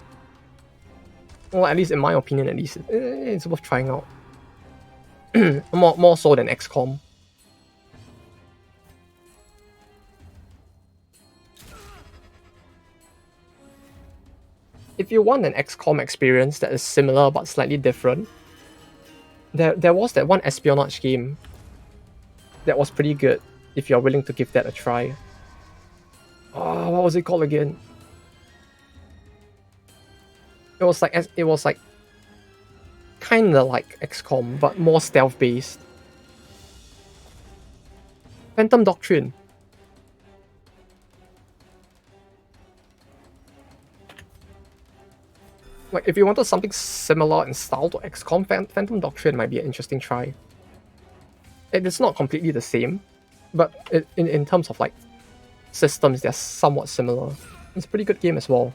Well, at least in my opinion, at least it's worth trying out. more so than XCOM. If you want an XCOM experience that is similar but slightly different, there was that one espionage game that was pretty good if you're willing to give that a try. Oh, what was it called again? It was like kinda like XCOM but more stealth based. Phantom Doctrine. Like if you wanted something similar in style to XCOM, Phantom Doctrine might be an interesting try. It's not completely the same, but in terms of like systems, they're somewhat similar. It's a pretty good game as well.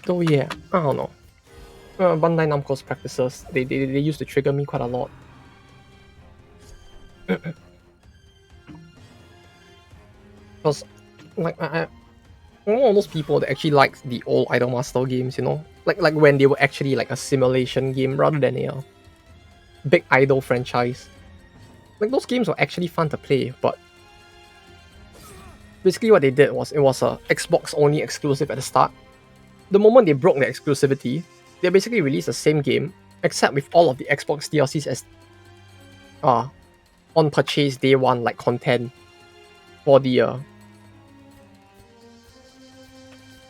So yeah, I don't know. Bandai Namco's practices, they used to trigger me quite a lot. Because, like, I'm one of those people that actually likes the old Idolmaster games, you know? Like when they were actually like a simulation game rather than a big idol franchise. Like those games were actually fun to play, but basically what they did was it was a Xbox only exclusive at the start. The moment they broke the exclusivity, they basically released the same game except with all of the Xbox DLCs as on purchase day one, like content for the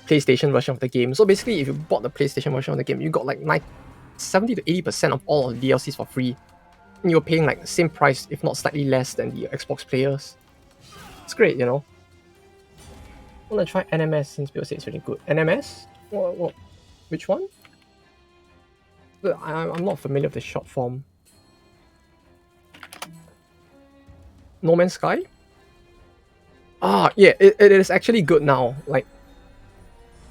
PlayStation version of the game. So basically, if you bought the PlayStation version of the game, you got like 70 to 80% of all of the DLCs for free. And you're paying like the same price, if not slightly less than the Xbox players. It's great, you know. I want to try NMS since people say it's really good. NMS? What? Which one? I'm not familiar with the short form. No Man's Sky? Yeah, it is actually good now. Like,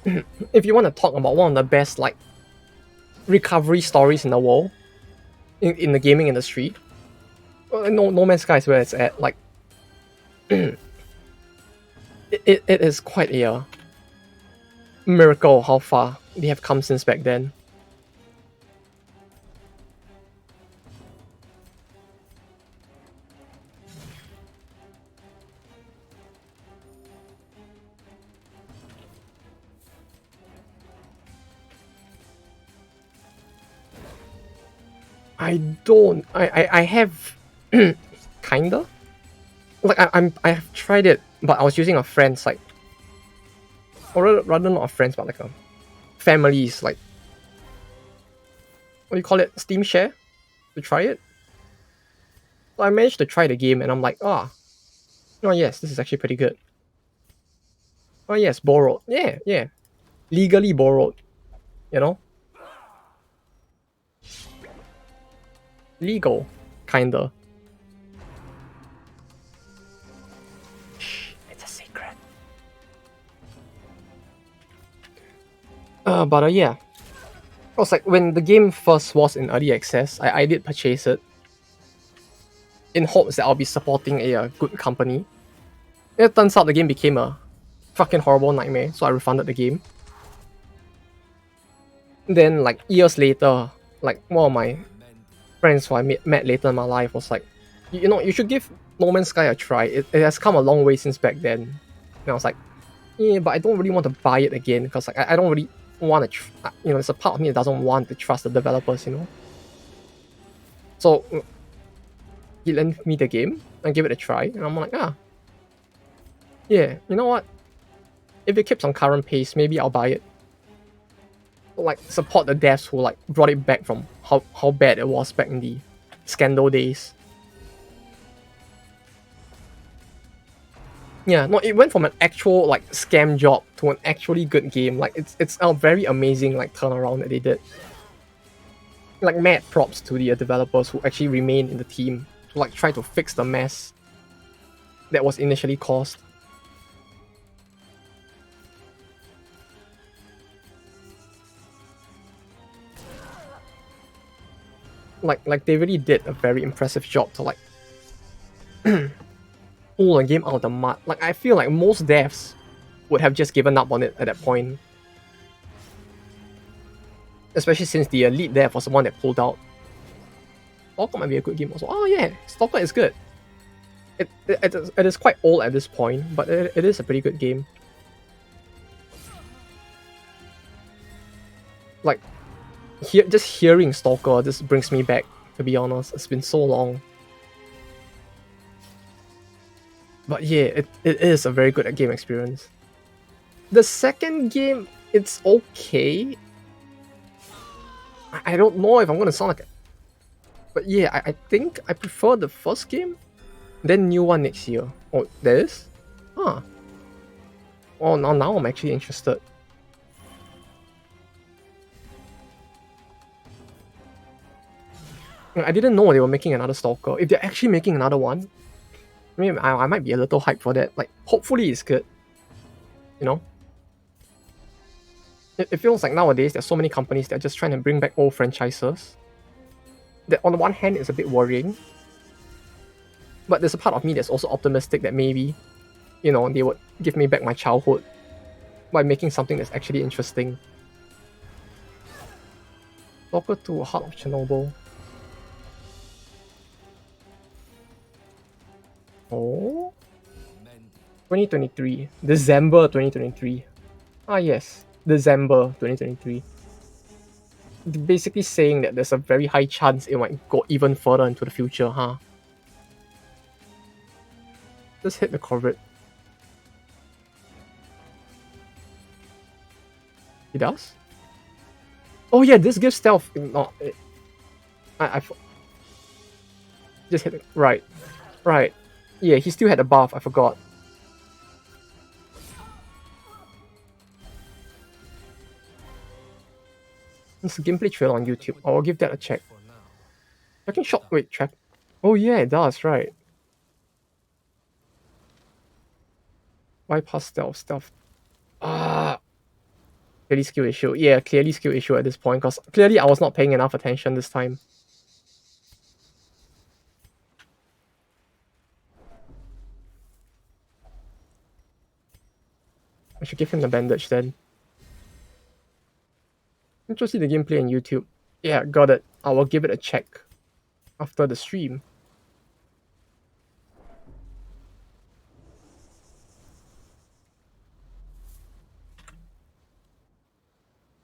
if you want to talk about one of the best like recovery stories in the world, in the gaming industry, no Man's Sky is where it's at. Like, it is quite a miracle how far they have come since back then. I have kinda like I have tried it, but I was using a friend's like, or rather not a friend's, but like a family's like, what do you call it, Steam share to try it. So I managed to try the game, and I'm like, oh yes, this is actually pretty good. Oh yes, borrowed, yeah, legally borrowed, you know, legal, kinda. Shh, it's a secret. But yeah, I was like, when the game first was in early access, I did purchase it in hopes that I'll be supporting a good company. It turns out the game became a fucking horrible nightmare, so I refunded the game. Then, like, years later, like, one of my friends who I met later in my life was like, you know, you should give No Man's Sky a try. It has come a long way since back then. And I was like, yeah, but I don't really want to buy it again because like I don't really want to, you know, there's a part of me that doesn't want to trust the developers, you know. So he lent me the game and gave it a try, and I'm like, yeah, you know what? If it keeps on current pace, maybe I'll buy it. Like support the devs who like brought it back from how bad it was back in the scandal days. Yeah, no, it went from an actual like scam job to an actually good game. Like it's a very amazing like turnaround that they did. Like mad props to the developers who actually remained in the team to like try to fix the mess that was initially caused. Like they really did a very impressive job to like pull a game out of the mud. Like I feel like most devs would have just given up on it at that point. Especially since the lead dev was the one that pulled out. Stalker might be a good game also. Oh yeah, Stalker is good. It is quite old at this point, but it is a pretty good game. Like, just hearing Stalker just brings me back, to be honest. It's been so long. But yeah, it is a very good game experience. The second game, it's okay. I don't know if I'm gonna sound like it. But yeah, I think I prefer the first game, then new one next year. Oh, there is? Huh. Oh, now I'm actually interested. I didn't know they were making another Stalker. If they're actually making another one, I mean, I might be a little hyped for that. Like, hopefully it's good. You know? It feels like nowadays there's so many companies that are just trying to bring back old franchises. That on the one hand is a bit worrying. But there's a part of me that's also optimistic that maybe, you know, they would give me back my childhood by making something that's actually interesting. Stalker 2, Heart of Chernobyl. Oh? 2023. December 2023. Ah yes, December 2023. basically saying that there's a very high chance it might go even further into the future, huh? Just hit the corvid. He does? Oh yeah, this gives stealth. No, I just hit it. Right, right. Yeah, he still had a buff. I forgot. It's a gameplay trailer on YouTube. I'll give that a check. For now. Tracking shot. Wait, track. Oh yeah, it does. Right. Bypass stealth. Stealth. Ah, clearly skill issue. Yeah, clearly skill issue at this point. Because clearly I was not paying enough attention this time. I should give him the bandage then. Interested in the gameplay on YouTube. Yeah, got it. I will give it a check after the stream.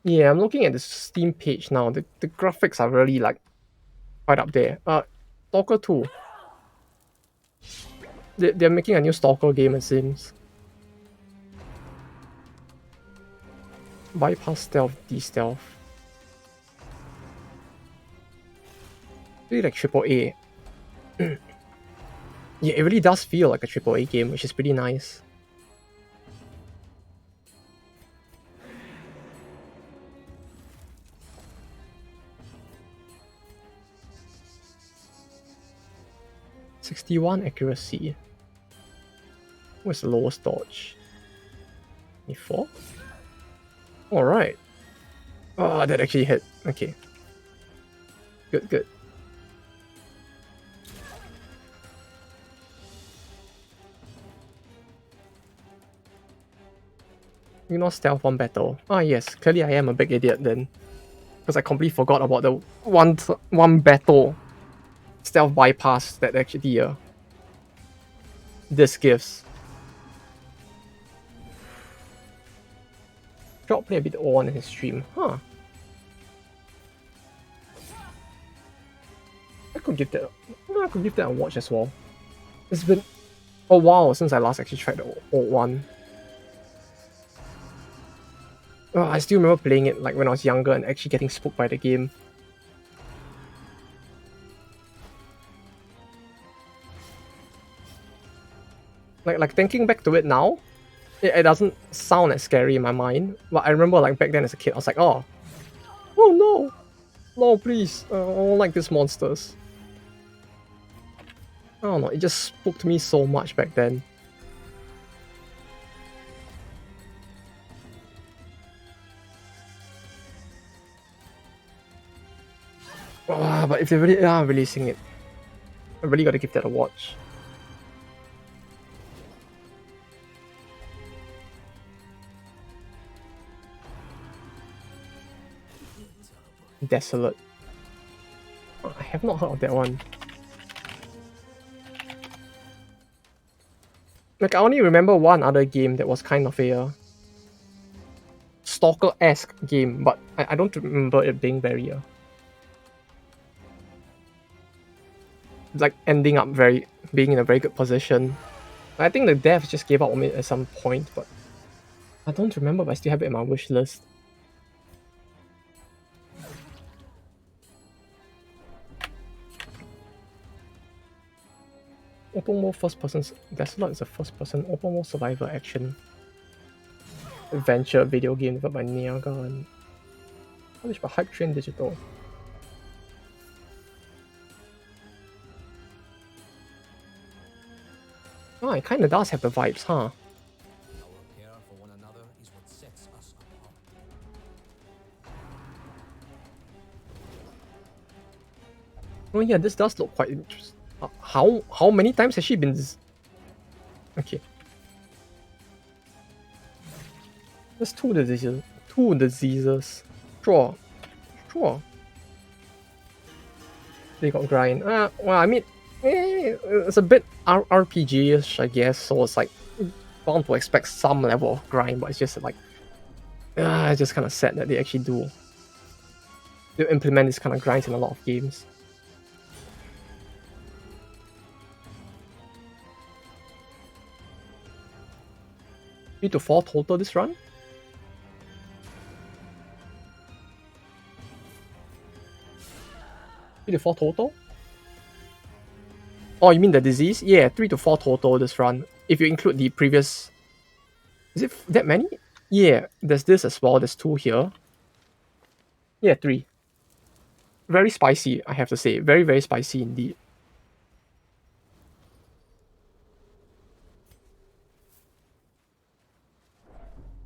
Yeah, I'm looking at the Steam page now. The graphics are really like quite up there. Stalker 2. They're making a new Stalker game, it seems. Bypass stealth, de-stealth. Really like AAA. Yeah, it really does feel like a AAA game, which is pretty nice. .61 accuracy. What's the lowest dodge? 24? Alright. Oh, that actually hit. Okay. Good, good. You know stealth on battle. Ah yes, clearly I am a big idiot then. Because I completely forgot about the one battle stealth bypass that actually this gives. Drop play a bit on in his stream. Huh. I could give that a watch as well. It's been a while since I last actually tried the old one. I still remember playing it like when I was younger and actually getting spooked by the game. Like thinking back to it now, it doesn't sound as scary in my mind. But I remember like back then as a kid, I was like, oh no, no please, I don't like these monsters. I don't know, it just spooked me so much back then. But if they really are releasing it, I really gotta give that a watch. Desolate. I have not heard of that one. Like, I only remember one other game that was kind of a Stalker-esque game, but I don't remember it being very like ending up being in a very good position. I think the devs just gave up on it at some point, but I don't remember, but I still have it in my wish list. Open world first person. Desolate is a first person open world survival action adventure video game developed by Niaga and published by Hype Train Digital. Oh, it kinda does have the vibes, huh? Our care for one another is what sets us apart. Oh yeah, this does look quite interesting. How many times has she been? Okay. There's two diseases. Two diseases. Sure. Sure. They got grind. Well, I mean, it's a bit RPG-ish, I guess. So it's like bound to expect some level of grind, but it's just like, it's just kind of sad that they actually do. to implement this kind of grinds in a lot of games. Three to four total this run. Three to four total. Oh, you mean the disease? Yeah, 3 to 4 total this run. If you include the previous... Is it that many? Yeah, there's this as well. There's 2 here. Yeah, 3. Very spicy, I have to say. Very, very spicy indeed.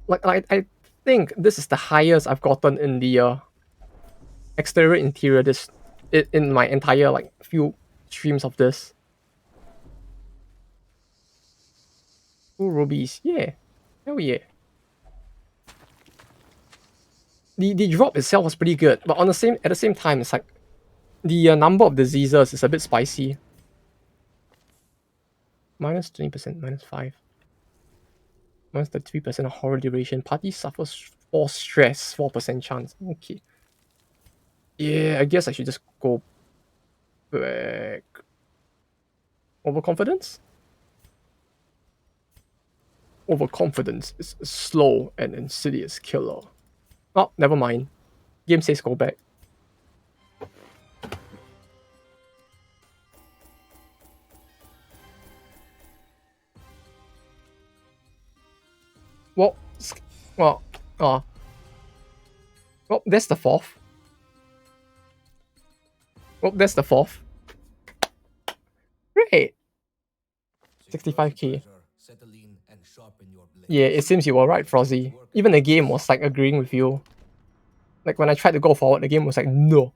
Like, I think this is the highest I've gotten in the exterior interior this in my entire like few streams of this. 2 rubies, yeah. Hell yeah. The drop itself was pretty good, but at the same time, it's like the number of diseases is a bit spicy. Minus 20%, minus 5. Minus 33% of horror duration. Party suffers 4 stress, 4% chance. Okay. Yeah, I guess I should just go back. Overconfidence? Overconfidence is a slow and insidious killer. Oh, never mind. Game says go back. Well, well, well, that's the 4th. Well, that's the 4th. Great. 65k. Yeah, it seems you were right, Frozzy. Even the game was like agreeing with you. Like when I tried to go forward, the game was like, no.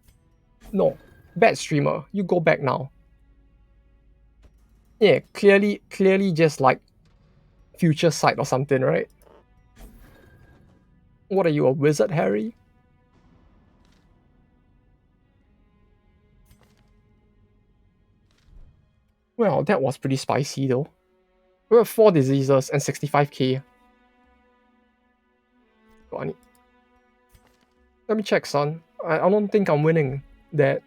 No. Bad streamer. You go back now. Yeah, clearly just like future sight or something, right? What are you, a wizard, Harry? Well, that was pretty spicy though. We have 4 diseases and 65k. Got any? Let me check, son. I don't think I'm winning that.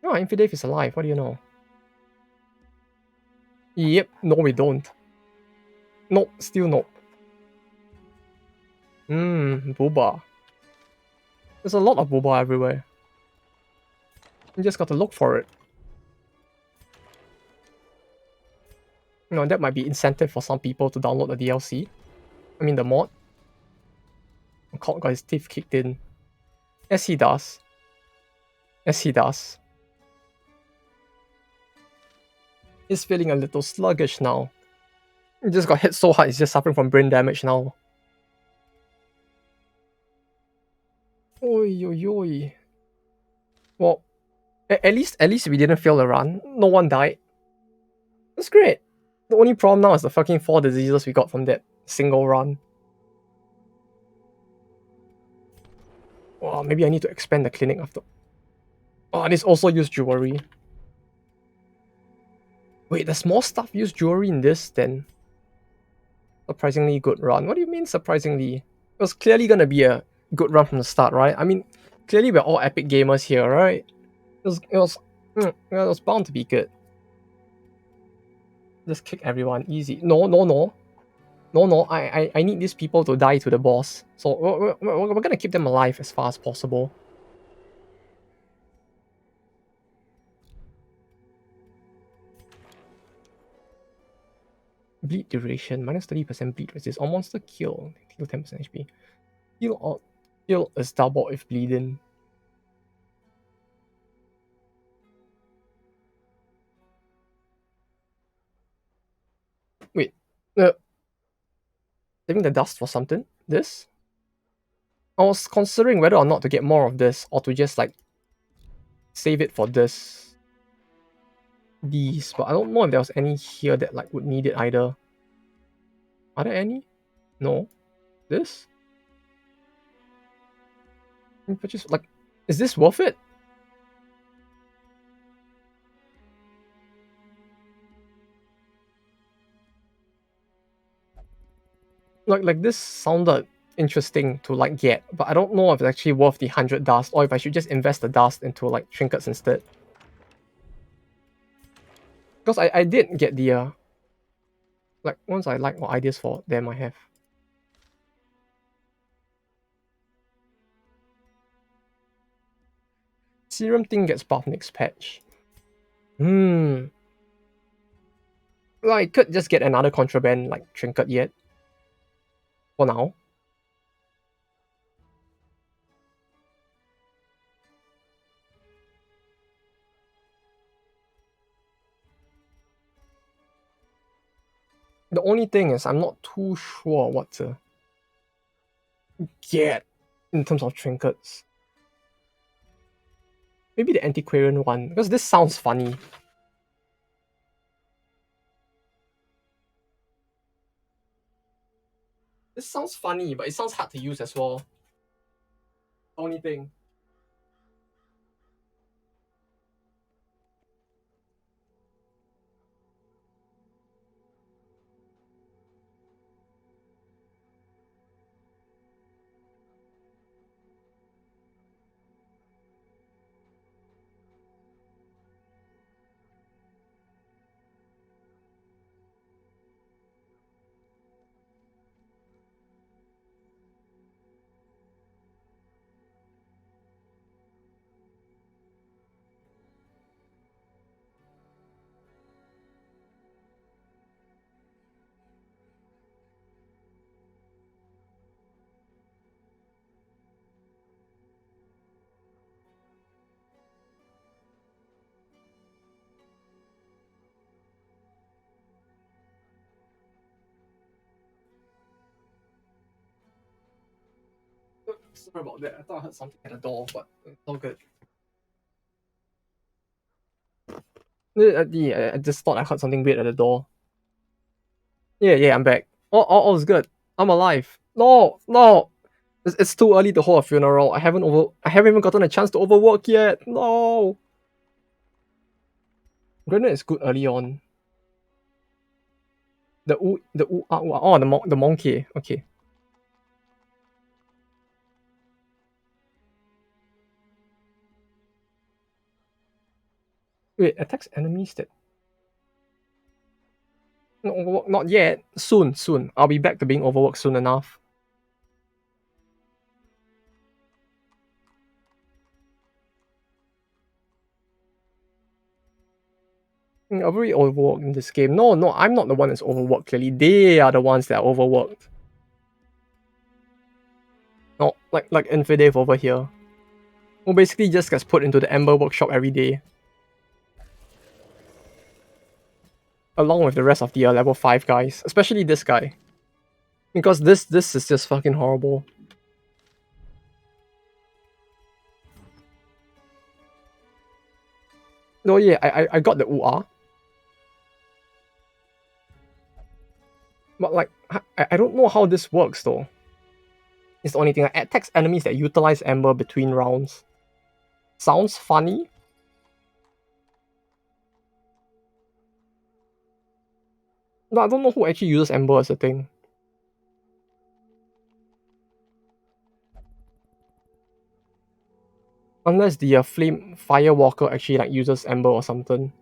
No, Infidave is alive. What do you know? Yep. No, we don't. Nope. Still nope. Booba. There's a lot of Booba everywhere. You just got to look for it. You know, that might be incentive for some people to download the DLC. I mean, the mod. Colt got his teeth kicked in. Yes, he does. Yes, he does. He's feeling a little sluggish now. He just got hit so hard, he's just suffering from brain damage now. Oi, oi, oi. Well, at least we didn't fail the run. No one died. That's great. The only problem now is the fucking 4 diseases we got from that single run. Oh, maybe I need to expand the clinic after. Oh, this also use jewelry. Wait, there's more stuff use jewelry in this then. Surprisingly good run. What do you mean surprisingly? It was clearly gonna be a good run from the start, right? I mean, clearly we're all epic gamers here, right? It was bound to be good. Just kick everyone easy. No. I need these people to die to the boss. So we're gonna keep them alive as far as possible. Bleed duration, minus 30% bleed resist. All monster kill 10% HP. Kill is double if bleeding. Wait, saving the dust for something? This? I was considering whether or not to get more of this or to just like save it for this. These, but I don't know if there was any here that like would need it either. Are there any? No. This? Purchase like, is this worth it? Like this sounded interesting to like get, but I don't know if it's actually worth the 100 dust or if I should just invest the dust into like trinkets instead. Because I did get the like once I like what ideas for them I have. Serum thing gets buffed next patch. Hmm. Well, I could just get another contraband like trinket yet. For now. The only thing is I'm not too sure what to get in terms of trinkets. Maybe the antiquarian one, because this sounds funny. This sounds funny, but it sounds hard to use as well. Only thing. Sorry about that. I thought I heard something at the door, but it's all good. Yeah, I just thought I heard something weird at the door. Yeah, I'm back. All is good. I'm alive. No, no. It's too early to hold a funeral. I haven't even gotten a chance to overwork yet. No. Granted, is good early on. The monkey. Okay. Wait, attacks enemies that no overwork not yet. Soon. I'll be back to being overworked soon enough. I've already overworked in this game. No, I'm not the one that's overworked. Clearly, they are the ones that are overworked. No, like Infidave over here, who basically just gets put into the Ember workshop every day, along with the rest of the level 5 guys, especially this guy, because this is just fucking horrible. No, yeah, I got the UR, but like I don't know how this works though. It's the only thing. Like, attacks enemies that utilize Ember between rounds. Sounds funny. No, I don't know who actually uses Ember as a thing. Unless the Flame Firewalker actually like uses Ember or something.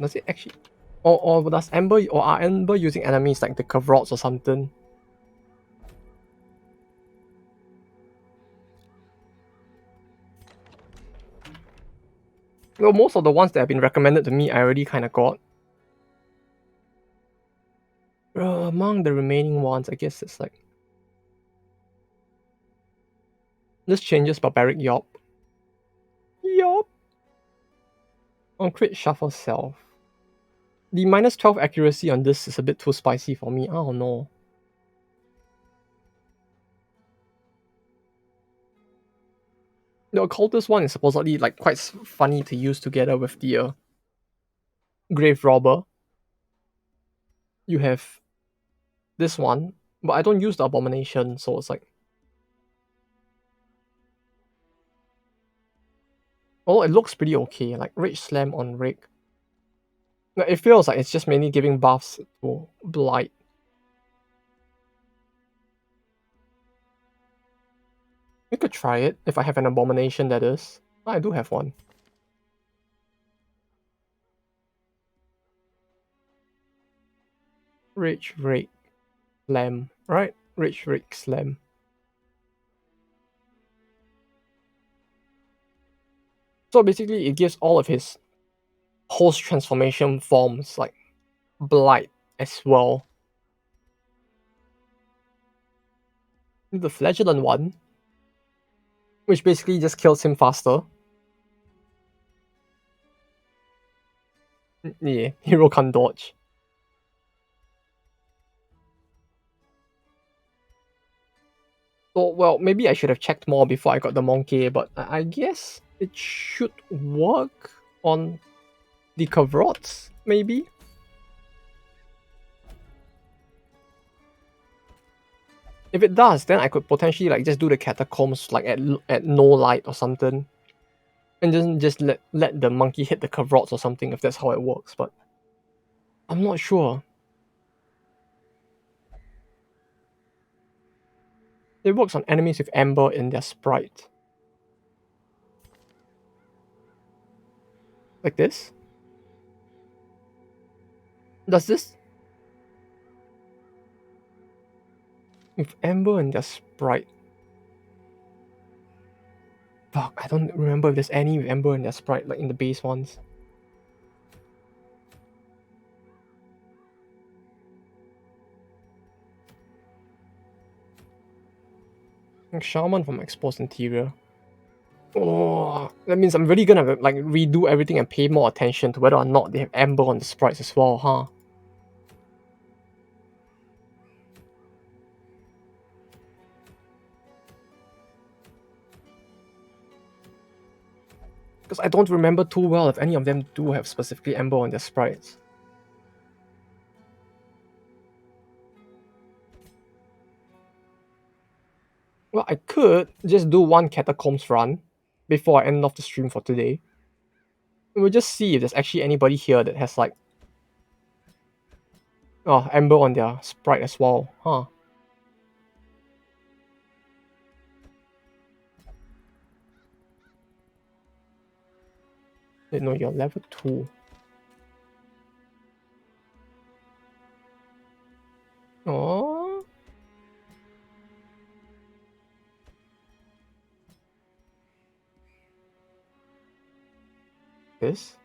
Does it actually or does Ember or are Ember using enemies like the Kavrots or something? Well, most of the ones that have been recommended to me I already kinda got. Among the remaining ones, I guess it's like this changes Barbaric Yop. Yop! On crit shuffle self. The minus 12 accuracy on this is a bit too spicy for me. I don't know. The occultist one is supposedly like quite funny to use together with the grave robber. You have this one, but I don't use the abomination, so it's like Oh, it looks pretty okay. Like Rage Slam on Rig. No, it feels like it's just mainly giving buffs to Blight. We could try it if I have an Abomination, that is. Oh, I do have one. Rage Rig Slam, right? Rage Rig Slam. So basically, it gives all of his host transformation forms like Blight as well. The Flagellant one, which basically just kills him faster. Yeah, hero can't dodge. So, well, maybe I should have checked more before I got the Monkey, but I guess it should work on the Kavrots, maybe? If it does, then I could potentially like just do the Catacombs like at no light or something. And then just let the monkey hit the Kavrots or something if that's how it works, but I'm not sure. It works on enemies with Ember in their sprite. Like this? Does this? With Ember in their sprite. Fuck, I don't remember if there's any with Ember in their sprite, like in the base ones. Like Shaman from Exposed Interior. Oh, that means I'm really gonna like redo everything and pay more attention to whether or not they have Ember on the sprites as well, huh? Because I don't remember too well if any of them do have specifically Ember on their sprites. Well, I could just do one Catacombs run before I end off the stream for today. And we'll just see if there's actually anybody here that has like Ember on their sprite as well, huh? Wait, no, you're level 2. Oh, this?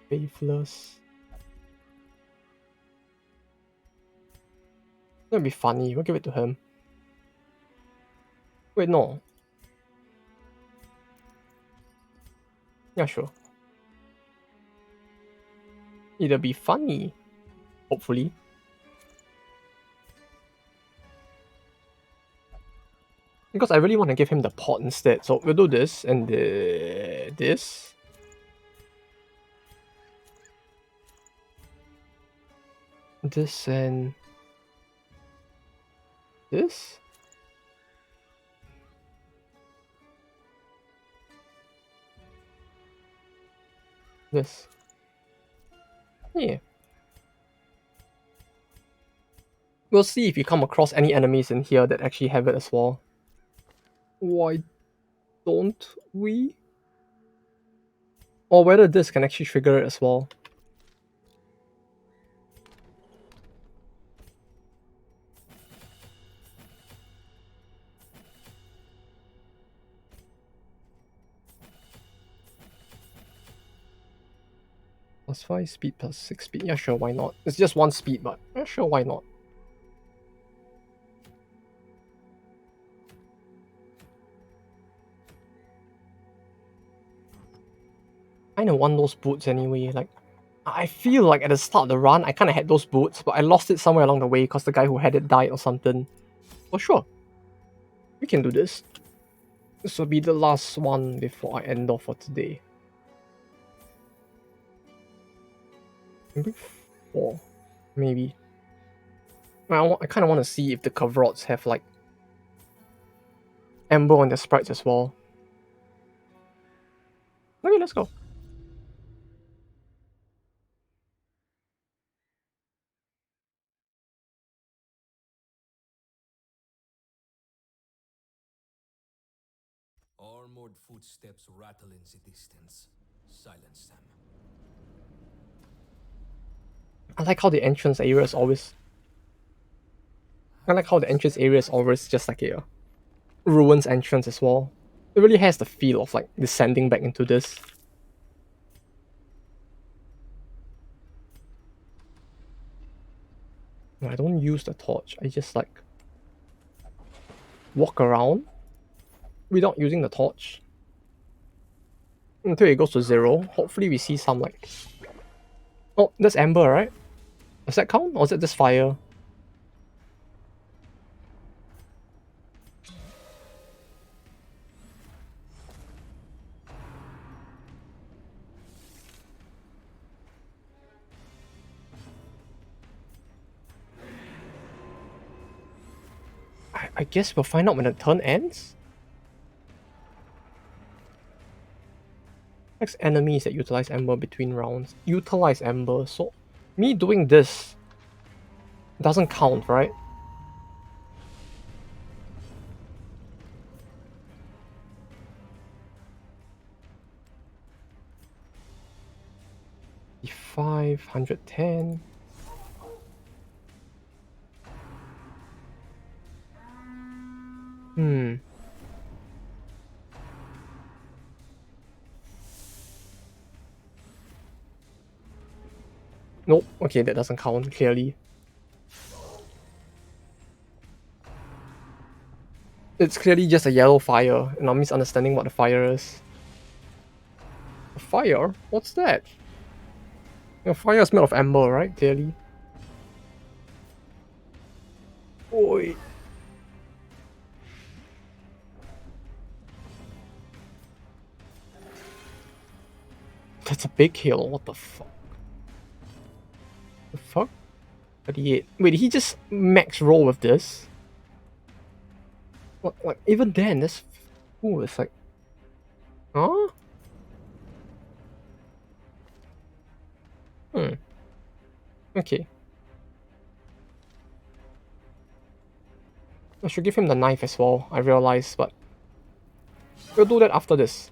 Faithless. That'd be funny, we'll give it to him. Wait, no. Yeah, sure. It'll be funny. Hopefully. Because I really want to give him the pot instead. So we'll do this and this. This and this. This. Yeah. We'll see if we come across any enemies in here that actually have it as well. Why don't we? Or whether this can actually trigger it as well. +5 speed, +6 speed. Yeah, sure, why not? It's just 1 speed, but yeah, sure, why not? I kinda want those boots anyway. Like, I feel like at the start of the run, I kinda had those boots, but I lost it somewhere along the way because the guy who had it died or something. For sure. We can do this. This will be the last one before I end off for today. Maybe 4. Maybe. I kind of want to see if the Kavrots have like amber on their sprites as well. Okay, let's go. Armored footsteps rattle in the distance. Silence them. I like how the entrance area is always. I like how the entrance area is always just like a ruins entrance as well. It really has the feel of like descending back into this. No, I don't use the torch. I just like walk around without using the torch until it goes to 0. Hopefully we see some like. Oh, that's amber, right? Does that count, or is it just fire? I guess we'll find out when the turn ends. Next enemies that utilize Ember between rounds. Utilize Ember. So me doing this doesn't count, right? Five 110. Hmm. Nope. Okay, that doesn't count, clearly. It's clearly just a yellow fire, and I'm misunderstanding what the fire is. A fire? What's that? A fire is made of amber, right? Clearly. Oi. That's a big hill. What the fuck? The fuck? 38. Wait, did he just max roll with this? What, like, even then, this. Ooh, it's like. Huh? Hmm. Okay. I should give him the knife as well, I realize, but we'll do that after this.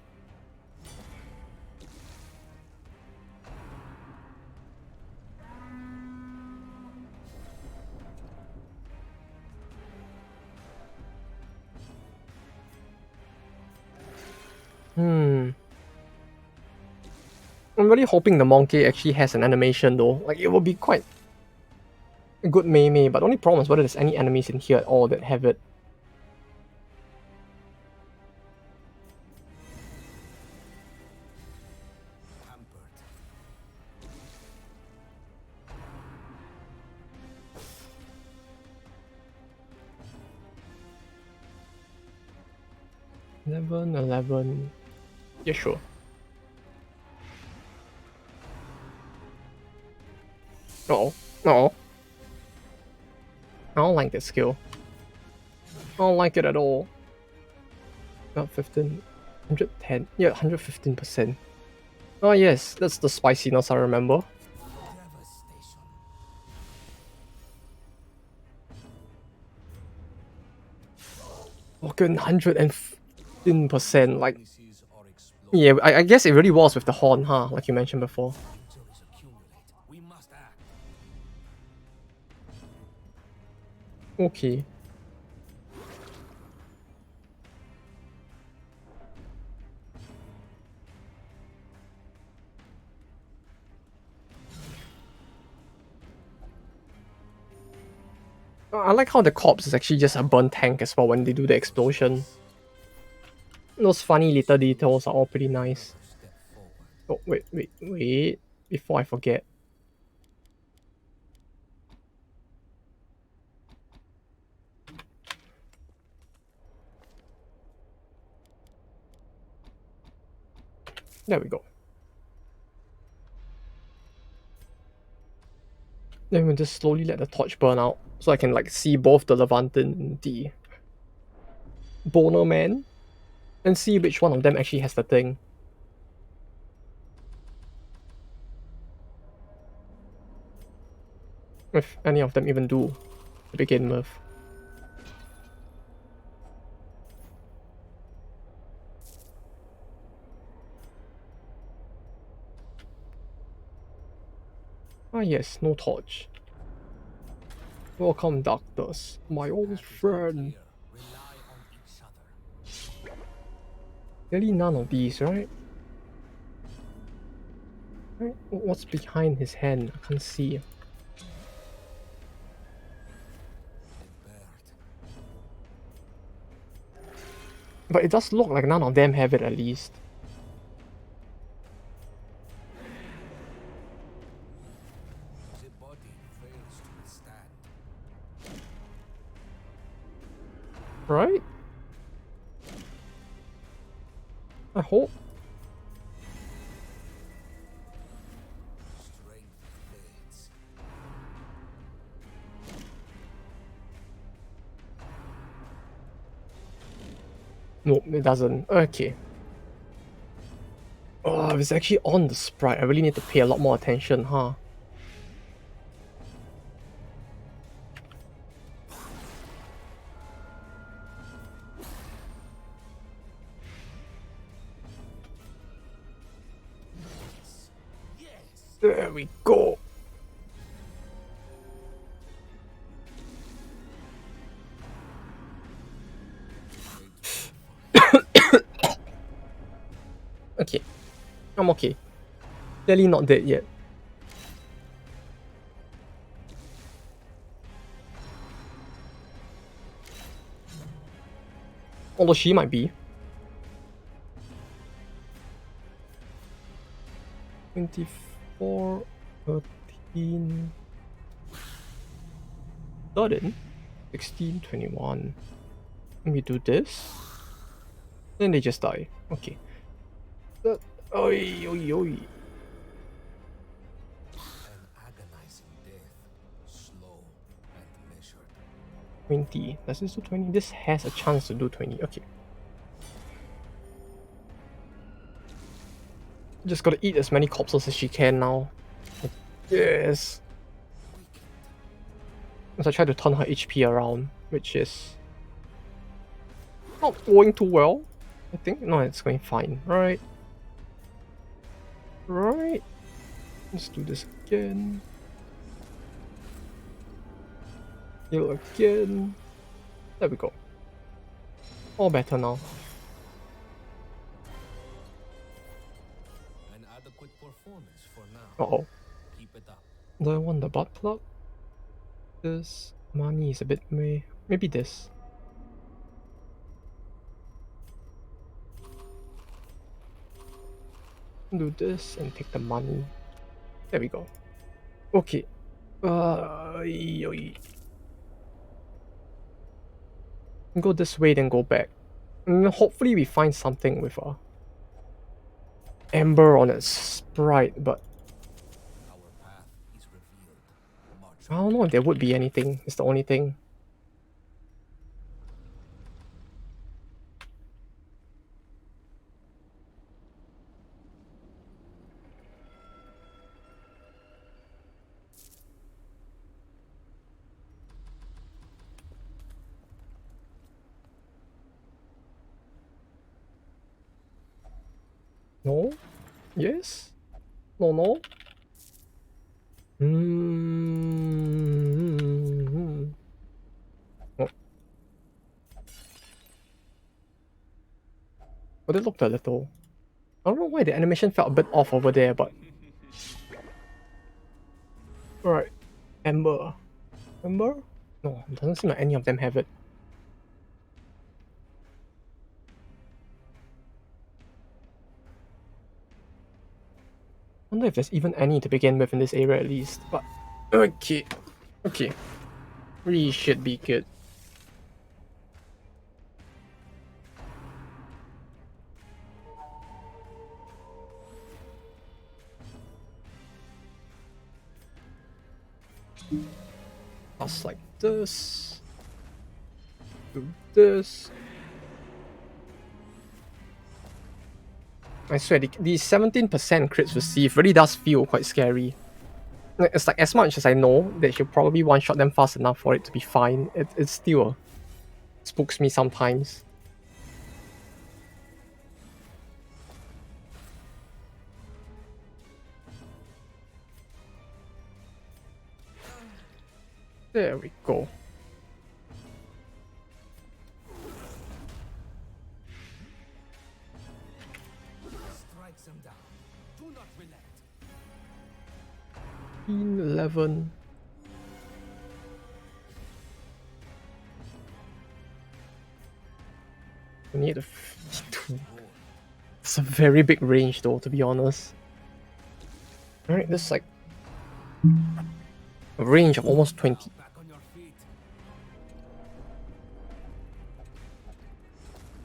I'm really hoping the monkey actually has an animation though. Like, it would be quite a good melee, but the only problem is whether there's any enemies in here at all that have it. Hampered. 11. Yeah, sure. No. No. I don't like that skill. I don't like it at all. About 15. 110. Yeah, 115%. Oh yes, that's the spiciness I remember. Devastation. Fucking 115%. Like, Weaknesses are exploding. yeah, I guess it really was with the horn, huh? Like you mentioned before. Injuries accumulate. We must act. Okay. I like how the corpse is actually just a burnt tank as well when they do the explosion. Those funny little details are all pretty nice. Step forward. Oh, wait. Before I forget. There we go. Then we'll just slowly let the torch burn out so I can like see both the Levantin and the Boner Man and see which one of them actually has the thing. If any of them even do to begin with. Ah yes, no torch. Welcome, doctors, my old friend. Rely on each other. Really none of these, right? Right? What's behind his hand? I can't see. Impaired. But it does look like none of them have it at least. The body fails to withstand. Right? I hope. Strength fades. Nope, it doesn't. Okay. Oh, it's actually on the sprite. I really need to pay a lot more attention, huh? Yes. There we go. Okay. I'm okay. Clearly not dead yet. Although she might be. 24, 13, 13, 16, 21. Let me do this. Then they just die. Okay. That, oi, oi, oi. An agonizing death. Slow and measured. 20. Does this do 20? This has a chance to do 20. Okay. Just gotta eat as many corpses as she can now. Yes. As I try to turn her HP around, which is not going too well. I think. No, it's going fine. Right. Right. Let's do this again. Heal again. There we go. All better now. An adequate performance for now. Uh-oh. Keep it up. Do I want the butt plug? This money is a bit meh. Maybe this. Do this and take the money. There we go. Okay. Oi. Go this way, then go back. Hopefully we find something with amber on its sprite, but Our path is revealed. March I don't know if there would be anything. It's the only thing. No? Yes? No, no? Oh, but it looked a little. I don't know why the animation felt a bit off over there, but. Alright. Amber. Amber? No, it doesn't seem like any of them have it. I wonder if there's even any to begin with in this area at least, but. Okay. Okay. We should be good. Just like this. Do this. I swear, the 17% crits received really does feel quite scary. It's like, as much as I know that she'll probably one-shot them fast enough for it to be fine, it still spooks me sometimes. There we go. Strike them down. Do not relent. 11. We need a 52. It's a very big range though, to be honest. Alright, this is like a range of almost 20. Back on your feet.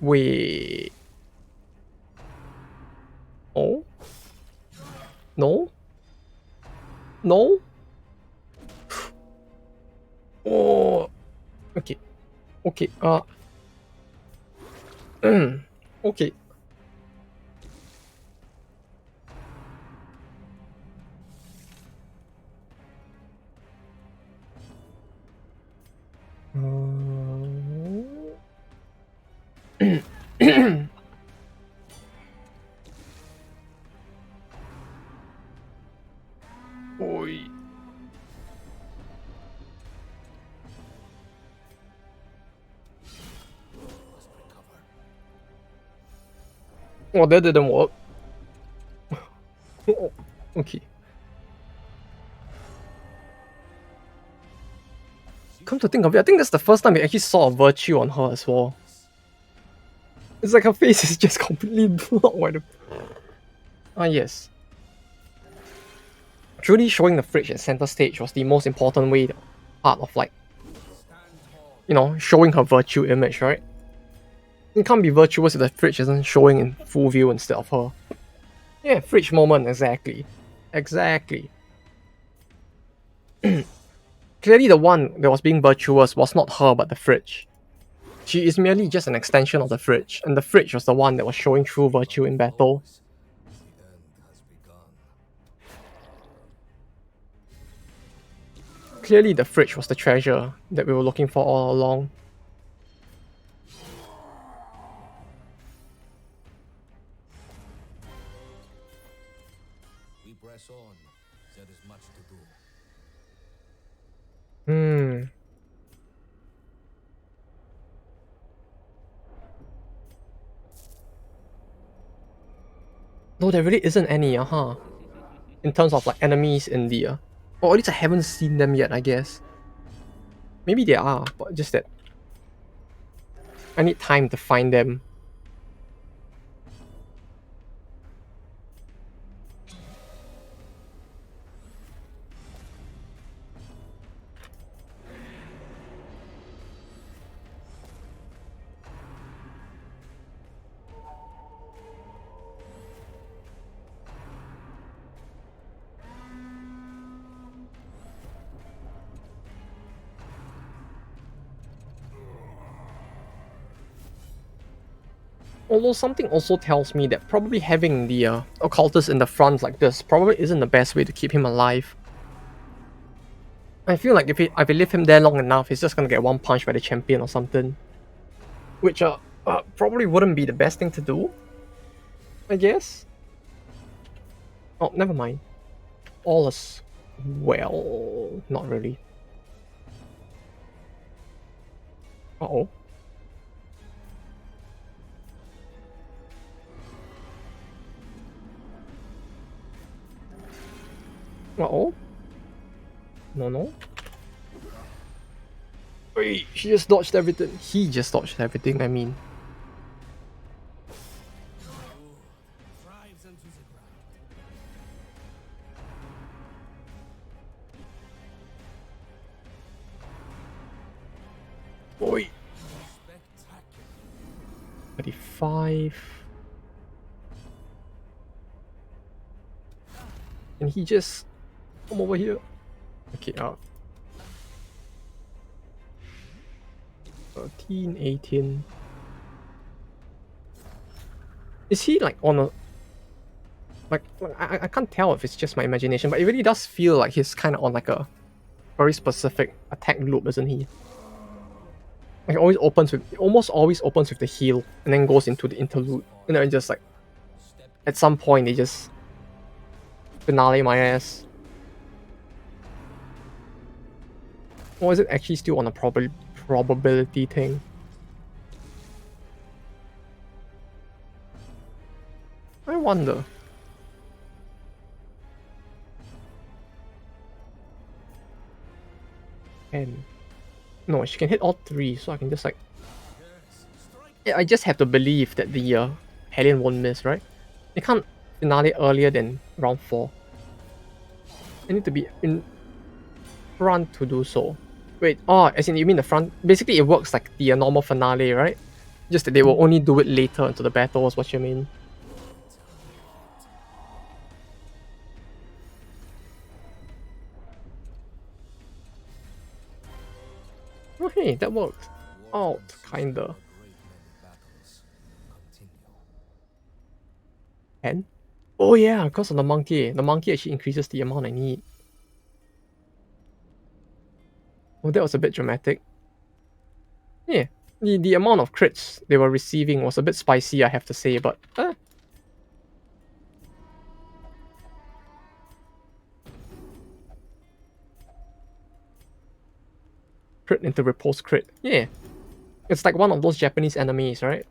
Wait. Oh? No? No? Oh. Okay. Okay. Okay. Oi. Must recover. Oh, that didn't work. Oh, okay. Come to think of it, I think that's the first time we actually saw a virtue on her as well. It's like her face is just completely blocked by the... Ah, yes. Truly showing the fridge at center stage was the most important way, part of like, you know, showing her virtue image, right? It can't be virtuous if the fridge isn't showing in full view instead of her. Yeah, fridge moment, exactly. Exactly. Clearly the one that was being virtuous was not her but the fridge. She is merely just an extension of the fridge, and the fridge was the one that was showing true virtue in battle. The end has begun. Clearly the fridge was the treasure that we were looking for all along. We press on. There is much to do. No, there really isn't any, in terms of like enemies in the... or at least I haven't seen them yet, I guess. Maybe there are, but just that I need time to find them. Although something also tells me that probably having the occultist in the front like this probably isn't the best way to keep him alive. I feel like if I leave him there long enough, he's just gonna get one punch by the champion or something. Which probably wouldn't be the best thing to do, I guess. Oh, never mind. All is well. Not really. Uh-oh. Uh-oh. No, no. Wait, she just dodged everything. He just dodged everything, I mean. Drives into the ground. Oi. Spectacular. 35. And he just come over here. Okay, 13, 18. Is he like on a... I can't tell if it's just my imagination, but it really does feel like he's kind of on like a very specific attack loop, isn't he? Like it always opens with, it almost always opens with the heal and then goes into the interlude, and then just like at some point they just finale my ass. Or is it actually still on a probability thing? I wonder. And no, she can hit all three, so I can just like, yeah, I just have to believe that the Hellion won't miss, right? They can't finale earlier than round 4. I need to be in front to do so. Wait, oh, as in you mean the front? Basically, it works like the normal finale, right? Just that they will only do it later into the battle, is what you mean. Oh, hey, that worked. Out, kinda. And? Oh yeah, because of the monkey. The monkey actually increases the amount I need. Oh, that was a bit dramatic. Yeah, the amount of crits they were receiving was a bit spicy, I have to say, but crit into repulse crit. Yeah, it's like one of those Japanese enemies, right?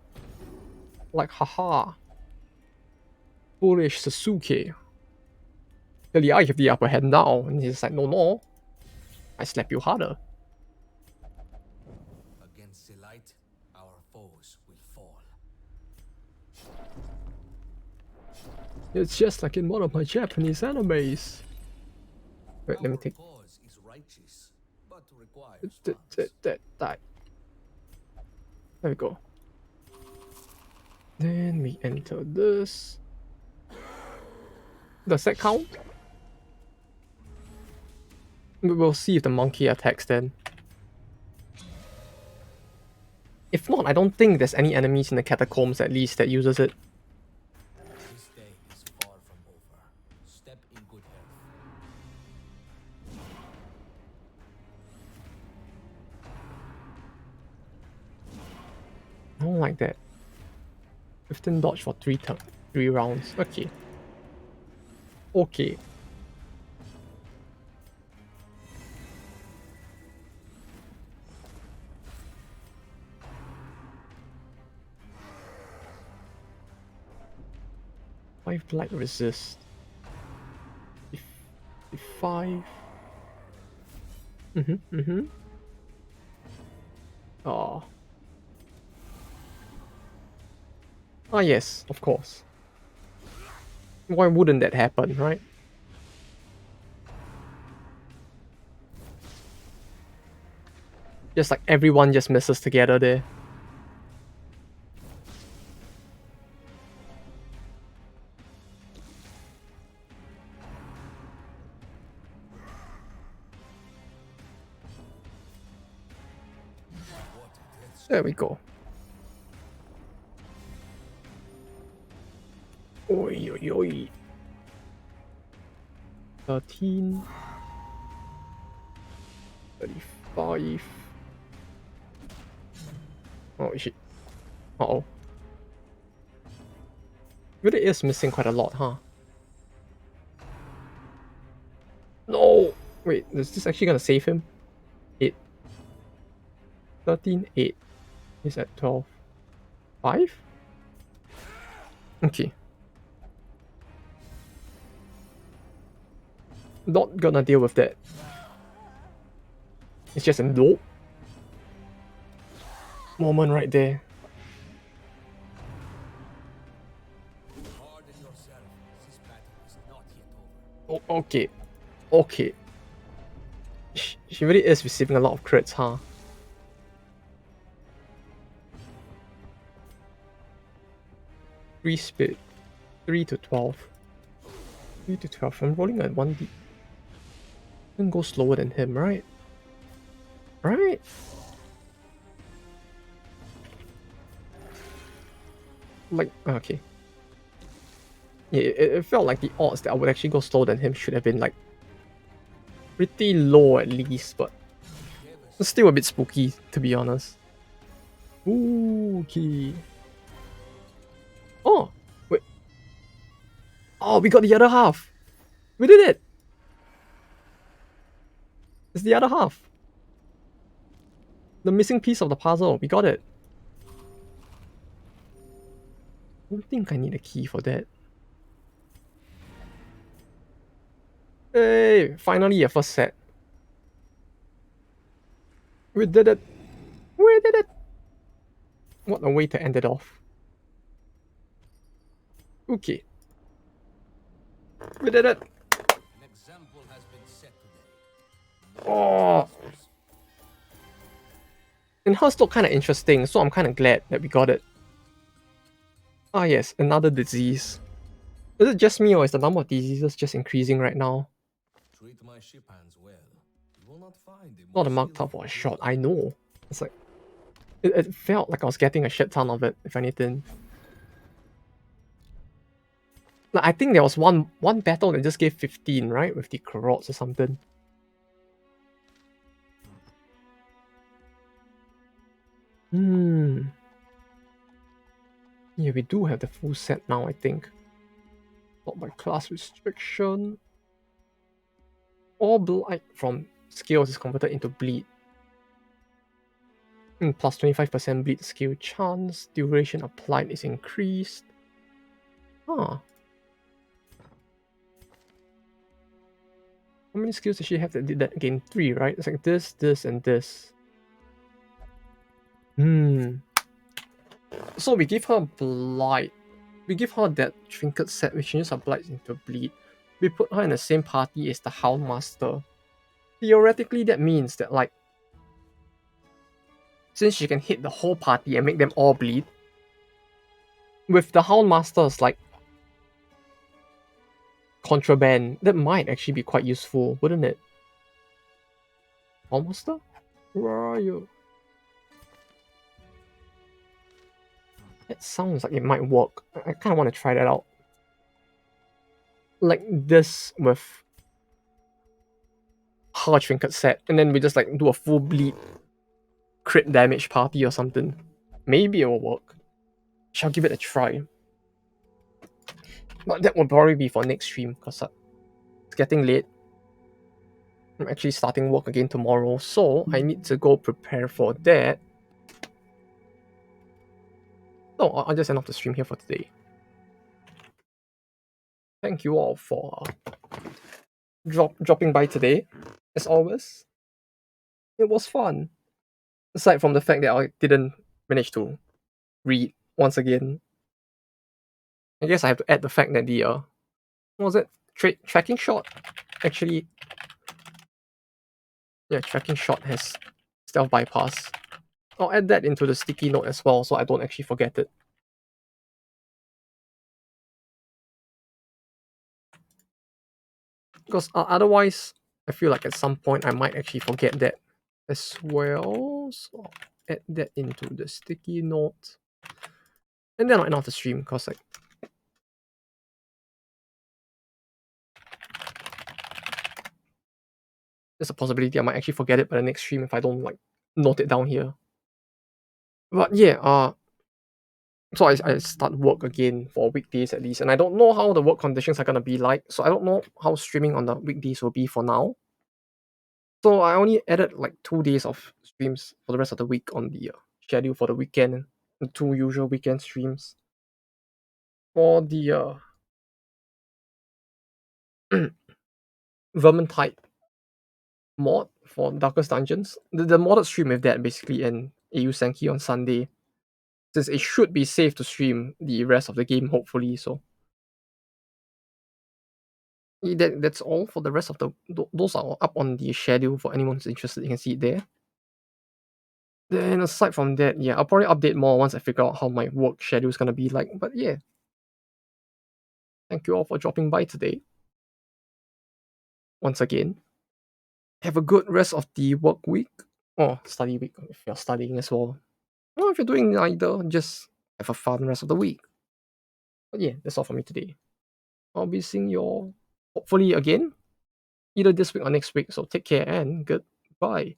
Like, haha, foolish Sasuke. Clearly, I have the upper hand now, and he's like, no, no, I slap you harder. Against the light, our foes will fall. It's just like in one of my Japanese animes. Wait, let me take. Cause is righteous, but requires funds. Die. There we go. Then we enter this. Does that count? We'll see if the monkey attacks then. If not, I don't think there's any enemies in the catacombs at least that uses it. This day is far from over. Step in good health. I don't like that. 15 dodge for 3 rounds. Okay. Okay. Five blight resist. 5. Oh. Ah yes, of course. Why wouldn't that happen, right? Just like everyone just misses together there. There we go. Oi, oi, oi. 13. 35. Oh shit. Uh-oh. Really is missing quite a lot, huh? No! Wait, is this actually gonna save him? 8. 13, 8. He's at 12. 5? Okay. Not gonna deal with that. It's just a nope moment right there. Harden yourself. This battle is not yet over. Oh, okay. Okay. She really is receiving a lot of crits, huh? Three speed. 3 to 12. 3 to 12. I'm rolling at 1D. Can go slower than him, right? Right? Like, okay. it felt like the odds that I would actually go slower than him should have been like pretty low at least, but it's still a bit spooky to be honest. Ooh, okay. Oh, wait. Oh, we got the other half. We did it. It's the other half. The missing piece of the puzzle. We got it. I don't think I need a key for that. Hey, finally a first set. We did it. We did it. What a way to end it off. Okay. We did it. An example has been set today. Oh. And hers look kind of interesting, so I'm kind of glad that we got it. Ah yes, another disease. Is it just me or is the number of diseases just increasing right now? Treat my ship hands well. You will not find a Not a more marked up for a skillful shot, I know. It's like, it felt like I was getting a shit ton of it, if anything. Like, I think there was one battle that just gave 15, right? With the Karots or something. Hmm. Yeah, we do have the full set now, I think. Not by class restriction. All blight from skills is converted into bleed. Plus 25% bleed skill chance. Duration applied is increased. Huh. How many skills does she have that did that again? 3, right? It's like this, and this. Hmm. So we give her blight. We give her that trinket set which changes her blight into bleed. We put her in the same party as the Houndmaster. Theoretically, that means that like since she can hit the whole party and make them all bleed, with the Houndmaster's like contraband, that might actually be quite useful, wouldn't it? Houndmaster? Where are you? It sounds like it might work. I kind of want to try that out. Like this with her trinket set, and then we just like do a full bleed crit damage party or something. Maybe it will work. Shall give it a try. But that will probably be for next stream because it's getting late. I'm actually starting work again tomorrow, so I need to go prepare for that. So I'll just end off the stream here for today. Thank you all for dropping by today. As always, it was fun. Aside from the fact that I didn't manage to read once again, I guess I have to add the fact that the what was it tracking shot actually, yeah, tracking shot has stealth bypass. I'll add that into the sticky note as well, so I don't actually forget it. Because otherwise, I feel like at some point I might actually forget that as well. So I'll add that into the sticky note. And then I'll end off the stream because like there's a possibility I might actually forget it by the next stream if I don't like note it down here. But yeah, so I start work again for weekdays at least, and I don't know how the work conditions are gonna be like. So I don't know how streaming on the weekdays will be for now. So I only added like 2 days of streams for the rest of the week on the schedule for the weekend, the 2 usual weekend streams. For the Vermintide mod for Darkest Dungeons, the modded stream with that basically, and AU Senki on Sunday. Since it should be safe to stream the rest of the game, hopefully. So that's all for the rest of the. Those are up on the schedule for anyone who's interested. You can see it there. Then aside from that, yeah, I'll probably update more once I figure out how my work schedule is gonna be like. But yeah, thank you all for dropping by today. Once again, have a good rest of the work week or study week if you're studying as well. Or if you're doing neither, just have a fun rest of the week. But yeah, that's all for me today. I'll be seeing you all hopefully again either this week or next week. So take care and goodbye.